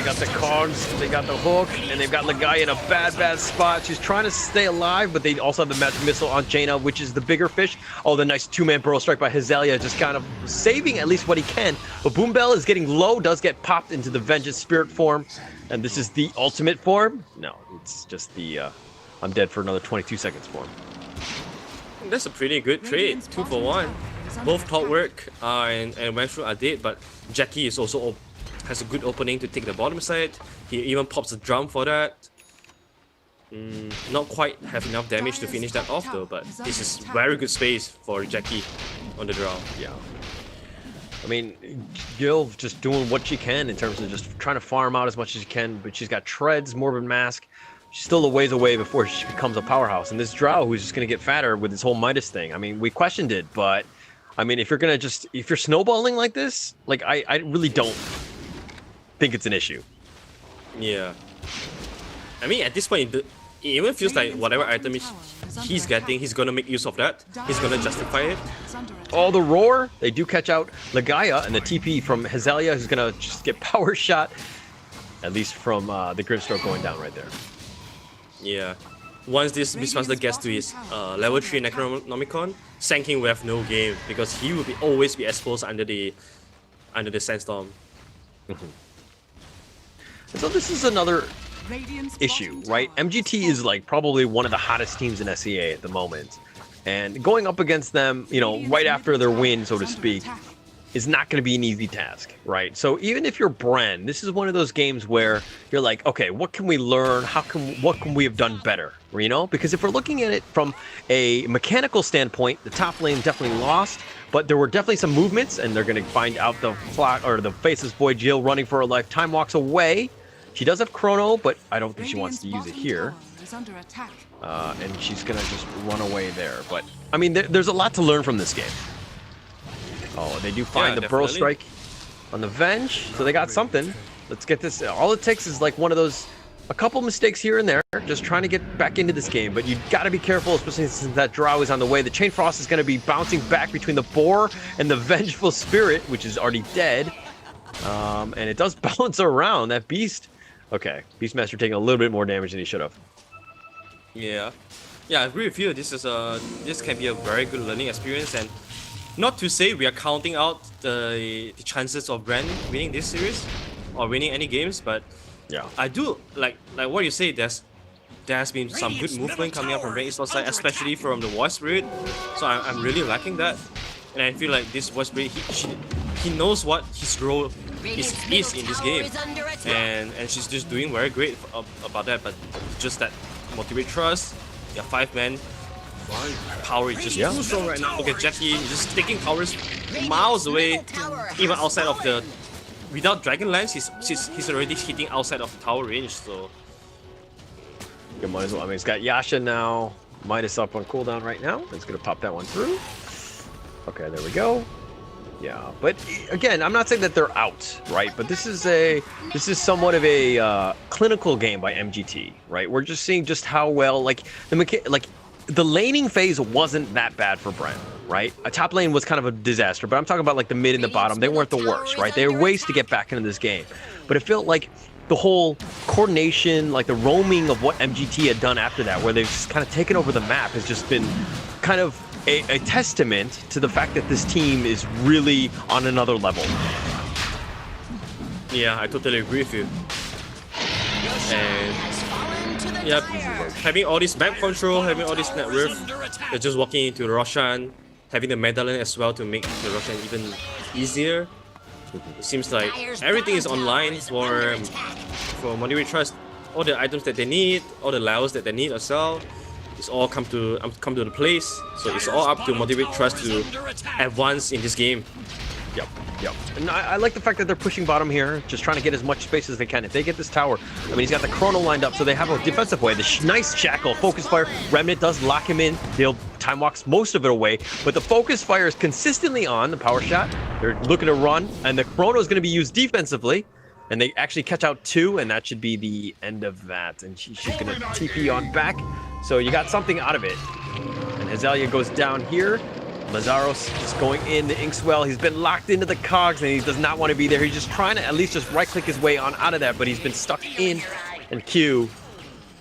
got the cogs, they got the hook, and they've got Legai in a bad spot. She's trying to stay alive, but they also have the magic missile on Jaina, which is the bigger fish. Oh, the nice 2-man burrow strike by Azalea, just kind of saving at least what he can. But Boom Bell is getting low, does get popped into the Vengeance Spirit form, and this is the ultimate form. No, it's just the I'm dead for another 22 seconds form. That's a pretty good trade, 2 for 1. Both top work and Wenshu are dead, but Jackie is also has a good opening to take the bottom side. He even pops a drum for that. Not quite have enough damage to finish that off though, but this is very good space for Jackie on the draw. Yeah. I mean, Gil just doing what she can in terms of just trying to farm out as much as she can, but she's got Treads, Morbid Mask. She's still a ways away before she becomes a powerhouse. And this Drow who's just going to get fatter with this whole Midas thing. I mean, we questioned it, but I mean, if you're snowballing like this, like I really don't think it's an issue. Yeah. I mean, at this point, it even feels like whatever item he's getting, he's going to make use of that. He's going to justify it. Oh, the roar! They do catch out Legaia and the TP from Azalea, who's going to just get power shot. At least from the Grimstroke going down right there. Yeah. Once this Beastmaster gets to his level 3 Necronomicon, Sand King will have no game because he will always be exposed under the Sandstorm. So this is another issue, right? MGT is like probably one of the hottest teams in SEA at the moment. And going up against them, you know, right after their win, so to speak, is not going to be an easy task, right? So even if you're Bren, this is one of those games where you're like, okay, what can we learn? What can we have done better? You know, because if we're looking at it from a mechanical standpoint, the top lane definitely lost, but there were definitely some movements, and they're going to find out the clock or the Faceless Boy Jill running for her life. Time walks away. She does have Chrono, but I don't think she wants to use it here. And she's going to just run away there. But I mean, there's a lot to learn from this game. Oh, they do find the Burrow Strike on the Venge, so they got something. Let's get this. All it takes is like one of those, a couple mistakes here and there, just trying to get back into this game. But you got to be careful, especially since that Drow is on the way. The Chain Frost is going to be bouncing back between the Boar and the Vengeful Spirit, which is already dead. And it does bounce around. That Beast Okay, Beastmaster taking a little bit more damage than he should have. Yeah, I agree with you. This can be a very good learning experience, and not to say we are counting out the chances of Ren winning this series or winning any games, but yeah, I do like what you say. There has been some good movement coming up from Ren Esports side, especially from the Voice Spirit. So I'm really liking that, and I feel like this Voice Spirit he knows what his role is in this game, and she's just doing very great about that. But just that motivate trust, yeah, 5-man power is just too strong right now. Look at Jackie, just taking towers miles away, even outside of the. Without Dragon Lance, he's already hitting outside of tower range. So. You might as well. I mean, he's got Yasha now. Midas up on cooldown right now. It's gonna pop that one through. Okay, there we go. Yeah, but again, I'm not saying that they're out, right? But this is somewhat of a clinical game by MGT, right? We're just seeing just how well the laning phase wasn't that bad for Brent, right? A top lane was kind of a disaster, but I'm talking about like the mid and the bottom. They weren't the worst, right? They were ways to get back into this game, but it felt like the whole coordination, like the roaming of what MGT had done after that, where they've just kind of taken over the map, has just been kind of a testament to the fact that this team is really on another level. Yeah, I totally agree with you. And yeah, having all this map control, having all this net worth, they're just walking into Roshan, having the medallion as well to make the Roshan even easier. It seems like everything is online for Motivate Trust. All the items that they need, all the levels that they need as well, it's all come to the place. So it's all up to Motivate Trust to advance in this game. Yep. And I like the fact that they're pushing bottom here, just trying to get as much space as they can. If they get this tower, I mean, he's got the Chrono lined up, so they have a defensive way. The nice Shackle, Focus Fire, Remnant does lock him in. They'll time walks most of it away, but the Focus Fire is consistently on the power shot. They're looking to run, and the Chrono is going to be used defensively, and they actually catch out 2, and that should be the end of that. And she's going to TP on back, so you got something out of it. And Azalea goes down here. Lazaros is going in the Inkswell. He's been locked into the cogs and he does not want to be there. He's just trying to at least just right-click his way on out of that, but he's been stuck in, and Q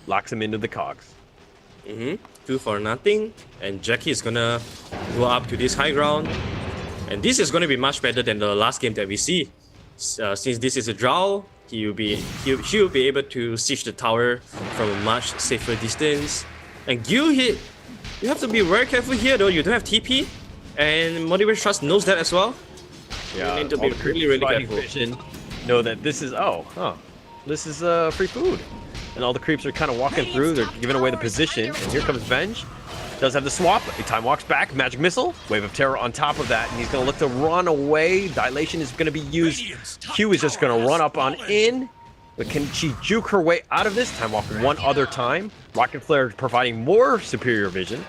locks him into the cogs. 2 for nothing, and Jackie is gonna go up to this high ground, and this is gonna be much better than the last game that we see. Since this is a Drow, she'll be able to siege the tower from a much safer distance. And Gil hit. You have to be very careful here though. You don't have TP, and Motivate Trust knows that as well. Yeah, you need to be really careful. Vision, know that this is this is free food, and all the creeps are kind of walking through. They're giving away the position, and here comes Venge. Does have the swap. He time walks back. Magic Missile, Wave of Terror on top of that, and he's going to look to run away. Dilation is going to be used. Q is just going to run up on in. But can she juke her way out of this? Time walk one other time. Rocket Flare providing more superior vision.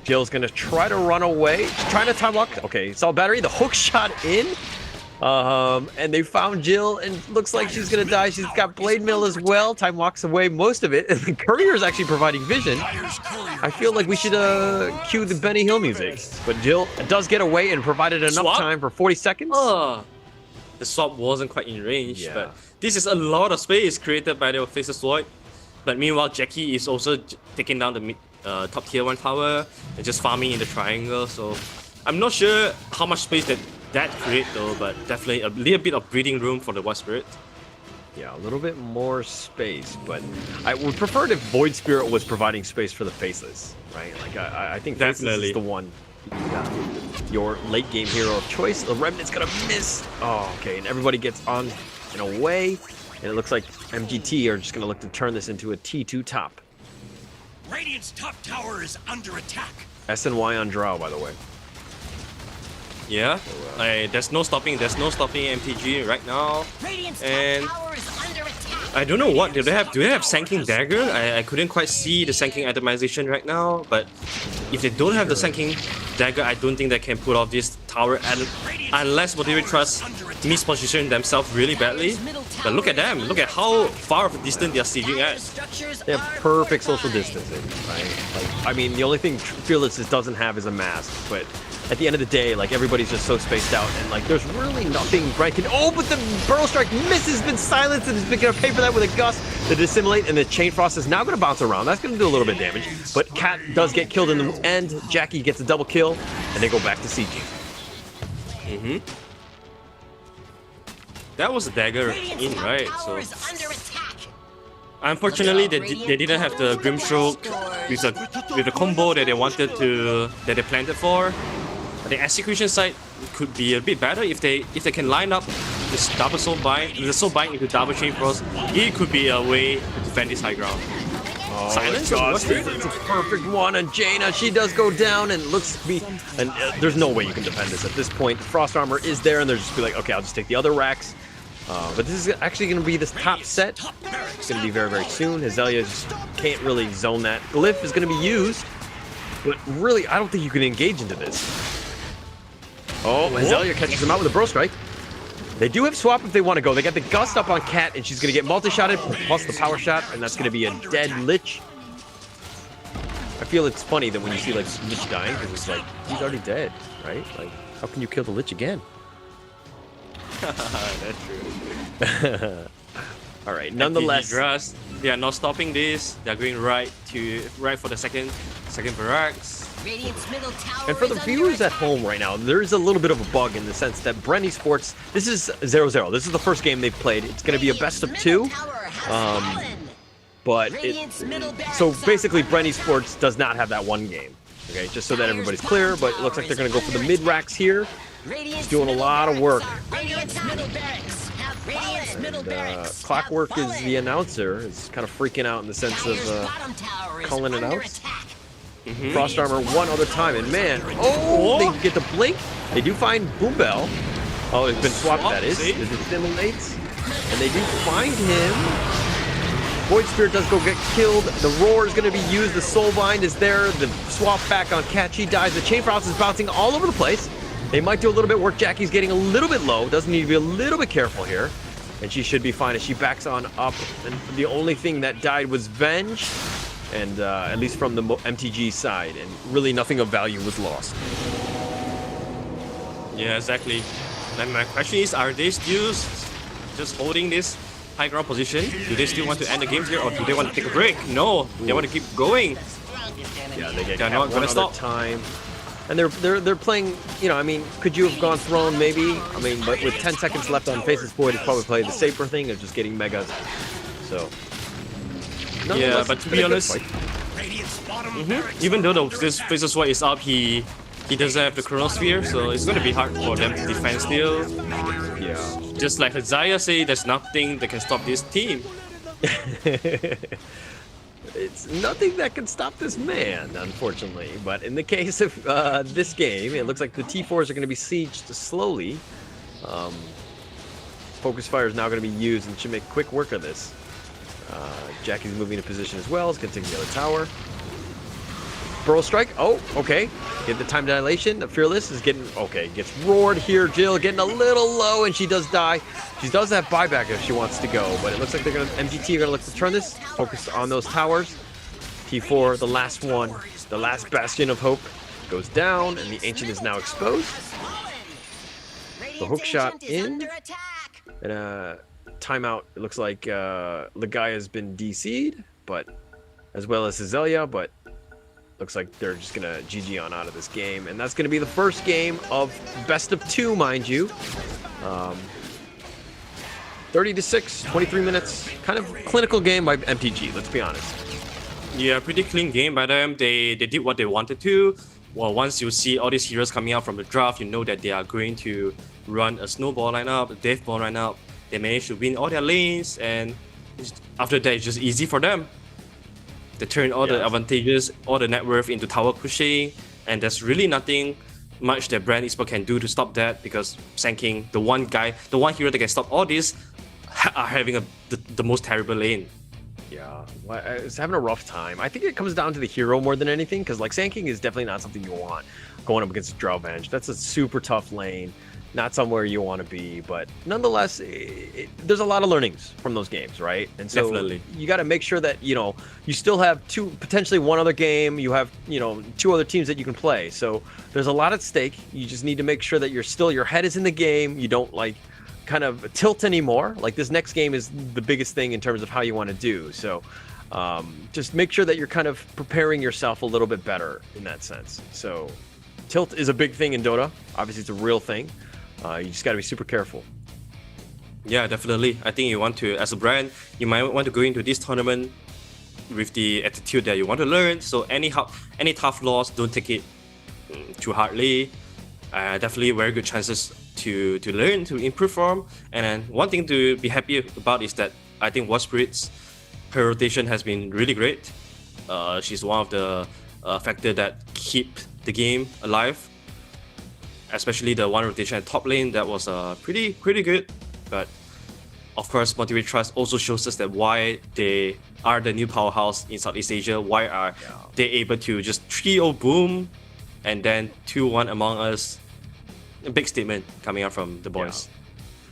Jill's gonna try to run away. She's trying to time walk. Okay, Assault Battery, the hook shot in. And they found Jill, and looks like she's gonna die. She's got Blade Mill as well. Time walks away most of it. And the Courier is actually providing vision. I feel like we should cue the Benny Hill music. But Jill does get away and provided enough time for 40 seconds. The swap wasn't quite in range, but this is a lot of space created by the Faceless Void. But meanwhile, Jackie is also taking down the top tier 1 tower and just farming in the triangle. So I'm not sure how much space that creates though, but definitely a little bit of breathing room for the Void Spirit. Yeah, a little bit more space, but I would prefer if Void Spirit was providing space for the Faceless, right? Like I think Faceless is the one. Your late game hero of choice. The Remnant's gonna miss. Oh, okay, and everybody gets on and away, and it looks like MGT are just gonna look to turn this into a T2 top. Radiant's top tower is under attack. SNY on Drow, by the way. Yeah, there's no stopping MTG right now, and I don't know what do they have. Do they have Sanking Dagger? I couldn't quite see the Sanking itemization right now, but if they don't have the Sanking Dagger, I don't think they can pull off this tower, unless Motivate Trust misposition themselves really badly. But look at them, look at how far of a distance they are sieging at. They have perfect social distancing, right? Like, I mean, the only thing Fearless doesn't have is a mask, but at the end of the day, like, everybody's just so spaced out, and like, there's really nothing Brent can. Oh, but the Burrow Strike misses, been silenced, and is gonna pay for that with a Gust, the Dissimulate, and the Chain Frost is now gonna bounce around. That's gonna do a little bit of damage, but Cat does get killed in the end. Jackie gets a double kill, and they go back to sieging. That was a dagger in, right? So unfortunately, they didn't have the Grimstroke with the combo that they planted for. The execution side could be a bit better if they can line up this double soul bind, the soul bind into double chain frost. It could be a way to defend this high ground. Oh, Silence. It's a perfect one on Jaina. She does go down and looks to be. And there's no way you can defend this at this point. The Frost Armor is there, and they're just be like, okay, I'll just take the other racks. But this is actually going to be this top set. It's going to be very, very soon. Azalea just can't really zone that. Glyph is going to be used, but really, I don't think you can engage into this. Oh, Azalea catches him out with a Bro Strike. They do have swap if they want to go. They got the Gust up on Cat, and she's going to get multi-shotted, plus the power shot, and that's going to be a dead Lich. I feel it's funny that when you see, like, Lich dying, because it's like, he's already dead, right? Like, how can you kill the Lich again? That's true. All right, nonetheless, they are not stopping this. They are going right for the second barracks. and for the viewers at home right now, there is a little bit of a bug in the sense that Brent Esports, this is 0-0. This is the first game they've played. It's going to be a best of 2. But so basically, Brent Esports does not have that one game. Okay, just so that everybody's clear. But it looks like they're going to go for the mid racks here. He's doing a lot of work. And, Clockwork is the announcer. Is kind of freaking out in the sense of calling it out. Frost Armor one other time, and man, they get the blink. They do find Boom Bell. Oh, it's been swapped. That is. It stimulates, and they do find him. Void Spirit does go get killed. The Roar is going to be used. The Soul Bind is there. The swap back on Cat. She dies. The Chain Frost is bouncing all over the place. They might do a little bit of work. Jackie's getting a little bit low. Doesn't need to be a little bit careful here. And she should be fine as she backs on up. And the only thing that died was Venge. And at least from the MTG side. And really nothing of value was lost. Yeah, exactly. Then my question is, are they still just holding this high ground position? Do they still want to end the game here, or do they want to take a break? No, they want to keep going. Yeah, they get They're not one gonna stop. time. And they're playing, you know, I mean, could you have gone Throne maybe? I mean, but with 10 seconds left on Faceless Void, it's probably played the safer thing of just getting megas. So. Yeah, but to be honest, even though this Faceless Void is up, he doesn't have the Chronosphere, so it's going to be hard for them to defend still. Yeah. Just like Zaya say, there's nothing that can stop this team. It's nothing that can stop this man, unfortunately. But in the case of this game, it looks like the T4s are going to be sieged slowly. Focus Fire is now going to be used and should make quick work of this. Jackie's moving into position as well. It's going to take the other tower. Burrow Strike. Oh, okay. Get the time dilation. The Fearless is getting, okay, gets roared here. Jill getting a little low, and she does die. She does have buyback if she wants to go, but it looks like they're going to, MGT are going to look to turn this. Focus on those towers. T4, the last one, the last bastion of hope, goes down, and the Ancient is now exposed. The hook shot in. And timeout. It looks like Legaia has been DC'd, but as well as Azalea, but looks like they're just going to GG on out of this game. And that's going to be the first game of best of 2, mind you. 30-6, 23 minutes. Kind of clinical game by MTG, let's be honest. Yeah, pretty clean game by them. They did what they wanted to. Well, once you see all these heroes coming out from the draft, you know that they are going to run a snowball lineup, a death ball lineup. They managed to win all their lanes, and after that, it's just easy for them. They turn all the advantages, all the net worth into tower pushing, and there's really nothing much that Brand Esports can do to stop that, because Sand King, the one hero that can stop all this, are having the most terrible lane. Yeah, it's having a rough time. I think it comes down to the hero more than anything, because like Sand King is definitely not something you want going up against Drow Venge. That's a super tough lane. not somewhere you want to be, but nonetheless, there's a lot of learnings from those games, right? And so Definitely. you got to make sure that, you know, you still have potentially one other game, you have, you know, 2 other teams that you can play. So there's a lot at stake. You just need to make sure that your head is in the game. You don't like kind of tilt anymore. Like this next game is the biggest thing in terms of how you want to do. So just make sure that you're kind of preparing yourself a little bit better in that sense. So tilt is a big thing in Dota. Obviously, it's a real thing. You just got to be super careful. Yeah, definitely. I think you want to, as a brand, you might want to go into this tournament with the attitude that you want to learn. So any tough loss, don't take it too hardly. Definitely very good chances to learn, to improve from. And then one thing to be happy about is that I think War Spirit's, her rotation has been really great. She's one of the factors that keep the game alive. Especially the one rotation at top lane, that was pretty good. But of course, Motivate Trust also shows us that why they are the new powerhouse in Southeast Asia. Why are they able to just 3-0 boom and then 2-1 Among Us? A big statement coming out from the boys. Yeah.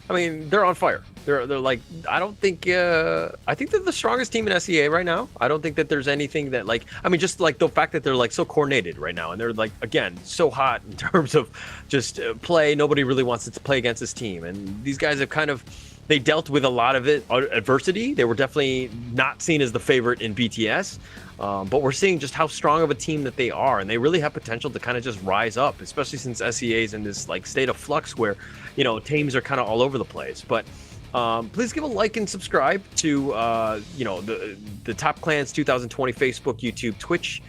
I mean, they're on fire. They're like, I don't think I think they're the strongest team in SEA right now. I don't think that there's anything that like, I mean, just like the fact that they're like so coordinated right now, and they're like, again, so hot in terms of just play. Nobody really wants to play against this team, and these guys have kind of, they dealt with a lot of adversity. They were definitely not seen as the favorite in BTS. But we're seeing just how strong of a team that they are, and they really have potential to kind of just rise up, especially since SEA is in this like state of flux where, you know, teams are kind of all over the place. But please give a like and subscribe to you know, the Top Clans 2020 Facebook, YouTube, Twitch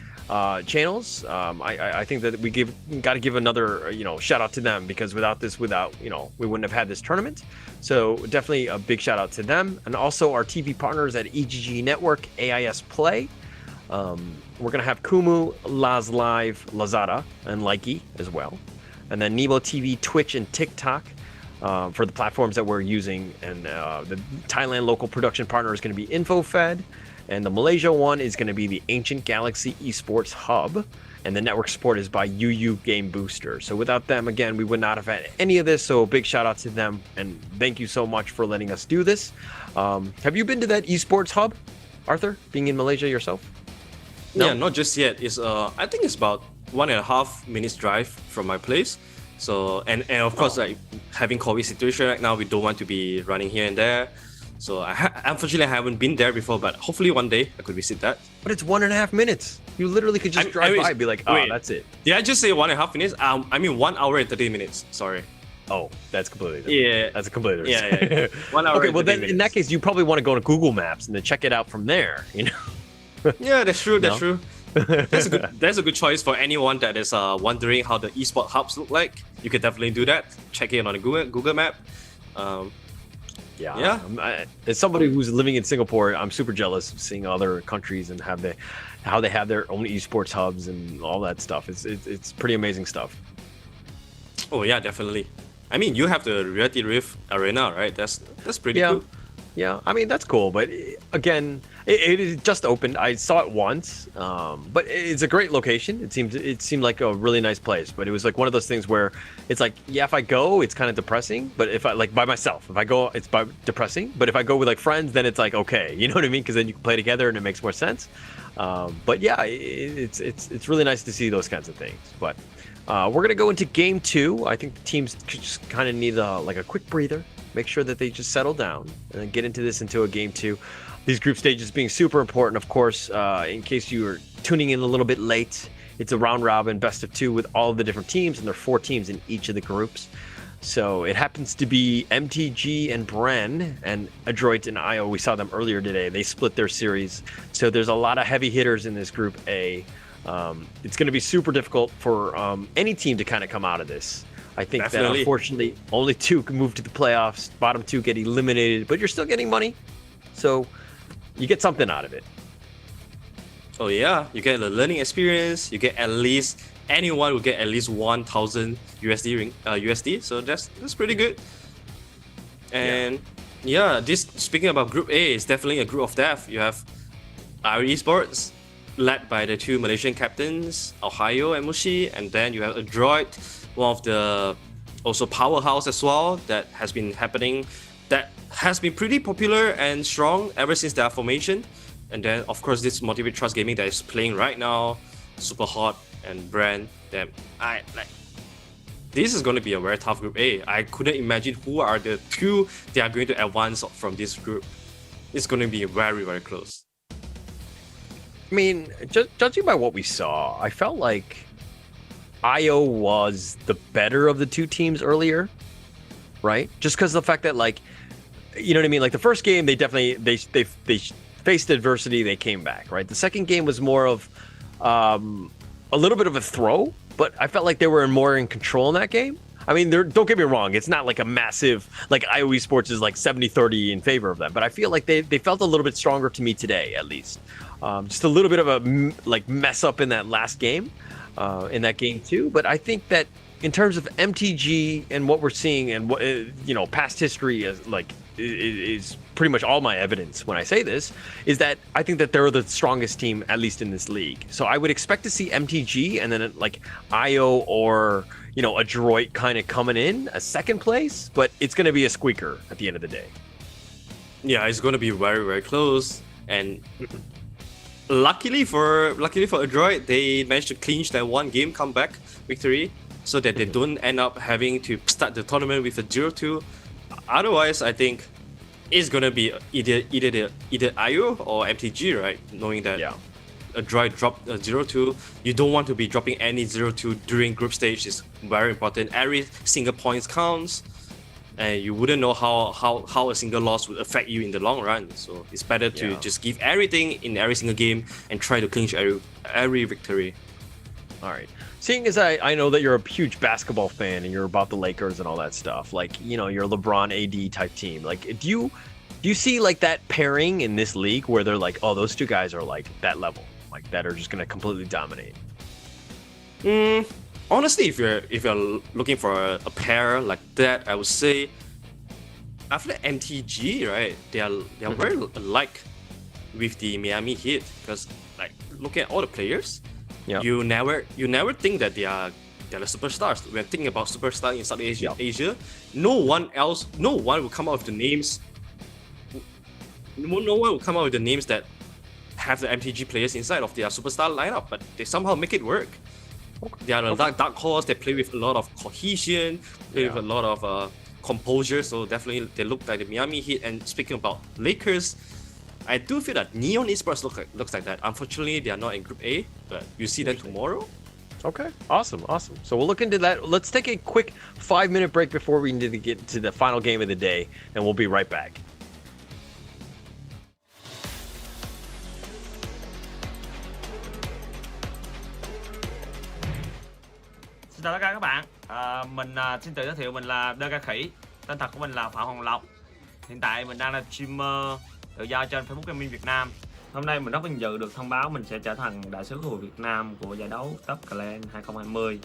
channels. I think that we got to give another shout out to them, because without we wouldn't have had this tournament. So definitely a big shout out to them, and also our TV partners at EGG Network, AIS Play. We're gonna have Kumu, Laz Live, Lazada, and Likey as well, and then Nebo TV, Twitch, and TikTok for the platforms that we're using. And the Thailand local production partner is going to be InfoFed, and the Malaysia one is going to be the Ancient Galaxy Esports Hub, and the network support is by UU Game Booster. So without them, again, we would not have had any of this. So a big shout out to them, and thank you so much for letting us do this. Have you been to that Esports Hub, Arthur, being in Malaysia yourself? No? Yeah, not just yet. It's I think it's about 1.5 minutes drive from my place. So and of course, like having COVID situation right now, we don't want to be running here and there. So unfortunately, I haven't been there before, but hopefully one day I could visit that. But it's 1.5 minutes. You literally could just drive by and be like, oh, wait, that's it. Did I just say 1.5 minutes? I mean 1 hour and 30 minutes. Sorry. Oh, that's completely different. Yeah. That's a completely different. Yeah. 1 hour. Okay, and well 30 then minutes. in that case, you probably want to go to Google Maps and then check it out from there. You know. Yeah, that's true. That's No? true. That's a good choice for anyone that is wondering how the esports hubs look like. You could definitely do that. Check it on a Google Map. Yeah. As somebody who's living in Singapore, I'm super jealous of seeing other countries and how they have their own esports hubs and all that stuff. It's pretty amazing stuff. Oh yeah, definitely. I mean, you have the Reality Rift Arena, right? That's pretty cool. Yeah, I mean, that's cool, but again, it just opened. I saw it once, but it's a great location. It seemed like a really nice place, but it was like one of those things where it's like, yeah, if I go, it's kind of depressing, but if I like by myself, if I go, it's depressing, but if I go with like friends, then it's like, okay, you know what I mean? Because then you can play together and it makes more sense. But yeah, it's really nice to see those kinds of things. But we're gonna go into game 2. I think the teams just kind of need like a quick breather. Make sure that they just settle down and then get into a game 2. These group stages being super important, of course. In case you are tuning in a little bit late, it's a round robin best of 2 with all of the different teams, and there are 4 teams in each of the groups. So it happens to be MTG and Bren and Adroit and IO. We saw them earlier today. They split their series. So there's a lot of heavy hitters in this group A. It's going to be super difficult for any team to kind of come out of this. I think Definitely. that unfortunately only 2 can move to the playoffs. Bottom 2 get eliminated, but you're still getting money. So you get something out of it. Oh yeah, you get the learning experience. You get at least, anyone will get at least 1,000 USD. So that's pretty good. And yeah, this, speaking about Group A, is definitely a group of death. You have our esports, led by the 2 Malaysian captains, Ohio and Mushi, and then you have Adroit, one of the also Powerhouse as well, that has been happening, that has been pretty popular and strong ever since their formation. And then of course this Motivate Trust Gaming that is playing right now, super hot, and Brand, that I like. This is going to be a very tough Group A. I couldn't imagine who are the two they are going to advance from this group. It's going to be very, very close. I mean, judging by what we saw, I felt like IO was the better of the two teams earlier, right? Just because of the fact that, like, you know what I mean? Like the first game, they definitely they faced adversity, they came back, right? The second game was more of a little bit of a throw, but I felt like they were more in control in that game. I mean, don't get me wrong, it's not like a massive, like IO Esports is like 70-30 in favor of them, but I feel like they felt a little bit stronger to me today, at least. Just a little bit of a like mess up in that last game, in that game too. But I think that in terms of MTG and what we're seeing and what past history is pretty much all my evidence when I say this, is that I think that they're the strongest team, at least in this league. So I would expect to see MTG and then like IO or Adroit kind of coming in a second place, but it's going to be a squeaker at the end of the day. Yeah, it's going to be very, very close. And luckily for Adroit, they managed to clinch that one game comeback victory, so that they don't end up having to start the tournament with a 0-2. Otherwise, I think it's gonna be either IO or MTG, right? Knowing that Adroit dropped a 0-2, you don't want to be dropping any 0-2 during group stage. Is very important. Every single point counts, and you wouldn't know how a single loss would affect you in the long run. So it's better to just give everything in every single game and try to clinch every victory. All right. Seeing as I know that you're a huge basketball fan and you're about the Lakers and all that stuff, like, you're a LeBron AD type team. Like, do you see like that pairing in this league where they're like, oh, those two guys are like that level, like that are just gonna completely dominate? Honestly, if you're looking for a pair like that, I would say after MTG, right? They are very alike with the Miami Heat, because like looking at all the players, you never think that they are the superstars. When thinking about superstar in South Asia, no one will come out with the names. No one will come out with the names that have the MTG players inside of their superstar lineup, but they somehow make it work. They are a dark horse. They play with a lot of cohesion, play with a lot of composure. So definitely they look like the Miami Heat. And speaking about Lakers, I do feel that Neon Esports looks like that. Unfortunately, they are not in Group A, but you see them tomorrow. Okay, awesome. So we'll look into that. Let's take a quick 5-minute break before we need to get to the final game of the day, and we'll be right back. Xin chào tất cả các bạn. Mình xin tự giới thiệu, mình là Đơ Ca Khỉ. Tên thật của mình là Phạm Hoàng Lộc. Hiện tại mình đang là streamer tự do trên Facebook Gaming Việt Nam. Hôm nay mình rất vinh dự được thông báo mình sẽ trở thành đại sứ khu vực Việt Nam của giải đấu Top Clan 2020.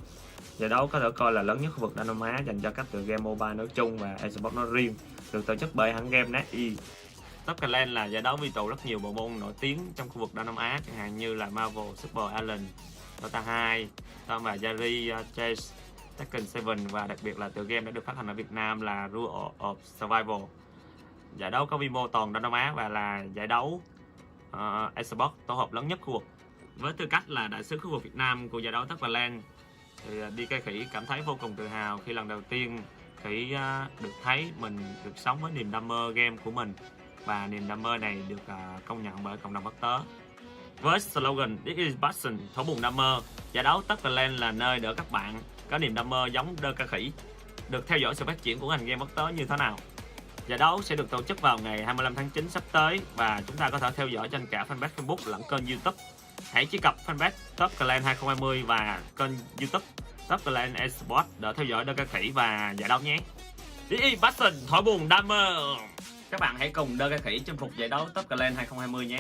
Giải đấu có thể coi là lớn nhất khu vực Đông Nam Á dành cho các tựa game mobile nói chung và esports nói riêng, được tổ chức bởi hãng game NetEase. Top Clan là giải đấu quy tụ rất nhiều bộ môn nổi tiếng trong khu vực Đông Nam Á, chẳng hạn như là Marvel Super Alien, Dota 2, Tom và Jerry Chase, Tekken 7 và đặc biệt là tựa game đã được phát hành ở Việt Nam là Rule of Survival. Giải đấu có quy mô toàn Đông Nam Á và là giải đấu esports tổ hợp lớn nhất khu vực. Với tư cách là đại sứ khu vực Việt Nam của giải đấu Top Clan, thì DK Khỉ cảm thấy vô cùng tự hào khi lần đầu tiên Khỉ được thấy mình được sống với niềm đam mê game của mình, và niềm đam mê này được công nhận bởi cộng đồng quốc tế. Với slogan This is passion, thổ buồn đam mê, giải đấu Top Clan là nơi để các bạn có niềm đam mê giống Đơ Ca Khỉ được theo dõi sự phát triển của ngành game quốc tế như thế nào. Giải đấu sẽ được tổ chức vào ngày 25 tháng 9 sắp tới và chúng ta có thể theo dõi trên cả fanpage Facebook lẫn kênh YouTube. Hãy truy cập fanpage Top Clan 2020 và kênh YouTube Top Clan Esports để theo dõi Đơ Ca Khỉ và giải đấu nhé. This is passion, thổi buồn đam mê. Các bạn hãy cùng Đơ Ca Khỉ chinh phục giải đấu Top Clan 2020 nhé.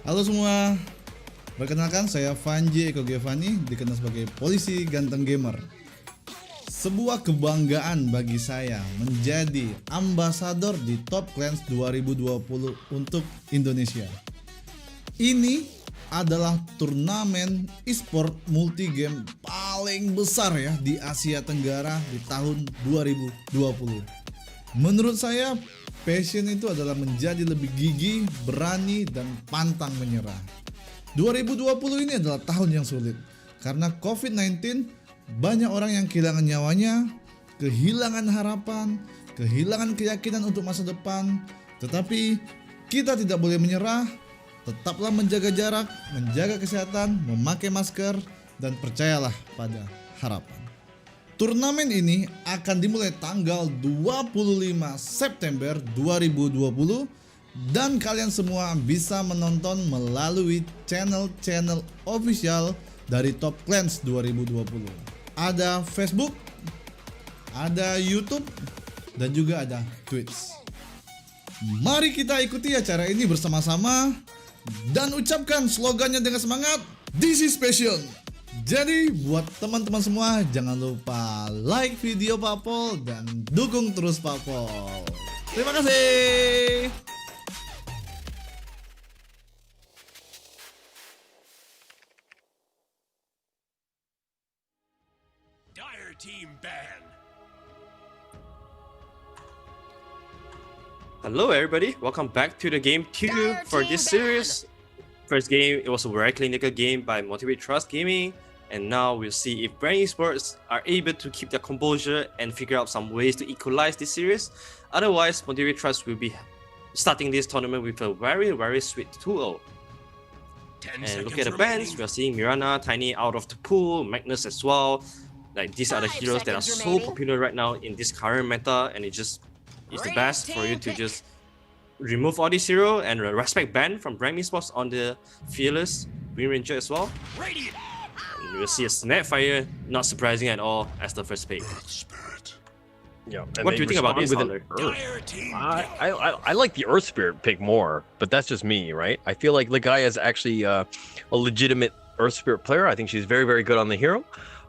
Halo semua, perkenalkan saya Vanji Eko Giovanni, dikenal sebagai polisi ganteng gamer. Sebuah kebanggaan bagi saya menjadi ambasador di Top Clans 2020 untuk Indonesia. Ini adalah turnamen e-sport multi-game paling besar ya di Asia Tenggara di tahun 2020. Menurut saya, passion itu adalah menjadi lebih gigih, berani, dan pantang menyerah. 2020 ini adalah tahun yang sulit karena COVID-19, banyak orang yang kehilangan nyawanya, kehilangan harapan, kehilangan keyakinan untuk masa depan. Tetapi kita tidak boleh menyerah, tetaplah menjaga jarak, menjaga kesehatan, memakai masker, dan percayalah pada harapan. Turnamen ini akan dimulai tanggal 25 September 2020 dan kalian semua bisa menonton melalui channel-channel official dari Top Clans 2020. Ada Facebook, ada YouTube, dan juga ada Twitch. Mari kita ikuti acara ini bersama-sama dan ucapkan slogannya dengan semangat, "This is passion." Jadi buat teman-teman semua jangan lupa like video Papol dan dukung terus Papol. Terima kasih. Dire team ban. Hello everybody, welcome back to the game 2 for this series. First game, it was a very clinical game by Motivate Trust Gaming, and now we'll see if Brand Esports are able to keep their composure and figure out some ways to equalize this series. Otherwise, Motivate Trust will be starting this tournament with a very sweet 2-0. And look at the bans, we are seeing Mirana, Tiny out of the pool, Magnus as well. Like these are the heroes that are so popular right now in this current meta, and it's the best for you to just remove all these heroes and respect ban from Brand Esports on the Fearless Green Ranger as well. And you will see a Snapfire, not surprising at all, as the first pick. Yeah. What do you think about this, Hunter? I like the Earth Spirit pick more, but that's just me, right? I feel like Legaia is actually a legitimate Earth Spirit player. I think she's very good on the hero.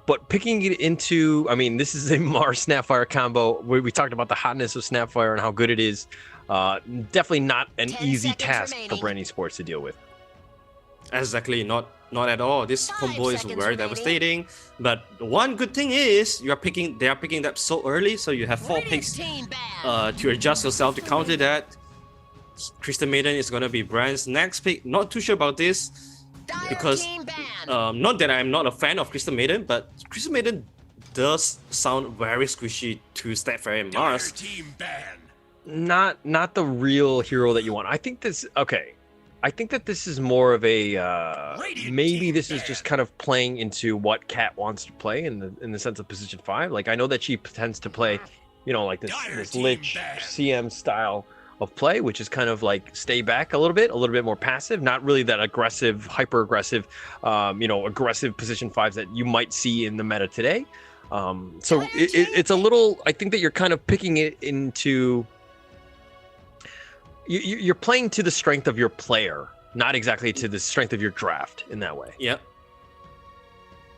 But picking it into, I mean, this is a Mars Snapfire combo. We talked about the hotness of Snapfire and how good it is. Definitely not an easy task for Brand Esports to deal with. Exactly, not at all. This combo is very devastating. But one good thing is they are picking that so early, so you have 4 picks to adjust yourself to counter that. Crystal Maiden is gonna be Brand's next pick. Not too sure about this because not that I'm not a fan of Crystal Maiden, but Crystal Maiden does sound very squishy to Snapfire and Mars. Not the real hero that you want. I think that this is more of a maybe this is just kind of playing into what Cat wants to play in the sense of position 5. Like I know that she tends to play, you know, like this Lich CM style of play, which is kind of like stay back a little bit more passive, not really that aggressive, hyper aggressive, aggressive position 5s that you might see in the meta today. So it's a little. I think that you're kind of picking it into. You're playing to the strength of your player, not exactly to the strength of your draft in that way.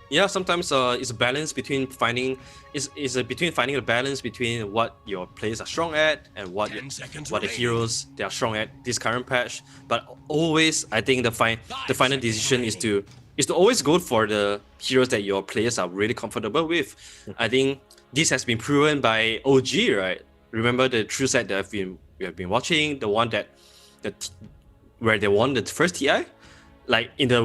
Yeah, sometimes it's a balance between finding a balance between what your players are strong at and what the heroes they are strong at this current patch. But always, I think the final decision is to always go for the heroes that your players are really comfortable with. I think this has been proven by OG, right? Remember the true set that we have been watching, the one where they won the first TI, like in the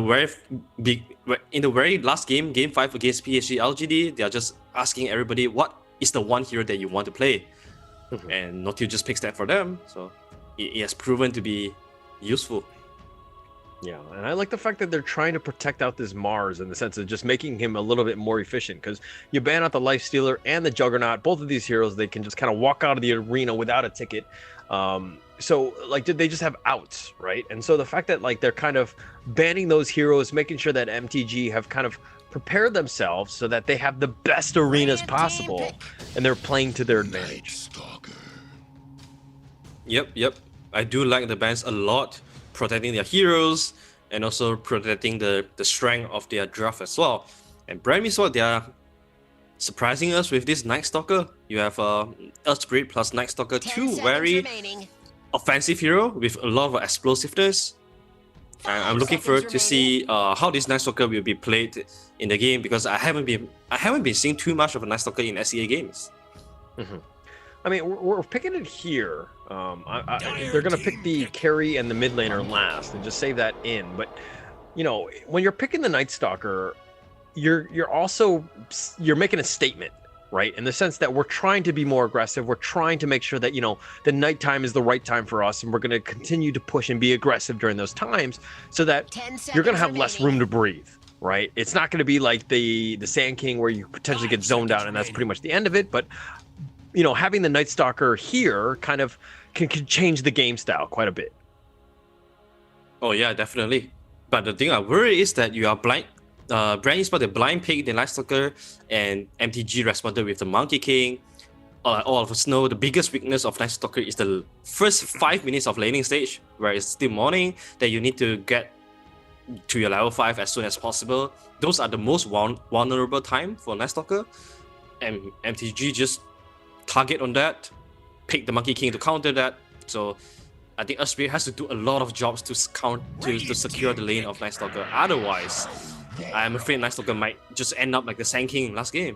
very last game, game 5 against PSG LGD. They are just asking everybody what is the one hero that you want to play, and Naughty just picks that for them. So it has proven to be useful. Yeah, and I like the fact that they're trying to protect out this Mars in the sense of just making him a little bit more efficient, because you ban out the Lifestealer and the Juggernaut. Both of these heroes, they can just kind of walk out of the arena without a ticket. So like they just have outs, right? And so the fact that like they're kind of banning those heroes, making sure that MTG have kind of prepared themselves so that they have the best arenas possible, and they're playing to their advantage. Yep. I do like the bans a lot. protecting their heroes and also protecting the strength of their draft as well. And Brand Meanwhile, they are surprising us with this Night Stalker. You have Earth Spirit plus Night Stalker, two very offensive hero with a lot of explosiveness. I'm looking forward to see how this Night Stalker will be played in the game, because I haven't been seeing too much of a Night Stalker in SEA games. I mean, we're picking it here. They're gonna pick the carry and the mid laner last, and just save that in. But you know, when you're picking the Night Stalker, you're making a statement, right? In the sense that we're trying to be more aggressive. We're trying to make sure that, you know, the nighttime is the right time for us, and we're going to continue to push and be aggressive during those times, so that you're going to have less room to breathe, right? It's not going to be like the Sand King where you potentially get zoned out and that's pretty much the end of it. But you know, having the Night Stalker here kind of can change the game style quite a bit. Oh yeah, definitely. But the thing I worry is that you are blind. Brand Esports, the blind pick the Night Stalker, and MTG responded with the Monkey King. All of us know the biggest weakness of Night Stalker is the first 5 minutes of laning stage, where it's still morning, that you need to get to your level 5 as soon as possible. Those are the most vulnerable time for Night Stalker, and MTG just target on that, pick the Monkey King to counter that. So I think Earthspirit has to do a lot of jobs to secure the lane of Night Stalker. Otherwise, I'm afraid Night Stalker might just end up like the Sand King last game.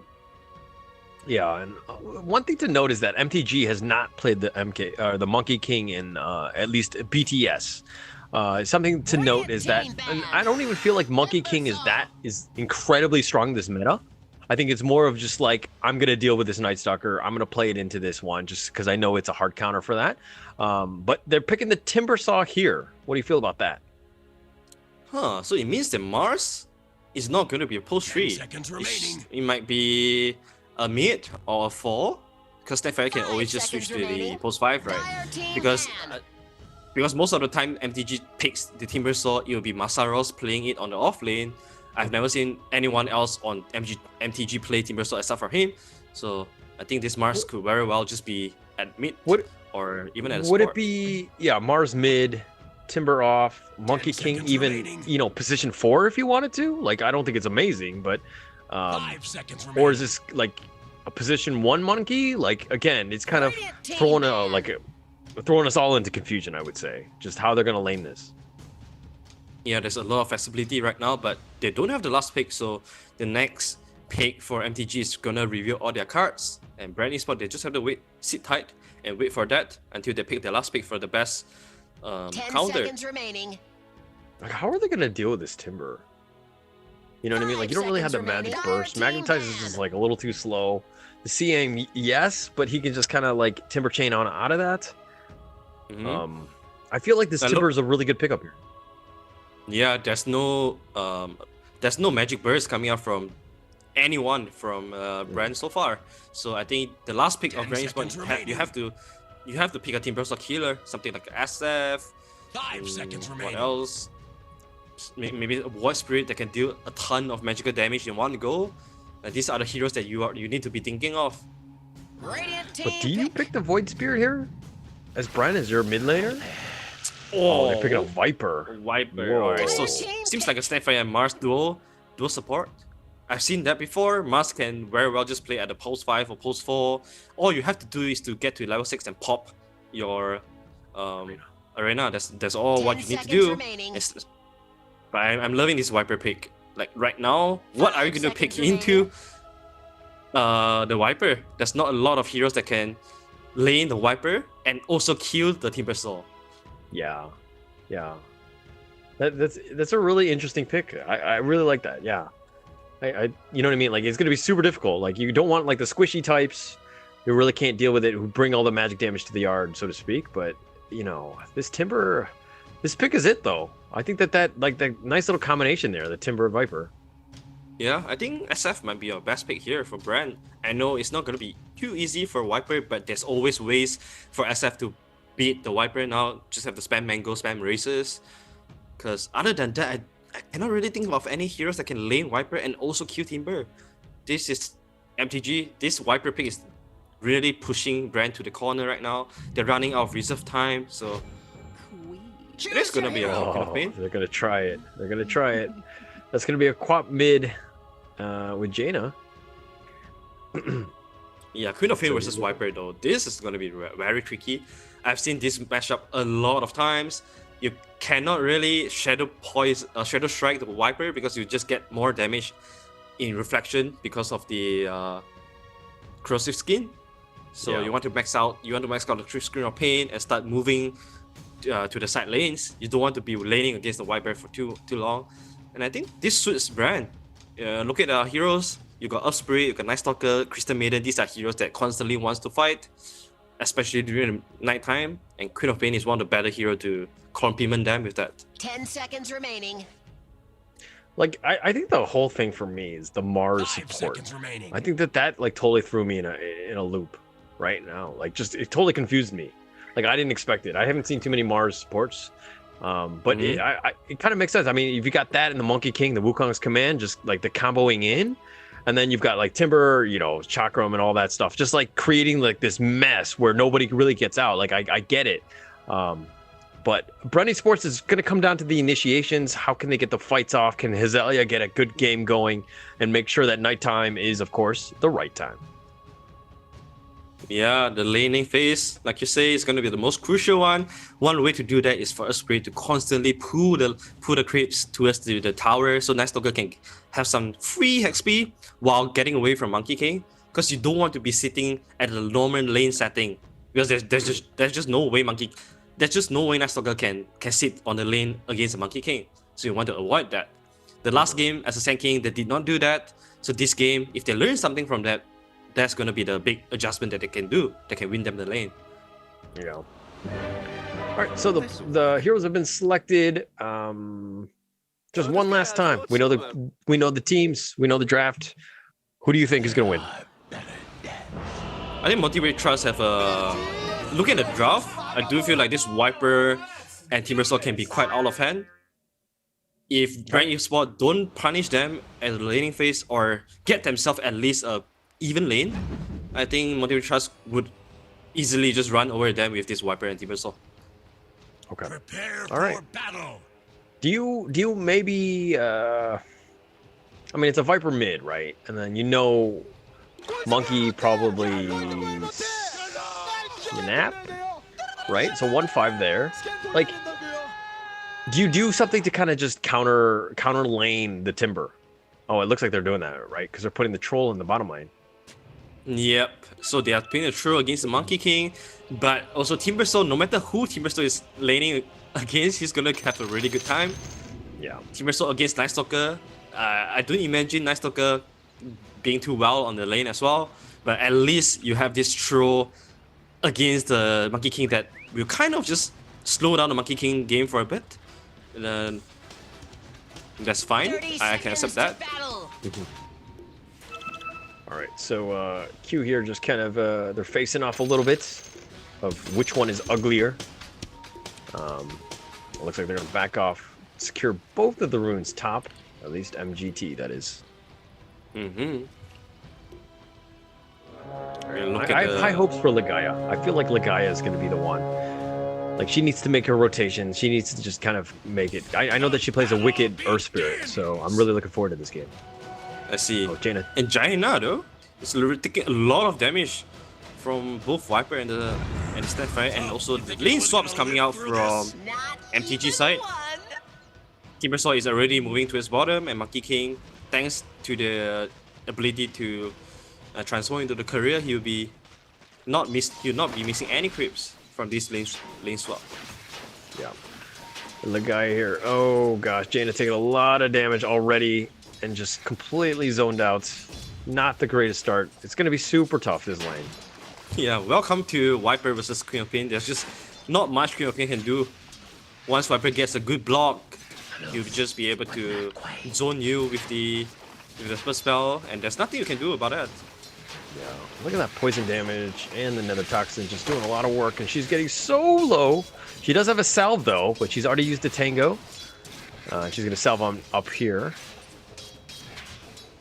Yeah, and one thing to note is that MTG has not played the Monkey King in at least BTS. Something to note is that I don't even feel like Monkey King is incredibly strong this meta. I think it's more of just like, I'm gonna deal with this Night Stalker. I'm gonna play it into this one just because I know it's a hard counter for that. But they're picking the Timbersaw here. What do you feel about that? Huh? So it means that Mars is not going to be a post 3. It might be a mid or a 4, because Snapfire can always just switch to the post 5, right? Because most of the time MTG picks the Timbersaw, it will be Masaros playing it on the off lane. I've never seen anyone else on MTG play Timbersaw except for him. So I think this Mars could very well just be at mid or even at a Would support. it be, yeah, Mars mid, Timber off, Monkey King even, you know, position 4 if you wanted to? Like, I don't think it's amazing, but or is this like a position 1 Monkey? Like, again, it's kind of throwing us all into confusion, I would say, just how they're gonna lane this. Yeah, there's a lot of flexibility right now, but they don't have the last pick, so the next pick for MTG is gonna reveal all their cards, and Brand Esports, they just have to sit tight and wait for that until they pick their last pick for the best counter. Like, how are they gonna deal with this Timber? You know what I mean? Like, you don't really have the magic burst. Magnetize is just like a little too slow. The CM, yes, but he can just kind of like Timber chain on out of that. I feel like this Timber is a really good pickup here. Yeah, there's no magic burst coming out from anyone from Brand so far. So I think the last pick of Brand Esports, you have to pick a Timbersaw killer, something like SF. 5 seconds remaining. What else? Maybe a Void Spirit that can deal a ton of magical damage in one go. These are the heroes that you need to be thinking of. But do you pick the Void Spirit here as Brand as your mid laner? Oh, they're picking a Viper. Alright, so seems like a Snapfire and Mars dual support. I've seen that before. Mars can very well just play at the post 5 or post 4. All you have to do is to get to level 6 and pop your arena. That's all what you need to do. But I'm loving this Viper pick. Like right now, what are you going to pick into the Viper? There's not a lot of heroes that can lane the Viper and also kill the Timbersaw. Yeah. That's a really interesting pick. I really like that. Yeah. I you know what I mean? Like, it's gonna be super difficult. Like, you don't want like the squishy types who really can't deal with it, who bring all the magic damage to the yard, so to speak. But you know, this pick is it though. I think that like that nice little combination there, the Timber Viper. Yeah, I think SF might be your best pick here for Brand. I know it's not gonna be too easy for Viper, but there's always ways for SF to beat the Viper. Now just have to spam Mango, spam Races. Because other than that, I cannot really think of any heroes that can lane Viper and also kill Timber. This is MTG. This Viper pick is really pushing Brand to the corner right now. They're running out of reserve time, so It is gonna be a Queen of Pain. They're gonna try it. They're gonna try it. That's gonna be a quap mid with Jaina. Yeah, Queen of Pain versus Viper though. This is gonna be very tricky. I've seen this matchup a lot of times. You cannot really shadow strike the Viper because you just get more damage in reflection because of the corrosive skin. So you want to max out. You want to max out the Screen of Pain and start moving to the side lanes. You don't want to be laning against the Viper for too long. And I think this suits Brand. Look at our heroes. You got Upspirit, you got Night Stalker, Crystal Maiden. These are heroes that constantly wants to fight, especially during the nighttime. And Queen of Pain is one of the better heroes to complement them with that. 10 seconds remaining. Like I think the whole thing for me is the Mars support. I think that like totally threw me in a loop right now. Like just it totally confused me. Like I didn't expect it. I haven't seen too many Mars supports. But it kind of makes sense. I mean, if you got that in the Monkey King, the Wukong's command, just like the comboing in, and then you've got like Timber, you know, Chakram and all that stuff, just like creating like this mess where nobody really gets out. Like I get it. But Brunny Sports is going to come down to the initiations. How can they get the fights off? Can Hazelia get a good game going and make sure that nighttime is, of course, the right time? Yeah, the laning phase, like you say, is going to be the most crucial one. One way to do that is for Upspirit to constantly pull the creeps towards the tower, so Night Stalker can have some free XP while getting away from Monkey King. Because you don't want to be sitting at the normal lane setting, because there's just no way Night Stalker can sit on the lane against the Monkey King. So you want to avoid that. The last game as a Sand King, they did not do that. So this game, if they learn something from that, that's going to be the big adjustment that they can do that can win them the lane. Yeah. All right, so the heroes have been selected. Just one last time. We know the teams. We know the draft. Who do you think is going to win? I think Motivate Trust have a look at the draft. I do feel like this Viper and Timbersaw can be quite out of hand. If Brand Esport don't punish them at the laning phase or get themselves at least a even lane, I think Motivate Trust would easily just run over them with this Viper and Timbersaw. Okay. All right. Do you maybe I mean, it's a Viper mid, right? And then Monkey probably snap, right? So 1-5 there. Like, do you do something to kind of just counter lane the Timber? Oh, it looks like they're doing that, right? Because they're putting the troll in the bottom lane. Yep. So they are playing the troll against the Monkey King, but also Timbersaw, no matter who Timbersaw is laning against, he's gonna have a really good time. Yeah. Timbersaw against Night Stalker, I don't imagine Night Stalker being too well on the lane as well, but at least you have this troll against the Monkey King that will kind of just slow down the Monkey King game for a bit. And then that's fine. I can accept that. All right, so Q here just kind of they're facing off a little bit of which one is uglier. It looks like they're gonna back off, secure both of the runes top, at least MGT, that is. I have high hopes for Ligaya. I feel like Ligaya is gonna be the one. Like, she needs to make her rotation. She needs to just kind of make it. I know that she plays a wicked Earth Spirit, so I'm really looking forward to this game. I see. Oh, Jaina. And Jaina though, is taking a lot of damage from both Viper and the Stat Fire, and also the lane swaps coming out from MTG side. Timbersaw is already moving to his bottom, and Monkey King, thanks to the ability to transform into the career, he'll not be missing any creeps from this lane swap. Yeah. And the guy here, oh gosh, Jaina taking a lot of damage already and just completely zoned out. Not the greatest start. It's going to be super tough, this lane. Yeah, welcome to Viper versus Queen of Pain. There's just not much Queen of Pain can do. Once Viper gets a good block, he'll just be able to zone you with the first spell, and there's nothing you can do about that. Yeah, look at that poison damage and the Nether Toxin just doing a lot of work, and she's getting so low. She does have a salve though, but she's already used the Tango. She's going to salve on up here.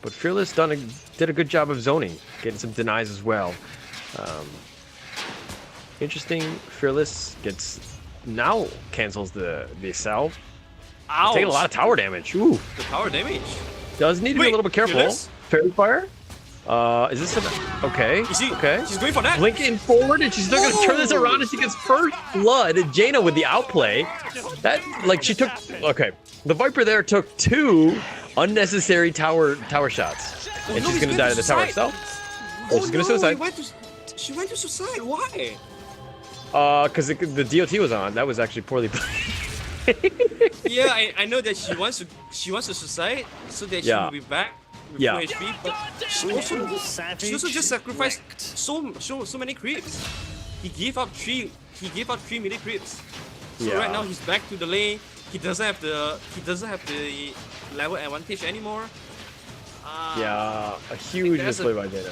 But Fearless did a good job of zoning, getting some denies as well. Interesting, Fearless gets now cancels the salve. Ouch. Taking a lot of tower damage. Ooh. The tower damage. Does need to be a little bit careful. Fearless? Fairy fire. Is this okay? Okay. She's going for that. Blinking forward, and she's still gonna turn this around, and she gets first blood. Jaina with the outplay. That like she took. Okay, the Viper there took 2 unnecessary tower shots, and she's gonna die to the tower herself. Oh, she's gonna suicide. She went to suicide. Why? Because the DOT was on. That was actually poorly played. Yeah, I know that she wants to suicide so that she will be back with full HP, but she also just sacrificed so many creeps. He gave up 3 midi creeps. So right now he's back to the lane. He doesn't have the level advantage anymore. Yeah, a huge misplay by Jaina.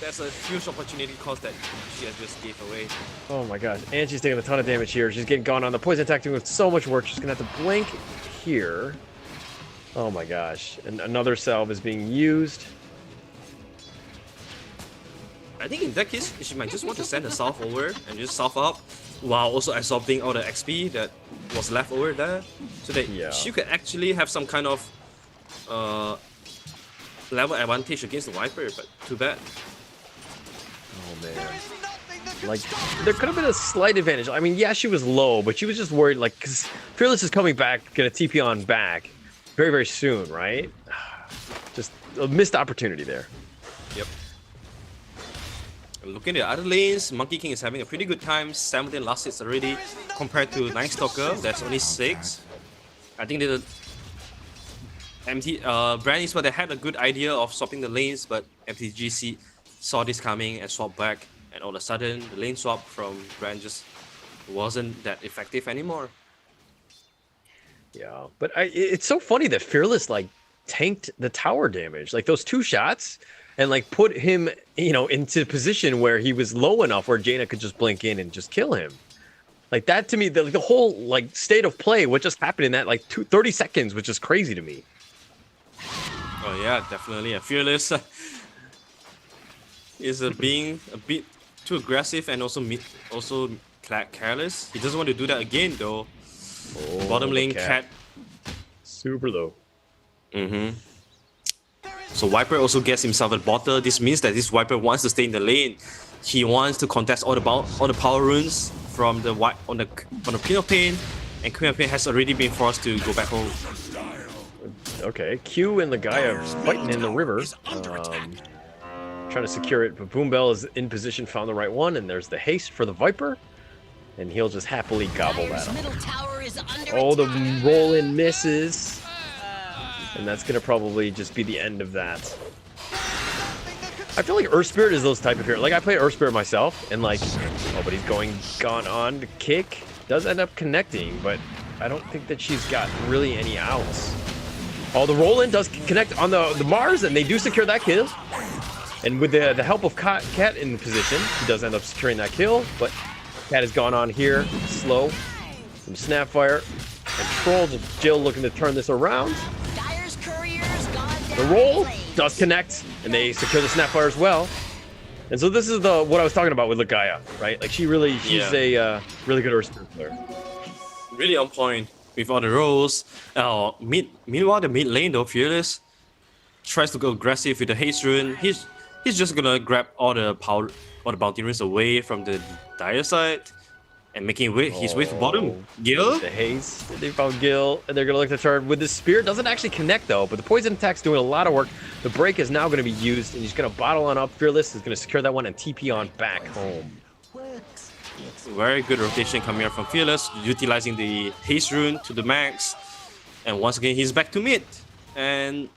That's a huge opportunity cost that she has just gave away. Oh my gosh, and she's taking a ton of damage here. She's getting gone on the poison attack doing so much work. She's gonna have to blink here. Oh my gosh, and another salve is being used. I think in that case, she might just want to send herself over and just salve up while also absorbing all the XP that was left over there, so that she could actually have some kind of level advantage against the Viper, but too bad. Oh man. Like, there could have been a slight advantage. I mean, yeah, she was low, but she was just worried, like, because Fearless is coming back, gonna TP on back very, very soon, right? Just a missed opportunity there. Yep. Looking at the other lanes, Monkey King is having a pretty good time. 17 last hits already, compared to Night Stalker, that's only 6. I think the Brand Esports, they had a good idea of swapping the lanes, but MTGC saw this coming and swapped back, and all of a sudden the lane swap from Brand just wasn't that effective anymore. Yeah, but it's so funny that Fearless like tanked the tower damage, like those 2 shots, and like put him, you know, into a position where he was low enough where Jaina could just blink in and just kill him. Like that to me, the whole like state of play, what just happened in that like 30 seconds, which is crazy to me. Oh yeah, definitely. And Fearless is being a bit too aggressive and also careless. He doesn't want to do that again though. Oh, bottom lane cat. Super low. So Viper also gets himself a bottle. This means that this Viper wants to stay in the lane. He wants to contest all the power runes from the on the Queen of Pain, and Queen of Pain has already been forced to go back home. Okay, Q and the guy are fighting in the river. Trying to secure it, but Boombell is in position, found the right one, and there's the haste for the Viper. And he'll just happily gobble that up. Oh, the roll-in misses. And that's going to probably just be the end of that. I feel like Earth Spirit is those type of heroes. Like, I play Earth Spirit myself, and like, oh, but he's gone on to kick. Does end up connecting, but I don't think that she's got really any outs. Oh, the roll-in does connect on the Mars, and they do secure that kill. And with the help of Cat in position, he does end up securing that kill, but Cat has gone on here, slow, some Snapfire, and Troll, Jill looking to turn this around. The roll does connect, and they secure the Snapfire as well. And so this is what I was talking about with Ligaya, right? Like she's a really good Earth Spirit player. Really on point with all the rolls. Meanwhile, the mid lane though, Fearless tries to go aggressive with the haste rune. He's just gonna grab all the bounty runes away from the dire side and making his way to bottom. Gil? The haste. They found Gil, and they're gonna look to turn with the spear. Doesn't actually connect though, but the poison attack's doing a lot of work. The break is now gonna be used, and he's gonna bottle on up. Fearless is gonna secure that one and TP on back home. Very good rotation coming out from Fearless, utilizing the haste rune to the max. And once again, he's back to mid. And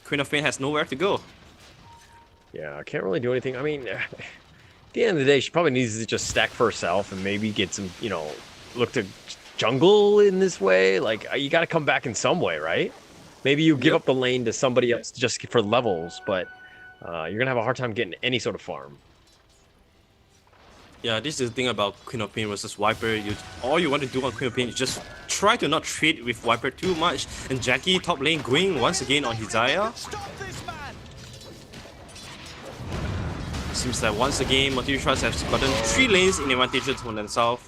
Queen of Pain has nowhere to go. Yeah, I can't really do anything. I mean, at the end of the day, she probably needs to just stack for herself and maybe get some, look to jungle in this way. Like, you got to come back in some way, right? Maybe you give up the lane to somebody else just for levels, but you're going to have a hard time getting any sort of farm. Yeah, this is the thing about Queen of Pain versus Viper. All you want to do on Queen of Pain is just try to not trade with Viper too much. And Jackie top lane going once again on Hizaya. Seems like once again, Motivation has gotten 3 lanes in advantage for themselves.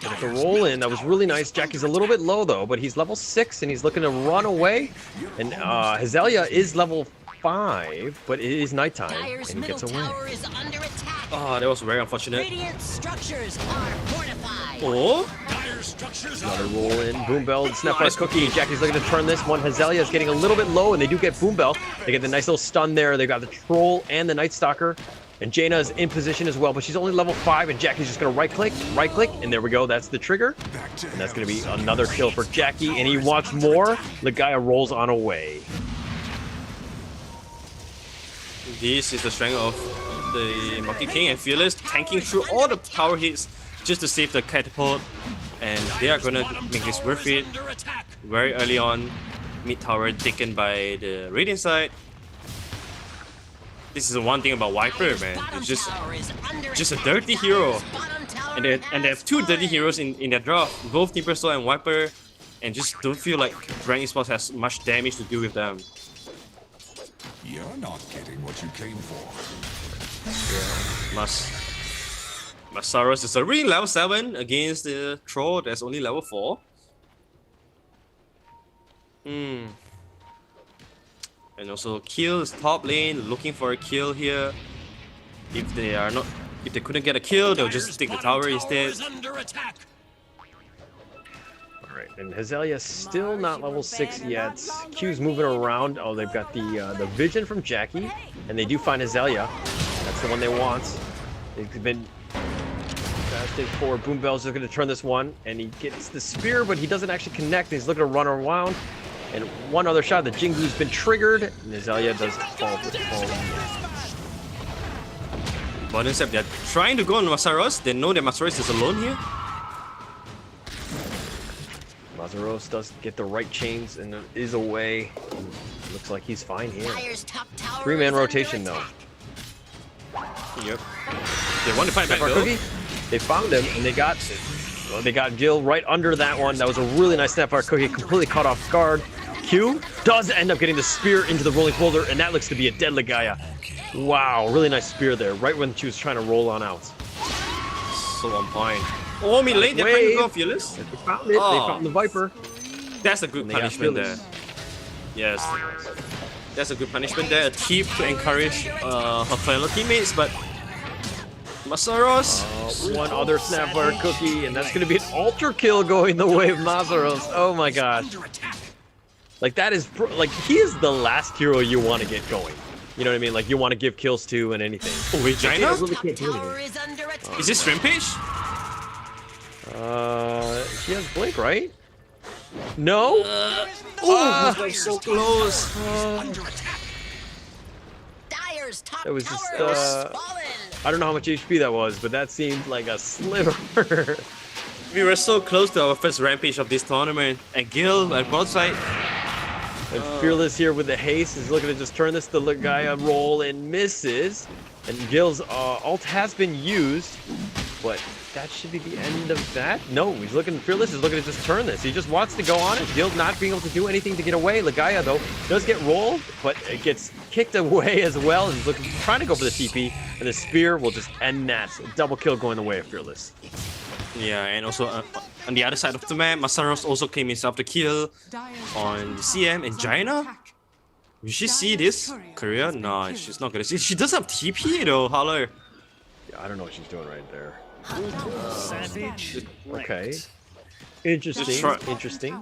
With the roll in, that was really nice. Jackie's a little bit low though, but he's level 6 and he's looking to run away. And Hazelia is level 5, but it is nighttime and he gets away. Oh, that was very unfortunate. Radiant structures are fortified. Oh, Another roll in. Boom Bell, Snapfire Cookie. Jackie's looking to turn this one. Hazelia is getting a little bit low, and they do get Boom Bell. They get the nice little stun there. They've got the Troll and the Night Stalker. And Jaina is in position as well, but she's only level 5, and Jackie's just going to right-click, and there we go. That's the trigger. And that's going to be another kill for Jackie, and he wants more. Ligaya rolls on away. this is the strength of the Monkey King and Fearless, tanking through all the tower hits just to save the catapult. And they are going to make this worth it. Very early on, mid tower taken by the Radiant side. This is the one thing about Viper, man. It's just a dirty hero. And they have two dirty heroes in their draft, both Nipper Soul and Viper, and just don't feel like Grand Esports has much damage to do with them. You're not getting what you came for. Masaros is already level 7 against the Troll that's only level 4. And also kill is top lane, looking for a kill here. If they couldn't get a kill, they'll just take the tower instead. Alright, and Hazelia still not level 6 yet. Q's moving around. Oh, they've got the vision from Jackie, and they do find Hazelia. That's the one they want. They've been fasting forward. Boom Bell's looking to turn this one, and he gets the spear, but he doesn't actually connect. He's looking to run around. And one other shot, the Jingu's been triggered, and Hazelia does fall for the fall. But instead, they're trying to go on Masaros. They know that Masaros is alone here. Masaros does get the right chains and is away. Looks like he's fine here. 3-man rotation though. Yep. They want to fight back though. Cookie. They found him and they got Jill right under that one. That was a really nice Snapfire Cookie, completely caught off guard. Q does end up getting the spear into the rolling boulder, and that looks to be a dead Ligaya. Wow, really nice spear there, right when she was trying to roll on out. So on point. Oh, mid lane, they're trying to go Fearless. They found it. They found the Viper. That's a good punishment there. Yes. That's a good punishment there. A tip to encourage her fellow teammates, but Masaros. One other Snapfire Cookie, and that's going to be an ultra kill going the way of Masaros. Oh my god. Like that is, like he is the last hero you want to get going. You know what I mean? Like you want to give kills to and anything. Oh wait, Jaina? Really can't do Is this Rampage? She has Blink, right? No? Oh, that's so close. It was just, I don't know how much HP that was, but that seemed like a sliver. We were so close to our first Rampage of this tournament. And Gil at broadside. And Fearless here with the haste is looking to just turn this to Ligaya roll and misses. And Gil's ult has been used, but that should be the end of that. No, Fearless is looking to just turn this. He just wants to go on it. Gil not being able to do anything to get away. Ligaya though does get rolled, but it gets kicked away as well. He's trying to go for the TP, and the spear will just end that. So double kill going the way of Fearless. Yeah, and also on the other side of the map, Masaros also claimed himself the kill on the CM. And Jaina? Will she see this career? No, she's not gonna see. She does have TP though, Holler. Yeah, I don't know what she's doing right there. Savage. Okay. Interesting. Interesting.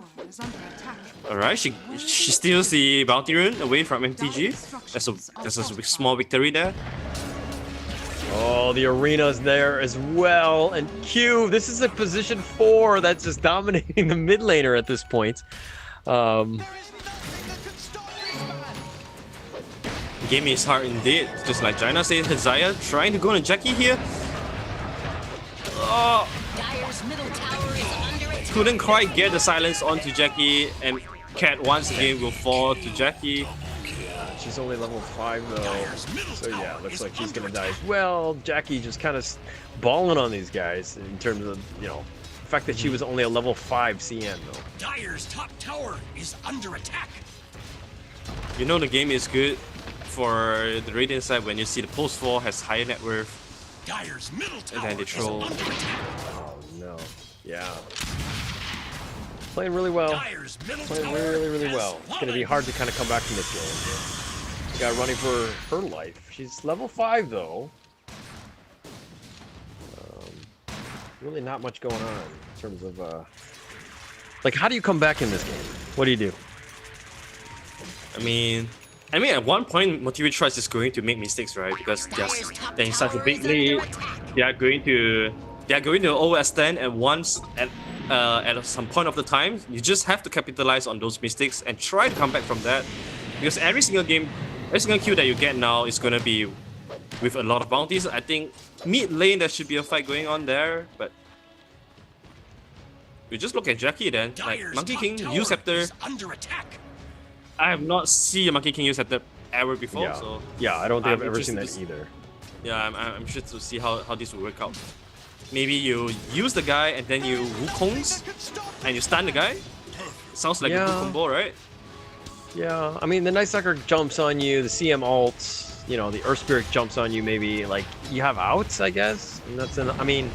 Alright, she steals the bounty rune away from MTG. That's a small victory there. Oh, the arena's there as well. And Q, this is a position 4 that's just dominating the mid laner at this point. Game is hard indeed. Just like Jaina said, Hazelia trying to go on Jackie here. Oh, couldn't quite get the silence onto Jackie, and Cat once again will fall to Jackie. She's only level 5 though, so yeah, looks like she's gonna die as well. Jackie just kind of balling on these guys in terms of, you know, the fact that she was only a level 5 CN though. Dire's top tower is under attack. You know the game is good for the Radiant side when you see the post 4 has higher net worth. Dire's middle tower and then they troll. Oh no. Yeah. Playing really well. Playing really, really well. It's going to be hard to kind of come back from this game. The guy running for her life. She's level 5, though. Really not much going on in terms of... Like, how do you come back in this game? What do you do? I mean, at one point, Motivate Trust is going to make mistakes, right? Because they're in such a big lead. They are going to overextend at once at some point of the time. You just have to capitalize on those mistakes and try to come back from that. Because every single game, every single kill that you get now is gonna be with a lot of bounties. I think mid lane there should be a fight going on there, but you just look at Jackie then. Like Monkey King use Scepter. I have not seen a Monkey King use Scepter ever before. Yeah. So yeah, I don't think I've ever interested seen that either. Yeah, I'm sure to see how this will work out. Maybe you use the guy and then you Wukongs and you stun the guy. Sounds like a good combo, right? Yeah, I mean the Night Sucker jumps on you, the CM ults, you know, the Earth Spirit jumps on you. Maybe like you have outs, I guess. And that's I mean,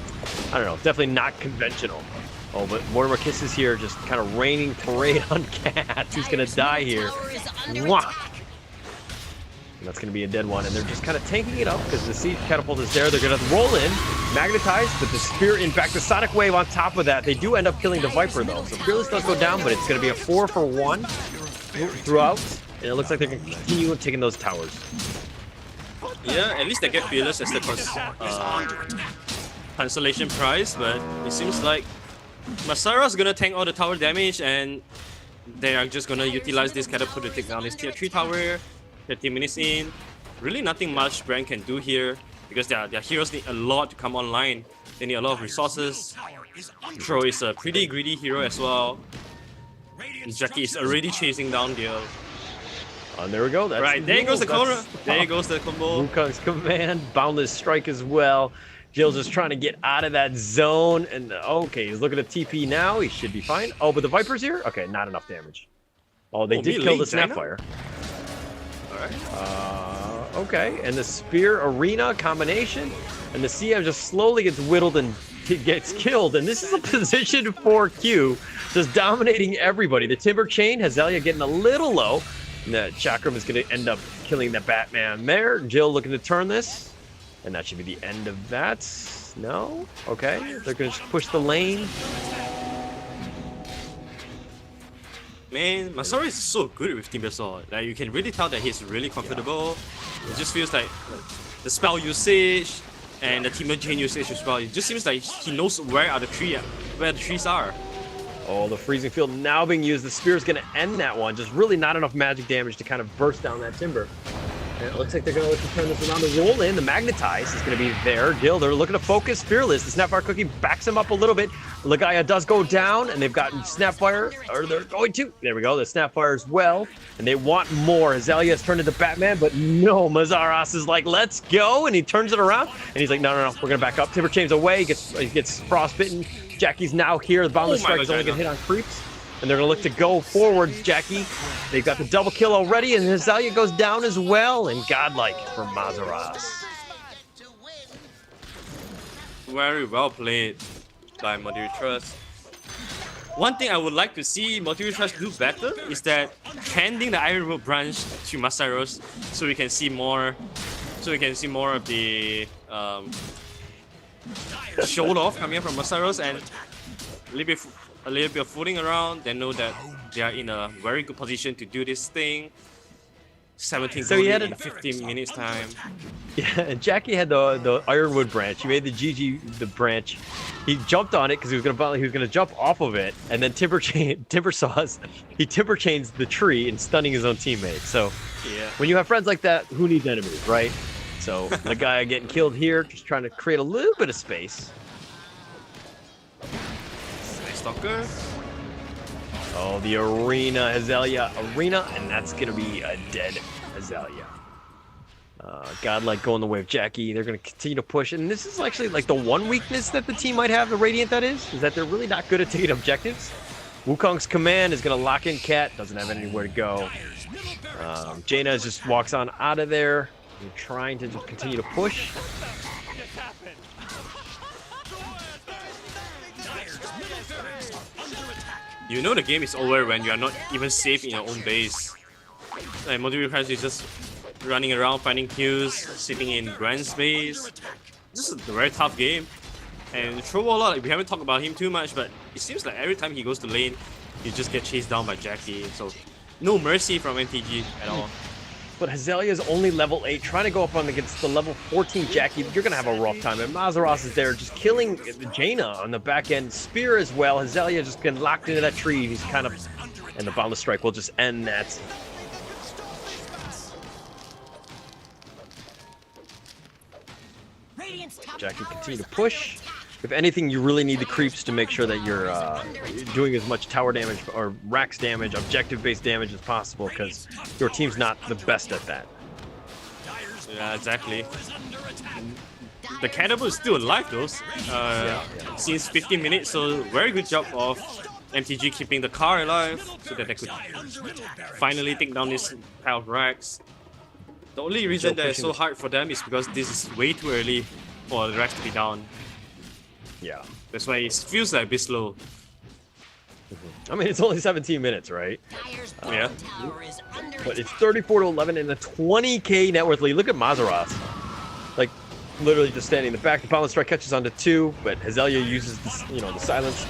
I don't know, definitely not conventional. Oh, but Mortimer Kisses here, just kind of raining parade on Cat. Who's gonna die here? Mwah! And that's gonna be a dead one, and they're just kind of tanking it up because the Siege Catapult is there. They're gonna roll in, magnetize, but the Spirit, in fact, the Sonic Wave on top of that. They do end up killing the Viper though, so Fearless does go down, but it's gonna be a 4-for-1 throughout, and it looks like they're gonna continue taking those towers. Yeah, at least they get Fearless as the consolation prize, but it seems like Masara's gonna tank all the tower damage, and they are just gonna utilize this catapult to take down this tier 3 tower. 15 minutes in. Really nothing much Brand can do here because their heroes need a lot to come online. They need a lot of resources. Tro is a pretty greedy hero as well. And Jackie is already chasing down the... And there we go. That's right, there goes the combo. There goes the combo. Wukong's command, Boundless Strike as well. Jill's just trying to get out of that zone. And okay, he's looking at TP now. He should be fine. Oh, but the Viper's here? Okay, not enough damage. Oh, they did kill the Snapfire. Okay, and the Spear Arena combination, and the CM just slowly gets whittled and gets killed, and this is a position for Q, just dominating everybody. The Timber Chain, Hazelia getting a little low, and the Chakram is going to end up killing the Batman there. Jill looking to turn this, and that should be the end of that. No? Okay, they're going to push the lane. Man, Masara is so good with Timbersaw. Like, you can really tell that he's really comfortable. It just feels like the spell usage and the Timber Chain usage as well. It just seems like he knows where the trees are. Oh, the Freezing Field now being used. The Spear is going to end that one. Just really not enough magic damage to kind of burst down that Timber. And it looks like they're going to look to turn this around. The roll in, the Magnetize is going to be there. Jill, they're looking to focus. Fearless, the Snapfire Cookie backs him up a little bit. Legaia does go down, and they've got Snapfire, or they're going to. There we go, the Snapfire as well. And they want more. Hazelia has turned into Batman, but no, Mazaras is like, let's go. And he turns it around, and he's like, no, we're going to back up. Timber Chain's away, he gets frostbitten. Jackie's now here. The Boundless Strike is only going to hit on creeps. And they're going to look to go forwards, Jackie. They've got the double kill already, and Hazelia goes down as well. And godlike for Mazaras. Very well played by Motivate Trust. One thing I would like to see Motivate Trust do better is that handing the Ironwood branch to Masaros so we can see more of the show off coming from Masaros, and a little bit of fooling around. They know that they are in a very good position to do this thing. 17 So he had in 15 minutes time. Yeah, and Jackie had the Ironwood branch. He made the GG the branch. He jumped on it because he was gonna jump off of it, and then Timber Chains the tree and stunning his own teammate. So yeah, when you have friends like that, who needs enemies, right? So the guy getting killed here, just trying to create a little bit of space. Stalker. Oh, the Arena, Hazelia Arena, and that's going to be a dead Hazelia. Godlike going the way of Jackie. They're going to continue to push, and this is actually like the one weakness that the team might have, the Radiant that is that they're really not good at taking objectives. Wukong's command is going to lock in Cat, doesn't have anywhere to go. Jaina just walks on out of there, and trying to just continue to push. You know the game is over when you are not even safe in your own base. Like Motivate Crash is just running around finding kills, sitting in Brand's base. This is a very tough game. And Trovo, like, we haven't talked about him too much, but it seems like every time he goes to lane, he just gets chased down by Jackie. So no mercy from MTG at all. But Hazelia's only level 8, trying to go up on against the level 14 Jackie. You're going to have a rough time. And Mazaros is there just killing Jaina on the back end. Spear as well. Hazelia just getting locked into that tree. He's kind of... And the Boundless Strike will just end that. Jackie continue to push. If anything, you really need the creeps to make sure that you're doing as much tower damage or Rax damage, objective-based damage as possible, because your team's not the best at that. Yeah, exactly. The cannibal is still alive though. Since 15 minutes, so very good job of MTG keeping the car alive so that they could finally take down this pile of Rax. The only reason that it's so hard for them is because this is way too early for the Rax to be down. Yeah. That's why it feels like a bit slow. I mean, it's only 17 minutes, right? Yeah. But it's 34-11 in the 20k net worth lead. Look at Mazaros. Like, literally just standing in the back. The Boundless Strike catches onto 2, but Hazelia uses this, the silence.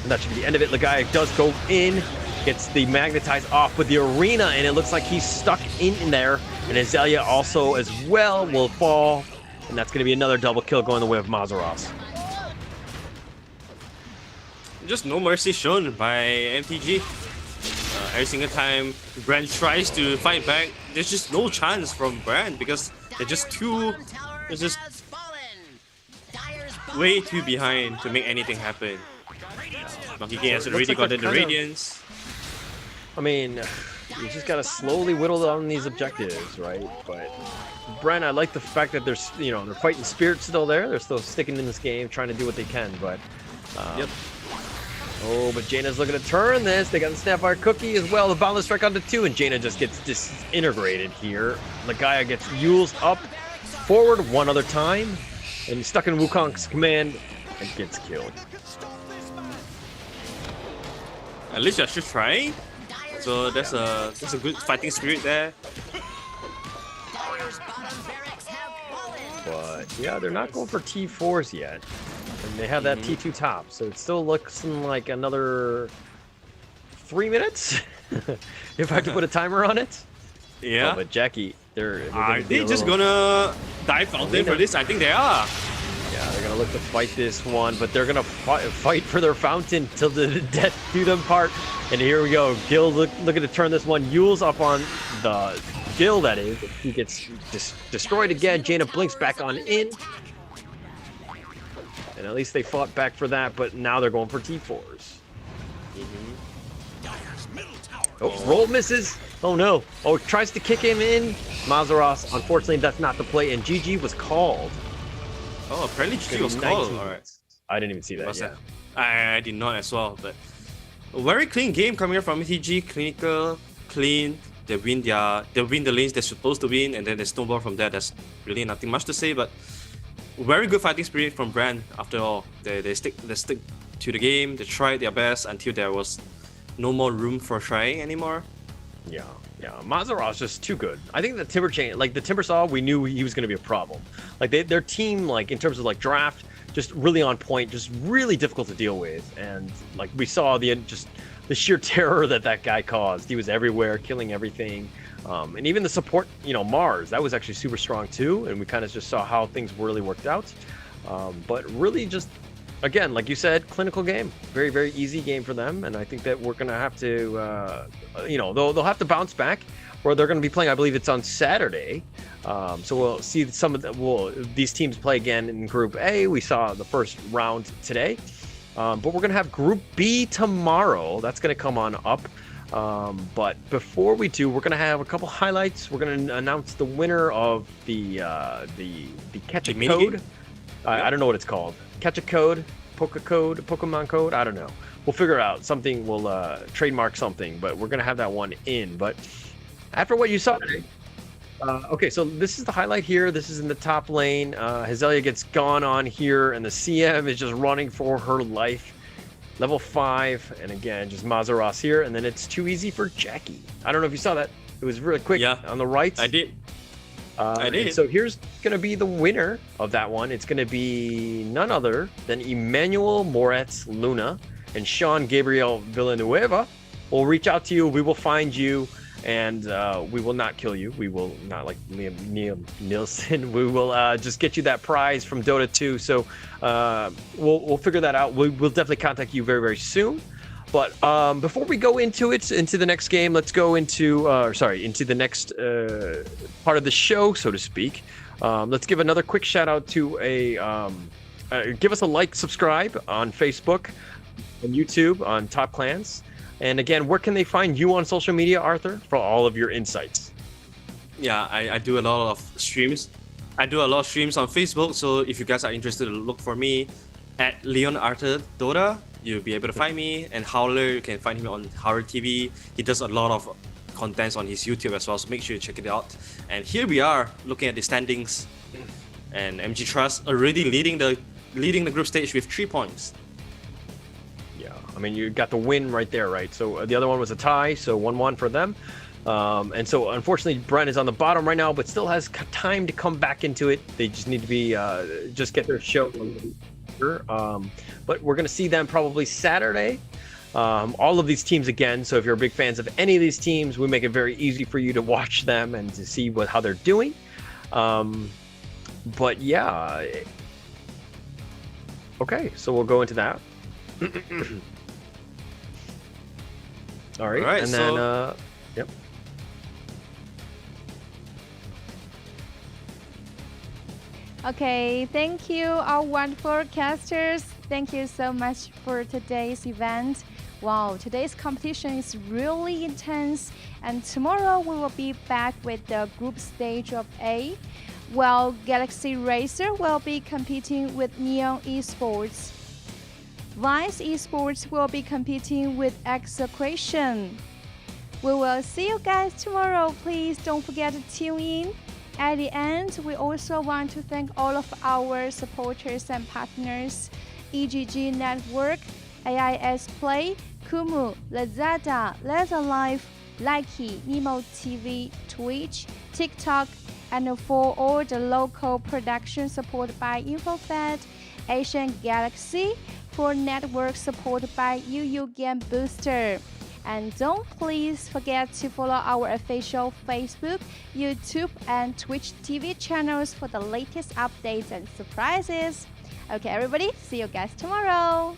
And that should be the end of it. Legaia does go in, gets the Magnetize off with the Arena, and it looks like he's stuck in there. And Hazelia also as well will fall. And that's going to be another double kill going the way of Mazaros. Just no mercy shown by MTG. Every single time Brand tries to fight back, there's just no chance from Brand because they're just way too behind to make anything happen. Monkey has already gotten the Radiance. I mean, you just gotta slowly whittle down these objectives, right? But Brand, I like the fact that there's, they're fighting spirit still there. They're still sticking in this game, trying to do what they can. But yep. Oh, but Jaina's looking to turn this. They got the Snapfire Cookie as well. The Boundless Strike onto 2, and Jaina just gets disintegrated here. Legaia gets Yules up forward one other time, and he's stuck in Wukong's command and gets killed. At least I should try. So that's a good fighting spirit there. But yeah, they're not going for T4s yet. And they have that T2 top, so it still looks like another 3 minutes, if I have to put a timer on it. Yeah. Oh, but Jackie, are they just gonna dive fountain for this? I think they are. Yeah, they're gonna look to fight this one, but they're gonna fight for their fountain till the death do them part. And here we go. Gil looking to turn this one. Yule's up on the Gil, that is. He gets destroyed again. Jaina blinks back on in. And at least they fought back for that, but now they're going for T4s. Oh, roll misses. Oh no. Oh, tries to kick him in. Mazaros, unfortunately, that's not the play, and GG was called. Oh, apparently GG was called. Alright. I didn't even see that. Yeah. I did not as well, but a very clean game coming up from MTG. Clinical, clean. They win the lanes they're supposed to win, and then they snowball from there. There's really nothing much to say, but very good fighting spirit from Brand. After all, they stick to the game. They tried their best until there was no more room for trying anymore. Yeah. Mazaros just too good. I think the Timbersaw, we knew he was going to be a problem. Like their team, like in terms of like draft, just really on point, just really difficult to deal with. And like we saw the sheer terror that guy caused. He was everywhere, killing everything. And even the support, Mars, that was actually super strong too. And we kind of just saw how things really worked out. But really just, again, like you said, clinical game. Very, very easy game for them. And I think that we're going to have to, they'll have to bounce back. Or they're going to be playing, I believe it's on Saturday. So we'll see these teams play again in Group A. We saw the first round today. But we're going to have Group B tomorrow. That's going to come on up. But before we do, we're going to have a couple highlights. We're going to announce the winner of the Catch a Code. I don't know what it's called. Catch a Code, Pokemon Code. I don't know. We'll figure out something. We'll trademark something, but we're going to have that one in. But after what you saw today, okay, so this is the highlight here. This is in the top lane. Hazelia gets gone on here, and the CM is just running for her life. level 5, and again, just Mazaros here, and then it's too easy for Jackie. I don't know if you saw that. It was really quick on the right. I did. I did. So here's going to be the winner of that one. It's going to be none other than Emmanuel Moretz Luna and Sean Gabriel Villanueva. We'll reach out to you. We will find you, and we will not kill you. We will not like Liam Nielsen. We will just get you that prize from Dota 2. So we'll figure that out. We'll definitely contact you very, very soon. But before we go into the next game, let's go into the next part of the show, so to speak. Let's give another quick shout out to give us a like, subscribe on Facebook, on YouTube, on Top Clans. And again, where can they find you on social media, Arthur, for all of your insights? Yeah, I do a lot of streams. I do a lot of streams on Facebook, so if you guys are interested, look for me at Leon Arthur Dota. You'll be able to find me, and Howler, you can find him on Howler TV. He does a lot of contents on his YouTube as well, so make sure you check it out. And here we are looking at the standings, and MG Trust already leading the group stage with 3 points. Yeah, I mean, you got the win right there, right? So the other one was a tie, so 1-1 for them. And so unfortunately, Brent is on the bottom right now, but still has time to come back into it. They just need to be just get their show. But we're going to see them probably Saturday. All of these teams again. So if you're big fans of any of these teams, we make it very easy for you to watch them and to see how they're doing. But yeah. Okay, so we'll go into that. All right, and then yep. Okay, thank you, our wonderful casters. Thank you so much for today's event. Wow, today's competition is really intense, and tomorrow we will be back with the group stage of A, while Galaxy Racer will be competing with Neon Esports. Vice Esports will be competing with Execration. We will see you guys tomorrow. Please don't forget to tune in. At the end, we also want to thank all of our supporters and partners: EGG Network, AIS Play, Kumu, Lazada, Leather Life, Likey, Nemo TV, Twitch, TikTok, and for all the local production supported by InfoFed, Asian Galaxy, for network supported by UU Game Booster. And don't please forget to follow our official Facebook, YouTube, and Twitch TV channels for the latest updates and surprises. Okay, everybody, see you guys tomorrow.